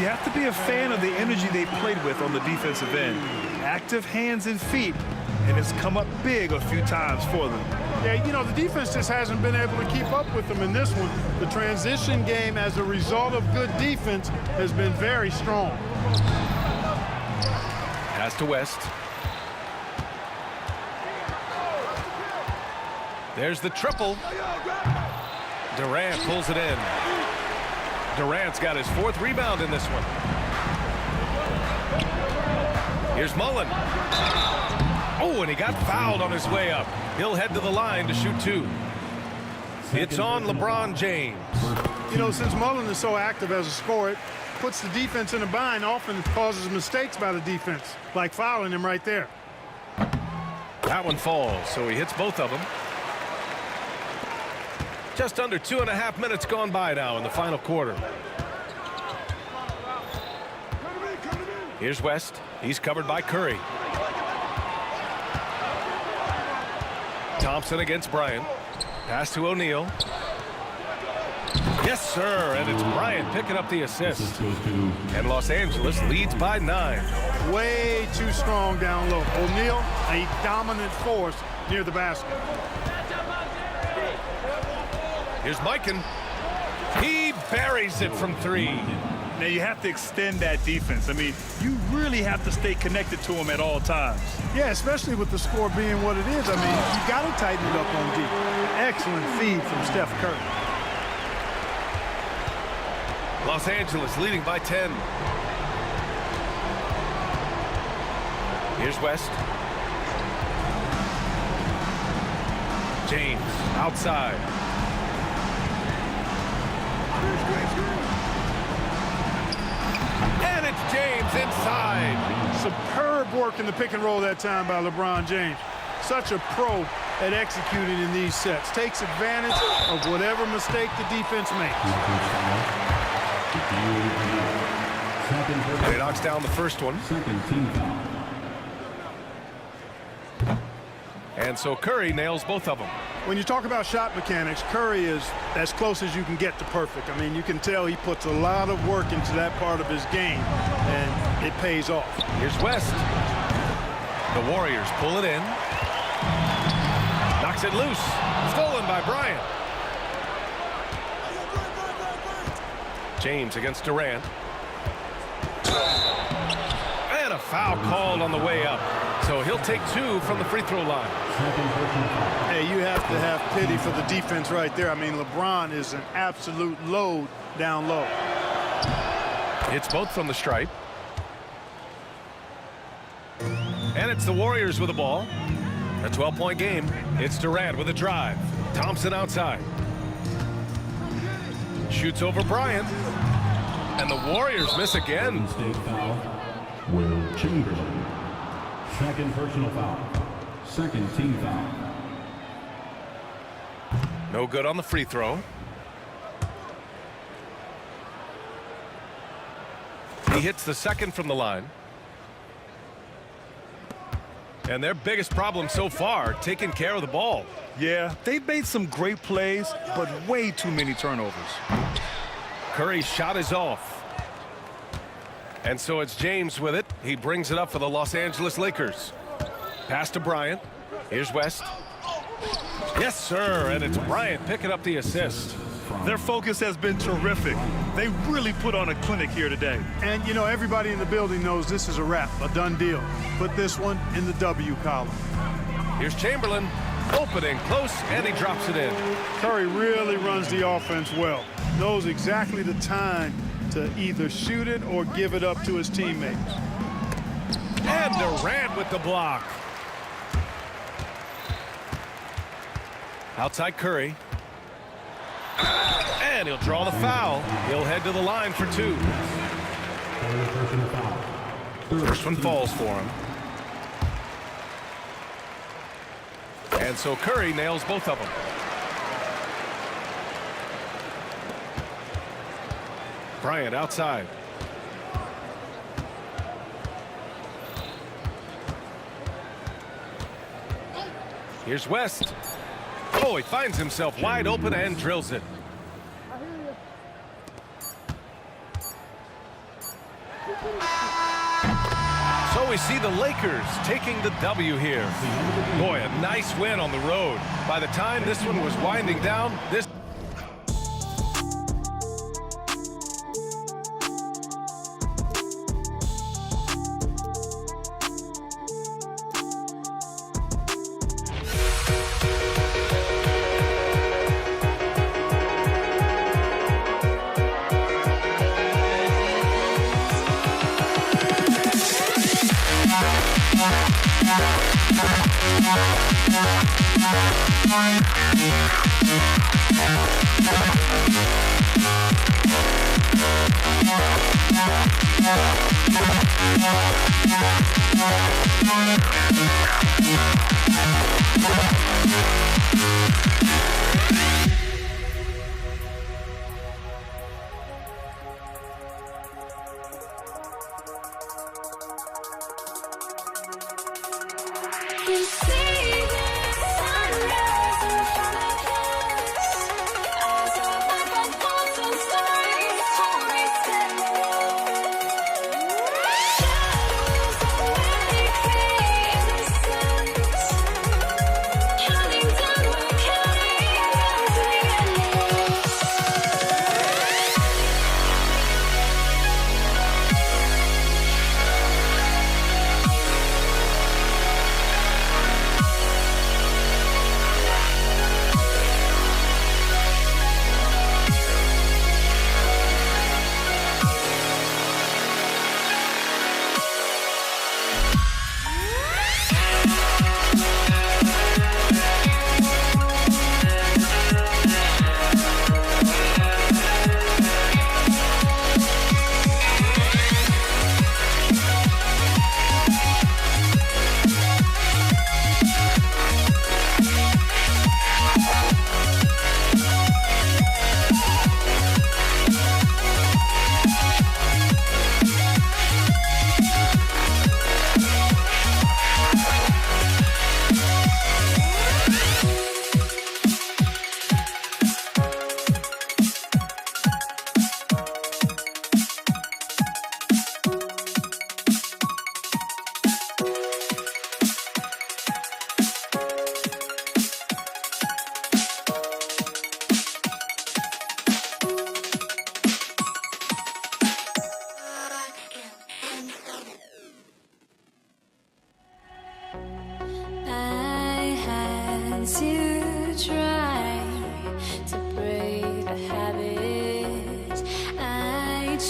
You have to be a fan of the energy they played with on the defensive end. Active hands and feet, and it's come up big a few times for them. Yeah, you know, the defense just hasn't been able to keep up with them in this one. The transition game, as a result of good defense, has been very strong. Pass to West. There's the triple. Durant pulls it in. Durant's got his 4th rebound in this one. Here's Mullen. Oh, and he got fouled on his way up. He'll head to the line to shoot 2. It's on LeBron James. You know, since Mullen is so active as a scorer, it puts the defense in a bind, often causes mistakes by the defense, like fouling him right there. That one falls, so he hits both of them. Just under 2.5 minutes gone by now in the final quarter. Here's West. He's covered by Curry. Thompson against Bryant. Pass to O'Neal. Yes, sir, and it's Bryant picking up the assist. And Los Angeles leads by 9. Way too strong down low. O'Neal, a dominant force near the basket. Here's Mikan. He buries it from 3. Now you have to extend that defense. I mean, you really have to stay connected to him at all times. Yeah, especially with the score being what it is. I mean, you got to tighten it up on deep. Excellent feed from Steph Curry. Los Angeles leading by 10. Here's West. James outside. And it's James inside. Superb work in the pick and roll that time by LeBron James. Such a pro at executing in these sets. Takes advantage of whatever mistake the defense makes. And he knocks down the first one. Second team foul. And so Curry nails both of them. When you talk about shot mechanics, Curry is as close as you can get to perfect. I mean, you can tell he puts a lot of work into that part of his game, and it pays off. Here's West. The Warriors pull it in. Knocks it loose. Stolen by Bryant. James against Durant. And a foul called on the way up. So he'll take 2 from the free throw line. Hey, you have to have pity for the defense right there. I mean, LeBron is an absolute load down low. It's both from the stripe. And it's the Warriors with the ball. A 12-point game. It's Durant with a drive. Thompson outside. Shoots over Bryant. And the Warriors miss again. State foul. Will Chamberlain. Second personal foul. Second team foul. No good on the free throw. He hits the second from the line. And their biggest problem so far, taking care of the ball. Yeah, they've made some great plays, but way too many turnovers. Curry's shot is off. And so it's James with it. He brings it up for the Los Angeles Lakers. Pass to Bryant. Here's West. Yes, sir. And it's Bryant picking up the assist. Their focus has been terrific. They really put on a clinic here today. And, you know, everybody in the building knows this is a wrap, a done deal. Put this one in the W column. Here's Chamberlain. Opening close, and he drops it in. Curry really runs the offense well. Knows exactly the time to either shoot it or give it up to his teammates. And Durant with the block. Outside Curry. And he'll draw the foul. He'll head to the line for 2. First one falls for him. And so Curry nails both of them. Bryant outside. Here's West. Oh, he finds himself wide open and drills it. So we see the Lakers taking the W here. Boy, a nice win on the road. By the time this one was winding down, this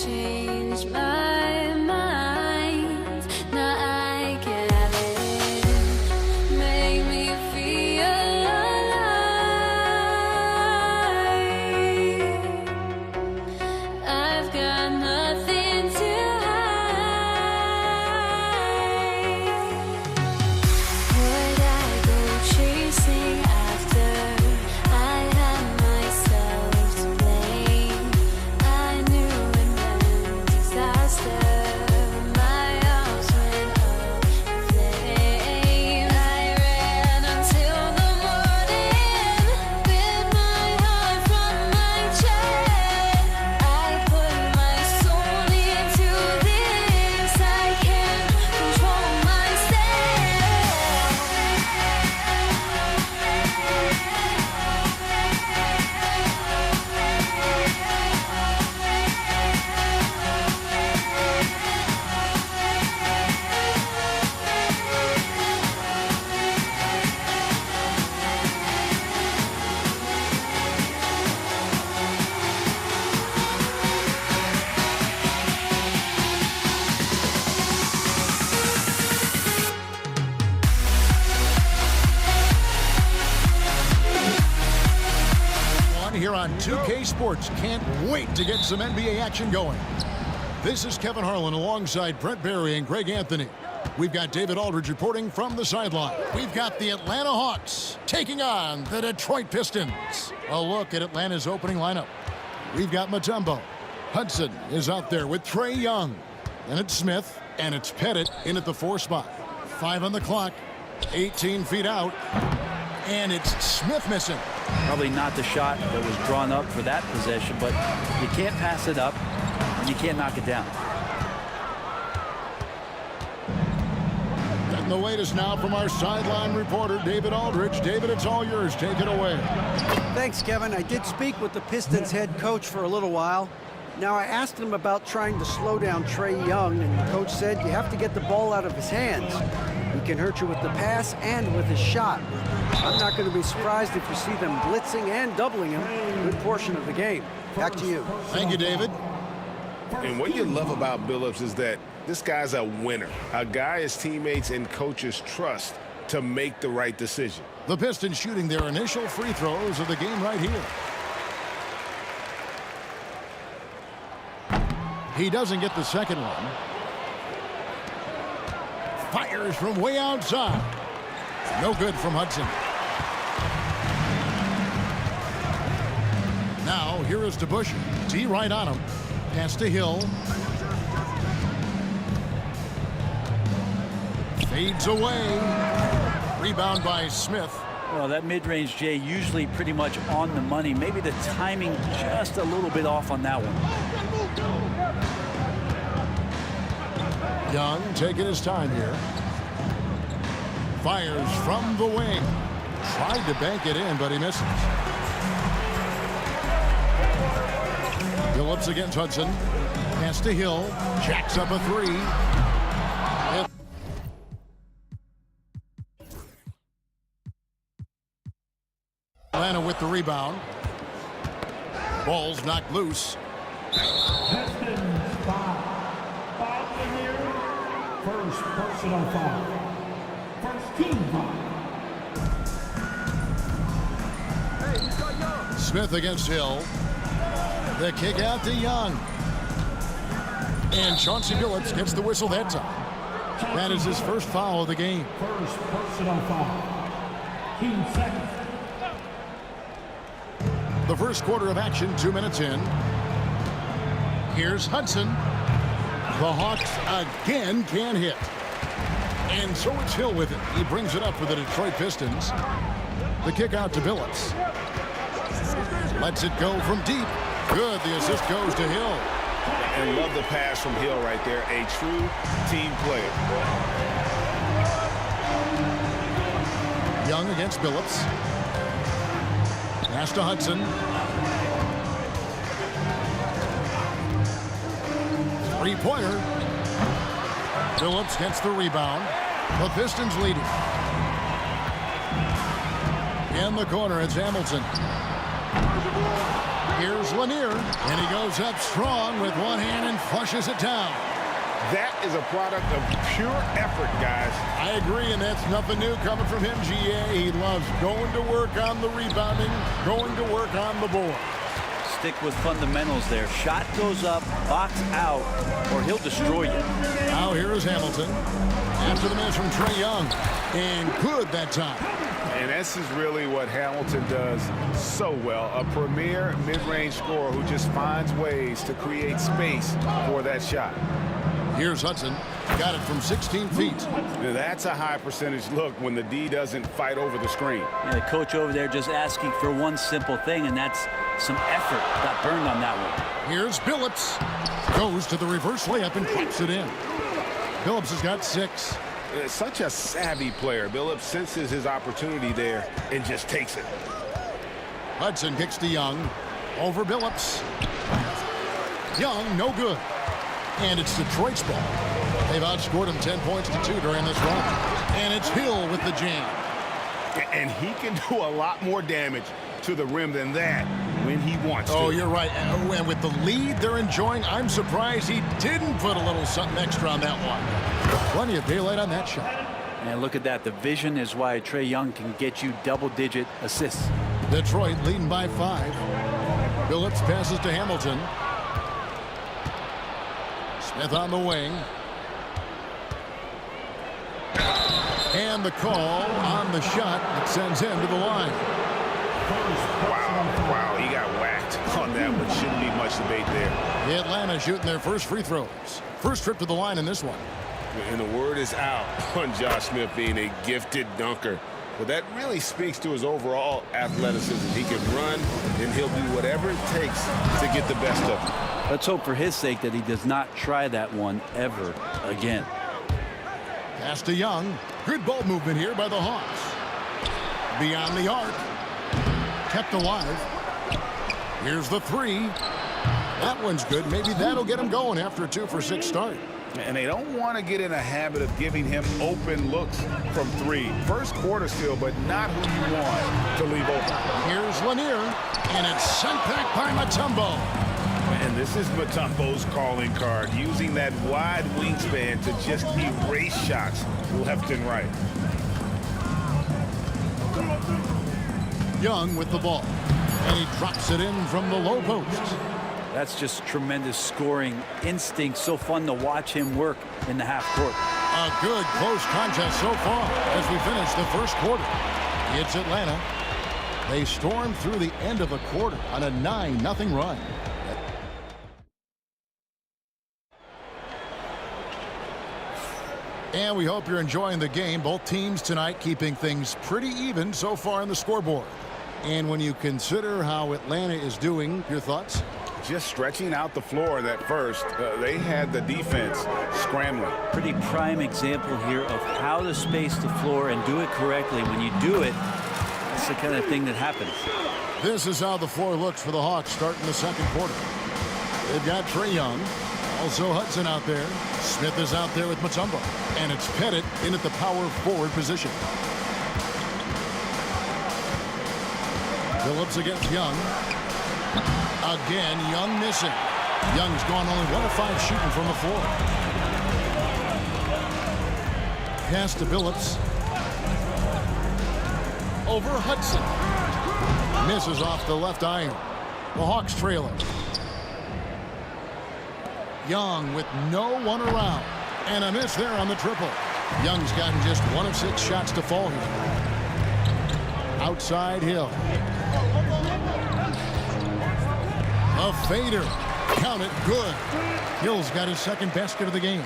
changed my mind. Now I can have it. Make me feel alive. I've got nothing to hide. Would I go chasing after I had myself to blame? I knew it meant disaster. My arms went up in flames. I ran until the morning, bit my heart from my chest. I put my soul into this. I can't control myself. On here on 2K Sports. Can't wait to get some NBA action going. This is Kevin Harlan alongside Brent Barry and Greg Anthony. We've got David Aldridge reporting from the sideline. We've got the Atlanta Hawks taking on the Detroit Pistons. A look at Atlanta's opening lineup. We've got Mutombo. Hudson is out there with Trae Young. Then it's Smith, and it's Pettit in at the 4 spot. 5 on the clock, 18 feet out, and it's Smith missing. Probably not the shot that was drawn up for that possession, but you can't pass it up, and you can't knock it down. Getting the latest now from our sideline reporter, David Aldridge. David, it's all yours. Take it away. Thanks, Kevin. I did speak with the Pistons head coach for a little while. Now, I asked him about trying to slow down Trae Young, and the coach said you have to get the ball out of his hands. He can hurt you with the pass and with his shot. I'm not going to be surprised if you see them blitzing and doubling him a good portion of the game. Back to you. Thank you, David. And what you love about Billups is that this guy's a winner, a guy his teammates and coaches trust to make the right decision. The Pistons shooting their initial free throws of the game right here. He doesn't get the second one. Fires from way outside. No good from Hudson. Now, here is DeBusschere. D right on him. Pass to Hill. Fades away. Rebound by Smith. Well, that mid-range, Jay, usually pretty much on the money. Maybe the timing just a little bit off on that one. Young taking his time here. Fires from the wing. Tried to bank it in, but he misses. Billups against Hudson. Pass to Hill. Jacks up a 3. Atlanta with the rebound. Ball's knocked loose. Pistons foul. Foul here. First personal foul. First team foul. Smith against Hill. The kick out to Young. And Chauncey Billups gets the whistle that time. That is his first foul of the game. First personal foul. Team second. The first quarter of action, 2 minutes in. Here's Hudson. The Hawks again can't hit. And so it's Hill with it. He brings it up for the Detroit Pistons. The kick out to Billups. Lets it go from deep. Good. The assist goes to Hill. And love the pass from Hill right there. A true team player. Young against Billups. Pass to Hudson. Three-pointer. Billups gets the rebound. The Pistons leading. In the corner, it's Hamilton. Here's Lanier, and he goes up strong with one hand and flushes it down. That is a product of pure effort, guys. I agree, and that's nothing new coming from him, GA. He loves going to work on the rebounding, going to work on the board. Stick with fundamentals there. Shot goes up, box out, or he'll destroy you. Now here is Hamilton. After the miss from Trae Young. And good that time. And this is really what Hamilton does so well. A premier mid-range scorer who just finds ways to create space for that shot. Here's Hudson. Got it from 16 feet. That's a high percentage look when the D doesn't fight over the screen. Yeah, the coach over there just asking for one simple thing, and that's some effort. Got burned on that one. Here's Billups. Goes to the reverse layup and drops it in. Billups has got 6. Such a savvy player. Billups senses his opportunity there and just takes it. Hudson kicks to Young. Over Billups. Young, no good. And it's Detroit's ball. They've outscored him 10 points to 2 during this run. And it's Hill with the jam. And he can do a lot more damage to the rim than that when he wants to. Oh, you're right. And with the lead they're enjoying, I'm surprised he didn't put a little something extra on that one. Plenty of daylight on that shot. And look at that. The vision is why Trae Young can get you double-digit assists. Detroit leading by 5. Billups passes to Hamilton. Smith on the wing. And the call on the shot that sends him to the line. Wow, he got whacked on that one. Shouldn't be much debate there. Atlanta shooting their first free throws. First trip to the line in this one. And the word is out on Josh Smith being a gifted dunker. But that really speaks to his overall athleticism. He can run, and he'll do whatever it takes to get the best of him. Let's hope for his sake that he does not try that one ever again. Pass to Young. Good ball movement here by the Hawks. Beyond the arc. Kept alive. Here's the 3. That one's good. Maybe that'll get him going after a 2-for-6 start. And they don't want to get in a habit of giving him open looks from 3. First quarter still, but not who you want to leave open. Here's Lanier, and it's sent back by Mutombo. And this is Mutombo's calling card, using that wide wingspan to just erase shots left and right. Young with the ball, and he drops it in from the low post. That's just tremendous scoring instinct. So fun to watch him work in the half court. A good close contest so far as we finish the first quarter. It's Atlanta. They storm through the end of the quarter on a 9-0 run. And we hope you're enjoying the game. Both teams tonight keeping things pretty even so far on the scoreboard. And when you consider how Atlanta is doing, your thoughts? Just stretching out the floor in that first. They had the defense scrambling. Pretty prime example here of how to space the floor and do it correctly. When you do it, that's the kind of thing that happens. This is how the floor looks for the Hawks starting the second quarter. They've got Trae Young. Also Hudson out there. Smith is out there with Mutombo. And it's Pettit in at the power forward position. Billups against Young. Again, Young missing. Young's gone only 1 of 5 shooting from the floor. Pass to Billups. Over Hudson. Misses off the left iron. The Hawks trailing. Young with no one around. And a miss there on the triple. Young's gotten just 1 of 6 shots to fall here. Outside Hill. A fader. Count it. Good. Hill's got his second basket of the game.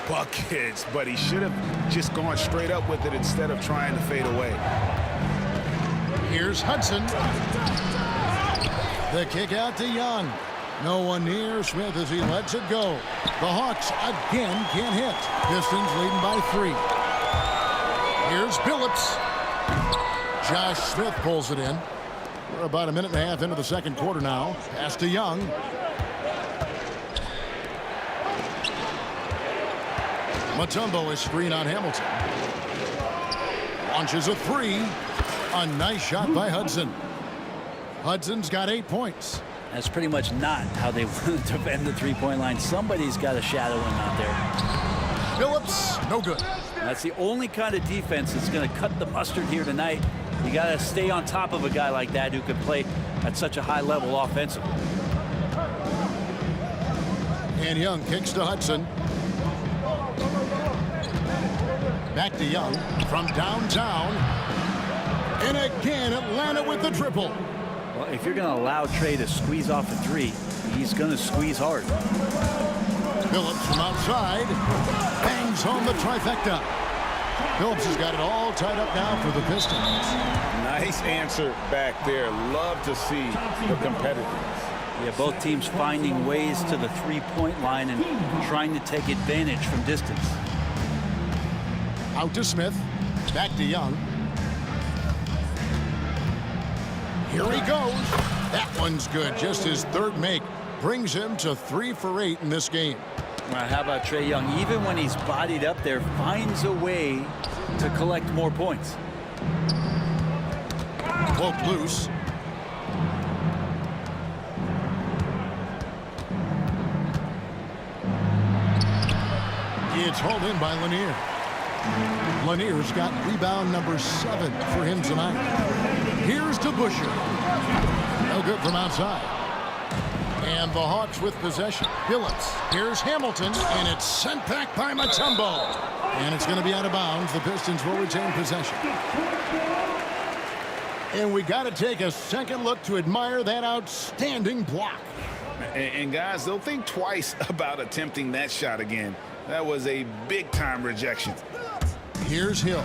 Buckets, but he should have just gone straight up with it instead of trying to fade away. Here's Hudson. The kick out to Young. No one near Smith as he lets it go. The Hawks again can't hit. Pistons leading by 3. Here's Billups. Josh Smith pulls it in. We're about a minute and a half into the second quarter now. Pass to Young. Mutombo is screen on Hamilton. Launches a 3. A nice shot by Hudson. Hudson's got 8 points. That's pretty much not how they want to defend the three-point line. Somebody's got to shadow him out there. Phillips, no good. That's the only kind of defense that's going to cut the mustard here tonight. You got to stay on top of a guy like that who can play at such a high level offensively. And Young kicks to Hudson. Back to Young from downtown. And again, Atlanta with the triple. Well, if you're going to allow Trey to squeeze off a three, he's going to squeeze hard. Phillips from outside bangs home the trifecta. Phillips has got it all tied up now for the Pistons. Nice answer back there. Love to see the competitiveness. Yeah, both teams finding ways to the three-point line and trying to take advantage from distance. Out to Smith. Back to Young. Here he goes. That one's good. Just his third make. Brings him to 3 for 8 in this game. Well, how about Trae Young? Even when he's bodied up there, finds a way to collect more points. Poke loose. It's hauled in by Lanier. Lanier's got rebound number 7 for him tonight. Here's to Busher. No good from outside. And the Hawks with possession. Phillips. Here's Hamilton, and it's sent back by Mutombo. And it's going to be out of bounds. The Pistons will retain possession. And we got to take a second look to admire that outstanding block. And guys, they'll think twice about attempting that shot again. That was a big-time rejection. Here's Hill.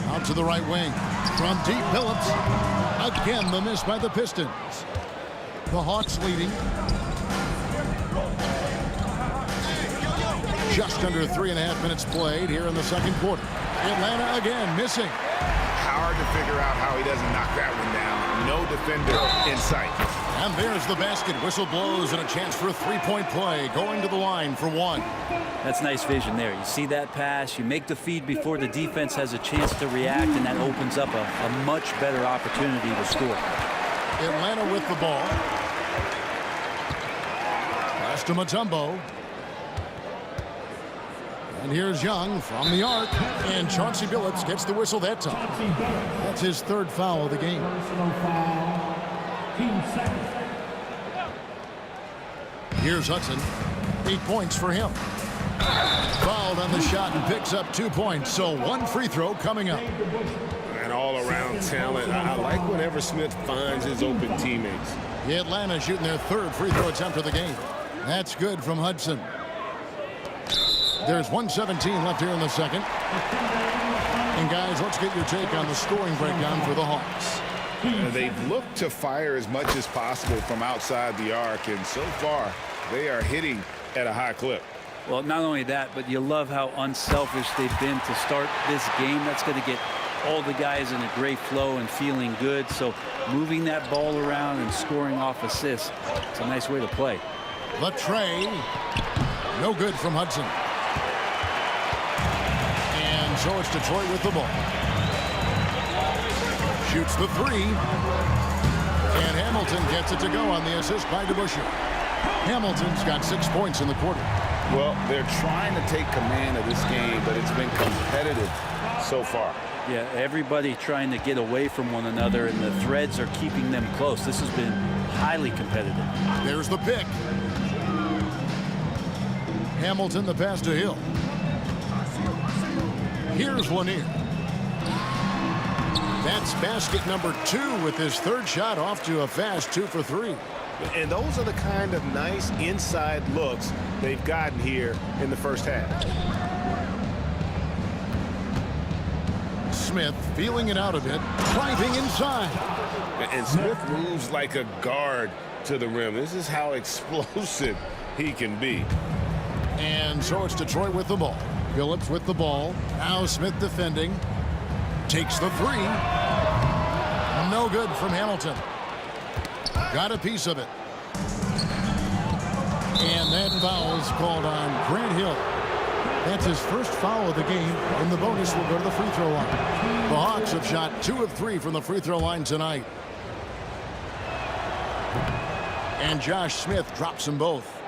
Out to the right wing. From deep, Phillips. Again, the miss by the Pistons. The Hawks leading. Just under 3.5 minutes played here in the second quarter. Atlanta again missing. Hard to figure out how he doesn't knock that one down. No defender in sight. And there's the basket. Whistle blows and a chance for a three-point play. Going to the line for one. That's nice vision there. You see that pass, you make the feed before the defense has a chance to react, and that opens up a much better opportunity to score. Atlanta with the ball. Pass to Mutombo. And here's Young from the arc. And Chauncey Billups gets the whistle that time. That's his third foul of the game. Here's Hudson. 8 points for him. Fouled on the shot and picks up 2 points. So one free throw coming up. And all-around talent. I like whenever Smith finds his open teammates. Atlanta shooting their third free throw attempt of the game. That's good from Hudson. There's 1:17 left here in the second. And guys, let's get your take on the scoring breakdown for the Hawks. They've looked to fire as much as possible from outside the arc, and so far they are hitting at a high clip. Well, not only that, but you love how unselfish they've been to start this game. That's going to get all the guys in a great flow and feeling good. So moving that ball around and scoring off assists, it's a nice way to play. Latrey, no good from Hudson. And so it's Detroit with the ball. Shoots the three. And Hamilton gets it to go on the assist by DeBusschere. Hamilton's got 6 points in the quarter. Well, they're trying to take command of this game, but it's been competitive so far. Yeah, everybody trying to get away from one another, and the threads are keeping them close. This has been highly competitive. There's the pick. Hamilton, the pass to Hill. Here's Lanier. That's basket number 2 with his third shot off to a fast 2 for 3. And those are the kind of nice inside looks they've gotten here in the first half. Smith feeling it out a bit, driving inside. And Smith moves like a guard to the rim. This is how explosive he can be. And so it's Detroit with the ball. Phillips with the ball. Now Smith defending. Takes the three. No good from Hamilton. Got a piece of it. And that foul is called on Grant Hill. That's his first foul of the game, and the bonus will go to the free throw line. The Hawks have shot 2 of 3 from the free throw line tonight. And Josh Smith drops them both.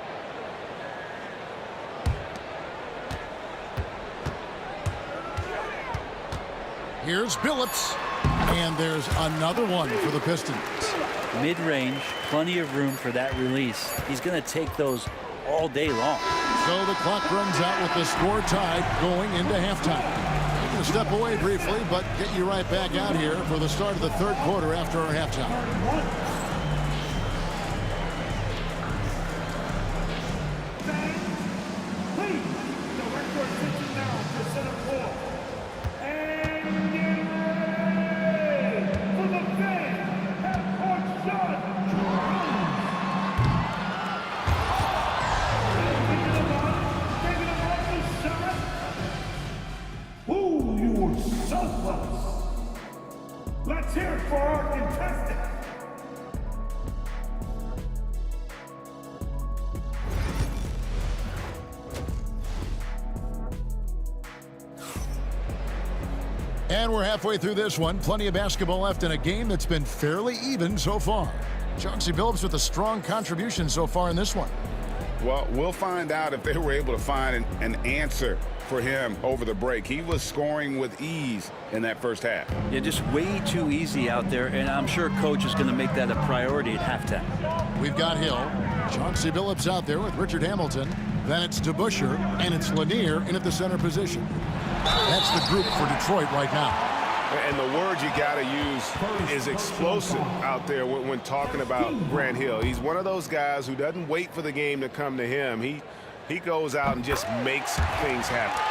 Here's Billups. And there's another one for the Pistons. Mid-range, plenty of room for that release. He's going to take those all day long. So the clock runs out with the score tied going into halftime. We're going to step away briefly, but get you right back out here for the start of the third quarter after our halftime. Let's hear it for our contestants. And we're halfway through this one. Plenty of basketball left in a game that's been fairly even so far. Chauncey Billups with a strong contribution so far in this one. Well, we'll find out if they were able to find an answer for him over the break. He was scoring with ease in that first half. Yeah, just way too easy out there, and I'm sure coach is going to make that a priority at halftime. We've got Hill. Chauncey Billups out there with Richard Hamilton. Then it's DeBusschere, and it's Lanier in at the center position. That's the group for Detroit right now. And the word you got to use is explosive out there when talking about Grant Hill. He's one of those guys who doesn't wait for the game to come to him. He goes out and just makes things happen.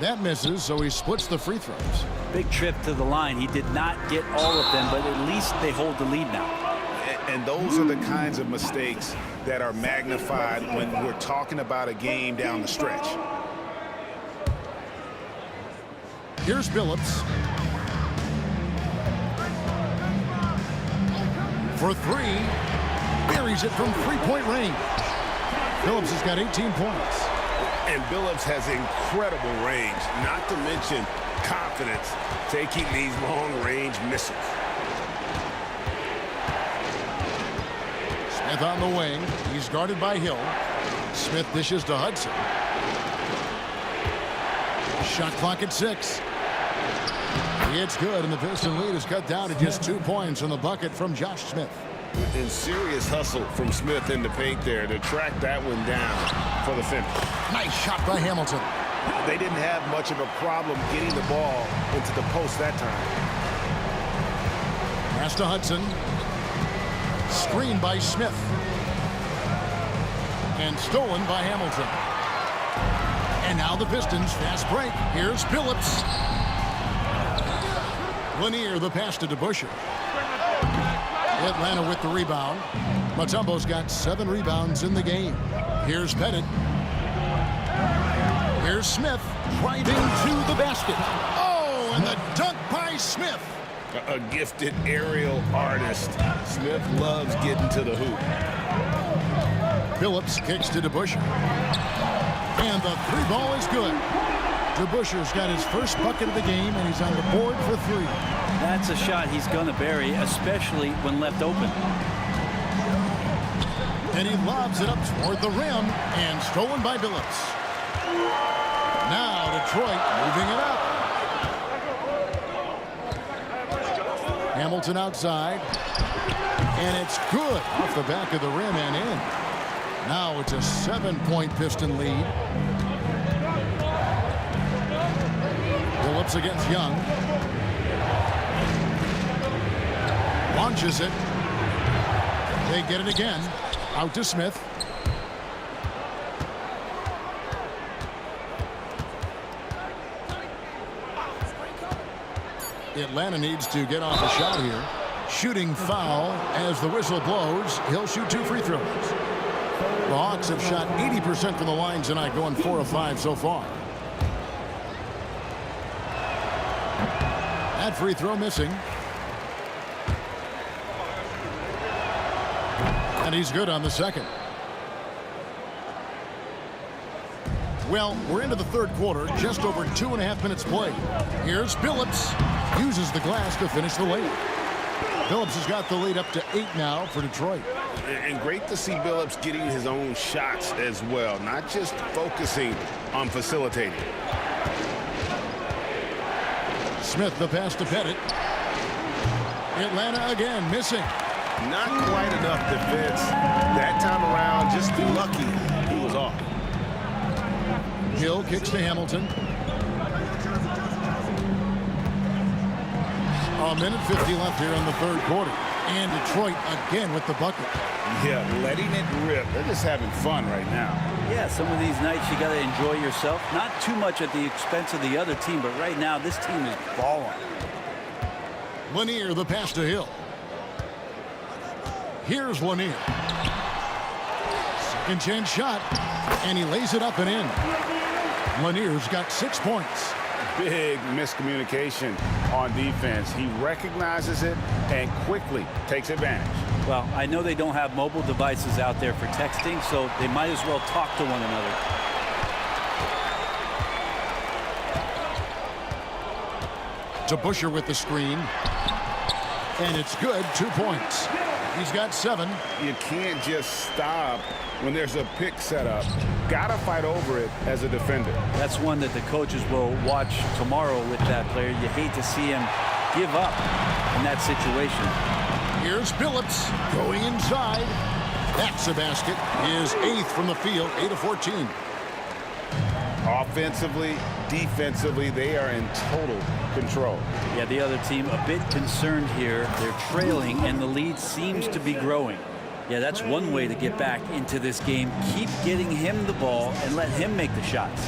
That misses, so he splits the free throws. Big trip to the line. He did not get all of them, but at least they hold the lead now. And those are the kinds of mistakes that are magnified when we're talking about a game down the stretch. Here's Billups. For three. Buries it from three-point range. Billups has got 18 points. And Billups has incredible range, not to mention confidence taking these long-range missiles. Smith on the wing. He's guarded by Hill. Smith dishes to Hudson. Shot clock at 6. It's good, and the Piston lead is cut down to just 2 points on the bucket from Josh Smith. And serious hustle from Smith in the paint there to track that one down for the finish. Nice shot by Hamilton. They didn't have much of a problem getting the ball into the post that time. Pass to Hudson. Screen by Smith. And stolen by Hamilton. And now the Pistons fast break. Here's Billups. Lanier the pass to DeBusschere. Atlanta with the rebound. Mutombo's got 7 rebounds in the game. Here's Pettit. Here's Smith driving to the basket. Oh, and the dunk by Smith. A gifted aerial artist. Smith loves getting to the hoop. Billups kicks to DeBusschere. And the 3 ball is good. DeBusschere's got his first bucket of the game, and he's on the board for 3. That's a shot he's going to bury, especially when left open. And he lobs it up toward the rim, and stolen by Billups. Now Detroit moving it up. Hamilton outside. And it's good off the back of the rim and in. Now it's a 7-point Piston lead. Billups against Young. Launches it. They get it again. Out to Smith. Atlanta needs to get off a shot here. Shooting foul as the whistle blows. He'll shoot 2 free throws. The Hawks have shot 80% from the line tonight, going 4 of 5 so far. That free throw missing. And he's good on the second. Well, we're into the third quarter, just over 2.5 minutes played. Here's Billups. Uses the glass to finish the layup. Billups has got the lead up to 8 now for Detroit. And great to see Billups getting his own shots as well, not just focusing on facilitating. Smith the pass to Pettit. Atlanta again missing. Not quite enough defense. That time around, just lucky he was off. Hill kicks to Hamilton. A minute 50 left here in the third quarter. And Detroit again with the bucket. Yeah, letting it rip. They're just having fun right now. Yeah, some of these nights you got to enjoy yourself. Not too much at the expense of the other team, but right now this team is balling. Lanier the pass to Hill. Here's Lanier. Second chance shot. And he lays it up and in. Lanier's got 6 points. Big miscommunication on defense. He recognizes it and quickly takes advantage. Well, I know they don't have mobile devices out there for texting, so they might as well talk to one another. To Busher with the screen. And it's good, 2 points. He's got 7. You can't just stop when there's a pick set up. Gotta fight over it as a defender. That's one that the coaches will watch tomorrow with that player. You hate to see him give up in that situation. Here's Billups going inside. That's a basket. His 8th from the field, 8 of 14. Offensively, defensively, they are in total control. Yeah, the other team a bit concerned here. They're trailing, and the lead seems to be growing. Yeah, that's one way to get back into this game. Keep getting him the ball and let him make the shots.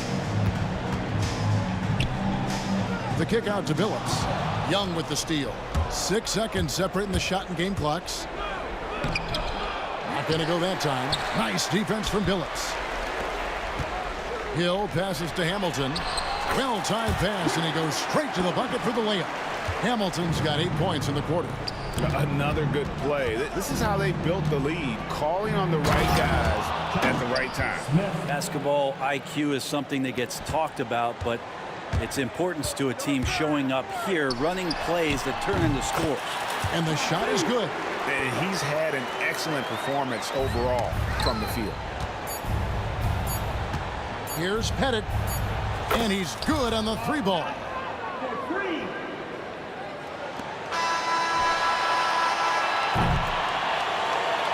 The kick out to Billups. Young with the steal. 6 seconds separating the shot and game clocks. Not going to go that time. Nice defense from Billups. Hill passes to Hamilton. Well-timed pass, and he goes straight to the bucket for the layup. Hamilton's got 8 points in the quarter. Another good play. This is how they built the lead, calling on the right guys at the right time. Basketball IQ is something that gets talked about, but its importance to a team showing up here, running plays that turn into scores. And the shot is good. And he's had an excellent performance overall from the field. Here's Pettit, and he's good on the 3 ball.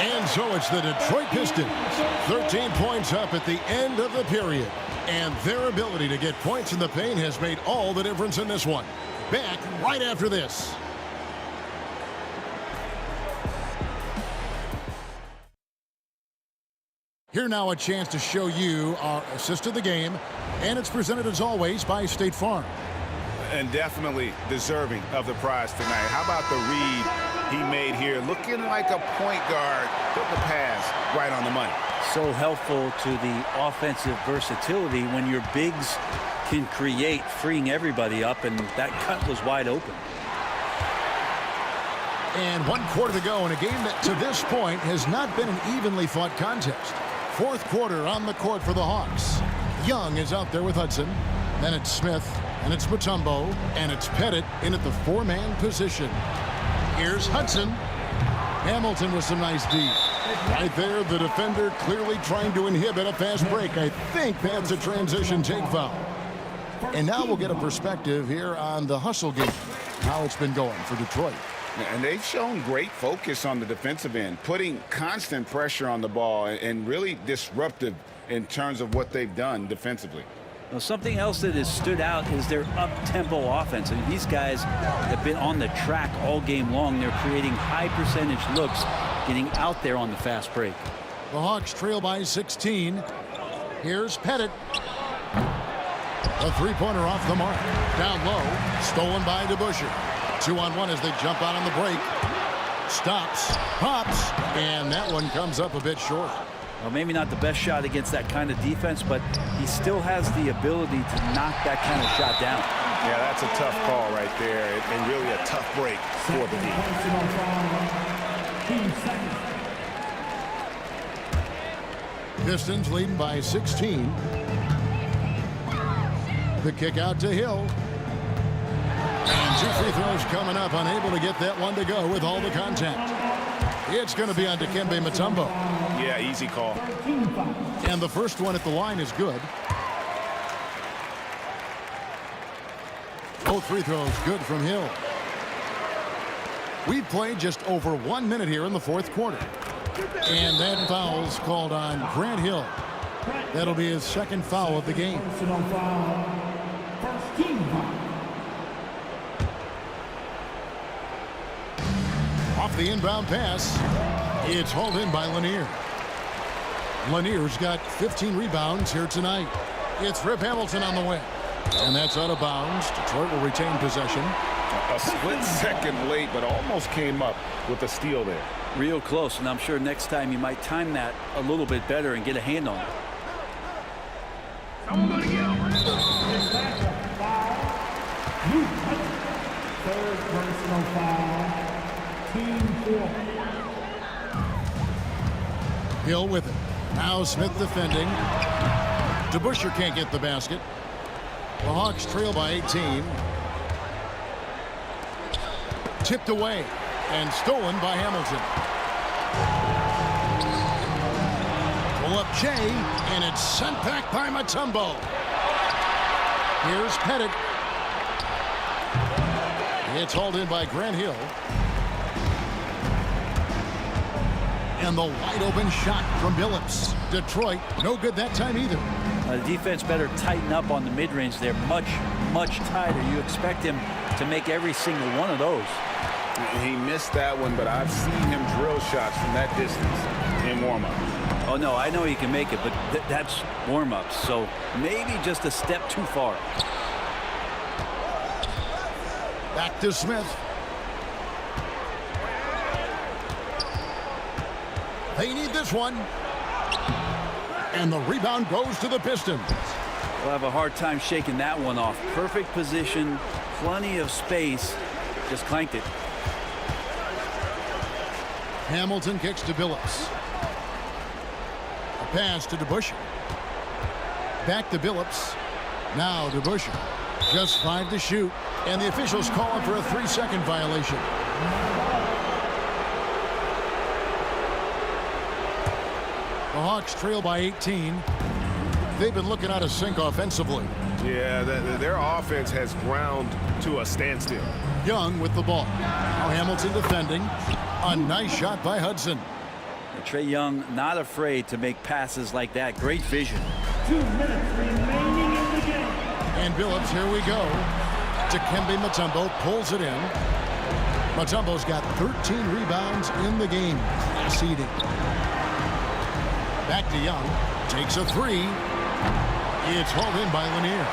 And so it's the Detroit Pistons, 13 points up at the end of the period. And their ability to get points in the paint has made all the difference in this one. Back right after this. Here now a chance to show you our assist of the game, and it's presented as always by State Farm. And definitely deserving of the prize tonight. How about the read he made here? Looking like a point guard, put the pass right on the money. So helpful to the offensive versatility when your bigs can create, freeing everybody up, and that cut was wide open. And 1 quarter to go in a game that to this point has not been an evenly fought contest. 4th quarter on the court for the Hawks. Young is out there with Hudson. Then it's Smith, and it's Mutombo, and it's Pettit in at the 4-man position. Here's Hudson. Hamilton with some nice D. Right there, the defender clearly trying to inhibit a fast break. I think that's a transition take foul. And now we'll get a perspective here on the hustle game, how it's been going for Detroit. And they've shown great focus on the defensive end, putting constant pressure on the ball and really disruptive in terms of what they've done defensively. Well, something else that has stood out is their up-tempo offense. And these guys have been on the track all game long. They're creating high-percentage looks, getting out there on the fast break. The Hawks trail by 16. Here's Pettit. A 3-pointer off the mark. Down low, stolen by DeBusschere. 2-on-1 as they jump out on the break. Stops, pops, and that one comes up a bit short. Well, maybe not the best shot against that kind of defense, but he still has the ability to knock that kind of shot down. Yeah, that's a tough call right there, and really a tough break for the team. Pistons leading by 16. The kick out to Hill. And 2 free throws coming up, unable to get that one to go with all the contact. It's going to be on Dikembe Mutombo. Yeah, easy call. And the first one at the line is good. Both free throws good from Hill. We've played just over 1 minute here in the fourth quarter. And that foul's called on Grant Hill. That'll be his second foul of the game. Off the inbound pass, it's hauled in by Lanier. Lanier's got 15 rebounds here tonight. It's Rip Hamilton on the way. And that's out of bounds. Detroit will retain possession. A split second late, but almost came up with a steal there. Real close, and I'm sure next time you might time that a little bit better and get a hand on it. Third personal foul. Team 4. Hill with it. Now Smith defending. DeBusschere can't get the basket. The Hawks trail by 18. Tipped away and stolen by Hamilton. Pull up Jay, and it's sent back by Mutombo. Here's Pettit. It's hauled in by Grant Hill. And the wide open shot from Billups. Detroit, no good that time either. The defense better tighten up on the mid-range there. Much tighter. You expect him to make every single one of those. He missed that one, but I've seen him drill shots from that distance in warm-up. Oh, no, I know he can make it, but that's warm-ups. So maybe just a step too far. Back to Smith. They need this one. And the rebound goes to the Pistons. We'll have a hard time shaking that one off. Perfect position, plenty of space. Just clanked it. Hamilton kicks to Billups. A pass to DeBusschere. Back to Billups. Now DeBusschere. Just 5 to shoot. And the officials call him for a 3-second violation. The Hawks trail by 18. They've been looking out of sync offensively. Yeah, their offense has ground to a standstill. Young with the ball. Now Hamilton defending. A nice shot by Hudson. Trae Young not afraid to make passes like that. Great vision. 2 minutes remaining in the game. And Billups, here we go. Dikembe Mutombo pulls it in. Mutombo's got 13 rebounds in the game. Class eating. Back to Young. Takes a 3. It's hauled in by Lanier.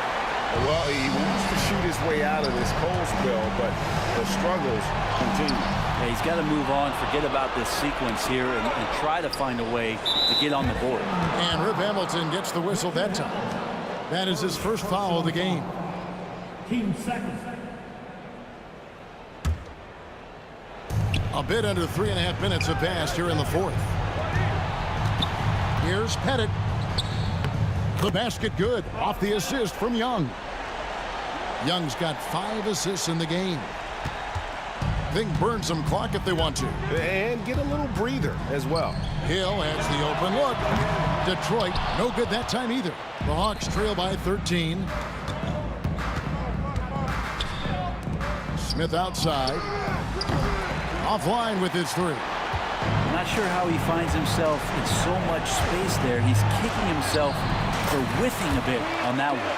Well, he wants to shoot his way out of this cold spell, but the struggles continue. Yeah, he's got to move on, forget about this sequence here, and try to find a way to get on the board. And Rip Hamilton gets the whistle that time. That is his first foul of the game. Team second. A bit under 3.5 minutes have passed here in the fourth. Here's Pettit. The basket good off the assist from Young. Young's got 5 assists in the game. They can burn some clock if they want to. And get a little breather as well. Hill has the open look. Detroit, no good that time either. The Hawks trail by 13. Smith outside. Offline with his 3. I'm not sure how he finds himself in so much space there. He's kicking himself for whiffing a bit on that one.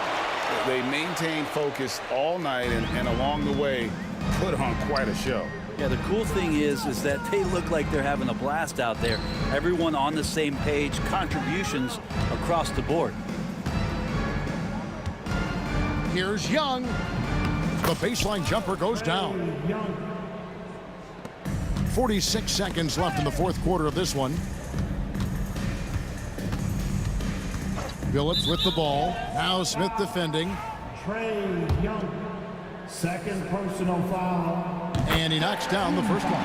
They maintained focus all night and along the way put on quite a show. Yeah, the cool thing is that they look like they're having a blast out there. Everyone on the same page, contributions across the board. Here's Young. The baseline jumper goes down. 46 seconds left in the fourth quarter of this one. Billups with the ball. Now Smith defending. Trae Young. Second personal foul. And he knocks down the first one.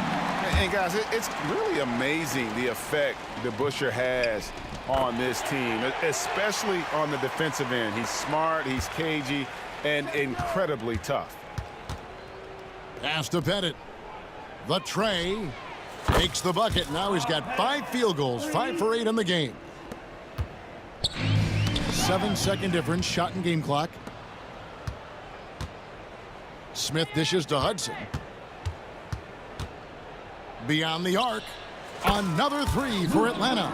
And guys, it's really amazing the effect DeBusschere has on this team, especially on the defensive end. He's smart, he's cagey, and incredibly tough. Pass to Pettit. The tray takes the bucket. Now he's got 5 field goals, 5 for 8 in the game. 7-second difference, shot and game clock. Smith dishes to Hudson. Beyond the arc. Another 3 for Atlanta.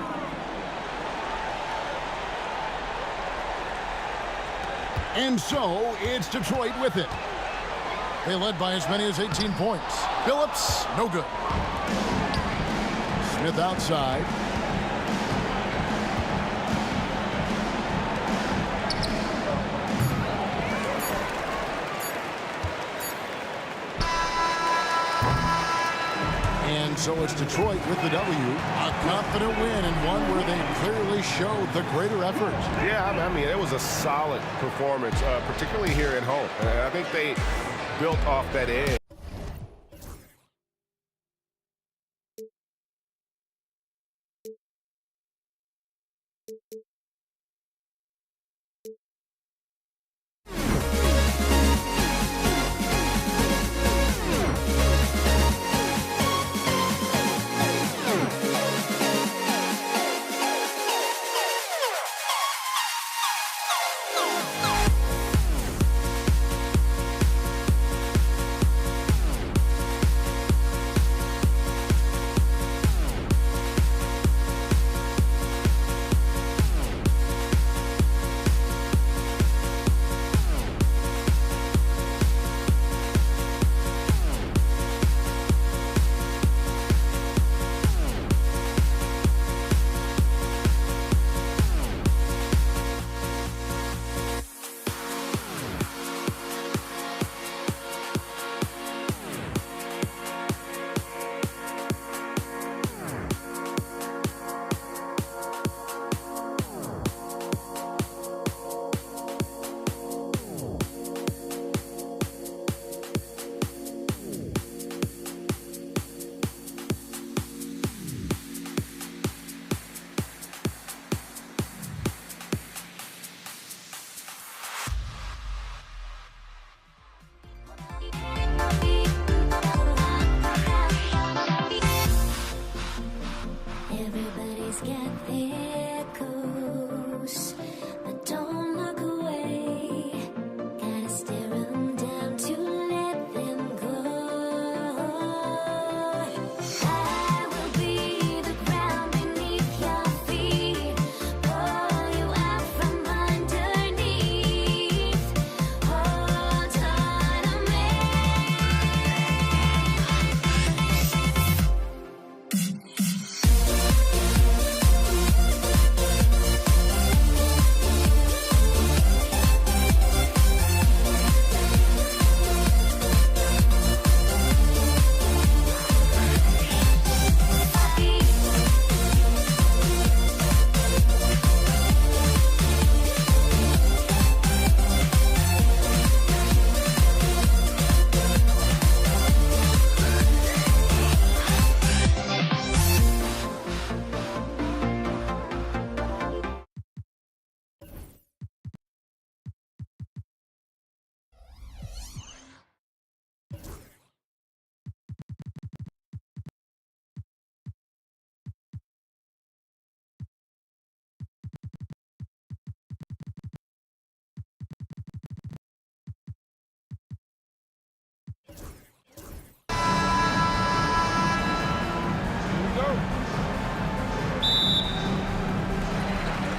And so it's Detroit with it. They led by as many as 18 points. Phillips, no good. Smith outside. And so it's Detroit with the W. A confident win and one where they clearly showed the greater effort. Yeah, I mean, it was a solid performance, particularly here at home. I think they built off that edge.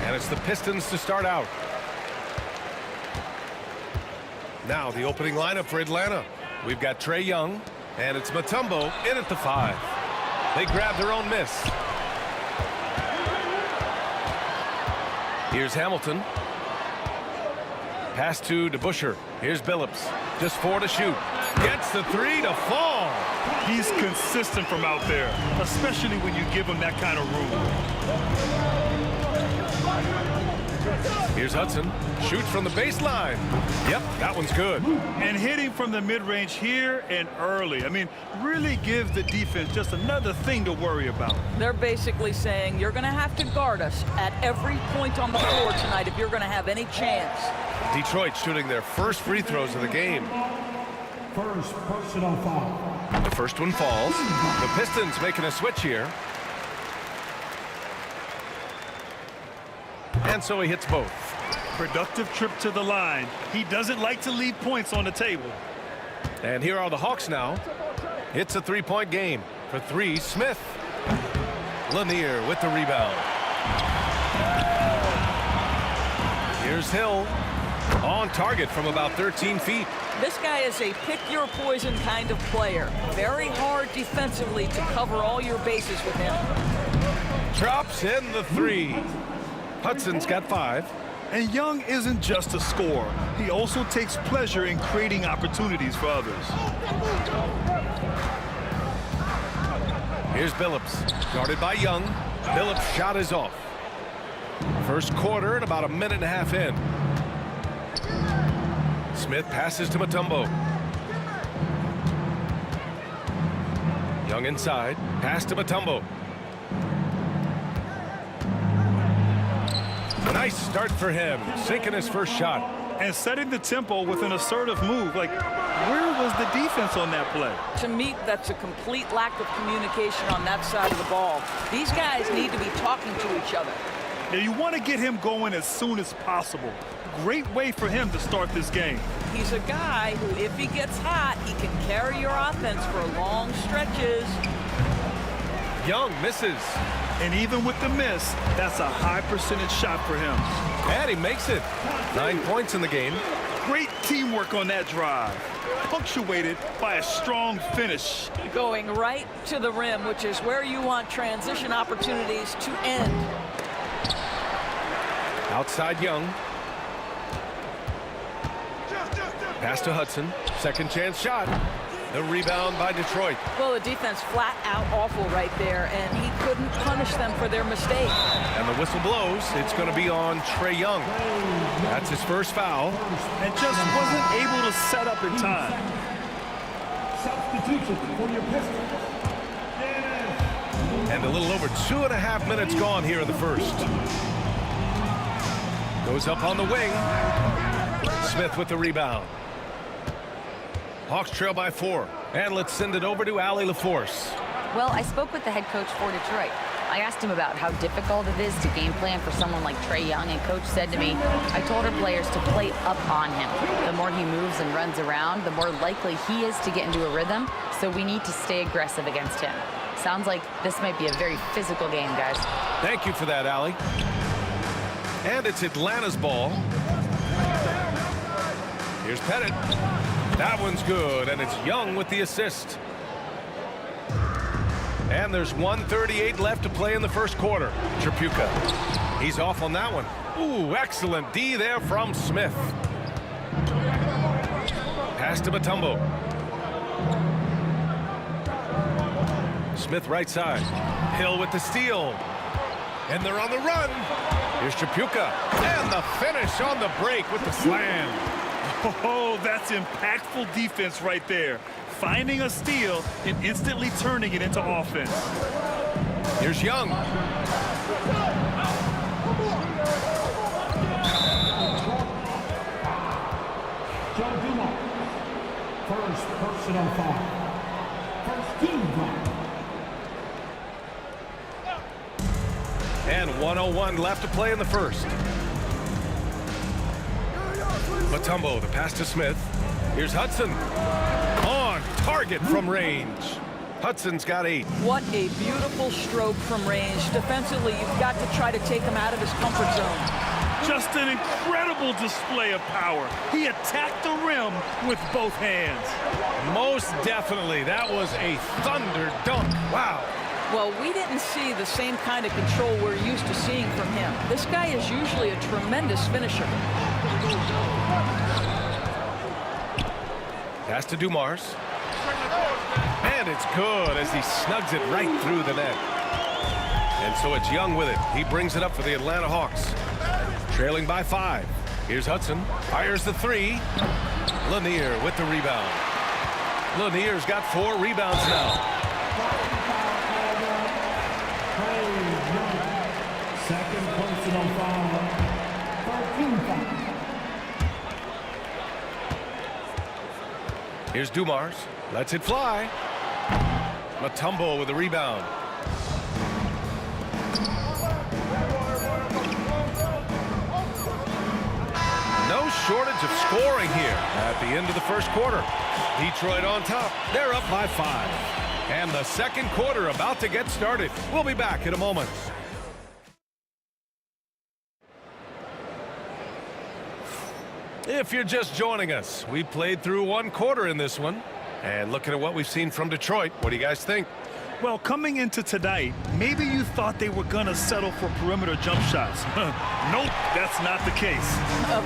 And it's the Pistons to start out. Now the opening lineup for Atlanta. We've got Trae Young, and it's Mutombo in at the 5. They grab their own miss. Here's Hamilton. Pass to DeBusschere. Here's Billups. Just 4 to shoot. Gets the 3 to fall. He's consistent from out there, especially when you give him that kind of room. Here's Hudson. Shoots from the baseline. Yep, that one's good. And hitting from the mid-range here and early. I mean, really gives the defense just another thing to worry about. They're basically saying you're going to have to guard us at every point on the floor tonight if you're going to have any chance. Detroit shooting their first free throws of the game. First personal foul. The first one falls. The Pistons making a switch here. And so he hits both. Productive trip to the line. He doesn't like to leave points on the table. And here are the Hawks now. It's a three-point game. For three, Smith. Lanier with the rebound. Here's Hill. On target from about 13 feet. This guy is a pick-your-poison kind of player. Very hard defensively to cover all your bases with him. Drops in the three. Hudson's got 5. And Young isn't just a scorer. He also takes pleasure in creating opportunities for others. Here's Billups, guarded by Young. Billups' shot is off. First quarter and about a minute and a half in. Smith passes to Mutombo. Young inside, pass to Mutombo. Nice start for him, sinking his first shot. And setting the tempo with an assertive move. Like, where was the defense on that play? To me, that's a complete lack of communication on that side of the ball. These guys need to be talking to each other. Now, you want to get him going as soon as possible. Great way for him to start this game. He's a guy who, if he gets hot, he can carry your offense for long stretches. Young misses. And even with the miss, that's a high percentage shot for him. And he makes it. 9 points in the game. Great teamwork on that drive. Punctuated by a strong finish. Going right to the rim, which is where you want transition opportunities to end. Outside Young. Pass to Hudson. Second chance shot. The rebound by Detroit. Well, the defense flat out awful right there, and he couldn't punish them for their mistake. And the whistle blows. It's going to be on Trae Young. That's his first foul. And just wasn't able to set up in time. Substitution for your Pistons. And a little over 2.5 minutes gone here in the first. Goes up on the wing. Smith with the rebound. Hawks trail by 4. And let's send it over to Allie LaForce. Well, I spoke with the head coach for Detroit. I asked him about how difficult it is to game plan for someone like Trae Young, and coach said to me, I told our players to play up on him. The more he moves and runs around, the more likely he is to get into a rhythm, so we need to stay aggressive against him. Sounds like this might be a very physical game, guys. Thank you for that, Allie. And it's Atlanta's ball. Here's Pettit. That one's good, and it's Young with the assist. And there's 1:38 left to play in the first quarter. Tripucka. He's off on that one. Ooh, excellent D there from Smith. Pass to Mutombo. Smith right side. Hill with the steal. And they're on the run. Here's Tripucka. And the finish on the break with the slam. Oh, that's impactful defense right there. Finding a steal and instantly turning it into offense. Here's Young. Joe Dumars. First personal foul. First team foul. And 1:01 left to play in the first. Mutombo, the pass to Smith. Here's Hudson. On target from range. Hudson's got 8. What a beautiful stroke from range. Defensively, you've got to try to take him out of his comfort zone. Just an incredible display of power. He attacked the rim with both hands. Most definitely. That was a thunder dunk. Wow. Well, we didn't see the same kind of control we're used to seeing from him. This guy is usually a tremendous finisher. Pass to Dumars. And it's good as he snugs it right through the net. And so it's Young with it. He brings it up for the Atlanta Hawks. trailing by 5. Here's Hudson, fires the 3. Lanier with the rebound. Lanier's got 4 rebounds now. Second personal foul. 13 foul. Here's Dumars, lets it fly. Mutombo with the rebound. No shortage of scoring here at the end of the first quarter. Detroit on top. They're up by 5. And the second quarter about to get started. We'll be back in a moment. If you're just joining us, we played through 1 quarter in this one. And looking at what we've seen from Detroit, what do you guys think? Well, coming into tonight, maybe you thought they were going to settle for perimeter jump shots. Nope, that's not the case.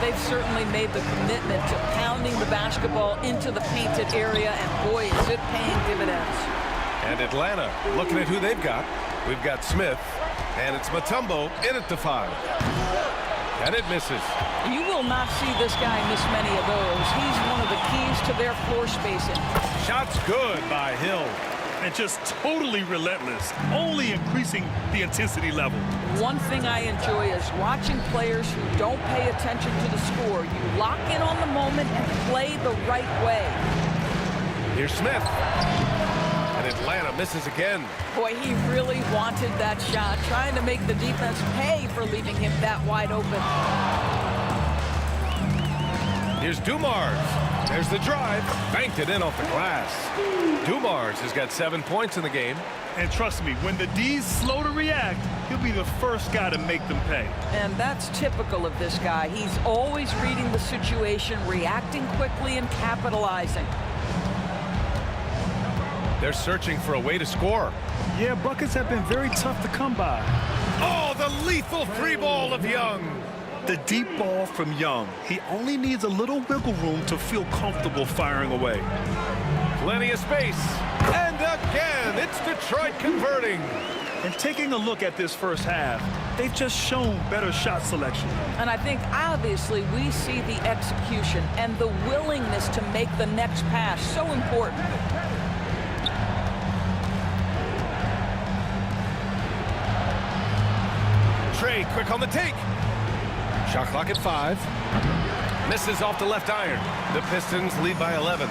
They've certainly made the commitment to pounding the basketball into the painted area, and boy, is it paying dividends. And Atlanta, looking at who they've got. We've got Smith, and it's Mutombo in at the 5. And it misses. You will not see this guy miss many of those. He's one of the keys to their floor spacing. Shot's good by Hill. And just totally relentless, only increasing the intensity level. One thing I enjoy is watching players who don't pay attention to the score. You lock in on the moment and play the right way. Here's Smith. And Atlanta misses again. Boy, he really wanted that shot, trying to make the defense pay for leaving him that wide open. Here's Dumars. There's the drive. Banked it in off the glass. Dumars has got 7 points in the game. And trust me, when the D's slow to react, he'll be the first guy to make them pay. And that's typical of this guy. He's always reading the situation, reacting quickly, and capitalizing. They're searching for a way to score. Yeah, buckets have been very tough to come by. Oh, the lethal 3 ball of Young. The deep ball from Young. He only needs a little wiggle room to feel comfortable firing away. Plenty of space. And again, it's Detroit converting. And taking a look at this first half, they've just shown better shot selection. And I think, obviously, we see the execution and the willingness to make the next pass so important. Trey quick on the take. Shot clock at 5. Misses off the left iron. The Pistons lead by 11.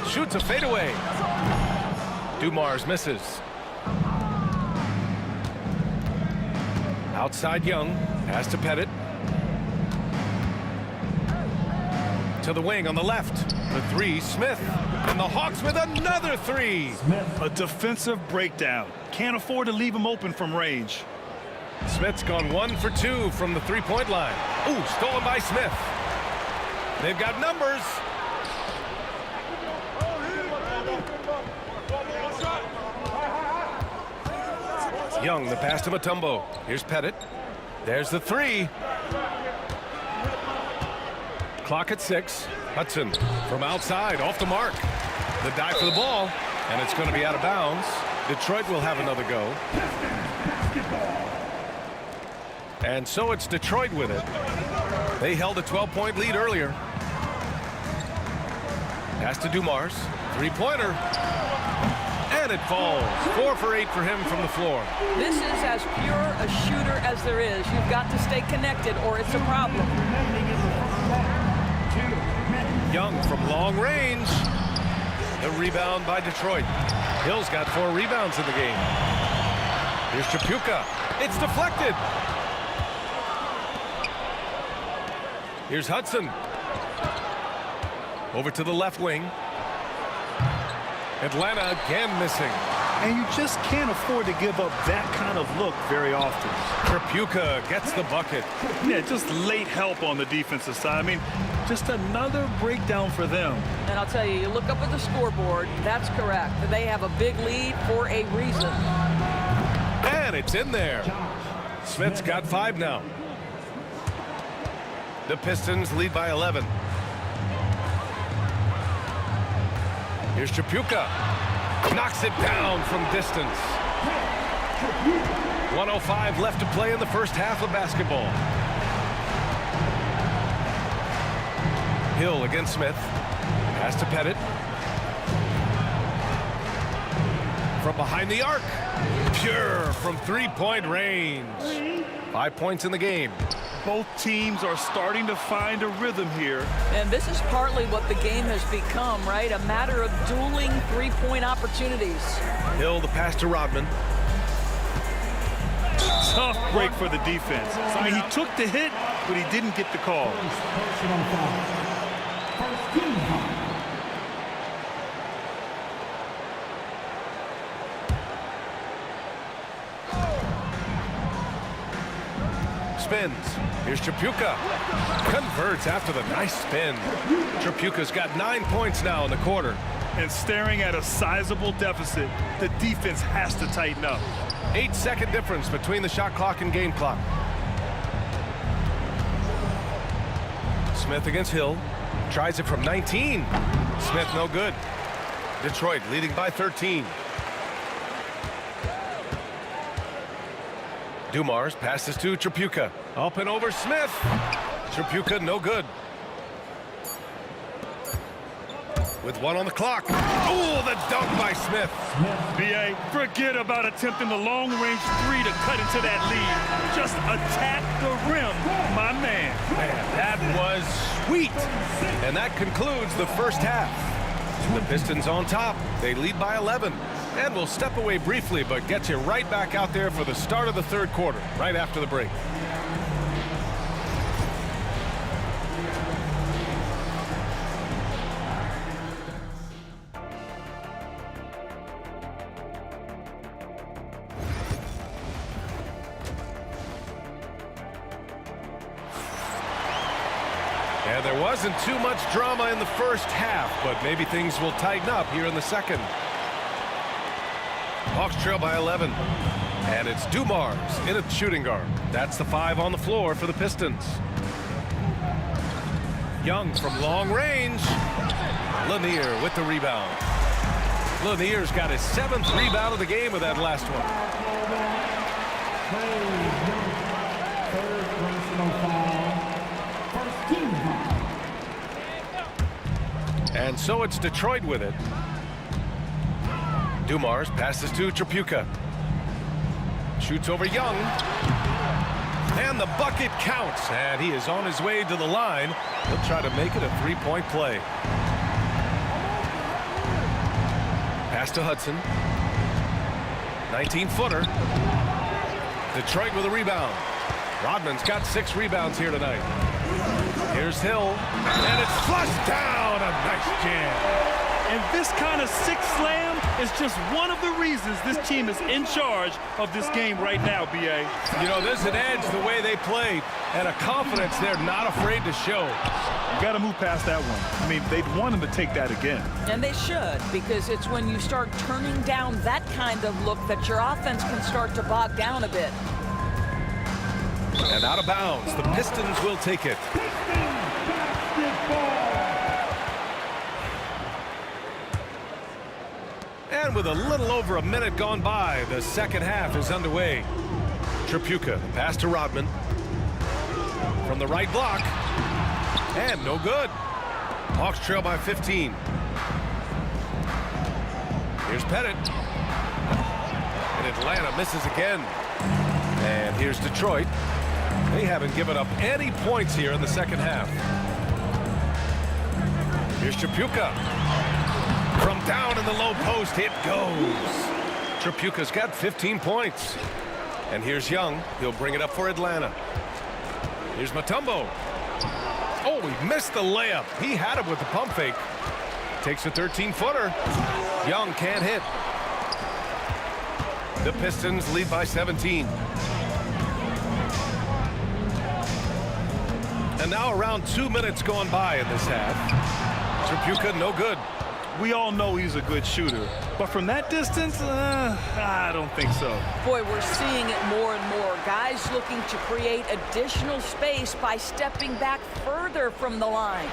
Shoots a fadeaway. Dumars misses. Outside Young. Pass to Pettit. To the wing on the left. The 3, Smith. And the Hawks with another 3. A defensive breakdown. Can't afford to leave him open from range. Smith's gone 1 for 2 from the 3-point line. Ooh, stolen by Smith. They've got numbers. Young, the pass to Mutombo. Here's Pettit. There's the 3. Clock at 6. Hudson from outside, off the mark. The dive for the ball, and it's going to be out of bounds. Detroit will have another go. And so it's Detroit with it. They held a 12-point lead earlier. Pass to Dumars. 3-pointer. And it falls. 4 for 8 for him from the floor. This is as pure a shooter as there is. You've got to stay connected or it's a problem. Young from long range. The rebound by Detroit. Hill's got 4 rebounds in the game. Here's Chapuka. It's deflected. Here's Hudson. Over to the left wing. Atlanta again missing. And you just can't afford to give up that kind of look very often. Chapuka gets the bucket. Yeah, just late help on the defensive side. I mean, just another breakdown for them. And I'll tell you, you look up at the scoreboard, that's correct. They have a big lead for a reason. And it's in there. Smith's got 5 now. The Pistons lead by 11. Here's Chapuka. Knocks it down from distance. 1:05 left to play in the first half of basketball. Hill against Smith. Pass to Pettit. From behind the arc. Pure from three-point range. 5 points in the game. Both teams are starting to find a rhythm here. And this is partly what the game has become, right? A matter of dueling three-point opportunities. Hill, the pass to Rodman. Tough break for the defense. I mean, he took the hit, but he didn't get the call. Spins. Here's Tripucka. Converts after the nice spin. Tripucka's got 9 points now in the quarter. And staring at a sizable deficit, the defense has to tighten up. 8-second difference between the shot clock and game clock. Smith against Hill. Tries it from 19. Smith no good. Detroit leading by 13. Dumars passes to Tripucka. Up and over Smith. Tripucka no good. With 1 on the clock. Oh, the dunk by Smith. B.A., forget about attempting the long-range three to cut into that lead. Just attack the rim, my man. Man, that was sweet. And that concludes the first half. The Pistons on top. They lead by 11. And we'll step away briefly, but get you right back out there for the start of the third quarter, right after the break. And there wasn't too much drama in the first half, but maybe things will tighten up here in the second. Hawks trail by 11. And it's Dumars in a shooting guard. That's the 5 on the floor for the Pistons. Young from long range. Lanier with the rebound. Lanier's got his 7th rebound of the game with that last one. And so it's Detroit with it. Dumars passes to Tripucka. Shoots over Young. And the bucket counts. And he is on his way to the line. He'll try to make it a three-point play. Pass to Hudson. 19-footer. Detroit with a rebound. Rodman's got 6 rebounds here tonight. Here's Hill. And it's flushed down. A nice jam. And this kind of six slam is just one of the reasons this team is in charge of this game right now, B.A. You know, there's an edge the way they played and a confidence they're not afraid to show. You got to move past that one. I mean, they'd want him to take that again. And they should, because it's when you start turning down that kind of look that your offense can start to bog down a bit. And out of bounds, the Pistons will take it. And with a little over a minute gone by, the second half is underway. Tripucka, the pass to Rodman. From the right block. And no good. Hawks trail by 15. Here's Pettit. And Atlanta misses again. And here's Detroit. They haven't given up any points here in the second half. Here's Tripucka. From down in the low post, it goes. Tripucka's got 15 points. And here's Young. He'll bring it up for Atlanta. Here's Mutombo. Oh, he missed the layup. He had it with the pump fake. Takes a 13-footer. Young can't hit. The Pistons lead by 17. And now around 2 minutes gone by in this half. Tripucka no good. We all know he's a good shooter, but from that distance, I don't think so. Boy, we're seeing it more and more. Guys looking to create additional space by stepping back further from the line.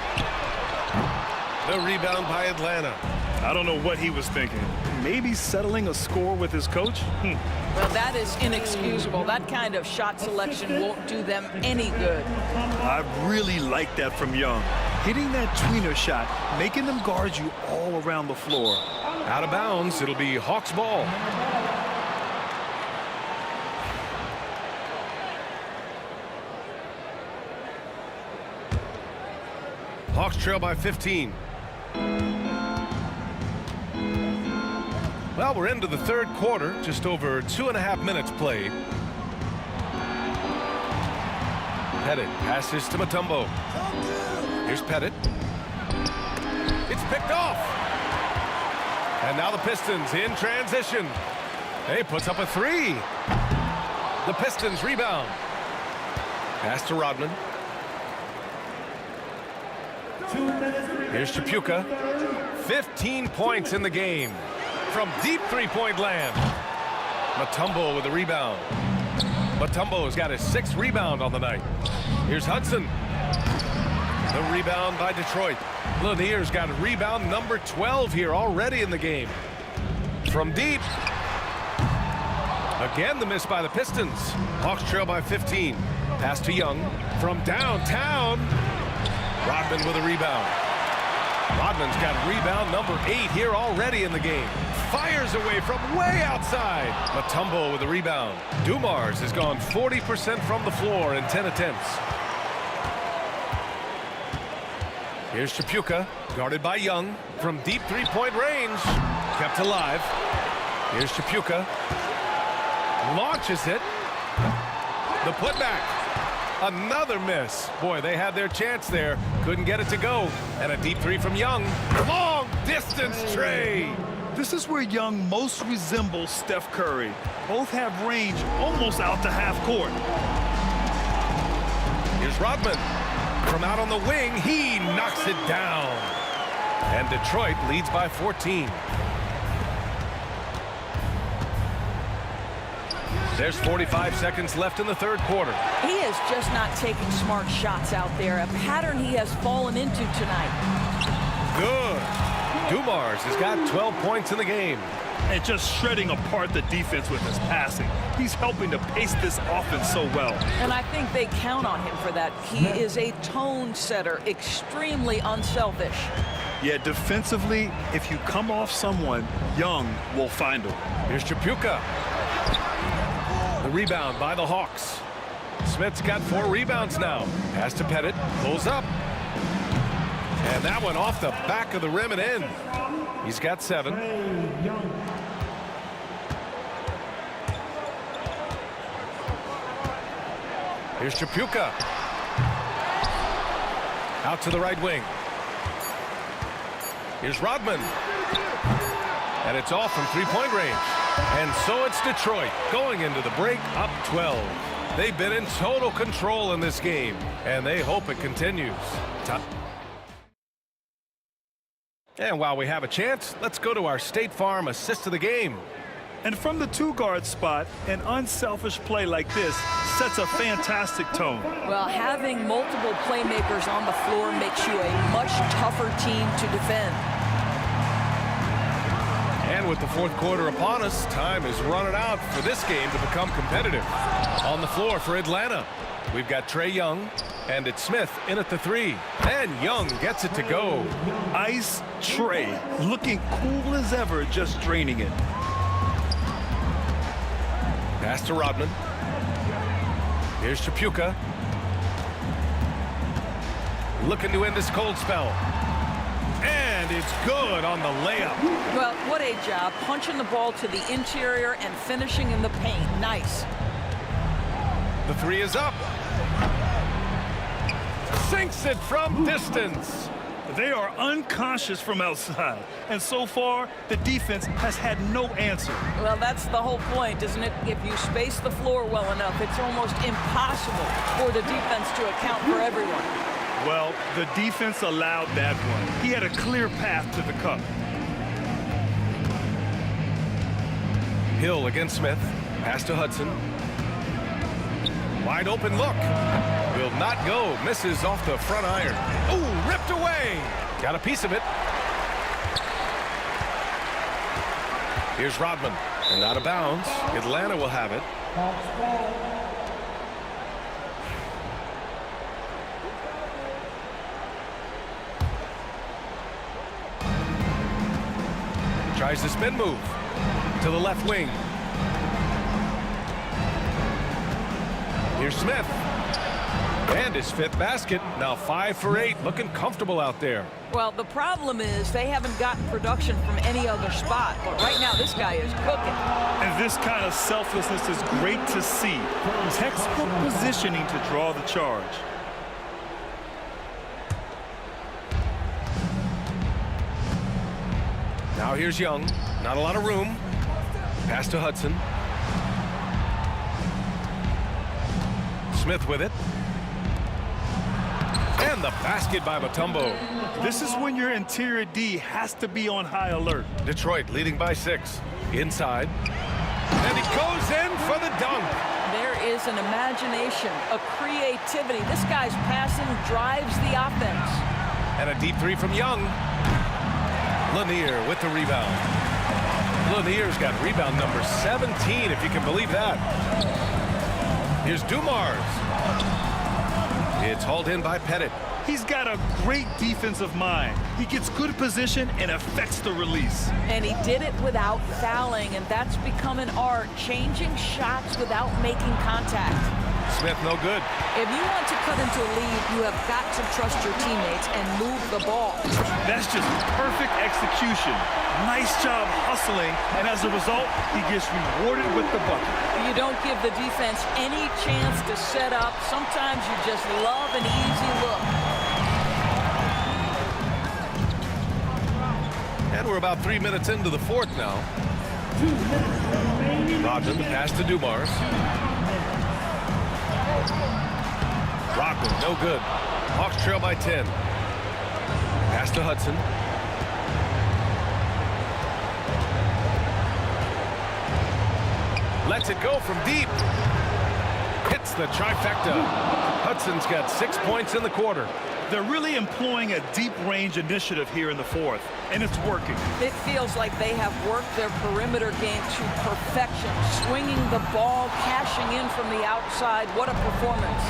The rebound by Atlanta. I don't know what he was thinking. maybe settling a score with his coach? Well, that is inexcusable. That kind of shot selection won't do them any good. I really like that from Young. Hitting that tweener shot, making them guard you all around the floor. Out of bounds, it'll be Hawks ball. Hawks trail by 15. Well, we're into the third quarter, just over 2.5 minutes played. Pettit passes to Mutombo. Here's Pettit. It's picked off. And now the Pistons in transition. He puts up a three. The Pistons rebound. Pass to Rodman. Here's Chapuka. 15 points in the game from deep three-point land. Mutombo with a rebound. Mutombo's got his 6th rebound on the night. Here's Hudson. The rebound by Detroit. Lanier's got rebound number 12 here already in the game. From deep. Again, the miss by the Pistons. Hawks trail by 15. Pass to Young. From downtown. Rodman with a rebound. Rodman's got rebound number 8 here already in the game. Fires away from way outside. Mutombo with a rebound. Dumars has gone 40% from the floor in 10 attempts. Here's Chapuka, guarded by Young from deep three-point range. Kept alive. Here's Chapuka. Launches it. The putback. Another miss. Boy, they had their chance there. Couldn't get it to go. And a deep three from Young. Long distance tray. This is where Young most resembles Steph Curry. Both have range almost out to half court. Here's Rodman. From out on the wing, he knocks it down. And Detroit leads by 14. There's 45 seconds left in the third quarter. He is just not taking smart shots out there, a pattern he has fallen into tonight. Good. Dumars has got 12 points in the game. And just shredding apart the defense with his passing. He's helping to pace this offense so well. And I think they count on him for that. He is a tone setter, extremely unselfish. Yeah, defensively, if you come off someone, Young will find him. Here's Chapuka. The rebound by the Hawks. Smith's got 4 rebounds now. Pass to Pettit. Pulls up. And that one off the back of the rim and in. He's got 7. Here's Chapuka. Out to the right wing. Here's Rodman. And it's off from three-point range. And so it's Detroit going into the break up 12. They've been in total control in this game, and they hope it continues. And while we have a chance, let's go to our State Farm assist of the game. And from the 2-guard spot, an unselfish play like this sets a fantastic tone. Well, having multiple playmakers on the floor makes you a much tougher team to defend. And with the fourth quarter upon us, time is running out for this game to become competitive. On the floor for Atlanta, we've got Trae Young, and it's Smith in at the 3. And Young gets it to go. Ice Trae, looking cool as ever, just draining it. Pass to Rodman. Here's Chapuka. Looking to end this cold spell. And it's good on the layup. Well, what a job. Punching the ball to the interior and finishing in the paint. Nice. The 3 is up. Sinks it from distance. They are unconscious from outside. And so far, the defense has had no answer. Well, that's the whole point, isn't it? If you space the floor well enough, it's almost impossible for the defense to account for everyone. Well, the defense allowed that one. He had a clear path to the cup. Hill against Smith. Pass to Hudson. Wide open look. Will not go. Misses off the front iron. Ooh, ripped away. Got a piece of it. Here's Rodman, and out of bounds. Atlanta will have it. Tries the spin move to the left wing. Here's Smith. And his 5th basket. Now 5 for 8. Looking comfortable out there. Well, the problem is they haven't gotten production from any other spot. But right now, this guy is cooking. And this kind of selflessness is great to see. Textbook positioning to draw the charge. Now here's Young. Not a lot of room. Pass to Hudson. Smith with it. And the basket by Mutombo. This is when your interior D has to be on high alert. Detroit leading by 6. Inside. And he goes in for the dunk. There is an imagination, a creativity. This guy's passing drives the offense. And a deep 3 from Young. Lanier with the rebound. Lanier's got rebound number 17, if you can believe that. Here's Dumars. It's hauled in by Pettit. He's got a great defensive mind. He gets good position and affects the release. And he did it without fouling, and that's become an art, changing shots without making contact. Smith no good. If you want to cut into a lead, you have got to trust your teammates and move the ball. That's just perfect execution. Nice job hustling, and as a result, he gets rewarded with the bucket. You don't give the defense any chance to set up. Sometimes you just love an easy look. And we're about 3 minutes into the 4th now. Rodman pass to Dumars. Rodman no good. Hawks trail by 10. Pass to Hudson. Lets it go from deep. Hits the trifecta. Hudson's got 6 points in the quarter. They're really employing a deep range initiative here in the 4th, and it's working. It feels like they have worked their perimeter game to perfection, swinging the ball, cashing in from the outside. What a performance.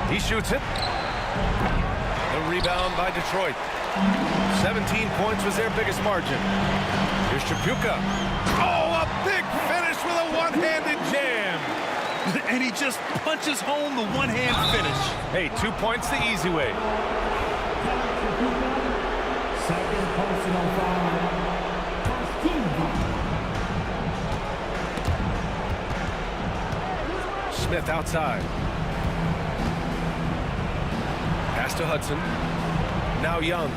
He shoots it. The rebound by Detroit. 17 points was their biggest margin. Here's Chapuka. Oh, a big finish with a one-handed jam. And he just punches home the one-hand finish. Hey, 2 points the easy way. Second personal foul. First team foul. Smith outside. Pass to Hudson. Now Young.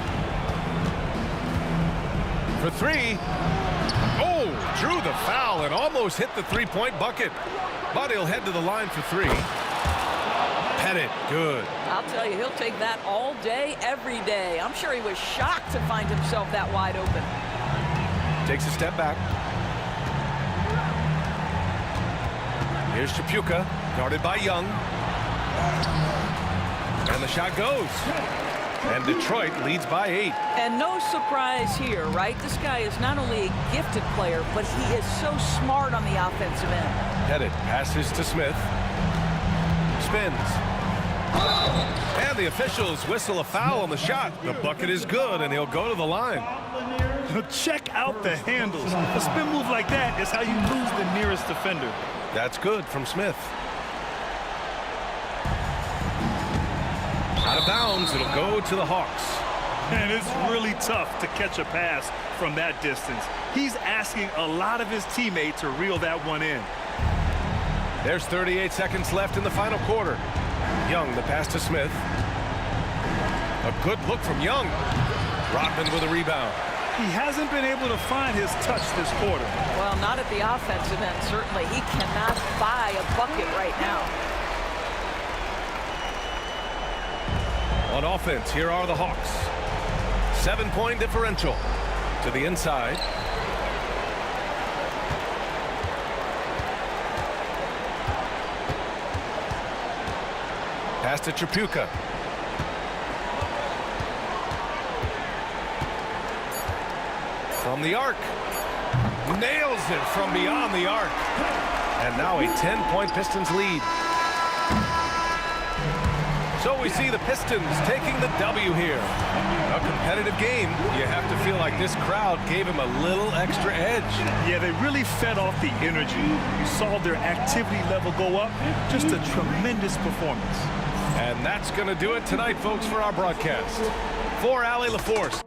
For 3. Oh, drew the foul and almost hit the three-point bucket. But he'll head to the line for 3. Pettit, good. I'll tell you, he'll take that all day, every day. I'm sure he was shocked to find himself that wide open. Takes a step back. Here's Chapuka, guarded by Young. And the shot goes. And Detroit leads by 8. And no surprise here, right? This guy is not only a gifted player, but he is so smart on the offensive end. Pettit passes to Smith. Spins. And the officials whistle a foul on the shot. The bucket is good, and he'll go to the line. Check out the handles. A spin move like that is how you lose the nearest defender. That's good from Smith. Out of bounds, it'll go to the Hawks. And it's really tough to catch a pass from that distance. He's asking a lot of his teammates to reel that one in. There's 38 seconds left in the final quarter. Young, the pass to Smith. A good look from Young. Rodman with a rebound. He hasn't been able to find his touch this quarter. Well, not at the offensive end, certainly. He cannot buy a bucket right now. On offense, here are the Hawks. 7-point differential to the inside. Pass to Chapuka. From From the arc. Nails it from beyond the arc. And now a 10-point Pistons lead. So we see the Pistons taking the W here. A competitive game. You have to feel like this crowd gave him a little extra edge. Yeah, they really fed off the energy. You saw their activity level go up. Just a tremendous performance. And that's going to do it tonight, folks, for our broadcast. For Allie LaForce.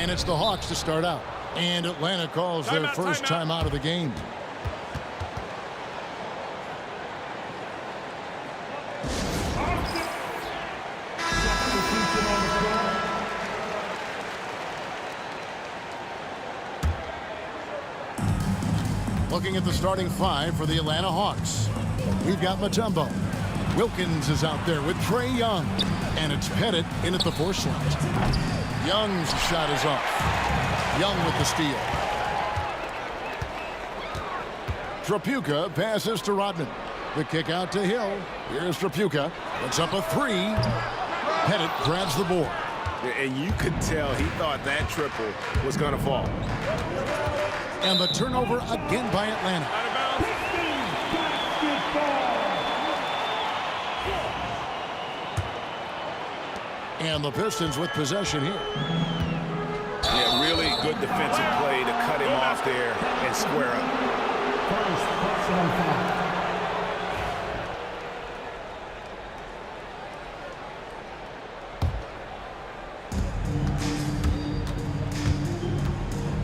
And it's the Hawks to start out. And Atlanta calls their first timeout of the game. Looking at the starting five for the Atlanta Hawks. We've got Mutombo. Wilkins is out there with Trae Young. And it's Pettit in at the 4 slot. Young's shot is off. Young with the steal. Trapuka passes to Rodman. The kick out to Hill. Here's Trapuka. It's up a 3. Pettit grabs the board. And you could tell he thought that triple was going to fall. And the turnover again by Atlanta. And the Pistons with possession here. Yeah, really good defensive play to cut him off there and square up. First personal foul.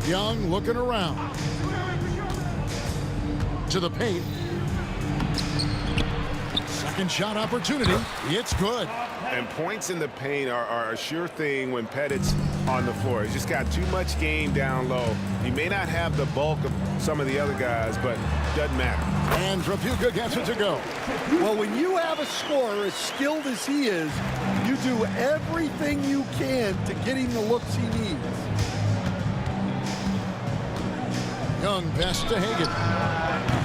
Young looking around. To the paint. Second shot opportunity. It's good. And points in the paint are a sure thing when Pettit's on the floor. He's just got too much game down low. He may not have the bulk of some of the other guys, but doesn't matter. And Trapuka gets it to go. Well, when you have a scorer as skilled as he is, you do everything you can to get him the looks he needs. Young pass to Hagan.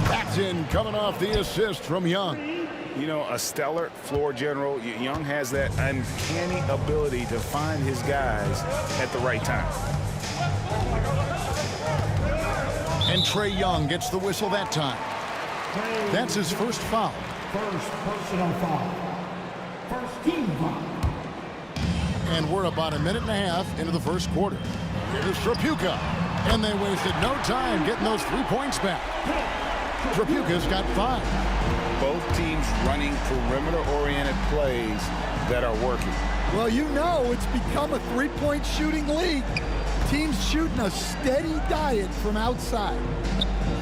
That's in, coming off the assist from Young. You know, a stellar floor general. Young has that uncanny ability to find his guys at the right time. And Trae Young gets the whistle that time. That's his first foul. First personal foul. First team foul. And we're about a minute and a half into the first quarter. Here's Trapuka. And they wasted no time getting those 3 points back. Trapuka's got 5. Both teams running perimeter-oriented plays that are working. Well, you know it's become a three-point shooting league. Teams shooting a steady diet from outside.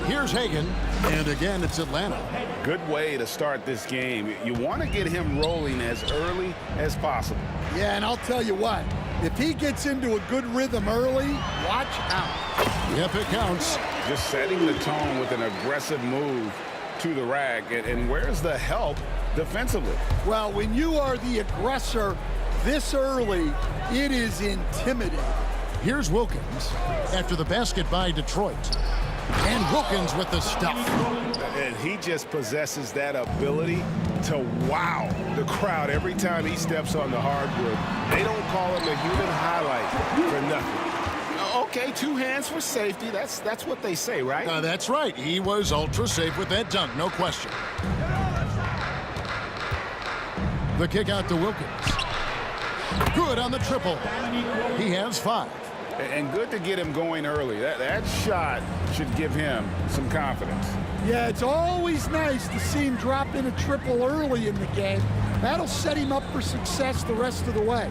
Here's Hagan, and again it's Atlanta. Good way to start this game. You want to get him rolling as early as possible. Yeah, and I'll tell you what, if he gets into a good rhythm early, watch out. Yep, it counts. Just setting the tone with an aggressive move to the rack. And where's the help defensively? Well, when you are the aggressor this early, it is intimidating. Here's Wilkins after the basket by Detroit. And Wilkins with the stuff. And he just possesses that ability to wow the crowd every time he steps on the hardwood. They don't call him a human highlight for nothing. Okay, 2 hands for safety. That's what they say, right? That's right. He was ultra safe with that dunk, no question. The kick out to Wilkins. Good on the triple. He has 5. And good to get him going early. That shot should give him some confidence. Yeah, it's always nice to see him drop in a triple early in the game. That'll set him up for success the rest of the way.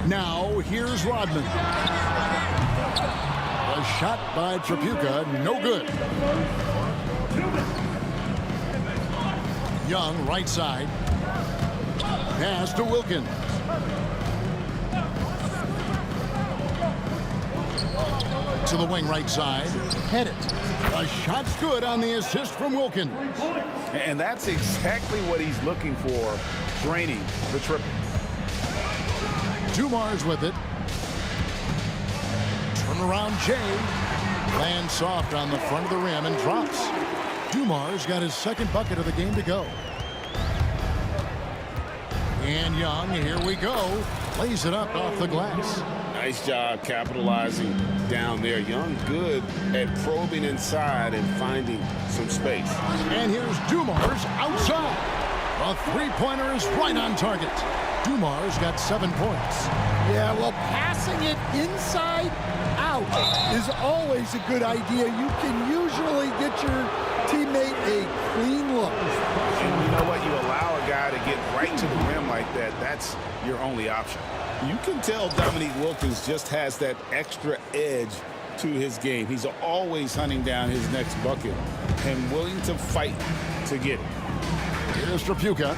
Now, here's Rodman. A shot by Trapuka, no good. Young, right side. Pass to Wilkins. To the wing right side. Pettit. A shot's good on the assist from Wilkins. And that's exactly what he's looking for, draining the triple. Dumar's with it. Turnaround Jay. Lands soft on the front of the rim and drops. Dumar's got his second bucket of the game to go. And Young, here we go. Lays it up off the glass. Nice job capitalizing down there. Young good at probing inside and finding some space. And here's Dumar's outside. A three-pointer is right on target. Dumar's got 7 points. Yeah, well, passing it inside out is always a good idea. You can usually get your teammate a clean look. And you know what? You allow a guy guy to get right to the rim like that, that's your only option. You can tell Dominique Wilkins just has that extra edge to his game. He's always hunting down his next bucket and willing to fight to get it. Here's Trapuka.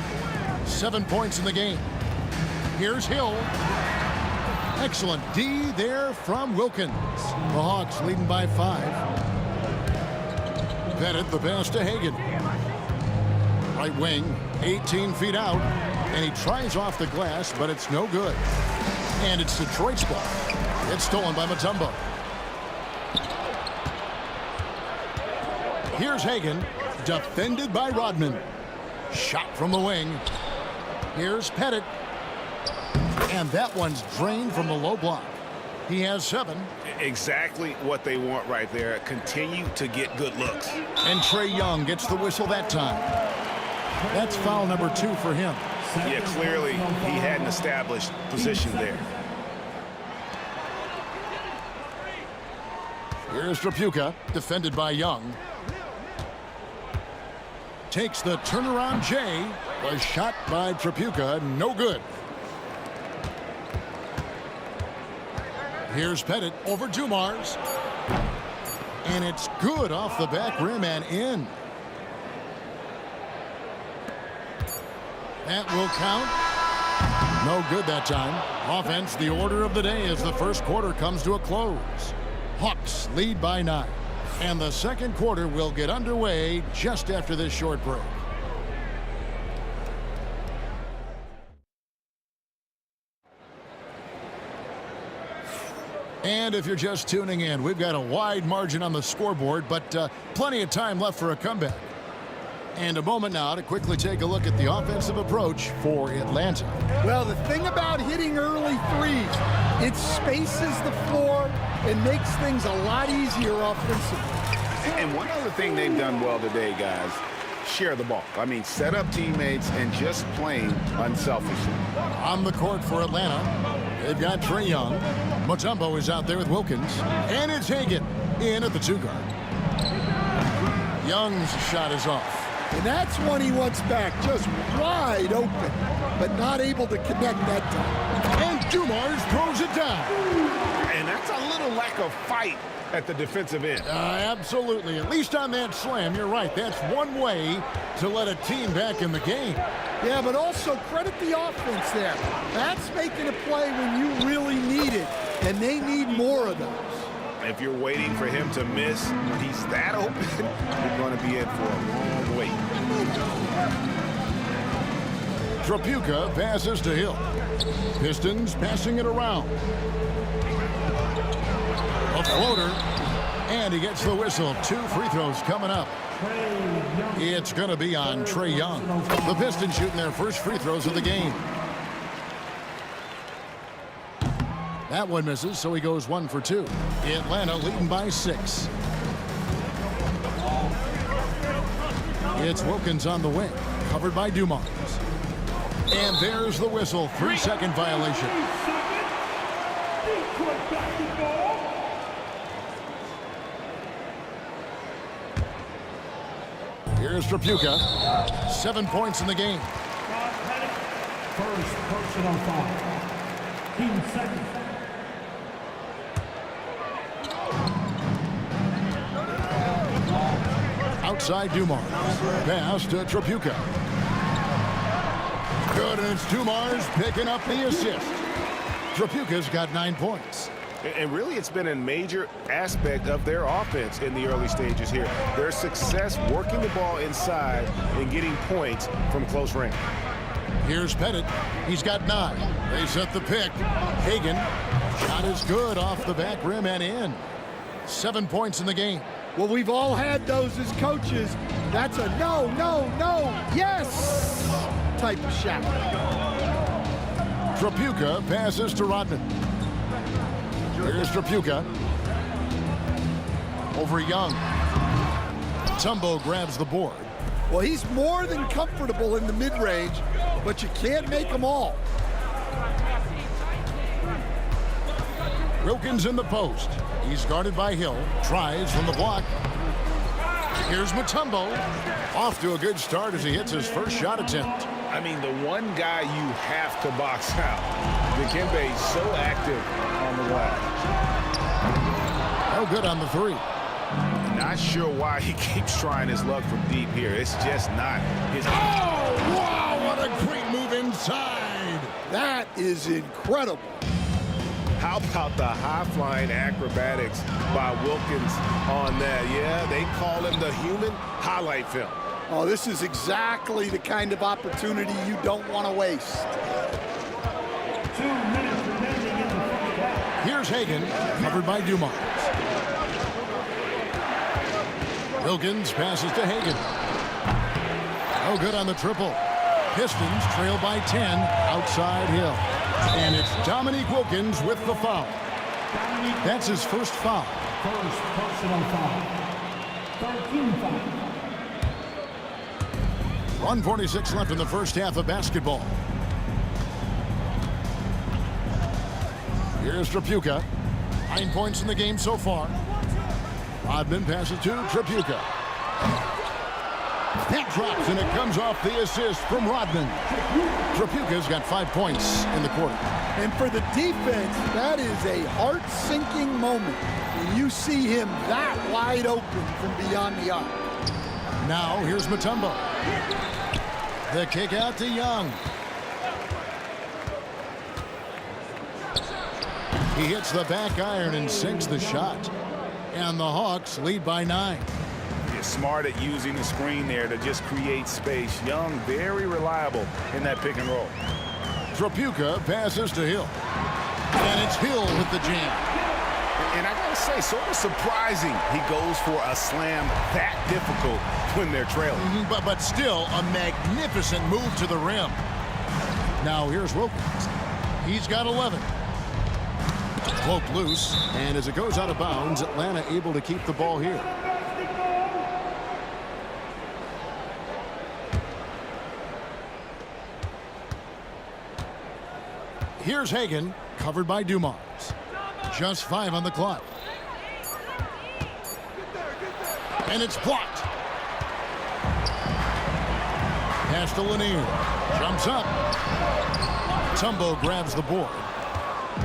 7 points in the game. Here's Hill. Excellent D there from Wilkins. The Hawks leading by 5. Pettit the pass to Hagan. Right wing, 18 feet out, and he tries off the glass, but it's no good. And it's Detroit's ball. It's stolen by Mutombo. Here's Hagan, defended by Rodman. Shot from the wing. Here's Pettit. And that one's drained from the low block. He has 7. Exactly what they want right there. Continue to get good looks. And Trae Young gets the whistle that time. That's foul number 2 for him. Yeah, clearly he hadn't established position there. Here's Trapuka, defended by Young. Takes the turnaround J. Was shot by Trapuka, no good. Here's Pettit over Dumars. And it's good off the back rim and in. That will count. No good that time. Offense, the order of the day as the first quarter comes to a close. Hawks lead by 9. And the second quarter will get underway just after this short break. And if you're just tuning in, we've got a wide margin on the scoreboard, but plenty of time left for a comeback. And a moment now to quickly take a look at the offensive approach for Atlanta. Well, the thing about hitting early threes, it spaces the floor and makes things a lot easier offensively. And one other thing they've done well today, guys, share the ball. I mean, set up teammates and just playing unselfishly. On the court for Atlanta, they've got Trae Young. Mutombo is out there with Wilkins. And it's Hagan in at the 2 guard. Young's shot is off. And that's one he wants back, just wide open, but not able to connect that time. And Dumars throws it down. And that's a little lack of fight at the defensive end. Absolutely. At least on that slam, you're right. That's one way to let a team back in the game. Yeah, but also credit the offense there. That's making a play when you really need it, and they need more of those. If you're waiting for him to miss when he's that open, you're going to be in for a long wait. Trapuka passes to Hill. Pistons passing it around. A floater. And he gets the whistle. 2 free throws coming up. It's going to be on Trae Young. The Pistons shooting their first free throws of the game. That one misses, so he goes 1 for 2. Atlanta leading by 6. It's Wilkins on the wing, covered by Dumars. And there's the whistle, 3-second violation. Here's Trapuka, 7 points in the game. First personal foul. Team second. Outside Dumars. Pass to Trapuka. Good, and it's Dumars picking up the assist. Trapuka's got 9 points. And really, it's been a major aspect of their offense in the early stages here. Their success working the ball inside and getting points from close range. Here's Pettit. He's got 9. They set the pick. Hagan. Shot is good off the back rim and in. 7 points in the game. Well, we've all had those as coaches. That's a no, no, no, yes type of shot. Trapuka passes to Rodman. Here's Trapuka. Over Young. Mutombo grabs the board. Well, he's more than comfortable in the mid-range, but you can't make them all. Wilkins in the post. He's guarded by Hill. Tries from the block. Here's Mutombo. Off to a good start as he hits his first shot attempt. I mean, the one guy you have to box out. Dikembe is so active on the wall. No good on the three. Not sure why he keeps trying his luck from deep here. It's just not his... Oh, wow, what a great move inside. That is incredible. How about the high-flying acrobatics by Wilkins on that? Yeah, they call him the human highlight film. Oh, this is exactly the kind of opportunity you don't want to waste. 2 minutes remaining in the first half. Here's Hagan, covered by Dumars. Wilkins passes to Hagan. No good on the triple. Pistons trail by 10 outside Hill. And it's Dominique Wilkins with the foul. That's his first foul. First personal foul. 13 foul. 1:46 left in the first half of basketball. Here's Tripucka. 9 points in the game so far. Rodman passes to Tripucka. That drops, and it comes off the assist from Rodman. Tripucka's got 5 points in the quarter. And for the defense, that is a heart-sinking moment when you see him that wide open from beyond the arc. Now, here's Mutombo. The kick out to Young. He hits the back iron and sinks the shot. And the Hawks lead by 9. He's smart at using the screen there to just create space. Young, very reliable in that pick and roll. Tripucka passes to Hill. And it's Hill with the jam. And I gotta say, sort of surprising he goes for a slam that difficult when they're trailing. But still a magnificent move to the rim. Now here's Wilkins. He's got 11. Cloak loose, and as it goes out of bounds, Atlanta able to keep the ball here. Here's Hagan, covered by Dumars. Just 5 on the clock. And it's blocked. Pass to Lanier. Jumps up. Mutombo grabs the board.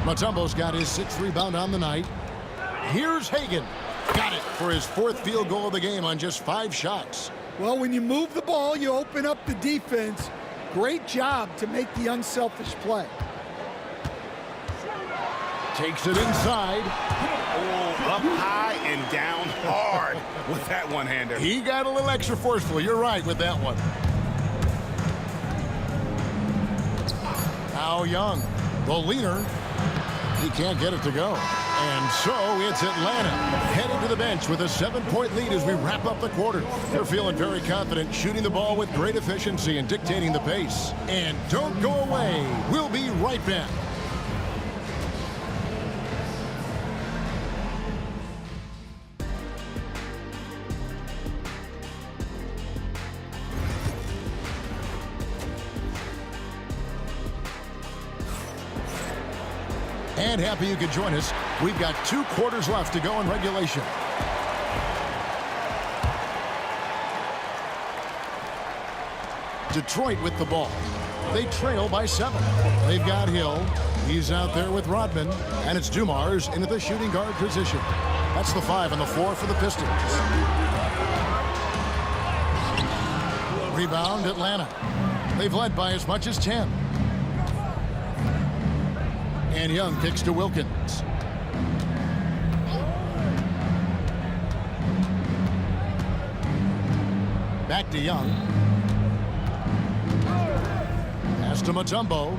Mutombo's got his 6th rebound on the night. Here's Hagan. Got it for his 4th field goal of the game on just 5 shots. Well, when you move the ball, you open up the defense. Great job to make the unselfish play. Takes it inside. Oh, up high and down hard with that one-hander. He got a little extra forceful. You're right with that one. Now Young, the leaner. He can't get it to go. And so it's Atlanta heading to the bench with a 7-point lead as we wrap up the quarter. They're feeling very confident, shooting the ball with great efficiency and dictating the pace. And don't go away. We'll be right back. And happy you could join us. We've got 2 quarters left to go in regulation. Detroit with the ball. They trail by 7. They've got Hill. He's out there with Rodman. And it's Dumars into the shooting guard position. That's the 5 on the floor for the Pistons. Rebound, Atlanta. They've led by as much as 10. And Young kicks to Wilkins. Back to Young. Pass to Mutombo.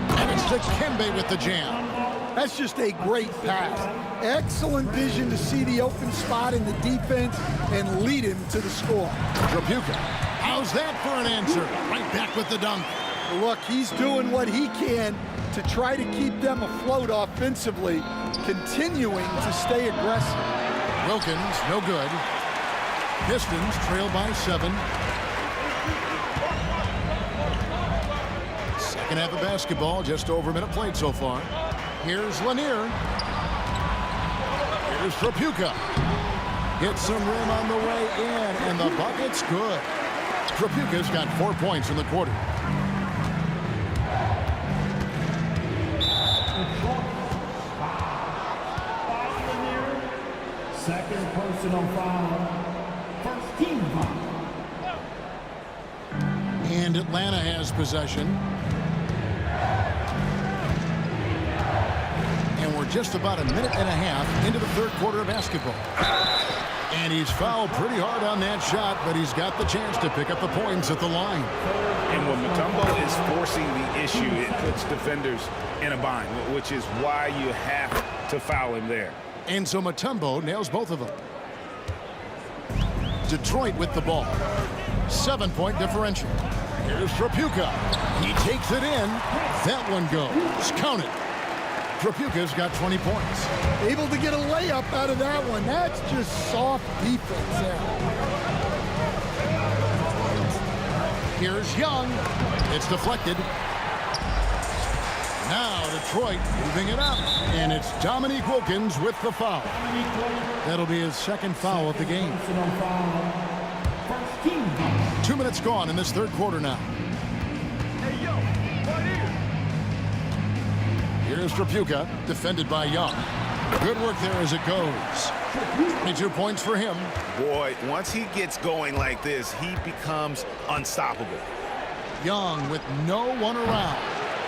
And it's Dikembe with the jam. That's just a great pass. Excellent vision to see the open spot in the defense and lead him to the score. Tripucka. How's that for an answer? Right back with the dunk. Look, he's doing what he can to try to keep them afloat offensively, continuing to stay aggressive. Wilkins, no good. Pistons trail by 7. Second half of basketball, just over a minute played so far. Here's Lanier. Here's Tripucka. Hits some rim on the way in, and the bucket's good. Trapuka's got 4 points in the quarter. Second personal foul. First team foul. And Atlanta has possession. And we're just about a minute and a half into the third quarter of basketball. And he's fouled pretty hard on that shot, but he's got the chance to pick up the points at the line. And when Mutombo is forcing the issue, it puts defenders in a bind, which is why you have to foul him there. And so Mutombo nails both of them. Detroit with the ball. 7-point differential. Here's Trapuka. He takes it in. That one goes. Count it. Trapuka's got 20 points. Able to get a layup out of that one. That's just soft defense there. Here's Young. It's deflected. Now Detroit moving it up. And it's Dominique Wilkins with the foul. That'll be his second foul of the game. 2 minutes gone in this third quarter now. Here's Trapuka, defended by Young. Good work there as it goes. 22 points for him. Boy, once he gets going like this, he becomes unstoppable. Young with no one around.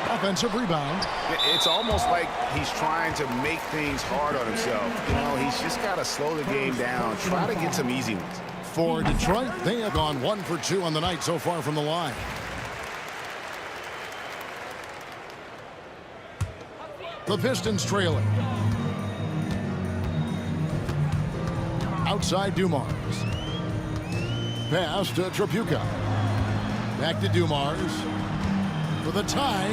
Offensive rebound. It's almost like he's trying to make things hard on himself. You know, he's just got to slow the game down, try to get some easy ones. For Detroit, they have gone 1 for 2 on the night so far from the line. The Pistons trailing. Outside Dumars. Pass to Trapuka. Back to Dumars. For the tie.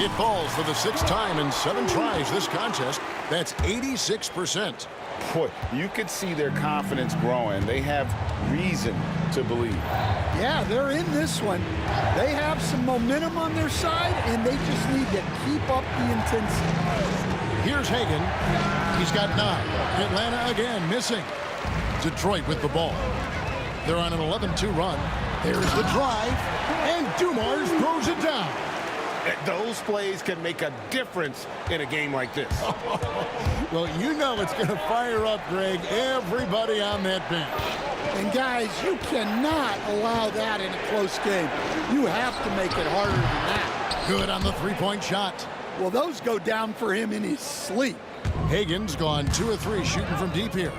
It falls for the 6th time in 7 tries this contest. That's 86%. Boy, you could see their confidence growing. They have reason to believe. Yeah, they're in this one. They have some momentum on their side, and they just need to keep up the intensity. Here's Hagan. He's got 9. Atlanta again missing. Detroit with the ball. They're on an 11-2 run. There's the drive, and Dumars throws it down. Those plays can make a difference in a game like this. Well, you know it's going to fire up, Greg, everybody on that bench. And guys, you cannot allow that in a close game. You have to make it harder than that. Good on the 3-point shot. Well, those go down for him in his sleep. Hagan's gone 2 of 3 shooting from deep here.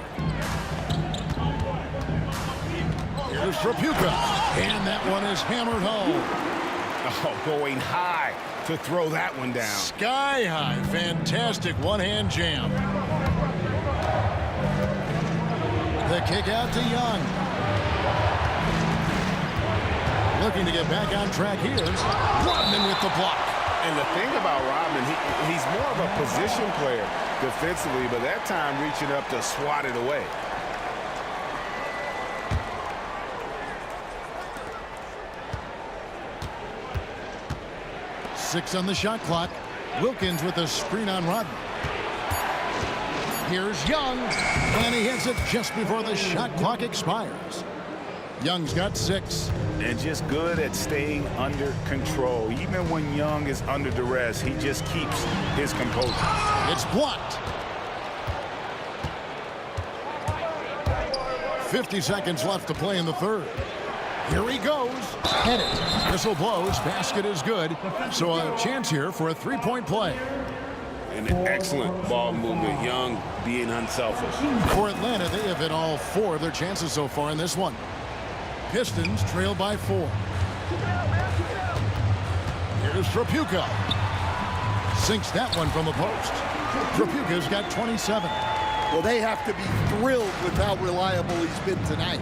Here's Trapuka. And that one is hammered home. Oh, going high to throw that one down. Sky high. Fantastic one-hand jam. The kick out to Young. Looking to get back on track here. Rodman with the block. And the thing about Rodman, he's more of a position player defensively, but that time reaching up to swat it away. Six on the shot clock. Wilkins with a screen on Rodman. Here's Young, and he hits it just before the shot clock expires. Young's got 6. And just good at staying under control. Even when Young is under duress, he just keeps his composure. It's blocked. 50 seconds left to play in the third. Here he goes. Hit it. Whistle blows. Basket is good. So a chance here for a 3-point play. And an excellent ball movement. Young being unselfish. For Atlanta, they have hit all 4 of their chances so far in this one. Pistons trail by 4. Here's Trapuka. Sinks that one from the post. Trapuka's got 27. Well, they have to be thrilled with how reliable he's been tonight.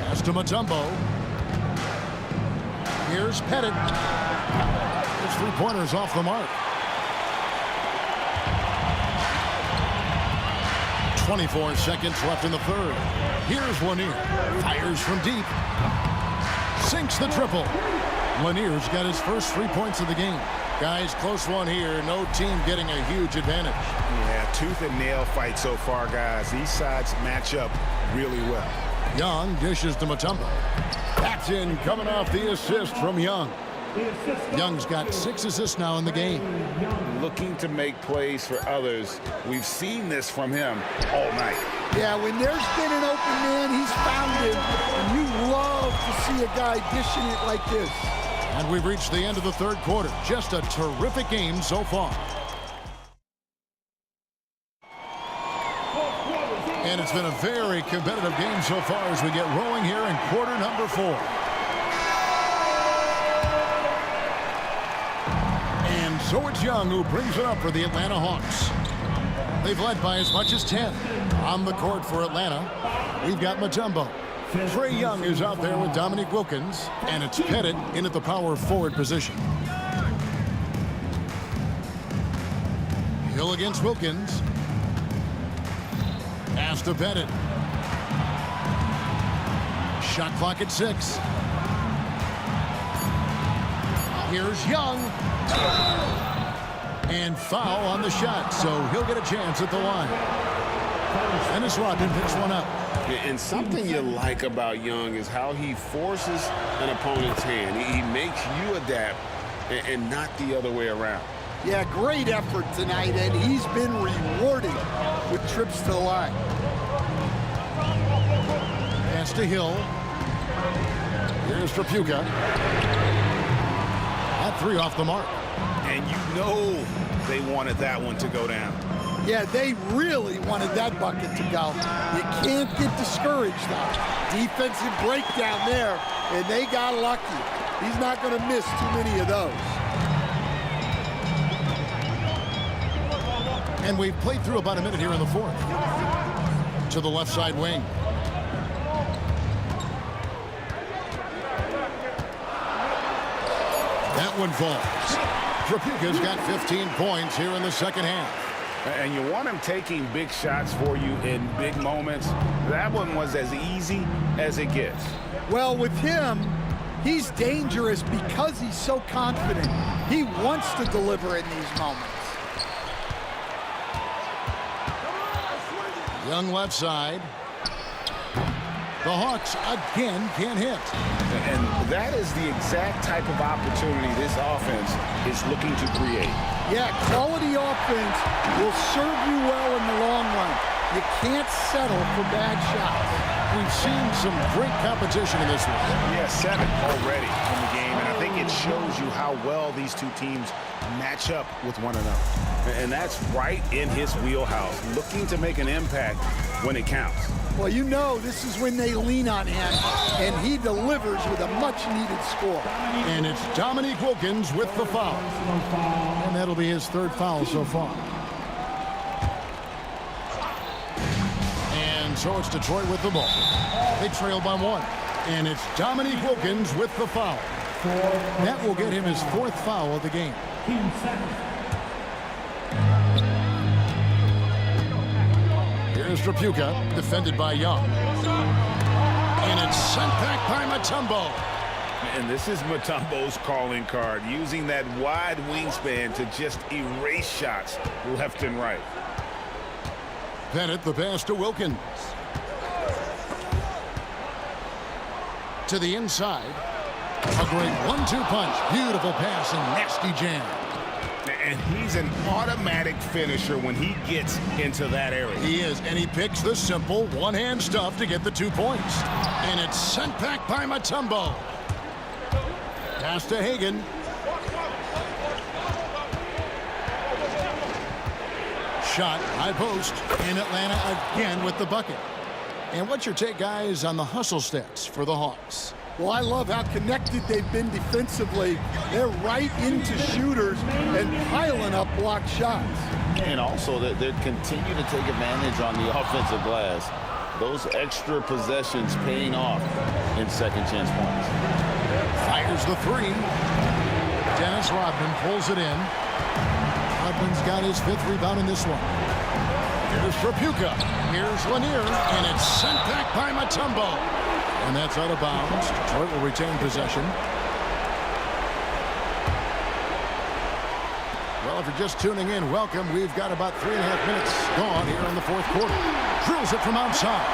Pass to Mutombo. Here's Pettit. His 3-pointers off the mark. 24 seconds left in the third. Here's Lanier. Fires from deep. Sinks the triple. Lanier's got his first 3 points of the game. Guys, close one here. No team getting a huge advantage. Yeah, tooth and nail fight so far, guys. These sides match up really well. Young dishes to Mutombo. That's in, coming off the assist from Young. Young's got 6 assists now in the game. Looking to make plays for others. We've seen this from him all night. Yeah, when there's been an open man, he's found him. And you love to see a guy dishing it like this. And we've reached the end of the third quarter. Just a terrific game so far. And it's been a very competitive game so far as we get rolling here in quarter number 4. And so it's Young who brings it up for the Atlanta Hawks. They've led by as much as 10. On the court for Atlanta, we've got Mutombo. Trae Young is out there with Dominique Wilkins, and it's Pettit in at the power forward position. Hill against Wilkins. Pass to Pettit. Shot clock at 6. Here's Young. And foul on the shot, so he'll get a chance at the line. Dennis Rodman picks one up. And something you like about Young is how he forces an opponent's hand. He makes you adapt and not the other way around. Yeah, great effort tonight, and he's been rewarded with trips to the line. Pass to Hill. Here's Trapuka. At 3 off the mark. And you know they wanted that one to go down. Yeah, they really wanted that bucket to go. You can't get discouraged, though. Defensive breakdown there, and they got lucky. He's not going to miss too many of those. And we've played through about a minute here in the fourth. To the left side wing. That one falls. Trapuka's got 15 points here in the second half. And you want him taking big shots for you in big moments. That one was as easy as it gets. Well, with him, he's dangerous because he's so confident. He wants to deliver in these moments. Young left side. The Hawks again can't hit. And that is the exact type of opportunity this offense is looking to create. Yeah, quality offense will serve you well in the long run. You can't settle for bad shots. We've seen some great competition in this one. Yeah, 7 already in the game, and I think it shows you how well these two teams match up with one another. And that's right in his wheelhouse, looking to make an impact when it counts. Well, you know this is when they lean on him, and he delivers with a much-needed score. And it's Dominique Wilkins with the foul. And that'll be his 3rd foul so far. And so it's Detroit with the ball. They trail by 1. And it's Dominique Wilkins with the foul. That will get him his 4th foul of the game. Here's Trapuka, defended by Young. And it's sent back by Mutombo. And this is Mutombo's calling card, using that wide wingspan to just erase shots left and right. Pettit, the pass to Wilkins. To the inside. A great 1-2 punch. Beautiful pass and nasty jam. And he's an automatic finisher when he gets into that area. He is, and he picks the simple one-hand stuff to get the 2 points. And it's sent back by Mutombo. Pass to Hagan. Shot, high post, and Atlanta again with the bucket. And what's your take, guys, on the hustle stats for the Hawks? Well, I love how connected they've been defensively. They're right into shooters and piling up blocked shots. And also that they continue to take advantage on the offensive glass. Those extra possessions paying off in second chance points. Fires the 3. Dennis Rodman pulls it in. Rodman's got his 5th rebound in this one. Here's Trapuka. Here's Lanier. And it's sent back by Mutombo. And that's out of bounds. Detroit will retain possession. Well, if you're just tuning in, welcome. We've got about 3.5 minutes gone here in the fourth quarter. Drills it from outside.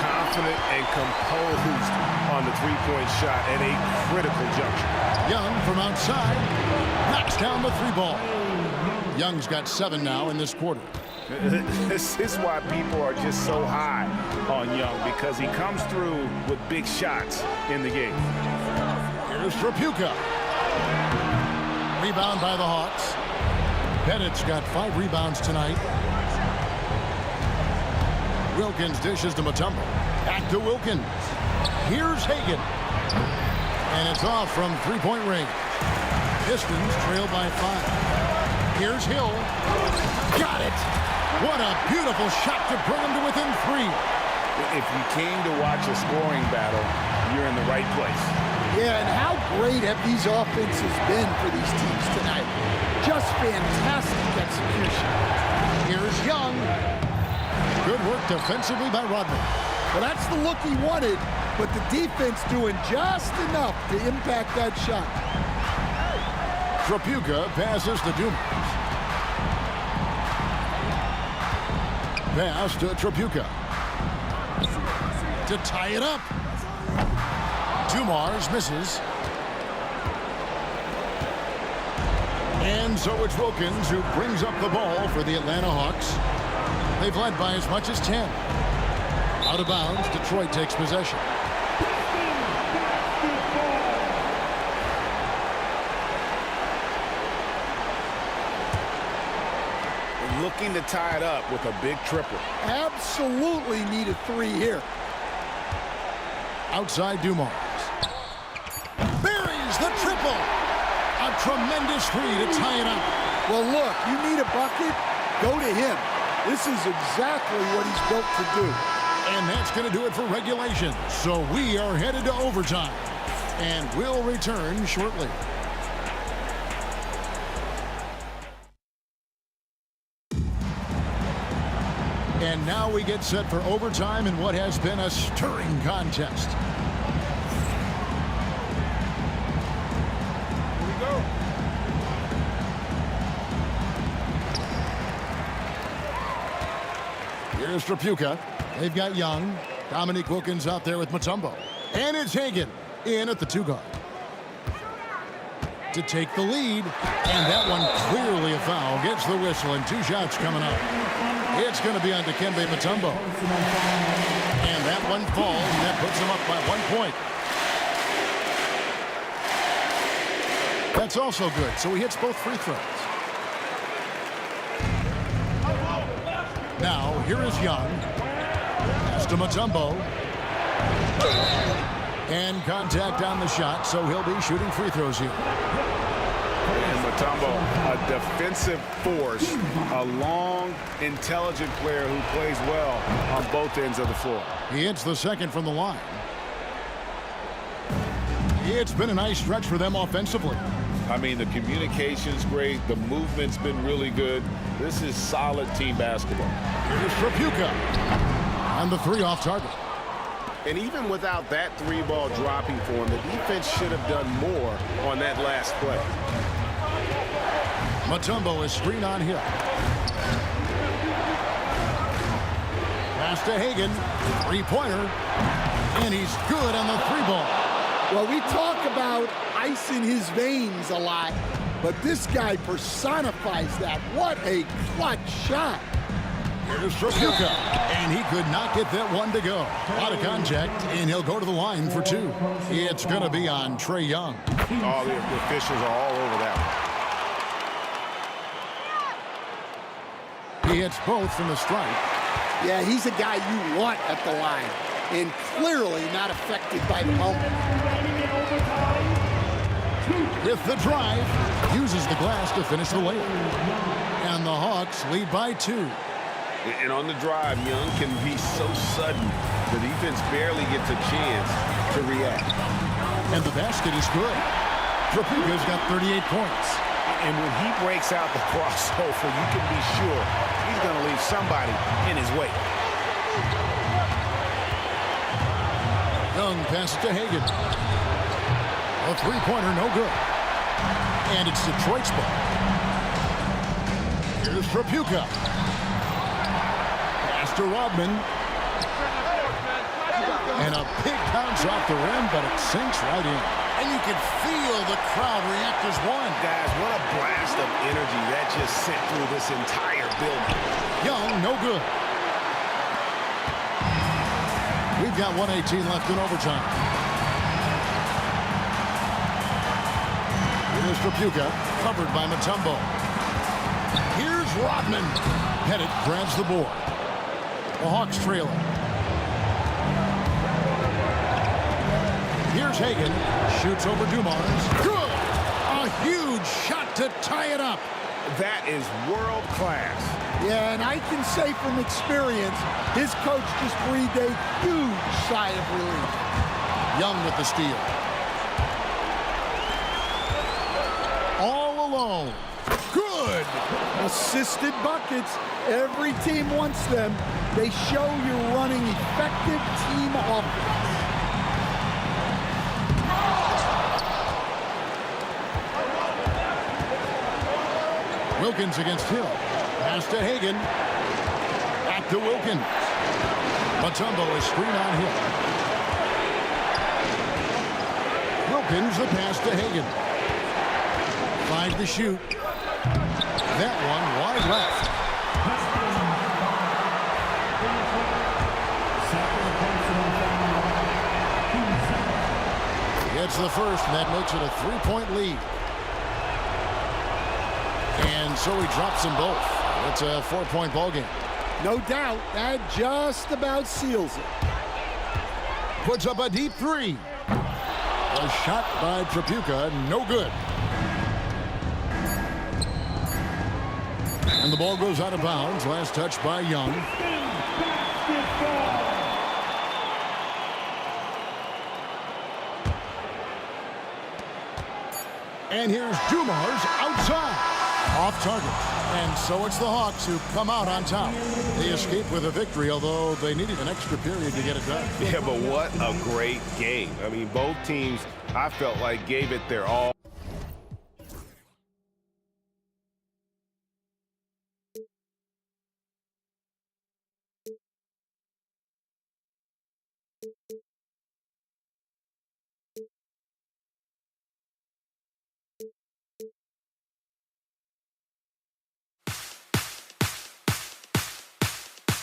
Confident and composed on the three-point shot at a critical juncture. Young from outside knocks down the three ball. Young's got 7 now in this quarter. This is why people are just so high on Young, because he comes through with big shots in the game. Here's Trapuka. Rebound by the Hawks. Bennett's got 5 rebounds tonight. Wilkins dishes to Mutombo. Back to Wilkins. Here's Hagan. And it's off from three-point range. Pistons trail by 5. Here's Hill. Got it. What a beautiful shot to bring him to within 3. If you came to watch a scoring battle, you're in the right place. Yeah, and how great have these offenses been for these teams tonight? Just fantastic execution. Here's Young. Good work defensively by Rodman. Well, that's the look he wanted, but the defense doing just enough to impact that shot. Trapuka passes to Dumas. Pass to Trapuka. To tie it up. Dumars misses. And so it's Wilkins who brings up the ball for the Atlanta Hawks. They've led by as much as 10. Out of bounds, Detroit takes possession. Looking to tie it up with a big triple. Absolutely need a 3 here. Outside Dumars. Buries the triple. A tremendous 3 to tie it up. Well, look, you need a bucket, go to him. This is exactly what he's built to do. And that's going to do it for regulation. So we are headed to overtime. And we'll return shortly. And now we get set for overtime in what has been a stirring contest. Here we go. Here's Trapuka. They've got Young. Dominique Wilkins out there with Mutombo. And it's Hagan in at the 2 guard. To take the lead. And that one clearly a foul. Gets the whistle and 2 shots coming up. It's going to be on Dikembe Mutombo. And that one falls, and that puts him up by 1 point. That's also good, so he hits both free throws. Now, here is Young. Pass to Mutombo. And contact on the shot, so he'll be shooting free throws here. And Mutombo, a defensive force, a long, intelligent player who plays well on both ends of the floor. He hits the second from the line. It's been a nice stretch for them offensively. I mean, the communication's great. The movement's been really good. This is solid team basketball. Here's Trapuka. And the 3 off target. And even without that 3-ball dropping for him, the defense should have done more on that last play. Mutombo is screen on Hill. Pass to Hagan. 3-pointer. And he's good on the 3-ball. Well, we talk about ice in his veins a lot, but this guy personifies that. What a clutch shot. Here's Trapuka. And he could not get that one to go. Out of contact, and he'll go to the line for 2. It's going to be on Trae Young. All the officials are all over that one. He hits both from the stripe. Yeah, he's a guy you want at the line, and clearly not affected by the moment. With the drive, uses the glass to finish the layup. And the Hawks lead by 2. And on the drive, Young can be so sudden, the defense barely gets a chance to react. And the basket is good. Trapuka's got 38 points. And when he breaks out the crossover, you can be sure he's going to leave somebody in his way. Young passes to Hagan. A 3-pointer, no good. And it's Detroit's ball. Here's Trapuka. Pass to Rodman. And a big bounce off the rim, but it sinks right in. And you can feel the crowd react as one. Guys, what a blast of energy that just sent through this entire building. Young, no good. We've got 1:18 left in overtime. Here's Trapuka, covered by Mutombo. Here's Rodman. Pettit grabs the board. The Hawks trailing. Here's Hagan. Shoots over Dumars. Good! A huge shot to tie it up. That is world class. Yeah, and I can say from experience, his coach just breathed a huge sigh of relief. Young with the steal. All alone. Good! Assisted buckets. Every team wants them. They show you're running effective team offense. Wilkins against Hill. Pass to Hagan. Back to Wilkins. Mutombo is screen on Hill. Wilkins, the pass to Hagan. 5 to shoot. That one wide left. Gets the first, and that makes it a 3-point lead. And so he drops them both. It's a 4-point ball game. No doubt, that just about seals it. Puts up a deep three. A shot by Trapuka, no good. And the ball goes out of bounds. Last touch by Young. And here's Dumars outside. Off target. And so it's the Hawks who come out on top. They escape with a victory, although they needed an extra period to get it done. Yeah, but what a great game. I mean, both teams, I felt like, gave it their all.